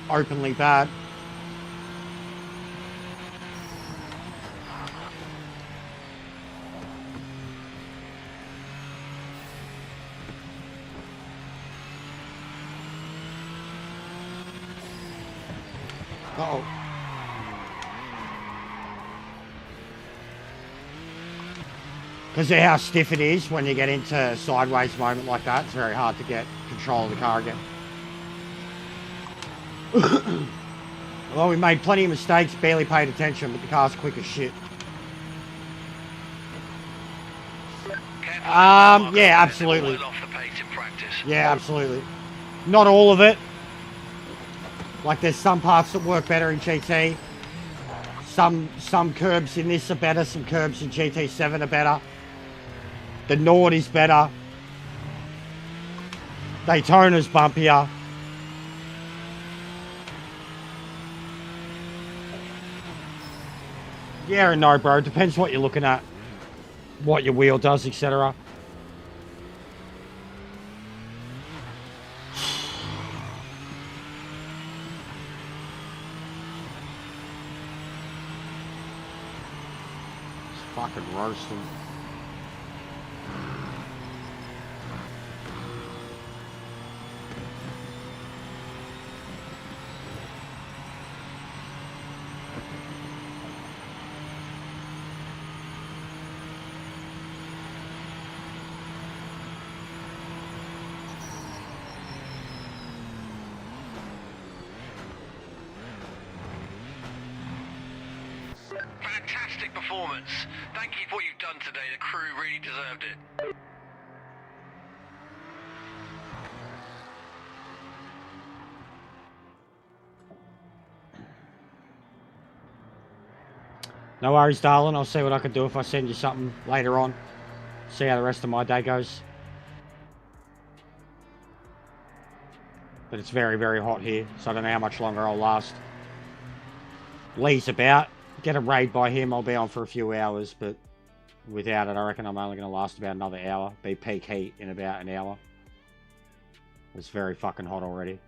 openly bad. Uh-oh. Because of how stiff it is when you get into a sideways moment like that, it's very hard to get control of the car again. Well, we made plenty of mistakes, barely paid attention, but the car's quick as shit. Yeah, absolutely. Yeah, absolutely. Not all of it. Like there's some parts that work better in GT. Some curbs in this are better, some curbs in GT7 are better. The Nord is better. Daytona's bumpier. Yeah and no, bro. Depends what you're looking at. What your wheel does, etc. It's fucking roasting. Fantastic performance. Thank you for what you've done today. The crew really deserved it. No worries, darling. I'll see what I can do if I send you something later on. See how the rest of my day goes. But it's very, very hot here, so I don't know how much longer I'll last. Lee's about. Get a raid by him, I'll be on for a few hours, but without it, I reckon I'm only going to last about another hour. Be peak heat in about an hour. It's very fucking hot already.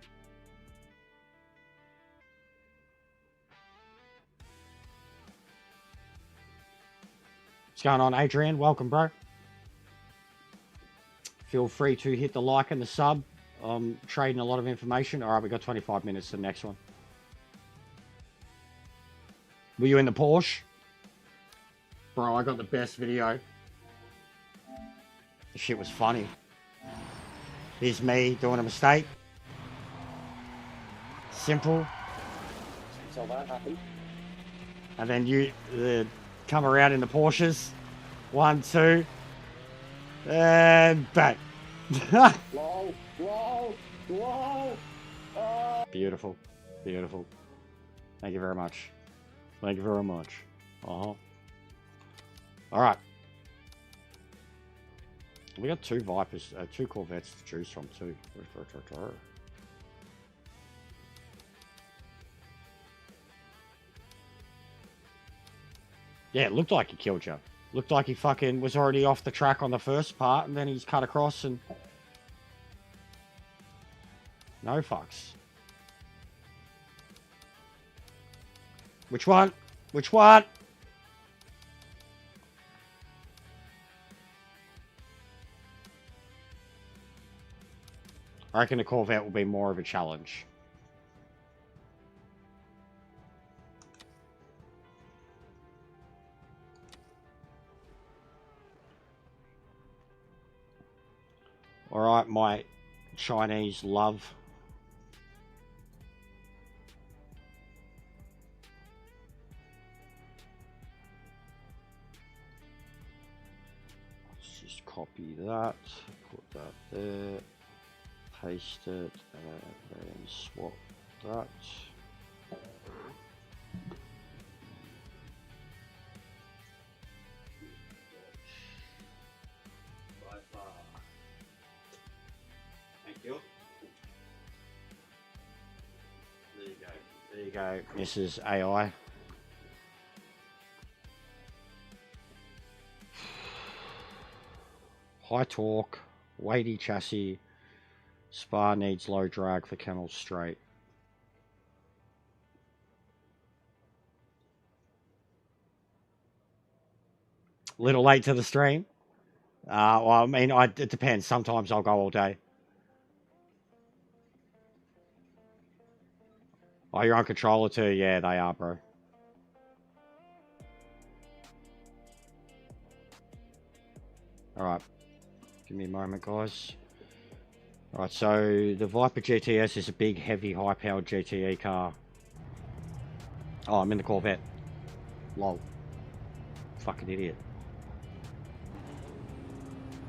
What's going on, Adrian? Welcome, bro. Feel free to hit the like and the sub. I'm trading a lot of information. All right, we got 25 minutes to the next one. Were you in the Porsche? Bro, I got the best video. The shit was funny. Here's me doing a mistake. Simple. So that happened. And then you come around in the Porsches. 1, 2. And back. Whoa, whoa, whoa. Beautiful. Beautiful. Thank you very much. Thank you very much. Uh-huh. Alright. We got 2 Vipers, 2 Corvettes to choose from too. Yeah, it looked like he killed you. Looked like he fucking was already off the track on the first part, and then he's cut across and... No fucks. Which one? Which one? I reckon the Corvette will be more of a challenge. Alright, my Chinese love. Let's just copy that, put that there, paste it, and then swap that. Thank you. There you go. There you go, Mrs. AI. High torque, weighty chassis, Spa needs low drag for Camel Straight. Little late to the stream. Well, I mean, it depends. Sometimes I'll go all day. Oh, you're on controller too? Yeah, they are, bro. Alright. Give me a moment, guys. Alright, so the Viper GTS is a big, heavy, high-powered GTE car. Oh, I'm in the Corvette. Lol. Fucking idiot.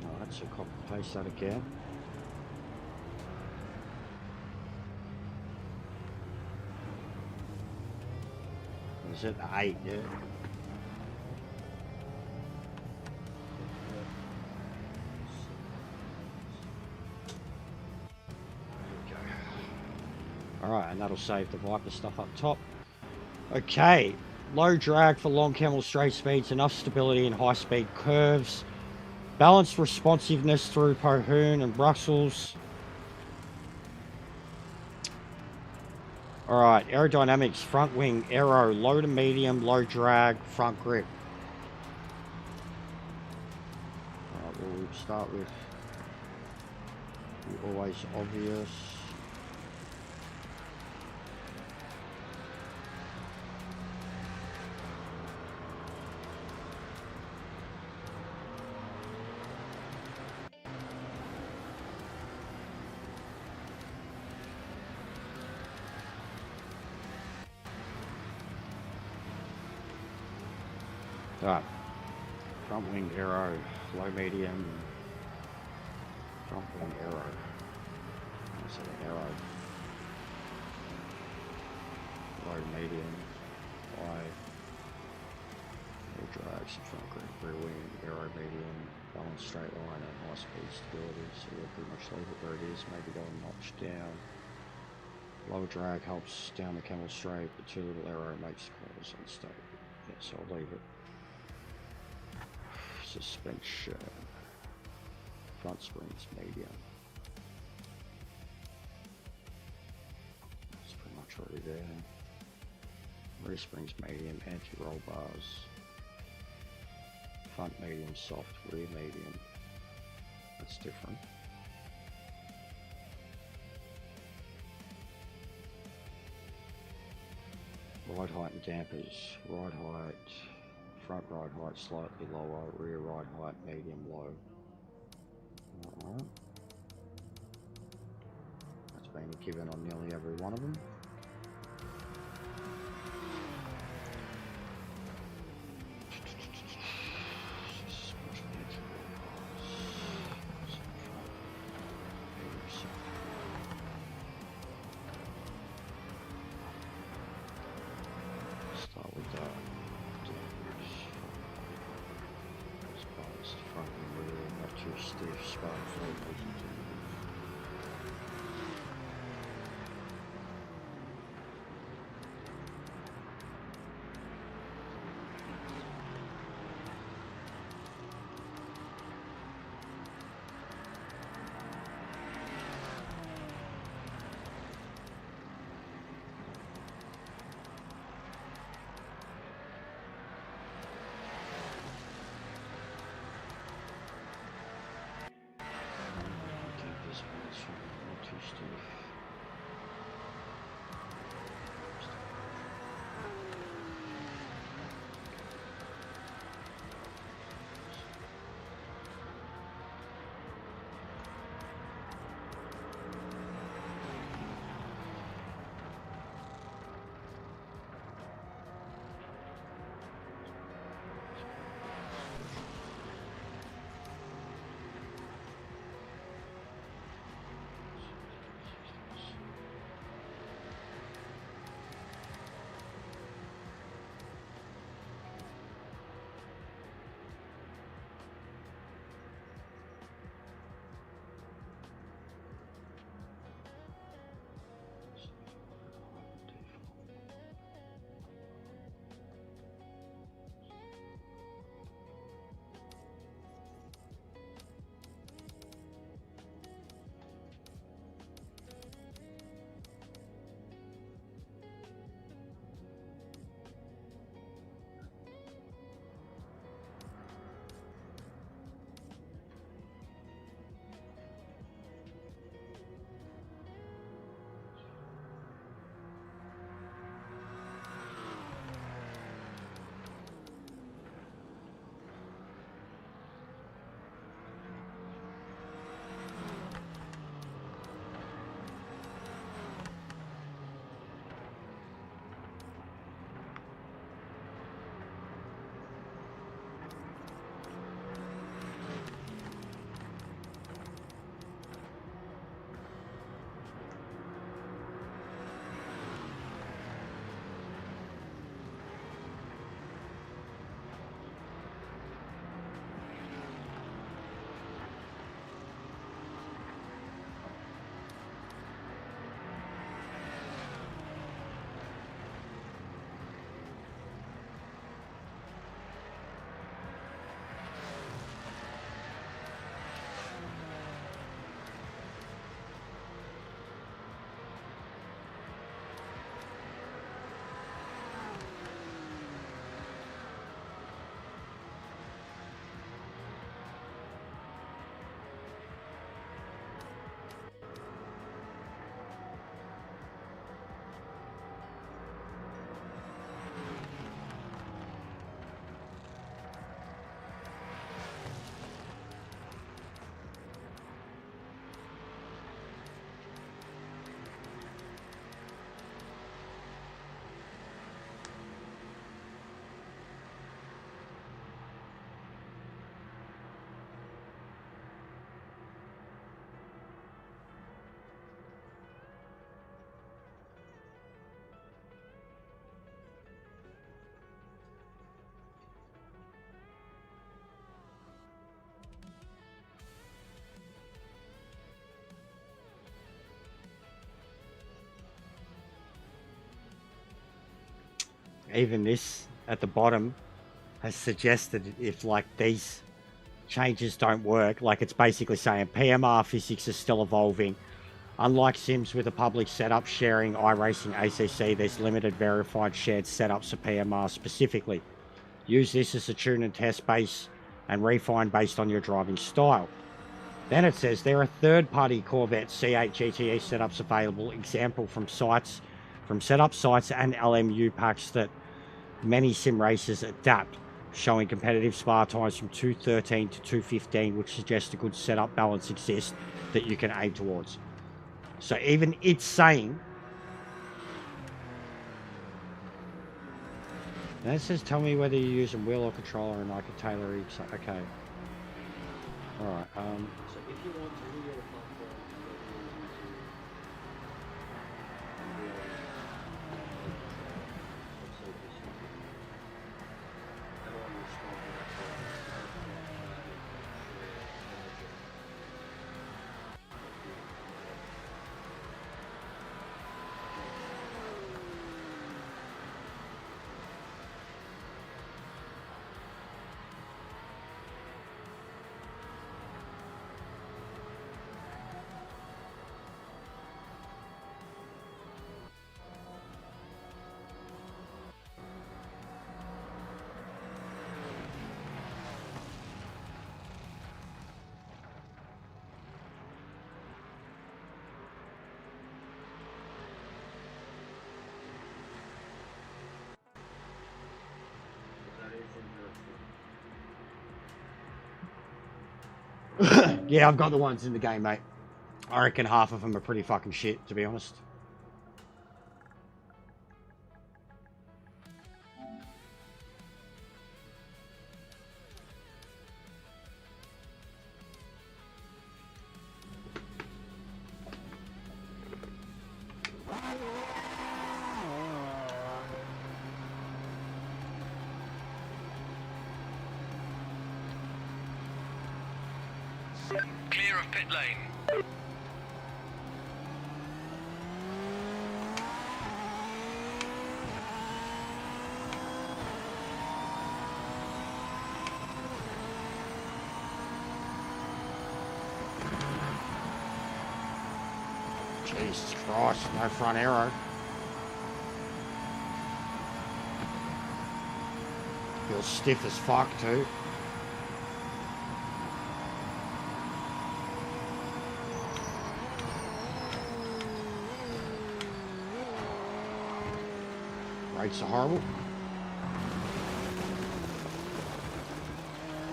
Alright, so copy paste that again. Is it 8? Yeah. Alright, and that'll save the Viper stuff up top. Okay, Low drag for long camel straight speeds, enough stability in high speed curves. Balanced responsiveness through Pohun and Brussels. Alright, aerodynamics, front wing, aero, low to medium, low drag, front grip. Alright, we'll start with the always obvious. Alright, front wing aero, low medium, front wing aero. So aero, low medium, high, low drag, some front grip, rear wing, aero medium, balanced straight line and high speed stability. So we'll pretty much leave it where it is, maybe go a notch down. Low drag helps down the camel straight, the too little aero makes corners unstable. Yeah, so I'll leave it. Suspension. Front springs medium. That's pretty much already there. Rear springs medium, anti-roll bars. Front medium soft, rear medium. That's different. Ride height and dampers. Ride height. Front ride height slightly lower, rear ride height medium low. Alright. That's been given on nearly every one of them. Start with that. Front and rear, not too stiff, spark flow. even this at the bottom has suggested if like these changes don't work, like it's basically saying PMR physics is still evolving. Unlike sims with a public setup sharing iRacing ACC, there's limited verified shared setups for PMR specifically. Use this as a tune and test base and refine based on your driving style. Then it says there are third-party Corvette C8 GTE setups available, example from setup sites and LMU packs that many sim racers adapt, showing competitive spa times from 213 to 215, which suggests a good setup balance exists that you can aim towards. So even it's saying, now it says tell me whether you're using wheel or controller and I can tailor each. Okay. Alright, So if you want to real platform, yeah, I've got the ones in the game, mate. I reckon half of them are pretty fucking shit, to be honest. Clear of pit lane. Jesus Christ, no front arrow. Feels stiff as fuck too. Brakes are horrible.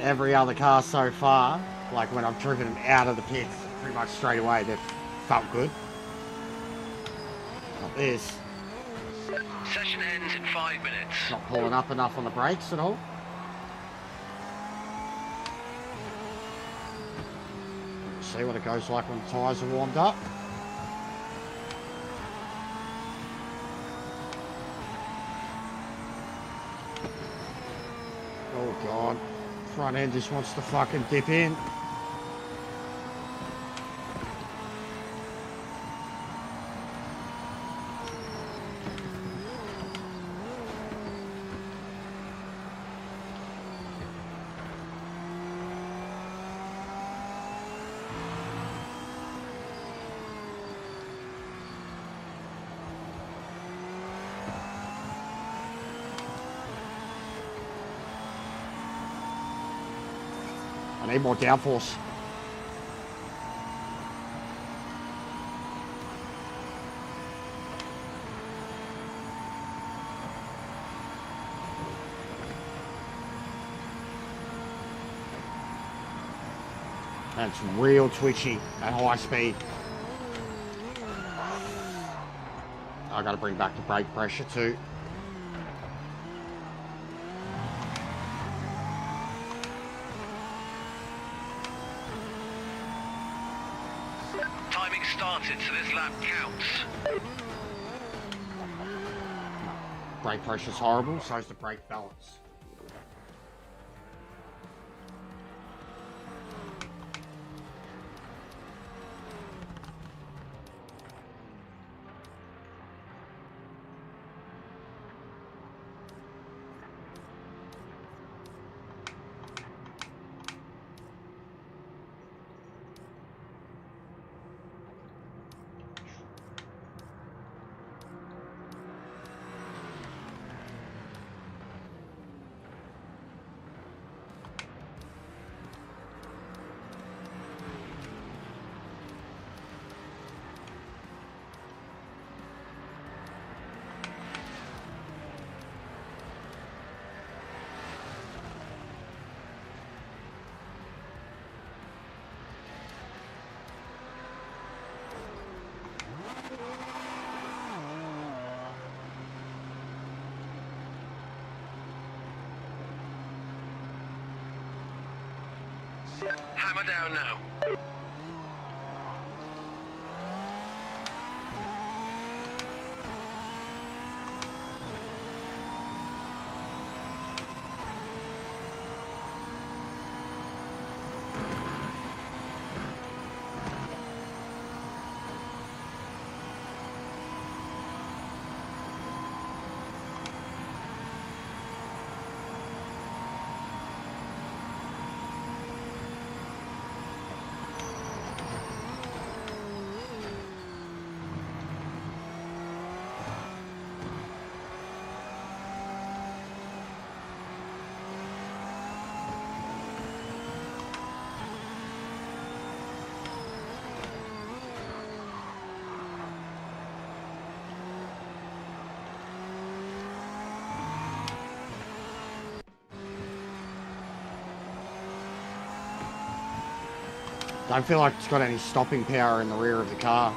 Every other car so far, like when I've driven them out of the pits, pretty much straight away, they've felt good. Not this. Session ends in 5 minutes. Not pulling up enough on the brakes at all. See what it goes like when the tyres are warmed up. Oh God, front end just wants to fucking dip in. I need more downforce. That's real twitchy at high speed. I gotta bring back the brake pressure too. Timing started, so this lap counts. Brake pressure's horrible, so's the brake balance. Hammer down now. Don't feel like it's got any stopping power in the rear of the car.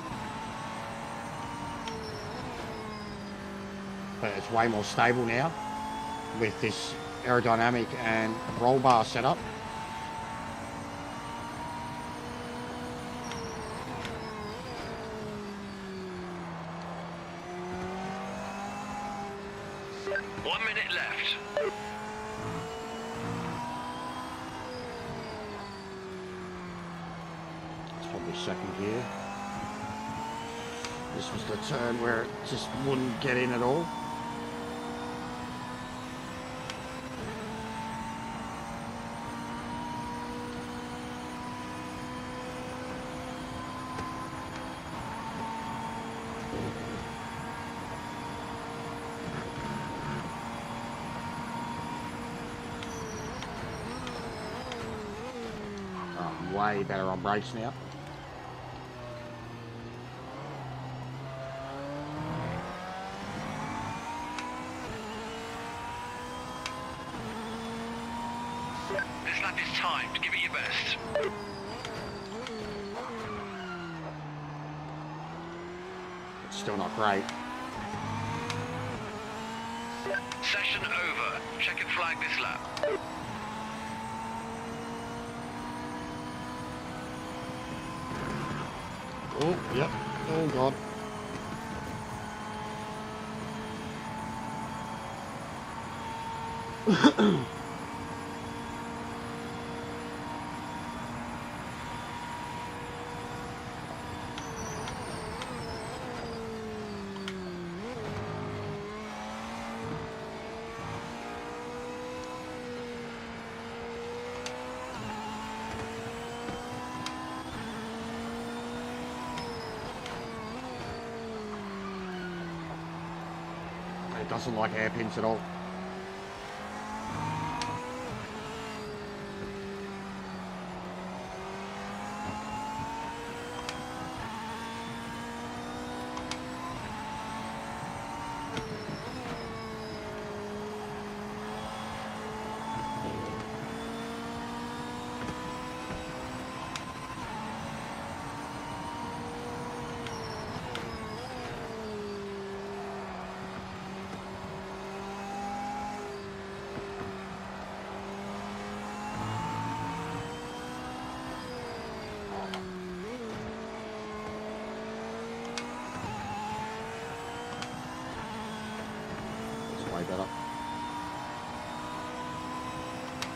But it's way more stable now with this aerodynamic and roll bar setup. One minute left. It's probably second gear. This was the turn where it just wouldn't get in at all. I'm way better on brakes now. This lap is timed. Give it your best. It's still not great. Session over. Check and flag this lap. Oh, yep. Oh, God. It doesn't like hairpins at all. Way better.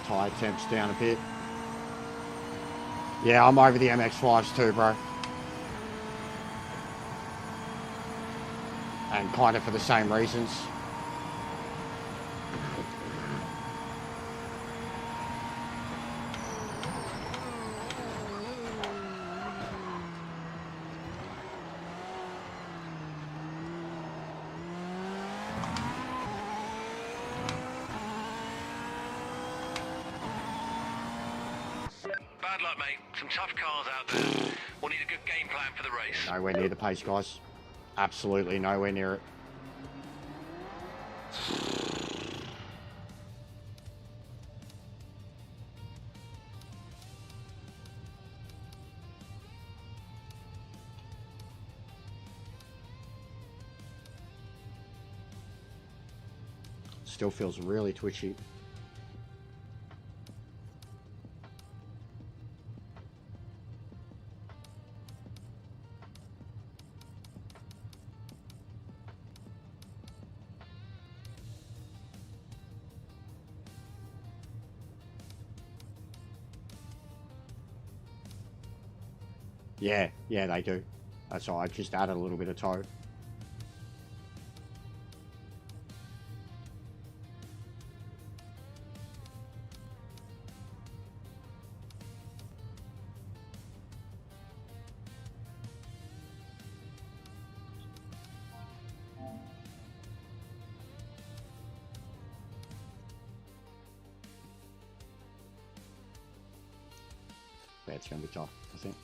Tyre temps down a bit. Yeah, I'm over the MX-5s too, bro. And kind of for the same reasons. Bad luck, mate. Some tough cars out there. We'll need a good game plan for the race. Nowhere near the pace, guys. Absolutely nowhere near it. Still feels really twitchy. Yeah, they do. That's all. I just added a little bit of tow. That's going to be tough, I think.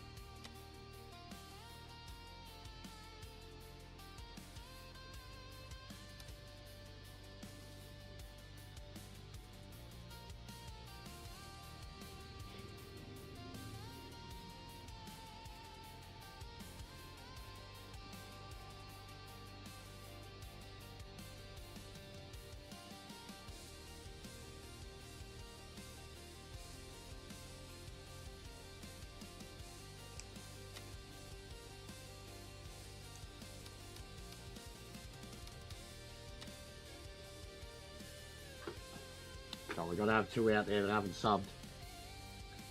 So we got to have 2 out there that haven't subbed.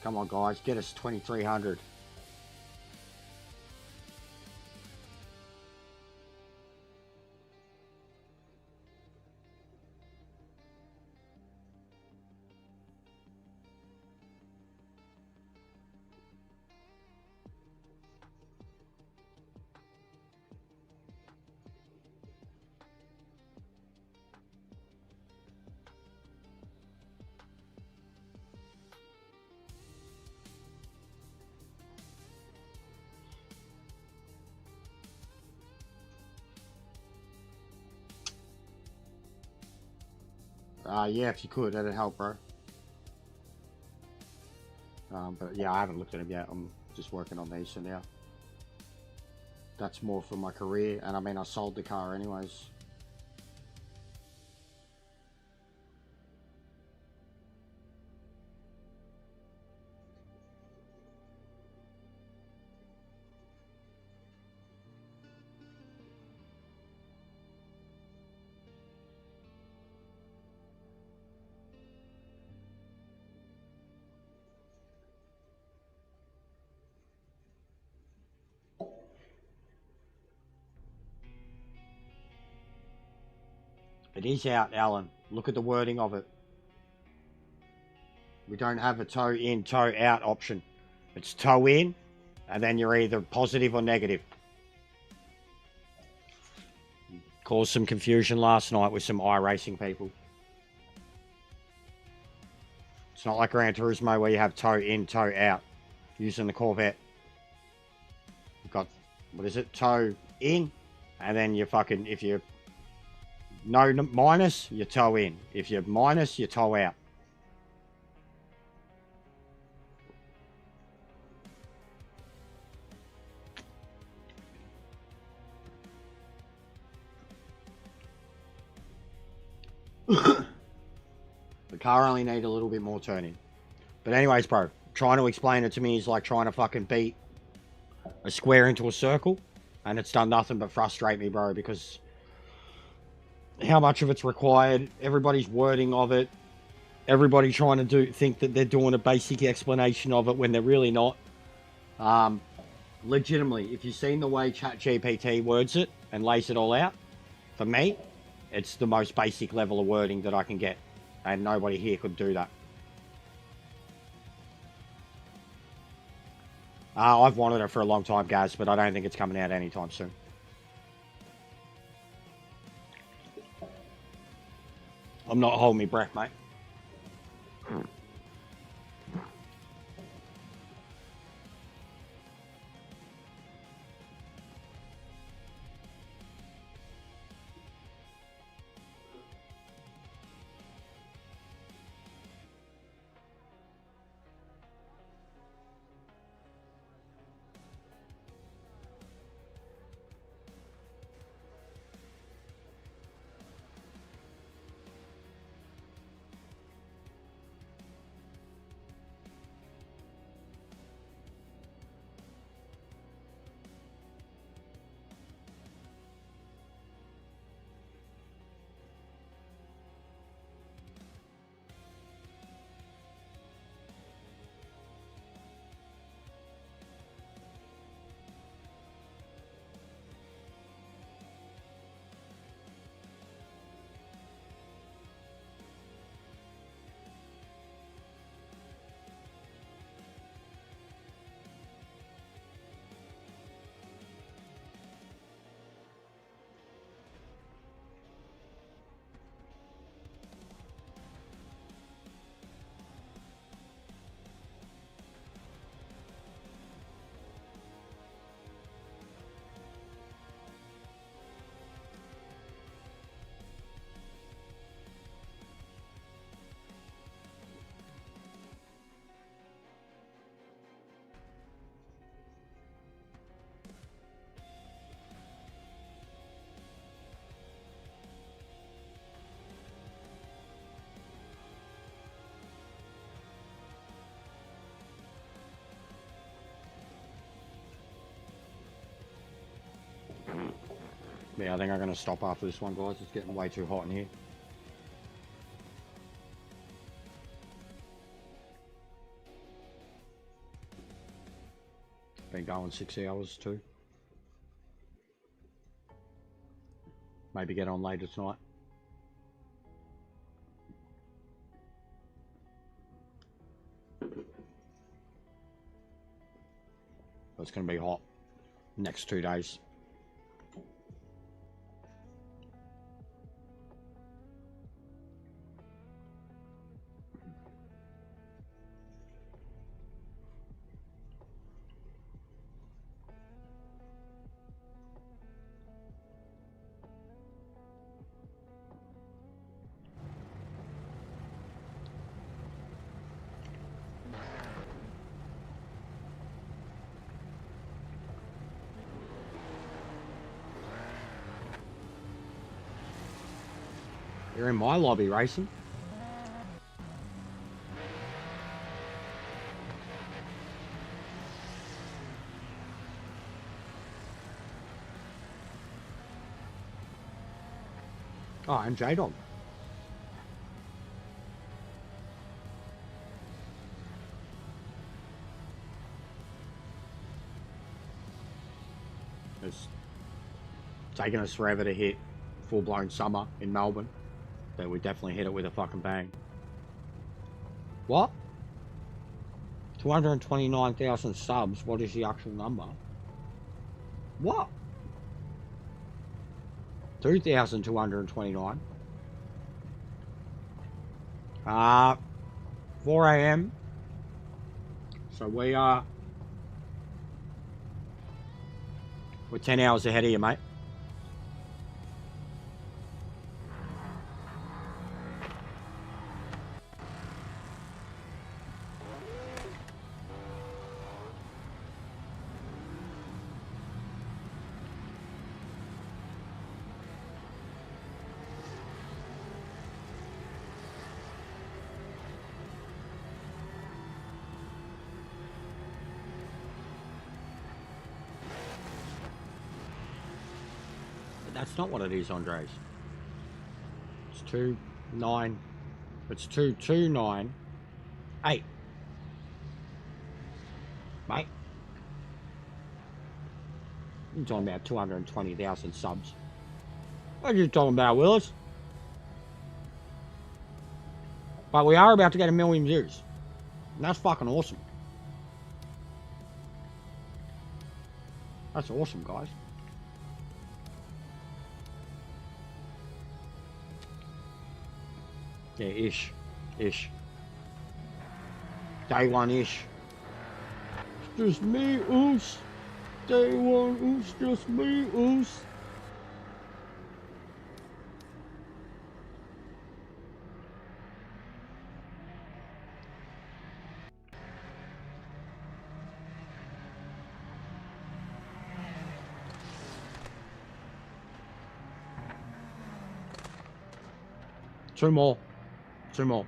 Come on, guys, get us 2,300. Yeah, if you could, that'd help, bro. But yeah, I haven't looked at them yet. I'm just working on these for now. That's more for my career, and I mean, I sold the car anyways. It is out, Alan. Look at the wording of it. We don't have a tow in, tow out option. It's tow in, and then you're either positive or negative. Caused some confusion last night with some iRacing people. It's not like Gran Turismo where you have tow in, tow out using the Corvette. You've got, what is it, tow in, and then you fucking, if you no minus, you tow in. If you're minus, you tow out. The car only needs a little bit more turning. But anyways, bro, trying to explain it to me is like trying to fucking beat a square into a circle. And it's done nothing but frustrate me, bro, because how much of it's required, everybody's wording of it, everybody trying to think that they're doing a basic explanation of it when they're really not. Legitimately, if you've seen the way ChatGPT words it and lays it all out, for me, it's the most basic level of wording that I can get, and nobody here could do that. I've wanted it for a long time, guys, but I don't think it's coming out anytime soon. I'm not holding my breath, mate. Yeah, I think I'm going to stop after this one, guys. It's getting way too hot in here. Been going 6 hours too. Maybe get on later tonight. It's going to be hot next 2 days. You're in my lobby racing. Oh, and J-Dog. It's taken us forever to hit full-blown summer in Melbourne. But we definitely hit it with a fucking bang. What? 229,000 subs. What is the actual number? What? 2,229. 4 a.m. So we're 10 hours ahead of you, mate. That's not what it is, Andres. It's 2,9. It's 2,298. Mate. You're talking about 220,000 subs. What are you talking about, Willis? But we are about to get 1 million views. And that's fucking awesome. That's awesome, guys. Yeah, ish. Ish. Day one ish. It's just me, oos. Day one, oos, just me, oos. Two more. Two more.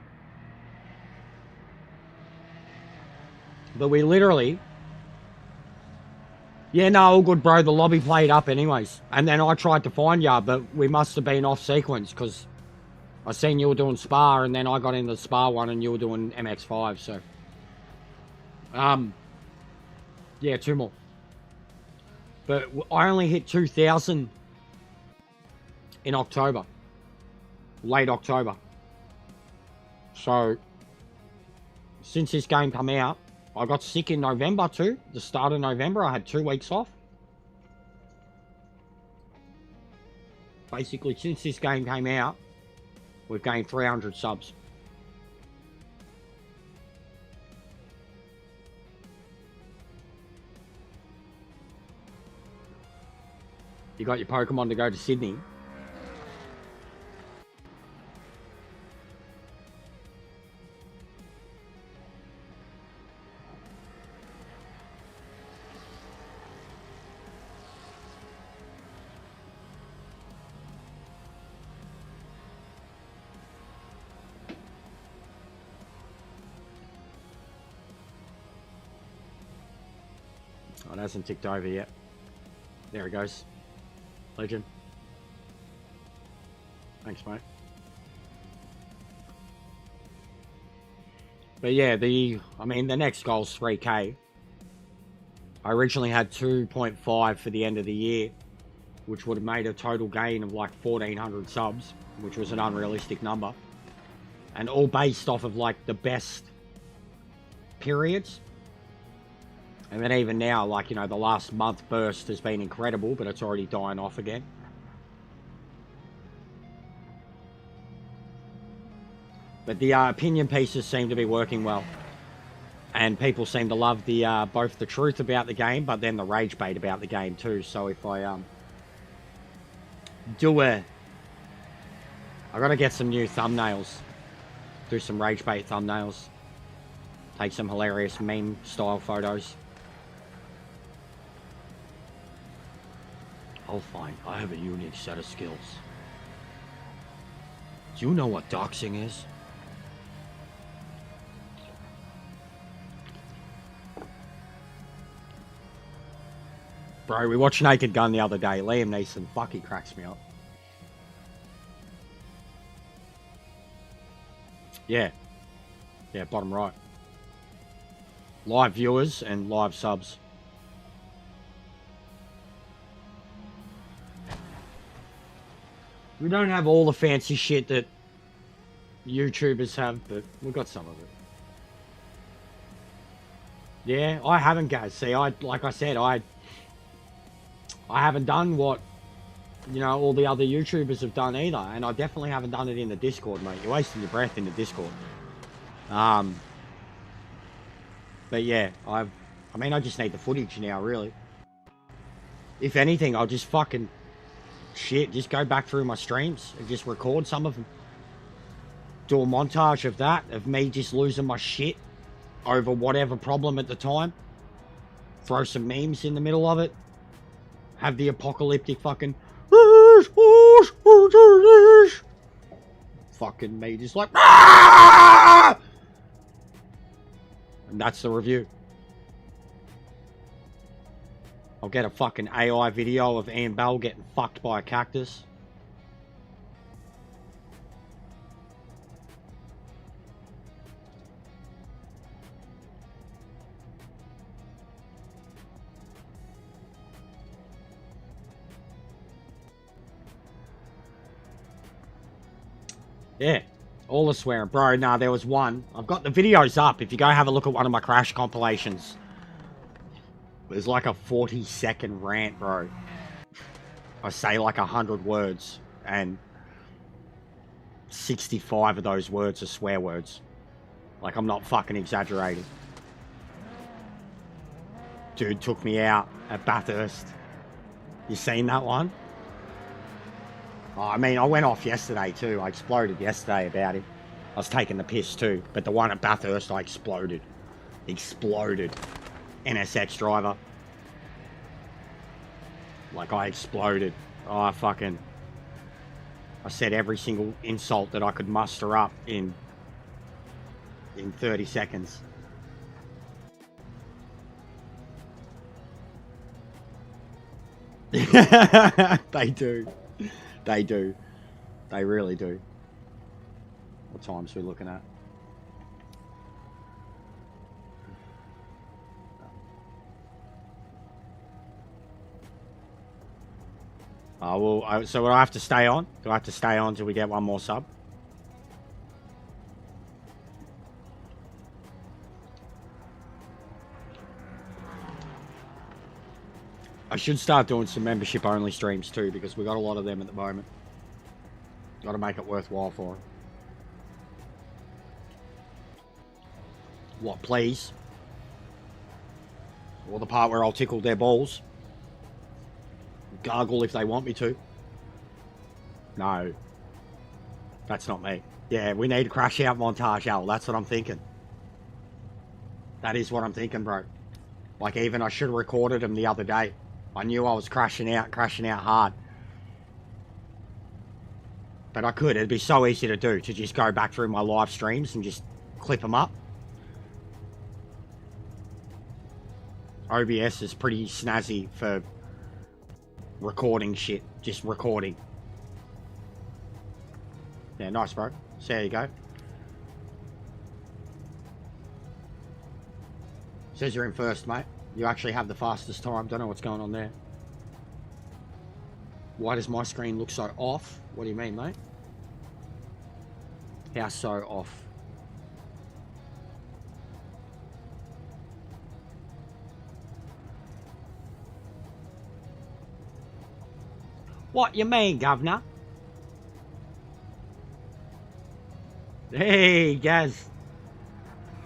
But we literally... Yeah, no, all good, bro. The lobby played up anyways. And then I tried to find ya, but we must have been off sequence because I seen you were doing Spa and then I got into the Spa one and you were doing MX5, so... Yeah, two more. But I only hit 2,000 in October. Late October. So, since this game come out, I got sick in November too. The start of November, I had 2 weeks off. Basically, since this game came out, we've gained 300 subs. You got your Pokemon to go to Sydney. Oh, it hasn't ticked over yet. There it goes. Legend. Thanks, mate. But yeah, the next goal's 3K. I originally had 2.5 for the end of the year, which would have made a total gain of like 1,400 subs, which was an unrealistic number. And all based off of like the best periods. And then even now, like, you know, the last month burst has been incredible, but it's already dying off again. But the opinion pieces seem to be working well. And people seem to love the both the truth about the game, but then the rage bait about the game too. So if I I gotta get some new thumbnails. Do some rage bait thumbnails. Take some hilarious meme style photos. Oh fine, I have a unique set of skills. Do you know what doxing is? Bro, we watched Naked Gun the other day. Liam Neeson, fuck, he cracks me up. Yeah. Yeah, bottom right. Live viewers and live subs. We don't have all the fancy shit that YouTubers have, but we've got some of it. Yeah, I haven't, guys. See, like I said, I haven't done what, you know, all the other YouTubers have done either. And I definitely haven't done it in the Discord, mate. You're wasting your breath in the Discord. But yeah, I just need the footage now, really. If anything, I'll just fucking... just go back through my streams and just record some of them. Do a montage of that, of me just losing my shit over whatever problem at the time. Throw some memes in the middle of it. Have the apocalyptic fucking... fucking me just like... And that's the review. I'll get a fucking AI video of Ian Bell getting fucked by a cactus. Yeah, all the swearing. Bro, nah, there was one. I've got the videos up. If you go have a look at one of my Crash compilations. There's like a 40-second rant, bro. I say like 100 words, and 65 of those words are swear words. Like, I'm not fucking exaggerating. Dude took me out at Bathurst. You seen that one? Oh, I mean, I went off yesterday too. I exploded yesterday about him. I was taking the piss too, but the one at Bathurst, I exploded. Exploded. NSX driver. Like, I exploded. Oh, I said every single insult that I could muster up in 30 seconds. They do. They do. They really do. What times are we looking at? So will I have to stay on? Do I have to stay on till we get one more sub? I should start doing some membership only streams too, because we got a lot of them at the moment. Got to make it worthwhile for them. What, please? Or the part where I'll tickle their balls? Gargle if they want me to? No. That's not me. Yeah, we need a crash out montage, Al. That's what I'm thinking. That is what I'm thinking, bro. Like, even I should have recorded them the other day. I knew I was crashing out hard. But I could. It'd be so easy to do, to just go back through my live streams and just clip them up. OBS is pretty snazzy for recording shit. Just recording. Yeah, nice, bro. So there you go. Says you're in first, mate. You actually have the fastest time. Don't know what's going on there. Why does my screen look so off? What do you mean, mate? How so off? What you mean, governor? Hey, Gaz.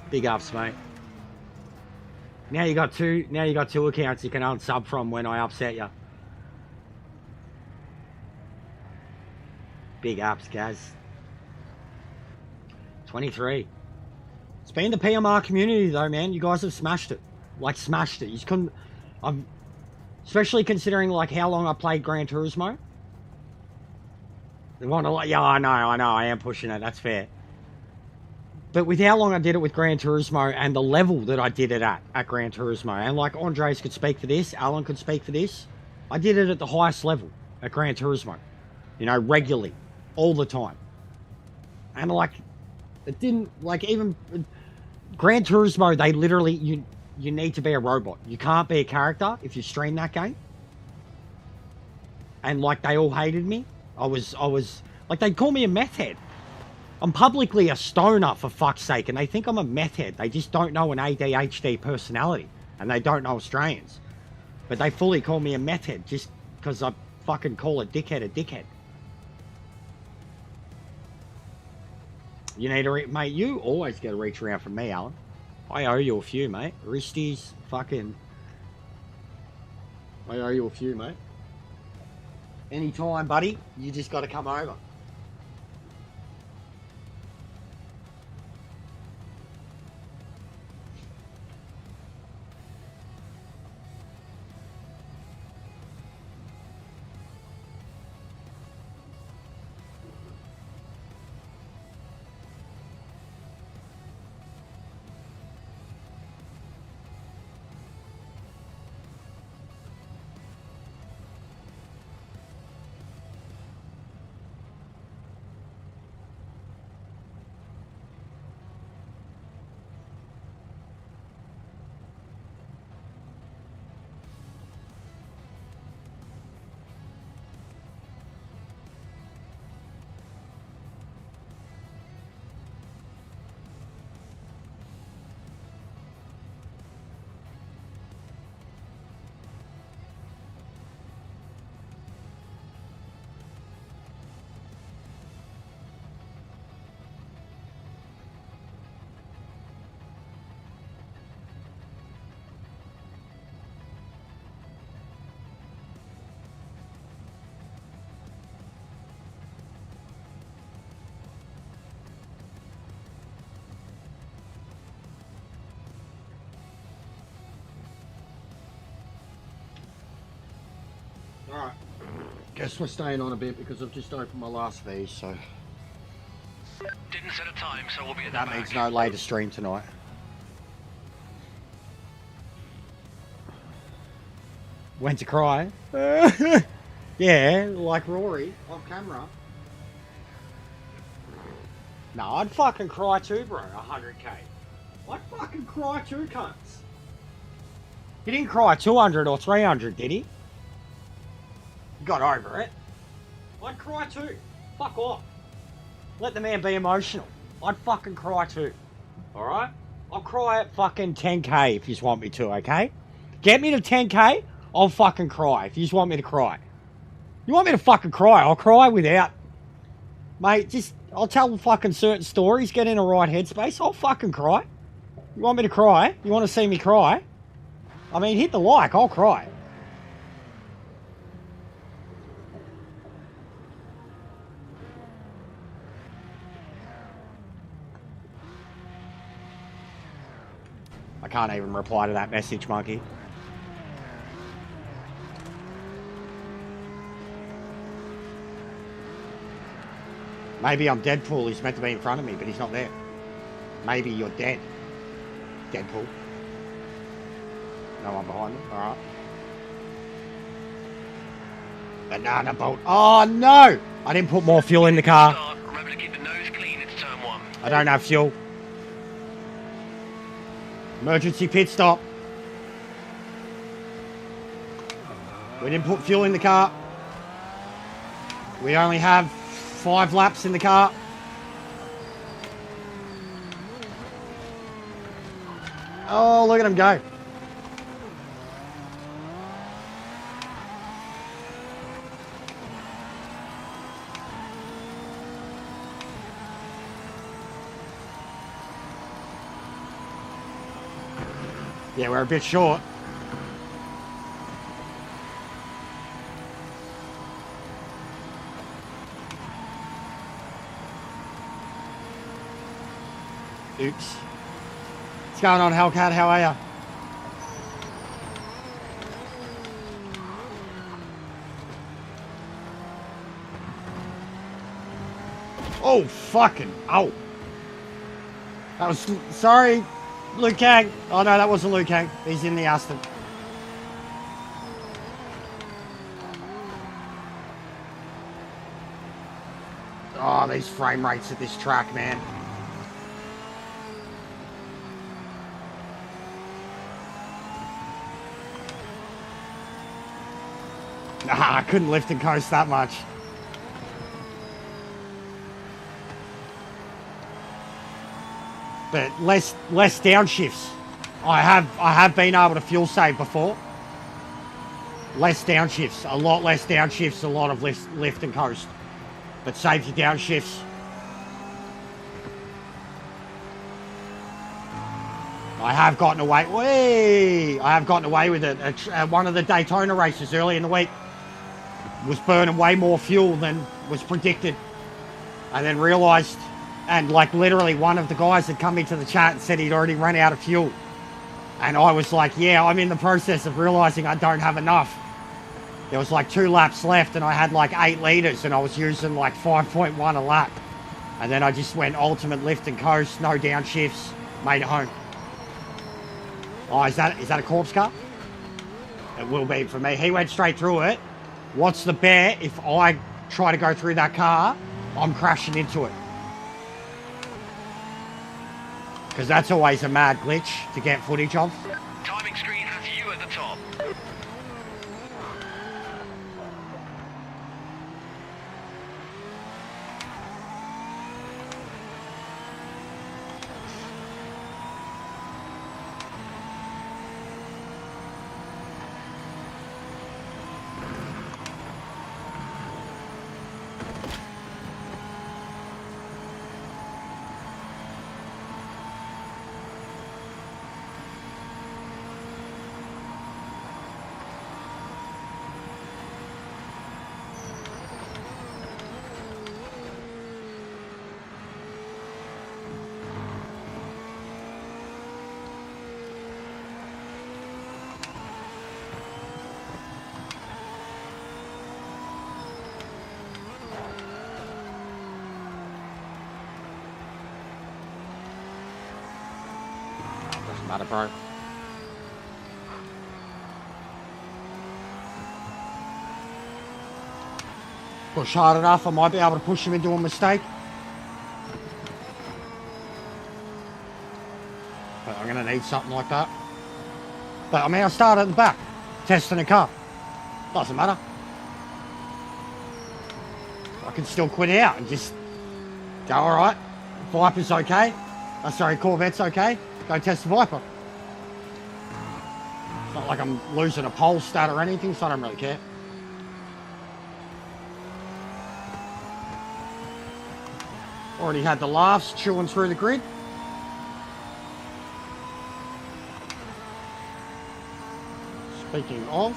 Big ups, mate. Now you got two accounts you can unsub from when I upset you. Big ups, Gaz. 23. It's been the PMR community though, man. You guys have smashed it. Like smashed it. You just couldn't especially considering like how long I played Gran Turismo. They want to like, yeah, I know, I am pushing it, that's fair. But with how long I did it with Gran Turismo and the level that I did it at Gran Turismo, and like Andres could speak for this, Alan could speak for this, I did it at the highest level at Gran Turismo. You know, regularly, all the time. And like, it didn't, like even Gran Turismo, they literally, you need to be a robot. You can't be a character if you stream that game. And like, they all hated me. I was, like, they'd call me a meth head. I'm publicly a stoner, for fuck's sake, and they think I'm a meth head. They just don't know an ADHD personality, and they don't know Australians. But they fully call me a meth head just because I fucking call a dickhead a dickhead. You need to, mate, you always got to reach around for me, Alan. I owe you a few, mate. Wristies, fucking... I owe you a few, mate. Anytime, buddy, you just got to come over. Alright, guess we're staying on a bit because I've just opened my last V, so... Didn't set a time, so we'll be at the That back. means no later stream tonight. Went to cry. Yeah, like Rory, off camera. No, I'd fucking cry too, bro, 100k. I'd fucking cry too, cunts. He didn't cry 200 or 300, did he? Got over it. I'd cry too. Fuck off. Let the man be emotional. I'd fucking cry too. Alright? I'll cry at fucking 10k if you want me to, okay? Get me to 10k, I'll fucking cry if you want me to cry. You want me to fucking cry, I'll cry without. Mate, just, I'll tell fucking certain stories, get in a right headspace, I'll fucking cry. You want me to cry? You want to see me cry? I mean, hit the like, I'll cry. I can't even reply to that message, monkey. Maybe I'm Deadpool, he's meant to be in front of me, but he's not there. Maybe you're dead, Deadpool. No one behind me, alright. Banana boat. Oh no! I didn't put more fuel in the car. Start. Remember to keep I don't have fuel. Emergency pit stop. We didn't put fuel in the car. We only have 5 laps in the car. Oh, look at him go. Yeah, we're a bit short. Oops. What's going on, Hellcat? How are you? Oh, fucking. Oh. That was. Sorry, Luke Kang. Oh, no, that wasn't Luke Kang. He's in the Aston. Oh, these frame rates at this track, man. Nah, I couldn't lift and coast that much. But less downshifts. I have been able to fuel save before. Less downshifts, a lot less downshifts, a lot of lift and coast. But saves your downshifts. I have gotten away. I have gotten away with it. At one of the Daytona races early in the week, was burning way more fuel than was predicted, and then realized, and like literally one of the guys had come into the chat and said he'd already run out of fuel, and I was like, yeah, I'm in the process of realizing I don't have enough. There was like 2 laps left and I had like 8 liters and I was using like 5.1 a lap, and then I just went ultimate lift and coast, no downshifts, made it home. Oh, is that a corpse car? It will be for me. He went straight through it. What's the bet if I try to go through that car, I'm crashing into it? Because that's always a mad glitch to get footage of. Timing screen has you at the top. Doesn't matter, bro. Push hard enough, I might be able to push him into a mistake. But I'm going to need something like that. But I mean, I started at the back, testing a car. Doesn't matter. I can still quit out and just go, alright, Viper's okay. Sorry, Corvette's okay. Go test the Viper. It's not like I'm losing a pole stat or anything, so I don't really care. Already had the laughs chewing through the grid. Speaking of,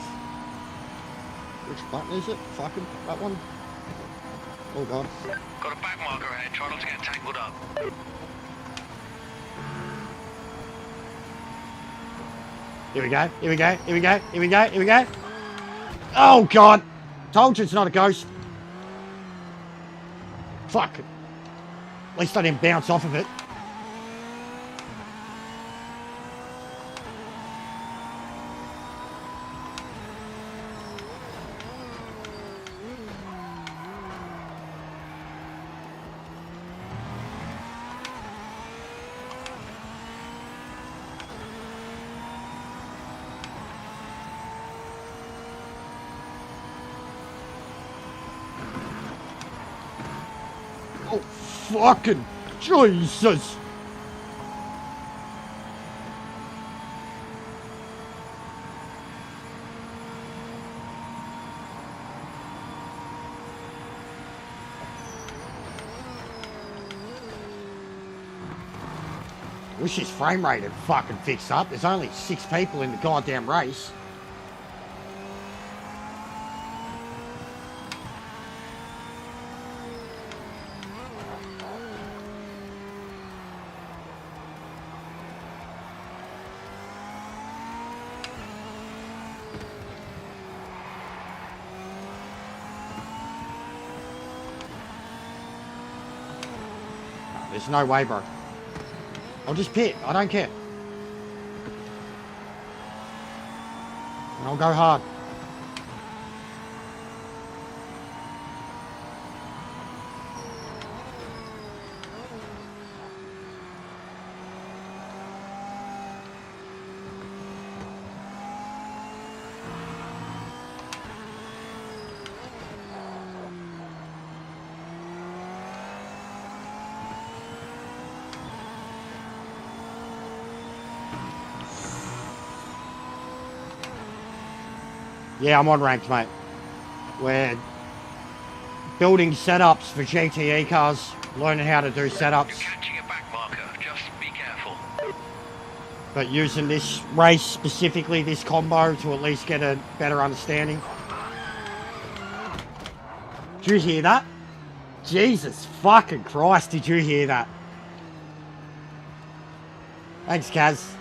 which button is it? Fucking that one. Oh god. Got a back marker ahead, try not to get tangled up. Here we go, here we go, here we go, here we go, here we go. Oh god! Told you it's not a ghost. Fuck. At least I didn't bounce off of it. Fucking Jesus. Wish his frame rate had fucking fixed up. There's only 6 people in the goddamn race. There's no way, bro. I'll just pit. I don't care. And I'll go hard. Yeah, I'm on ranked, mate. We're building setups for GTE cars, learning how to do setups. You're catching a back marker. Just be careful. But using this race, specifically this combo, to at least get a better understanding. Did you hear that? Jesus fucking Christ, did you hear that? Thanks, Kaz.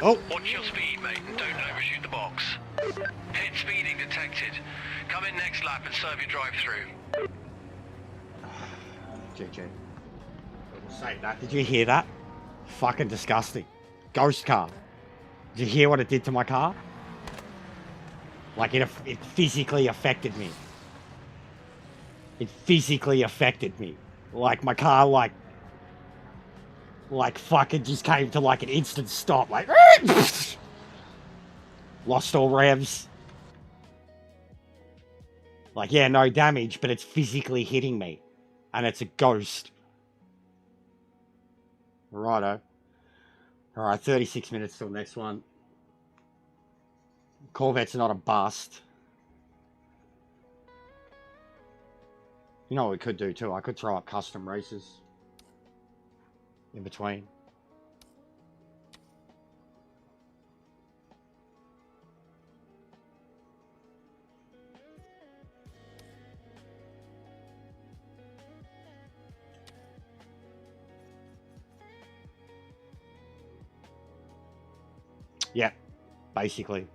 Oh. Watch your speed, mate, and don't overshoot the box. Hit speeding detected. Come in next lap and serve your drive-through. GG. Say that. Did you hear that? Fucking disgusting. Ghost car. Did you hear what it did to my car? Like, it physically affected me. It physically affected me. Like, my car, like fucking just came to like an instant stop, like lost all revs. Like, yeah, no damage, but it's physically hitting me. And it's a ghost. Righto. Alright, 36 minutes till next one. Corvette's not a bust. You know what we could do too? I could throw up custom races in between. Yeah, basically.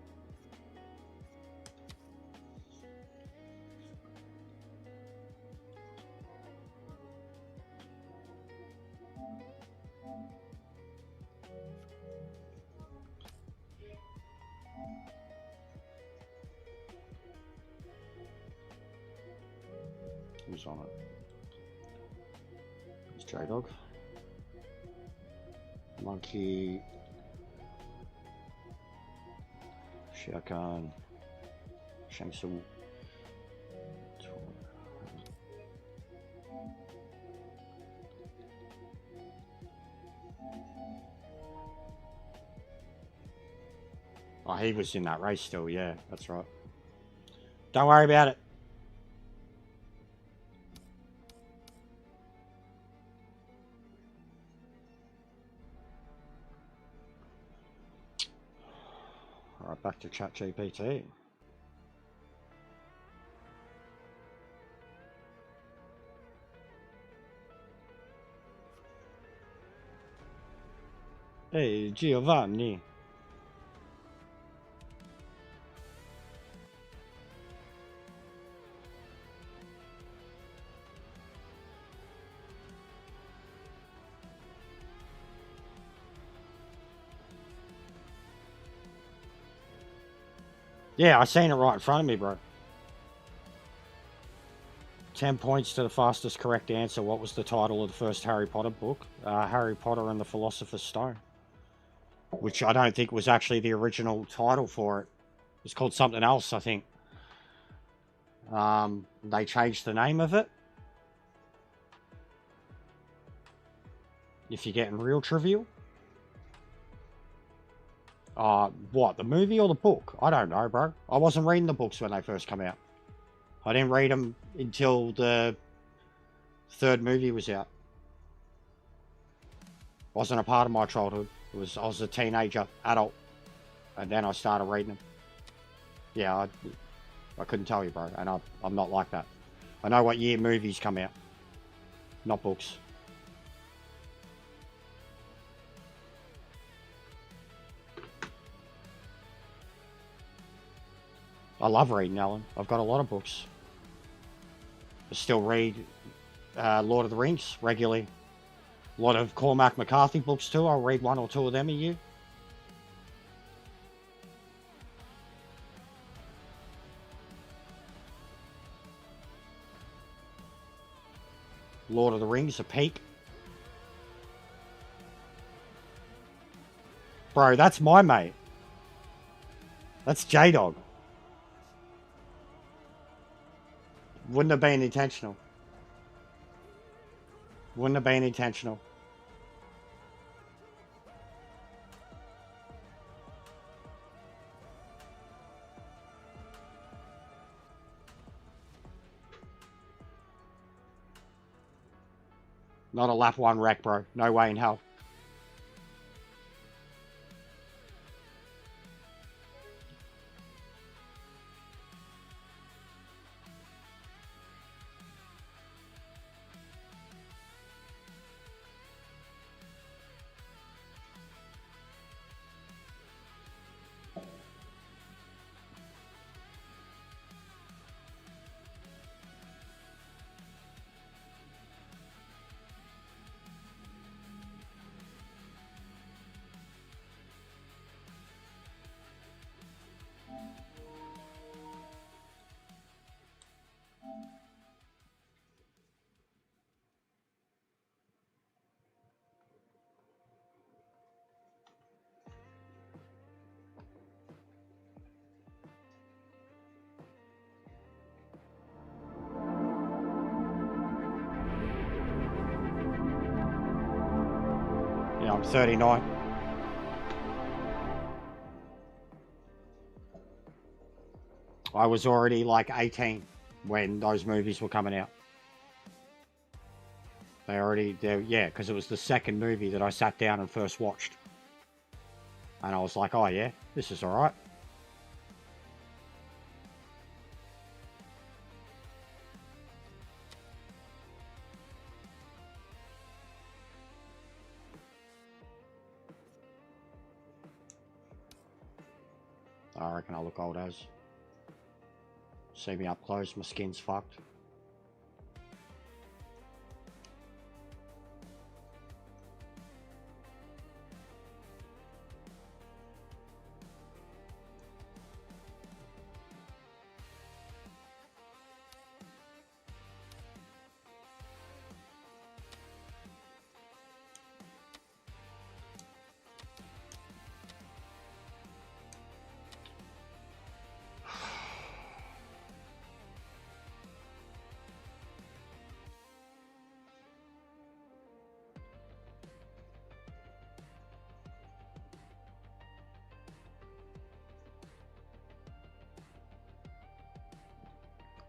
Who's on it? It's J-Dog. Monkey. Shakan. Shangsu. Oh, he was in that race still, yeah, that's right. Don't worry about it. Alright, back to ChatGPT. Hey, Giovanni. Yeah, I seen it right in front of me, bro. 10 points to the fastest correct answer. What was the title of the first Harry Potter book? Harry Potter and the Philosopher's Stone. Which I don't think was actually the original title for it. It was called something else, I think. They changed the name of it. If you're getting real trivial. What, the movie or the book? I don't know, bro. I wasn't reading the books when they first come out. I didn't read them until the third movie was out. Wasn't a part of my childhood. I was a teenager, adult, and then I started reading them. Yeah, I couldn't tell you, bro, and I'm not like that. I know what year movies come out, not books. I love reading, Alan. I've got a lot of books. I still read Lord of the Rings regularly. A lot of Cormac McCarthy books too. I'll read 1 or 2 of them a year. Lord of the Rings, a peak. Bro, that's my mate. That's J-Dog. Wouldn't have been intentional. Wouldn't have been intentional. Not a lap 1 wreck, bro. No way in hell. Yeah, I'm 39. I was already like 18 when those movies were coming out. Yeah, because it was the second movie that I sat down and first watched. And I was like, oh yeah, this is alright. I reckon I look old as. See me up close, my skin's fucked.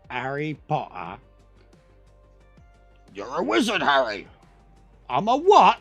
Harry Potter. You're a wizard, Harry. I'm a what?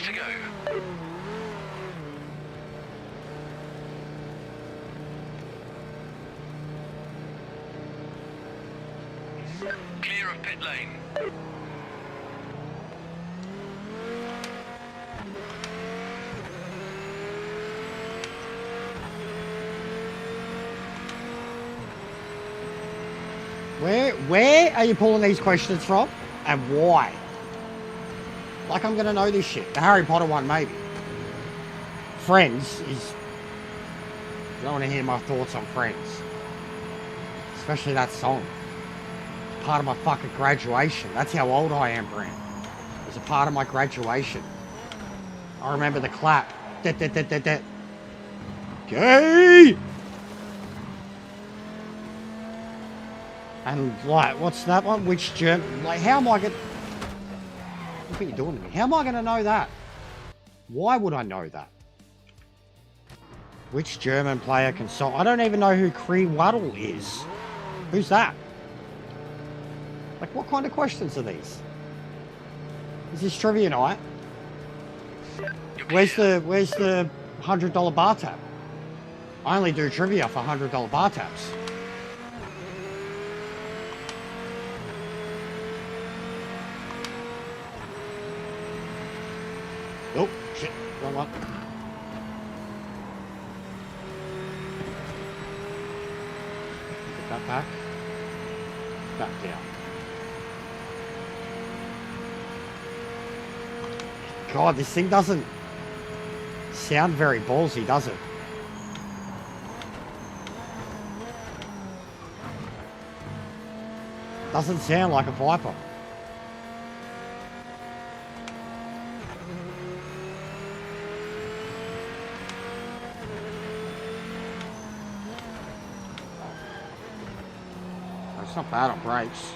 minutes to go. Clear of pit lane. Where are you pulling these questions from, and why? Like I'm gonna know this shit. The Harry Potter one, maybe. Friends is... I don't want to hear my thoughts on Friends. Especially that song. Part of my fucking graduation. That's how old I am, Brent. It was a part of my graduation. I remember the clap. Gay! And like, what's that one? Which German? Like, how am I gonna... What are you doing to me? How am I gonna know that? Why would I know that? Which German player can solve... I don't even know who Throttle is. Who's that? Like, what kind of questions are these? Is this trivia night? Where's the $100 bar tab? I only do trivia for $100 bar tabs. Oh, shit. Wrong one. Put that back. Back down. God, this thing doesn't sound very ballsy, does it? Doesn't sound like a Viper. It's not bad on brakes.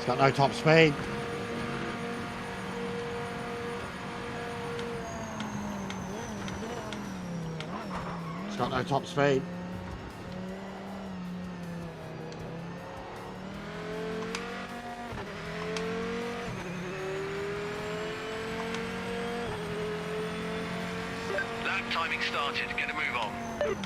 Got no top speed. It's got no top speed. Lap timing started. Get a move on.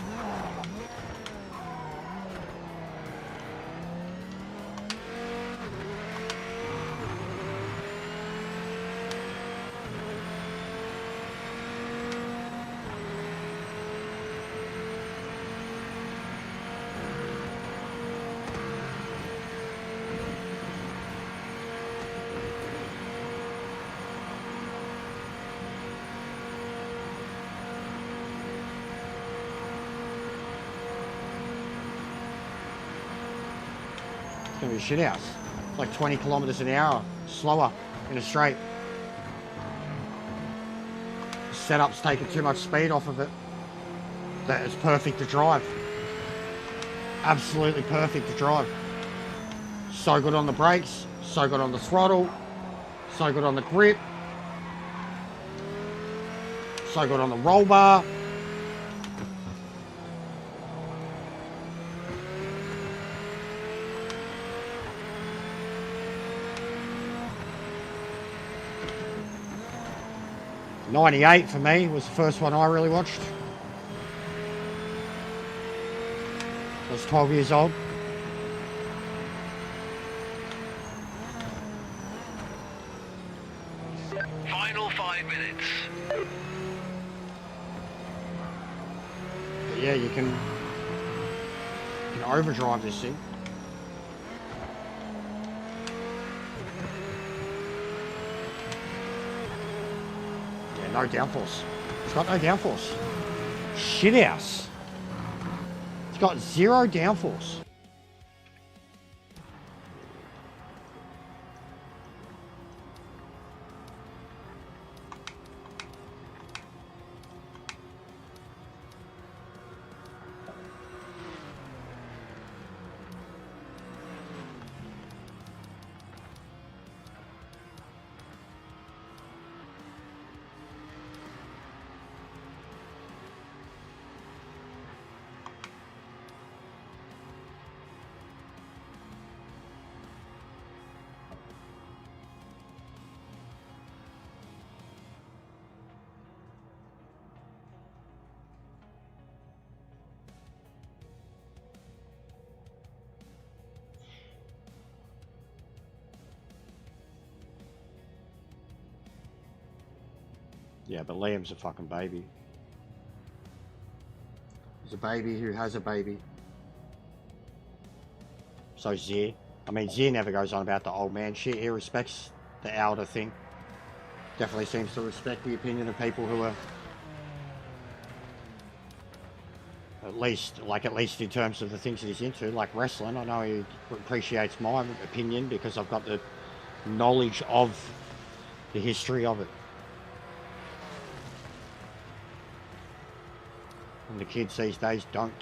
It's gonna be a shit house. It's like 20 kilometers an hour slower in a straight. The setup's taking too much speed off of it. That is perfect to drive. Absolutely perfect to drive. So good on the brakes, so good on the throttle, so good on the grip, so good on the roll bar. '98 for me was the first one I really watched. I was 12 years old. Final 5 minutes. But yeah, you can overdrive this thing. Yeah, no downforce. It's got no downforce. Shit house. It's got 0 downforce. Yeah, but Liam's a fucking baby. He's a baby who has a baby. So Zir. I mean, Zir never goes on about the old man shit. He respects the elder thing. Definitely seems to respect the opinion of people who are... At least in terms of the things that he's into, like wrestling. I know he appreciates my opinion because I've got the knowledge of the history of it. And the kids these days don't.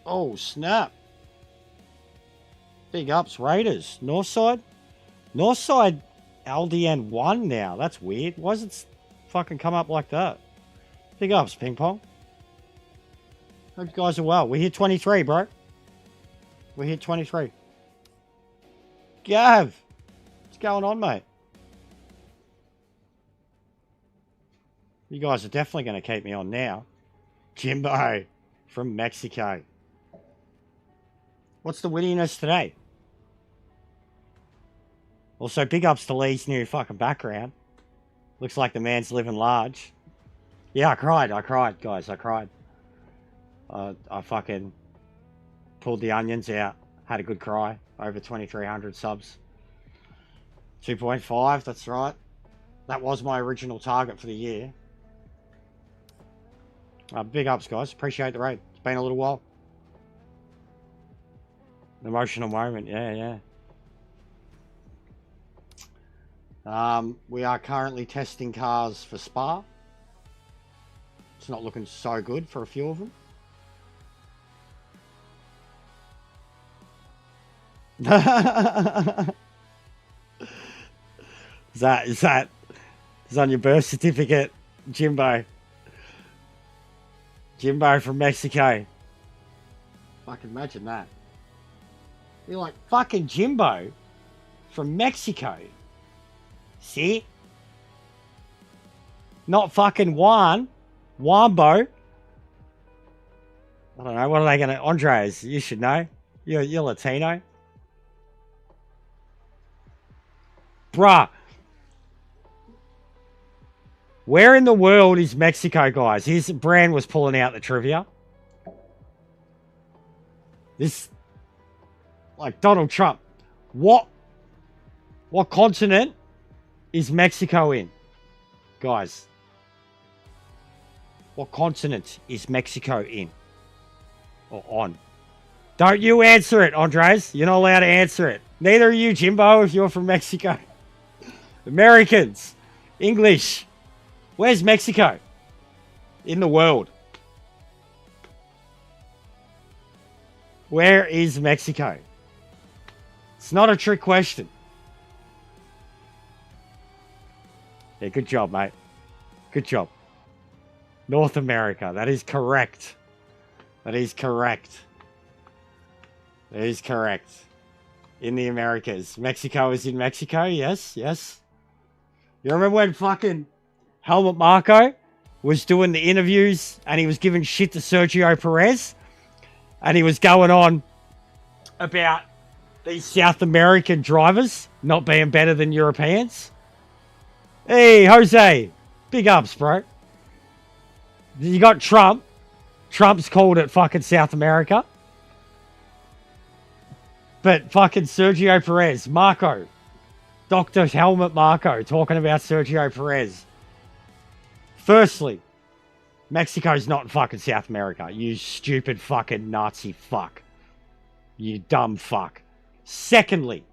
Oh, snap. Big ups, Raiders. Northside? Northside LDN 1 now. That's weird. Why does it fucking come up like that? Big ups, Ping Pong. Hope you guys are well. We hit 23, bro. We hit 23. Gav! What's going on, mate? You guys are definitely going to keep me on now. Jimbo from Mexico. What's the wittiness today? Also, big ups to Lee's new fucking background. Looks like the man's living large. Yeah, I cried, guys, I cried. I fucking pulled the onions out. Had a good cry. Over 2,300 subs. 2.5, that's right. That was my original target for the year. Big ups, guys. Appreciate the raid. It's been a little while. An emotional moment, yeah. We are currently testing cars for Spa. It's not looking so good for a few of them. Is that on your birth certificate, Jimbo? Jimbo from Mexico. Fucking imagine that. You're like, fucking Jimbo from Mexico. See? Not fucking Wambo. I don't know, what are they gonna... Andres, you should know. You're Latino. Bruh. Where in the world is Mexico, guys? His brand was pulling out the trivia. This... Like Donald Trump. What continent is Mexico in? Guys. What continent is Mexico in? Or on? Don't you answer it, Andres. You're not allowed to answer it. Neither are you, Jimbo, if you're from Mexico. Americans. English. Where's Mexico? In the world. Where is Mexico? It's not a trick question. Yeah, good job, mate. Good job. North America. That is correct. That is correct. That is correct. In the Americas. Mexico is in Mexico. Yes, yes. You remember when fucking Helmut Marko was doing the interviews and he was giving shit to Sergio Perez? And he was going on about these South American drivers not being better than Europeans? Hey, Jose. Big ups, bro. You got Trump. Trump's called it fucking South America. But fucking Sergio Perez, Marco, Dr. Helmut Marko talking about Sergio Perez. Firstly, Mexico's not in fucking South America. You stupid fucking Nazi fuck. You dumb fuck. Secondly,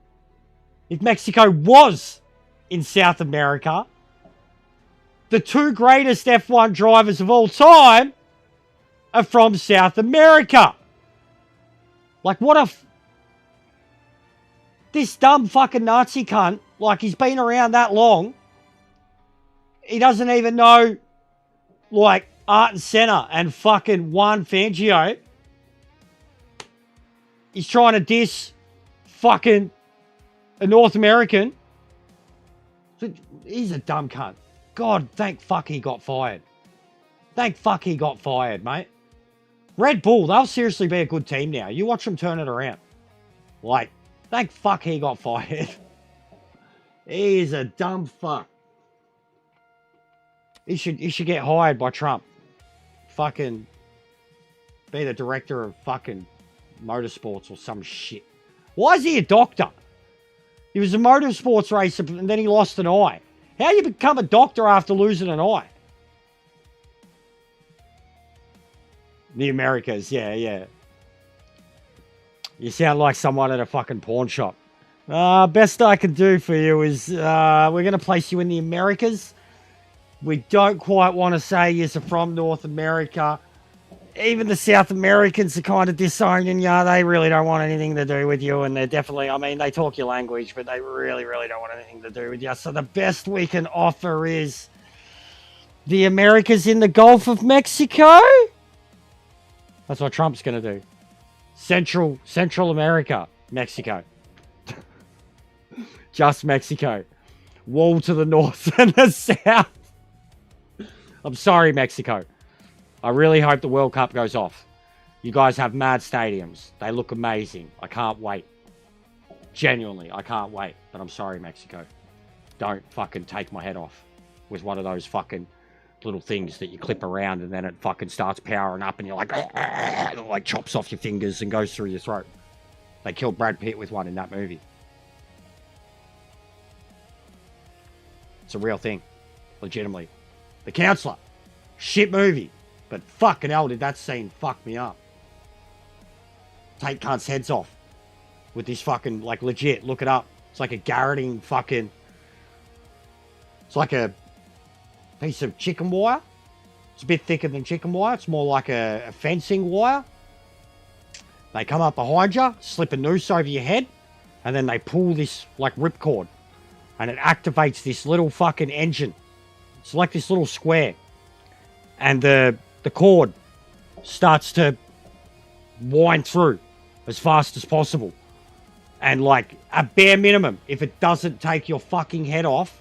if Mexico was in South America, the two greatest F1 drivers of all time are from South America. Like, what a... This dumb fucking Nazi cunt, like, he's been around that long. He doesn't even know, like, Ayrton Senna and fucking Juan Fangio. He's trying to diss fucking a North American. He's a dumb cunt. God, thank fuck he got fired. Thank fuck he got fired, mate. Red Bull, they'll seriously be a good team now. You watch them turn it around. Like, thank fuck he got fired. He's a dumb fuck. He should get hired by Trump. Fucking be the director of fucking motorsports or some shit. Why is he a doctor? He was a motorsports racer and then he lost an eye. How do you become a doctor after losing an eye? The Americas, yeah, yeah. You sound like someone at a fucking pawn shop. Best I can do for you is we're going to place you in the Americas. We don't quite want to say you're from North America. Even the South Americans are kind of disowning you. They really don't want anything to do with you. And they're definitely, I mean, they talk your language, but they really, really don't want anything to do with you. So the best we can offer is the Americas in the Gulf of Mexico. That's what Trump's going to do. Central America, Mexico. Just Mexico. Wall to the north and the south. I'm sorry, Mexico. I really hope the World Cup goes off. You guys have mad stadiums. They look amazing. I can't wait. Genuinely, I can't wait. But I'm sorry, Mexico. Don't fucking take my head off with one of those fucking little things that you clip around and then it fucking starts powering up and you're like, and it like chops off your fingers and goes through your throat. They killed Brad Pitt with one in that movie. It's a real thing. Legitimately. The Counselor. Shit movie. But fucking hell did that scene fuck me up. Take cunts' heads off. With this fucking, like, legit, look it up. It's like a garroting fucking... It's like a piece of chicken wire. It's a bit thicker than chicken wire. It's more like a fencing wire. They come up behind you, slip a noose over your head, and then they pull this, like, ripcord. And it activates this little fucking engine. It's like this little square. And the cord starts to wind through as fast as possible. And like, at bare minimum, if it doesn't take your fucking head off,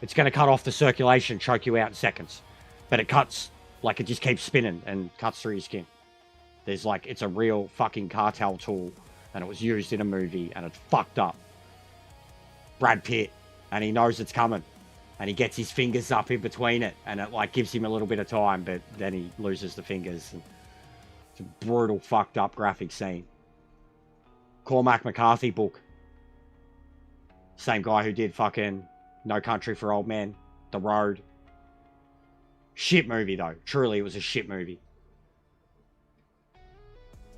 it's going to cut off the circulation, choke you out in seconds. But it cuts, like it just keeps spinning and cuts through your skin. There's like, it's a real fucking cartel tool. And it was used in a movie and it fucked up Brad Pitt. And he knows it's coming. And he gets his fingers up in between it. And it like gives him a little bit of time. But then he loses the fingers. And it's a brutal, fucked up graphic scene. Cormac McCarthy book. Same guy who did fucking No Country for Old Men. The Road. Shit movie though. Truly, it was a shit movie.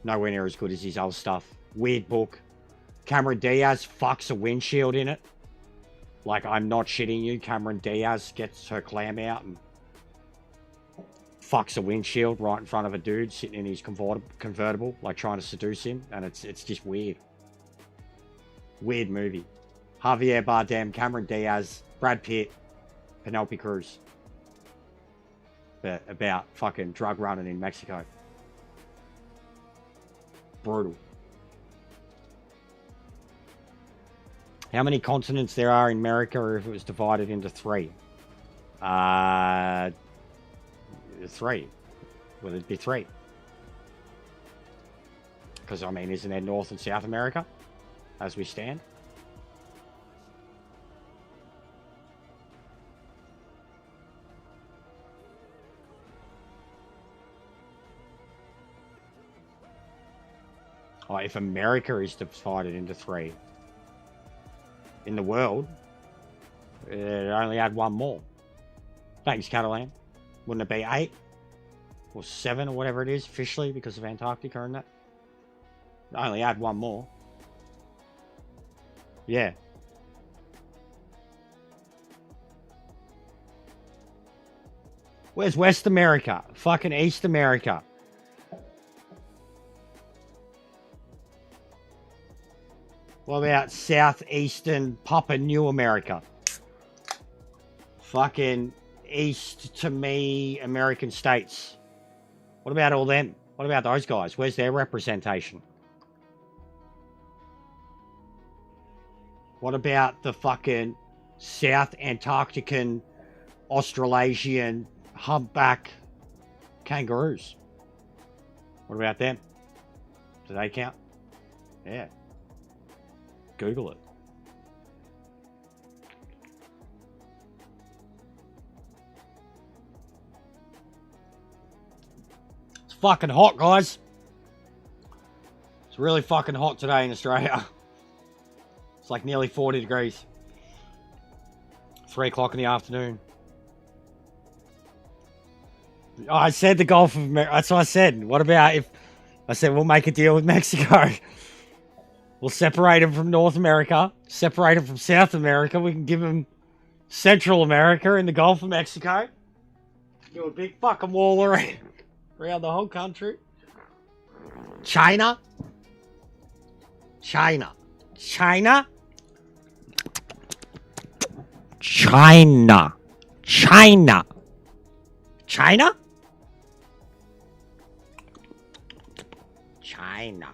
Nowhere near as good as his old stuff. Weird book. Cameron Diaz fucks a windshield in it. Like, I'm not shitting you. Cameron Diaz gets her clam out and fucks a windshield right in front of a dude sitting in his convertible, like trying to seduce him, and it's just weird. Weird movie. Javier Bardem, Cameron Diaz, Brad Pitt, Penelope Cruz. But about fucking drug running in Mexico. Brutal. How many continents there are in America if it was divided into 3? 3. Would it be 3? Because, I mean, isn't there North and South America as we stand? Oh, if America is divided into 3 in the world, it only had 1 more. Thanks, Catalan. Wouldn't it be 8 or 7 or whatever it is officially because of Antarctica and that? I only had 1 more. Yeah. Where's West America? Fucking East America. What about southeastern Papua New America? Fucking east to me American states. What about all them? What about those guys? Where's their representation? What about the fucking South Antarctican, Australasian, humpback kangaroos? What about them? Do they count? Yeah. Google it. It's fucking hot, guys. It's really fucking hot today in Australia. It's like nearly 40 degrees. 3 o'clock in the afternoon. I said the Gulf of America. That's what I said. What about if I said we'll make a deal with Mexico? We'll separate them from North America, separate them from South America. We can give them Central America and the Gulf of Mexico. Do a big fucking wall around the whole country. China. China. China. China. China. China? China.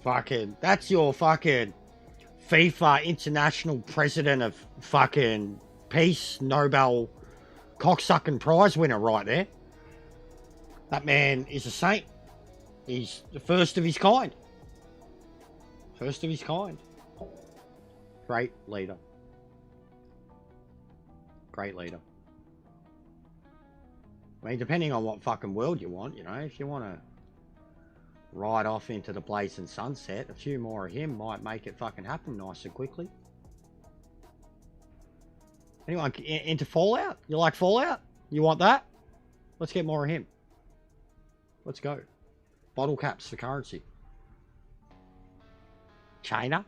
Fucking, that's your fucking FIFA international president of fucking peace Nobel cocksucking prize winner right there. That man is a saint. He's the first of his kind. First of his kind. Great leader. Great leader. I mean, depending on what fucking world you want, you know, if you want to ride off into the blazing sunset, a few more of him might make it fucking happen nice and quickly. Anyone into Fallout? You like Fallout? You want that? Let's get more of him. Let's go. Bottle caps for currency. China?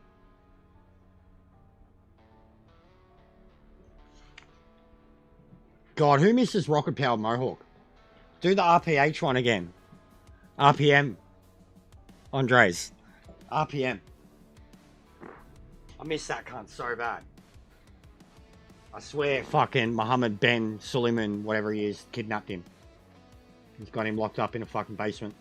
God, who misses rocket powered Mohawk? Do the RPH one again. RPM. Andres. RPM. I miss that cunt so bad. I swear fucking Mohammed Ben Suleiman, whatever he is, kidnapped him. He's got him locked up in a fucking basement.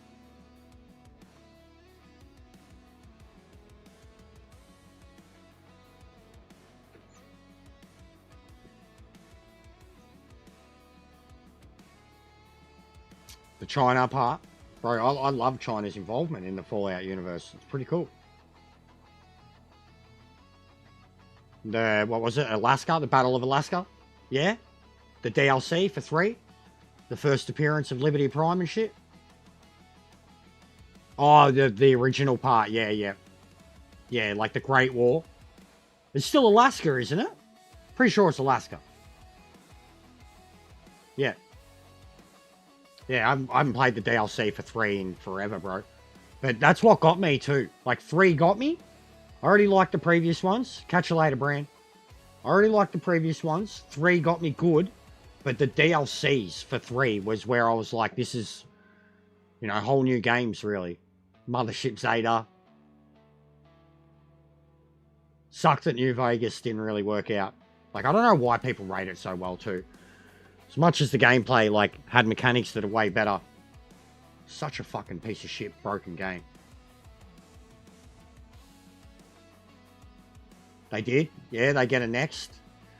The China part. Bro, I love China's involvement in the Fallout universe. It's pretty cool. What was it? Alaska? The Battle of Alaska? Yeah? The DLC for 3? The first appearance of Liberty Prime and shit? Oh, the original part. Yeah, yeah. Yeah, like the Great War. It's still Alaska, isn't it? Pretty sure it's Alaska. Yeah. Yeah, I haven't played the DLC for 3 in forever, bro. But that's what got me too. Like 3 got me. I already liked the previous ones. Catch you later, Brand. I already liked the previous ones. 3 got me good. But the DLCs for 3 was where I was like, this is, you know, whole new games, really. Mothership Zeta. Sucked that New Vegas didn't really work out. Like, I don't know why people rate it so well, too. As much as the gameplay, like, had mechanics that are way better. Such a fucking piece of shit broken game. They did? Yeah, they get a next.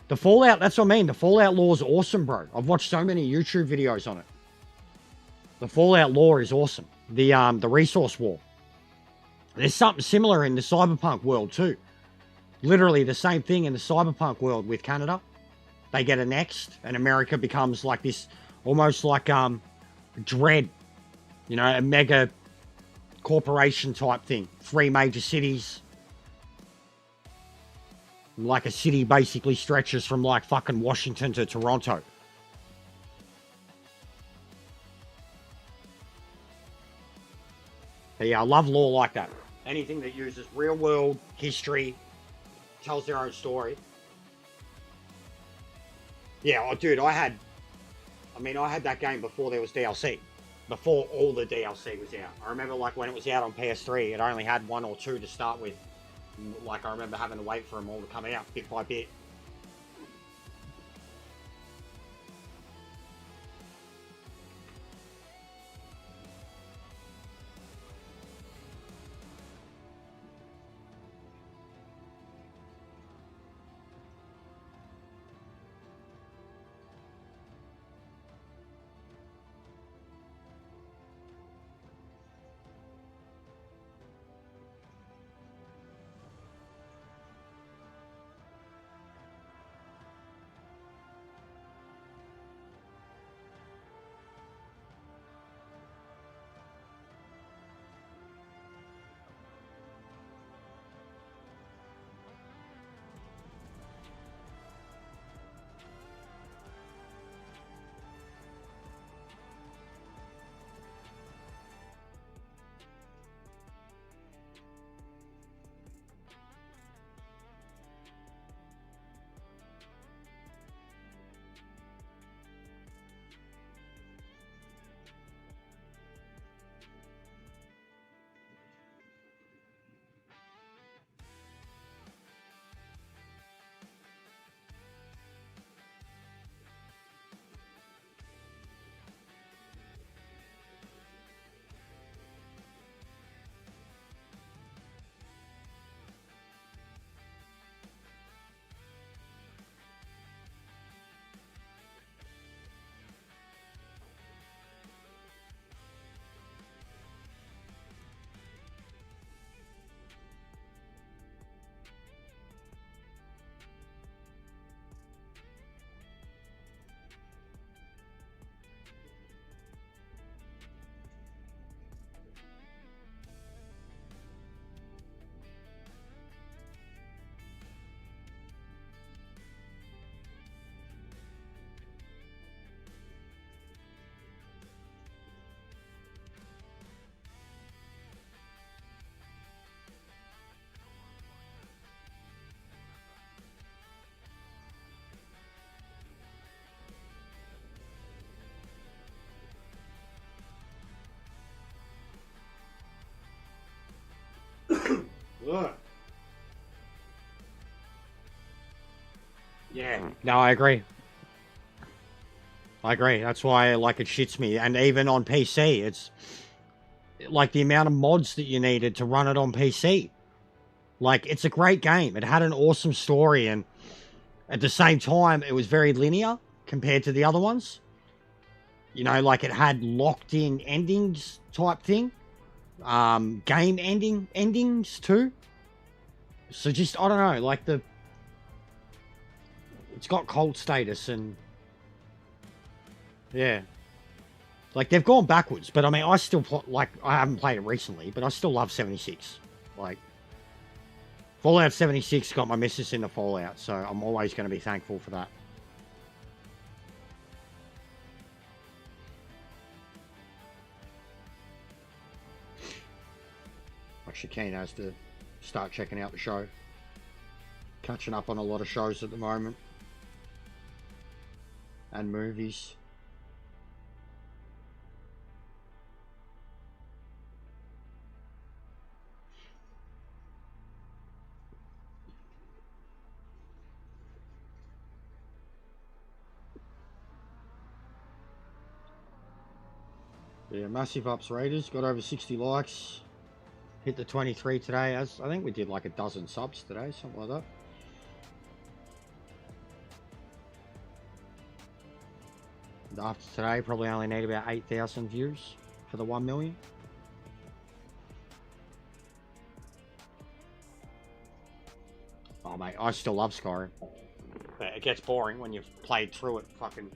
The Fallout, that's what I mean. The Fallout lore is awesome, bro. I've watched so many YouTube videos on it. The Fallout lore is awesome. The resource war. There's something similar in the Cyberpunk world, too. Literally the same thing in the Cyberpunk world with Canada. They get a next, and America becomes like this, almost like Dread. You know, a mega corporation type thing. 3 major cities. Like a city basically stretches from like fucking Washington to Toronto. But yeah, I love lore like that. Anything that uses real world history, tells their own story. Yeah, oh, dude, I had that game before there was DLC. Before all the DLC was out. I remember like when it was out on PS3, it only had 1 or 2 to start with. Like I remember having to wait for them all to come out bit by bit. Ugh. Yeah, no, I agree. I agree. That's why like it shits me. And even on PC, it's like the amount of mods that you needed to run it on PC. Like it's a great game. It had an awesome story, and at the same time, it was very linear compared to the other ones. You know, like it had locked in endings type thing. Game endings too. So just I don't know, like it's got cult status and yeah, like they've gone backwards. But I mean, I still like I haven't played it recently, but I still love 76. Like Fallout 76 got my missus into Fallout, so I'm always going to be thankful for that. Actually, keen as to start checking out the show. Catching up on a lot of shows at the moment. And movies. Yeah, massive ups Raiders. Got over 60 likes. Hit the 23 today. As I think we did like a dozen subs today, something like that. And after today, probably only need about 8,000 views for the 1 million. Oh mate, I still love Skyrim. But it gets boring when you've played through it fucking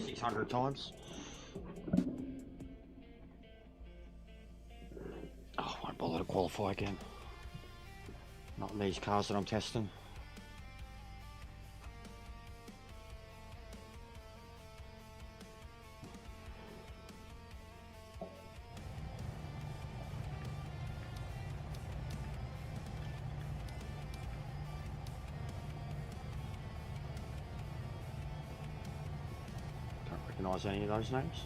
600 times. Oh, I won't bother to qualify again. Not in these cars that I'm testing. Can't recognise any of those names.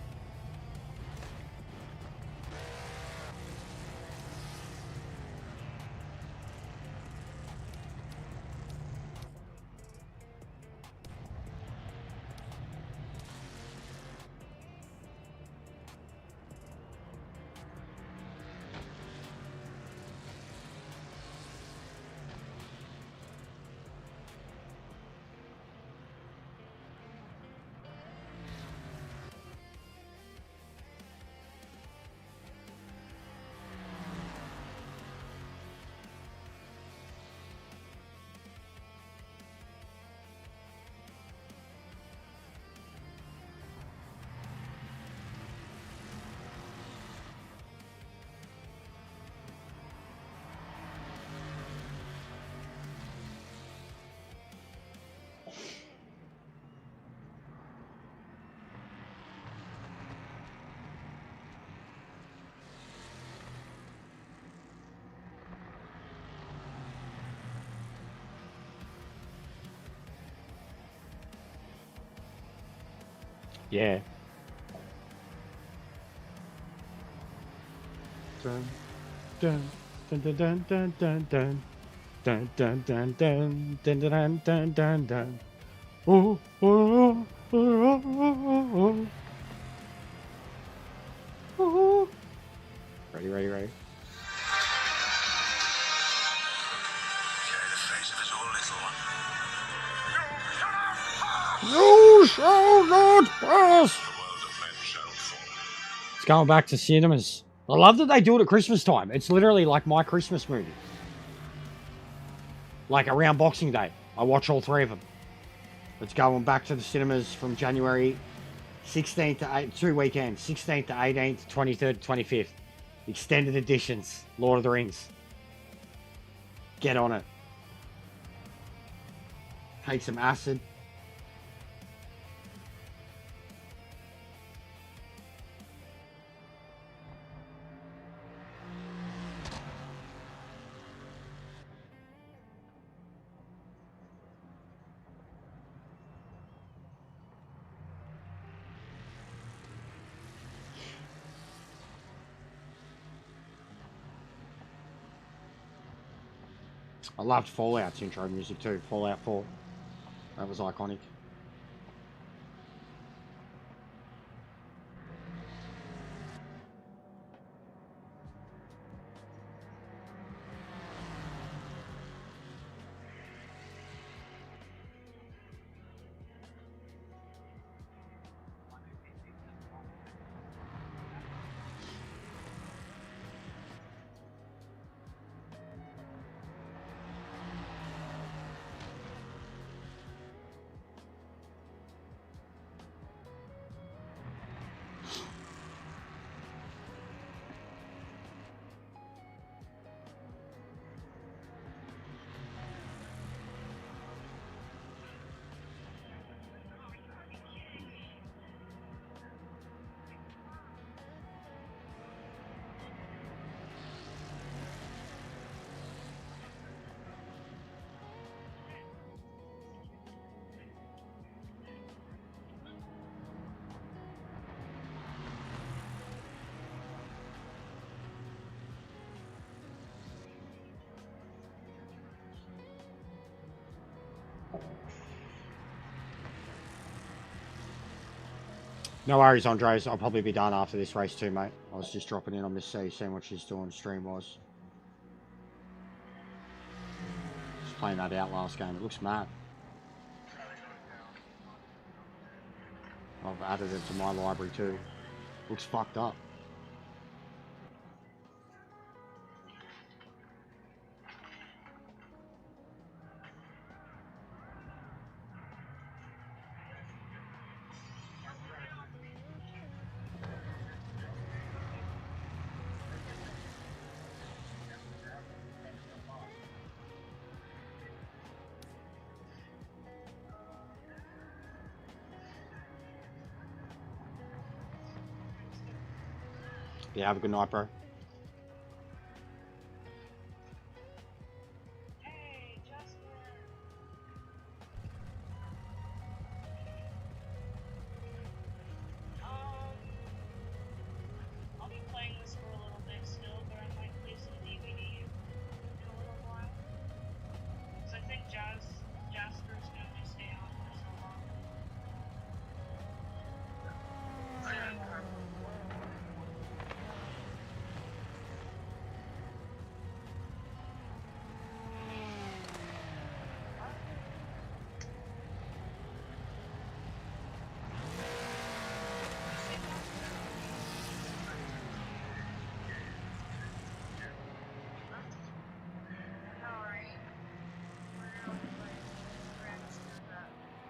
Yeah. Dun dun dun dun dun dun dun dun dun dun dun dun dun dun dun dun dun. Oh, oh, oh, oh, oh, oh. Ready, ready, ready. You shall not pass. It's going back to cinemas. I love that they do it at Christmas time. It's literally like my Christmas movie. Like around Boxing Day, I watch all three of them. It's going back to the cinemas from January 16th to 8, 2 weekends, 16th to 18th, 23rd to 25th. Extended editions, Lord of the Rings. Get on it. Take some acid. I loved Fallout's intro music too, Fallout 4. That was iconic. No worries, Andres. I'll probably be done after this race too, mate. I was just dropping in on Miss C, seeing what she's doing stream was. Just playing that out last game. It looks mad. I've added it to my library too. Looks fucked up. Yeah, have a good night, bro. Hey, Jasper. I'll be playing this for a little bit still, but I might play some DVD in a little while. Because I think Jasper's going to stay on for so long.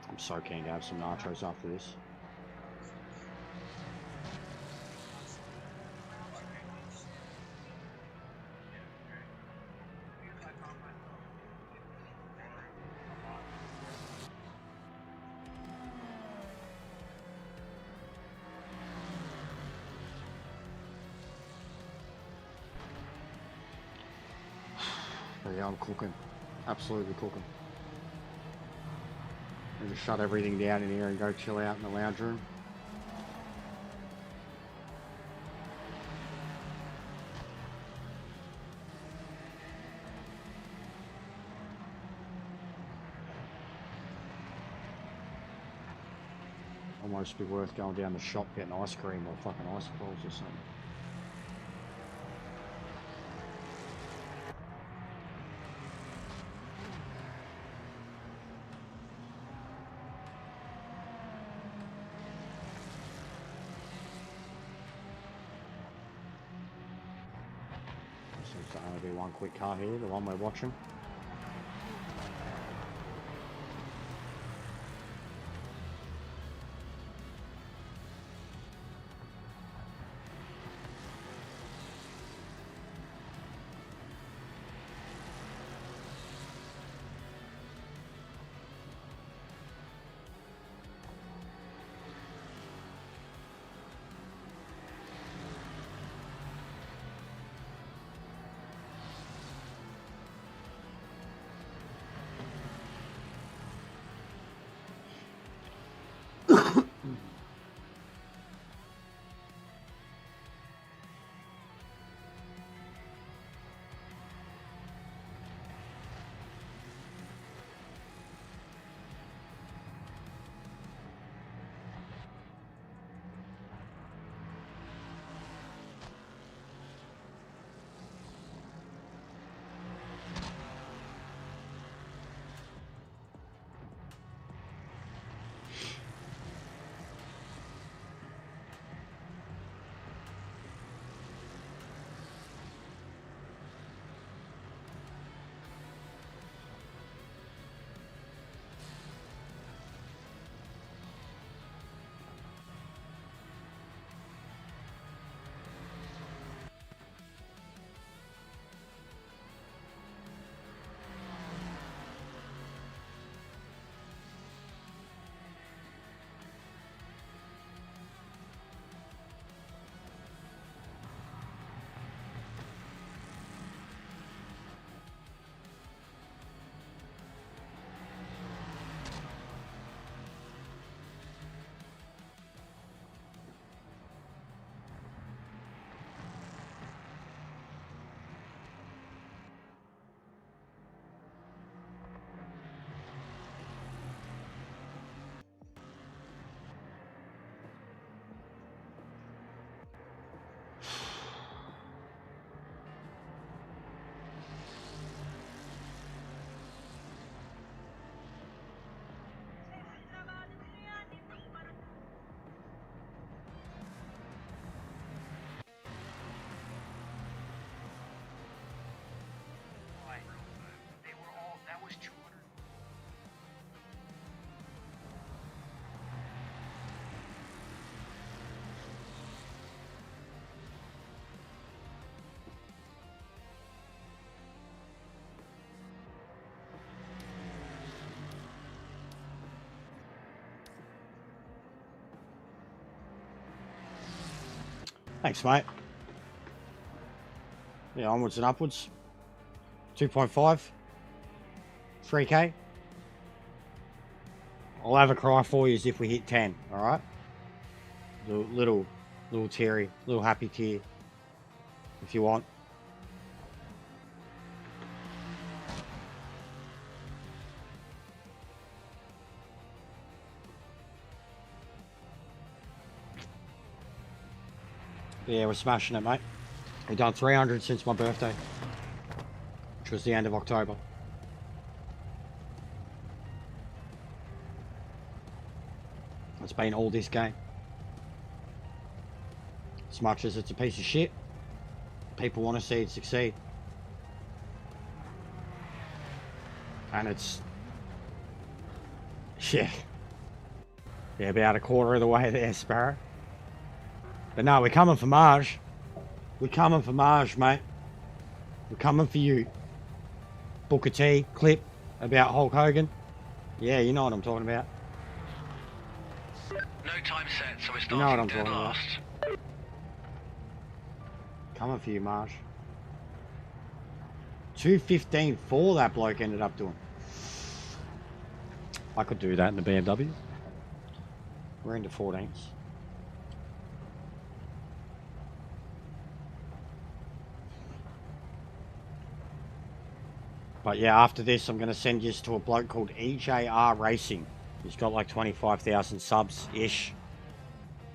I'm so keen to have some nachos after this. But yeah, I'm cooking. Absolutely cooking. I'm gonna shut everything down in here and go chill out in the lounge room. Almost be worth going down the shop getting ice cream or fucking ice balls or something. Seems to only be one quick car here, the one we're watching. Thanks, mate. Yeah, onwards and upwards. 2.5. 3K. I'll have a cry for you if we hit 10, alright? Little teary, little happy tear, if you want. But yeah, we're smashing it, mate. We've done 300 since my birthday, which was the end of October. It's been all this game. As much as it's a piece of shit, people want to see it succeed. And it's... yeah. Yeah, about a quarter of the way there, Sparrow. But no, we're coming for Marge. We're coming for Marge, mate. We're coming for you. Booker T clip about Hulk Hogan. Yeah, you know what I'm talking about. No time set, so we're You know what starting I'm dead talking about. last. Coming for you, Marge. 2:15.4 that bloke ended up doing. I could do that in the BMW. We're into 14s. But yeah, after this, I'm going to send you to a bloke called EJR Racing. He's got like 25,000 subs-ish.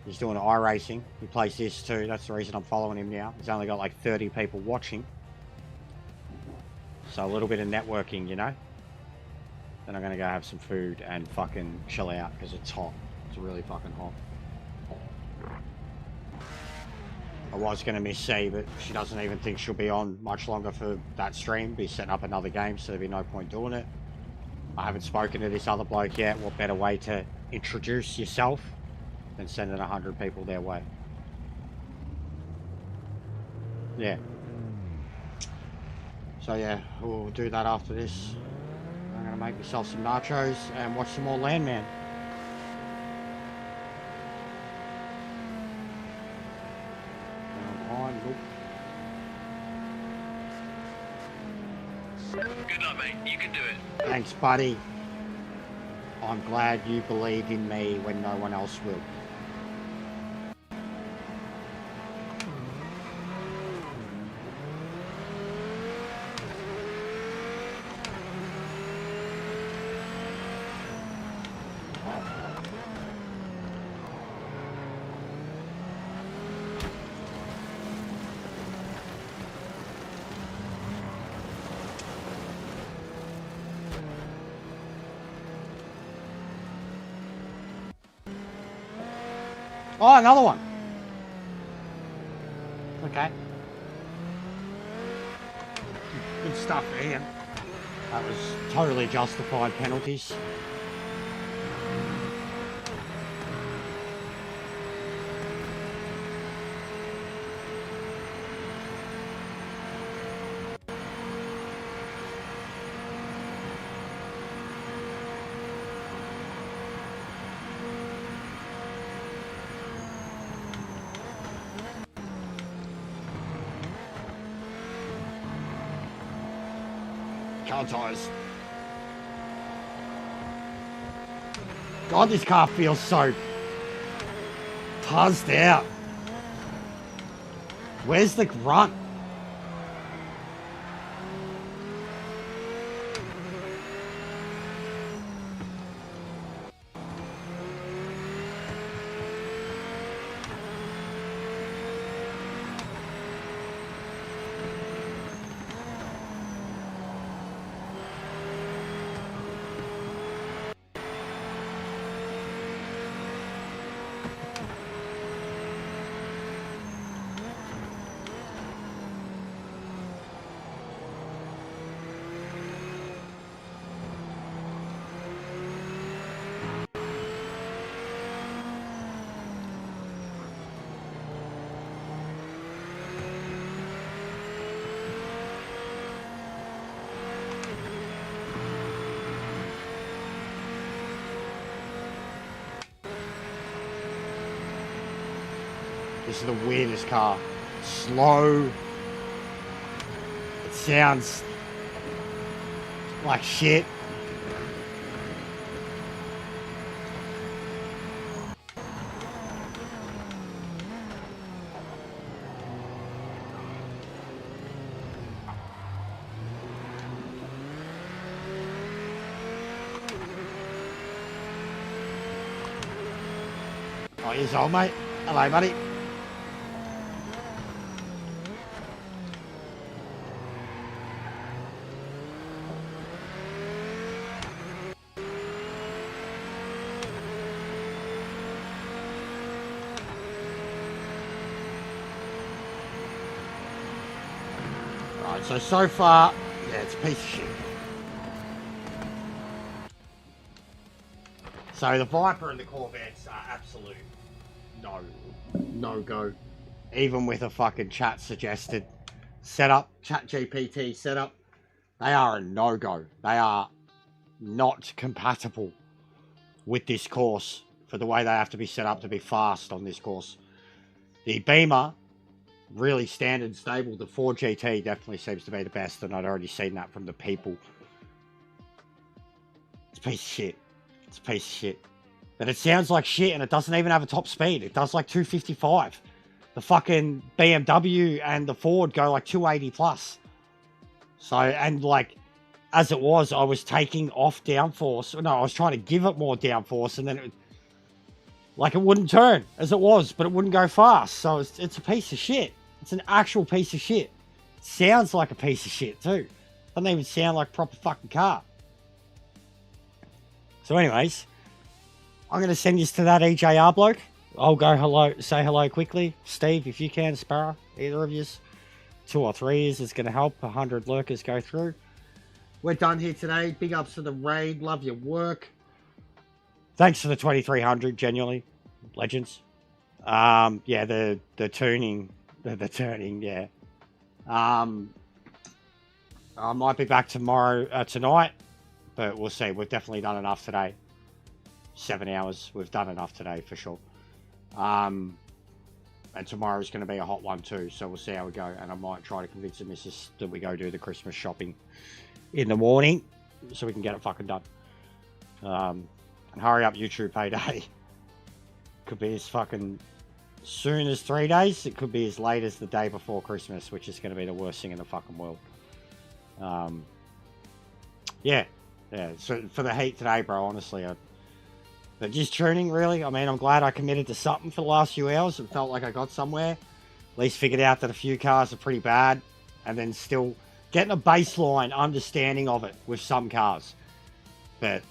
He's doing iRacing. He plays this too. That's the reason I'm following him now. He's only got like 30 people watching. So a little bit of networking, you know. Then I'm going to go have some food and fucking chill out because it's hot. It's really fucking hot. I was going to miss C, but she doesn't even think she'll be on much longer for that stream. Be setting up another game, so there'd be no point doing it. I haven't spoken to this other bloke yet. What better way to introduce yourself than sending 100 people their way? Yeah. So yeah, we'll do that after this. I'm going to make myself some nachos and watch some more Landman. Good luck, mate. You can do it. Thanks, buddy. I'm glad you believed in me when no one else will. Oh, another one. Okay. Good stuff, Ian. That was totally justified penalties. Car tires. God, this car feels so buzzed out. Where's the grunt? This is the weirdest car. Slow. It sounds like shit. Oh, here's old mate. Hello, buddy. Right, so far, yeah, it's a piece of shit. So the Viper and the Corvettes are absolute no go. Even with a fucking chat suggested setup, ChatGPT setup, they are a no-go. They are not compatible with this course for the way they have to be set up to be fast on this course. The Beamer, really standard and stable. The Ford GT definitely seems to be the best, and I'd already seen that from the people. It's a piece of shit. It's a piece of shit. But it sounds like shit, and it doesn't even have a top speed. It does like 255. The fucking BMW and the Ford go like 280 plus. So, and like, as it was, I was taking off downforce. No, I was trying to give it more downforce, and then it wouldn't turn as it was, but it wouldn't go fast. So it's a piece of shit. It's an actual piece of shit. It sounds like a piece of shit too. Doesn't even sound like a proper fucking car. So anyways, I'm going to send you to that EJR bloke. I'll go say hello quickly. Steve, if you can, Sparrow, either of yous. 2 or 3 is going to help 100 lurkers go through. We're done here today. Big ups for the raid. Love your work. Thanks for the 2300, genuinely. Legends. Yeah, the tuning. The turning, yeah. I might be back tonight, but we'll see. We've definitely done enough today. 7 hours. We've done enough today for sure. And tomorrow's going to be a hot one too, so we'll see how we go. And I might try to convince the missus that we go do the Christmas shopping in the morning so we can get it fucking done. And hurry up, YouTube payday. Could be as fucking soon as 3 days. It could be as late as the day before Christmas, which is going to be the worst thing in the fucking world. Yeah. So for the heat today, bro, honestly, but just tuning, really. I mean, I'm glad I committed to something for the last few hours. It felt like I got somewhere. At least figured out that a few cars are pretty bad. And then still getting a baseline understanding of it with some cars. But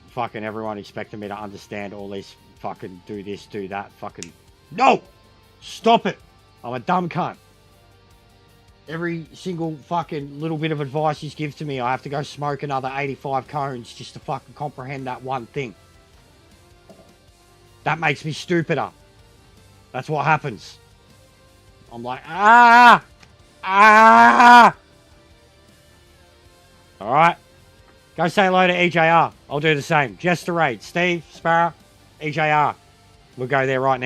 fucking everyone expected me to understand all these fucking do this, do that. Fucking no! Stop it! I'm a dumb cunt. Every single fucking little bit of advice you give to me, I have to go smoke another 85 cones just to fucking comprehend that one thing. That makes me stupider. That's what happens. I'm like, Alright. Go say hello to EJR. I'll do the same. Jester Raid, Steve, Sparrow, EJR. We'll go there right now.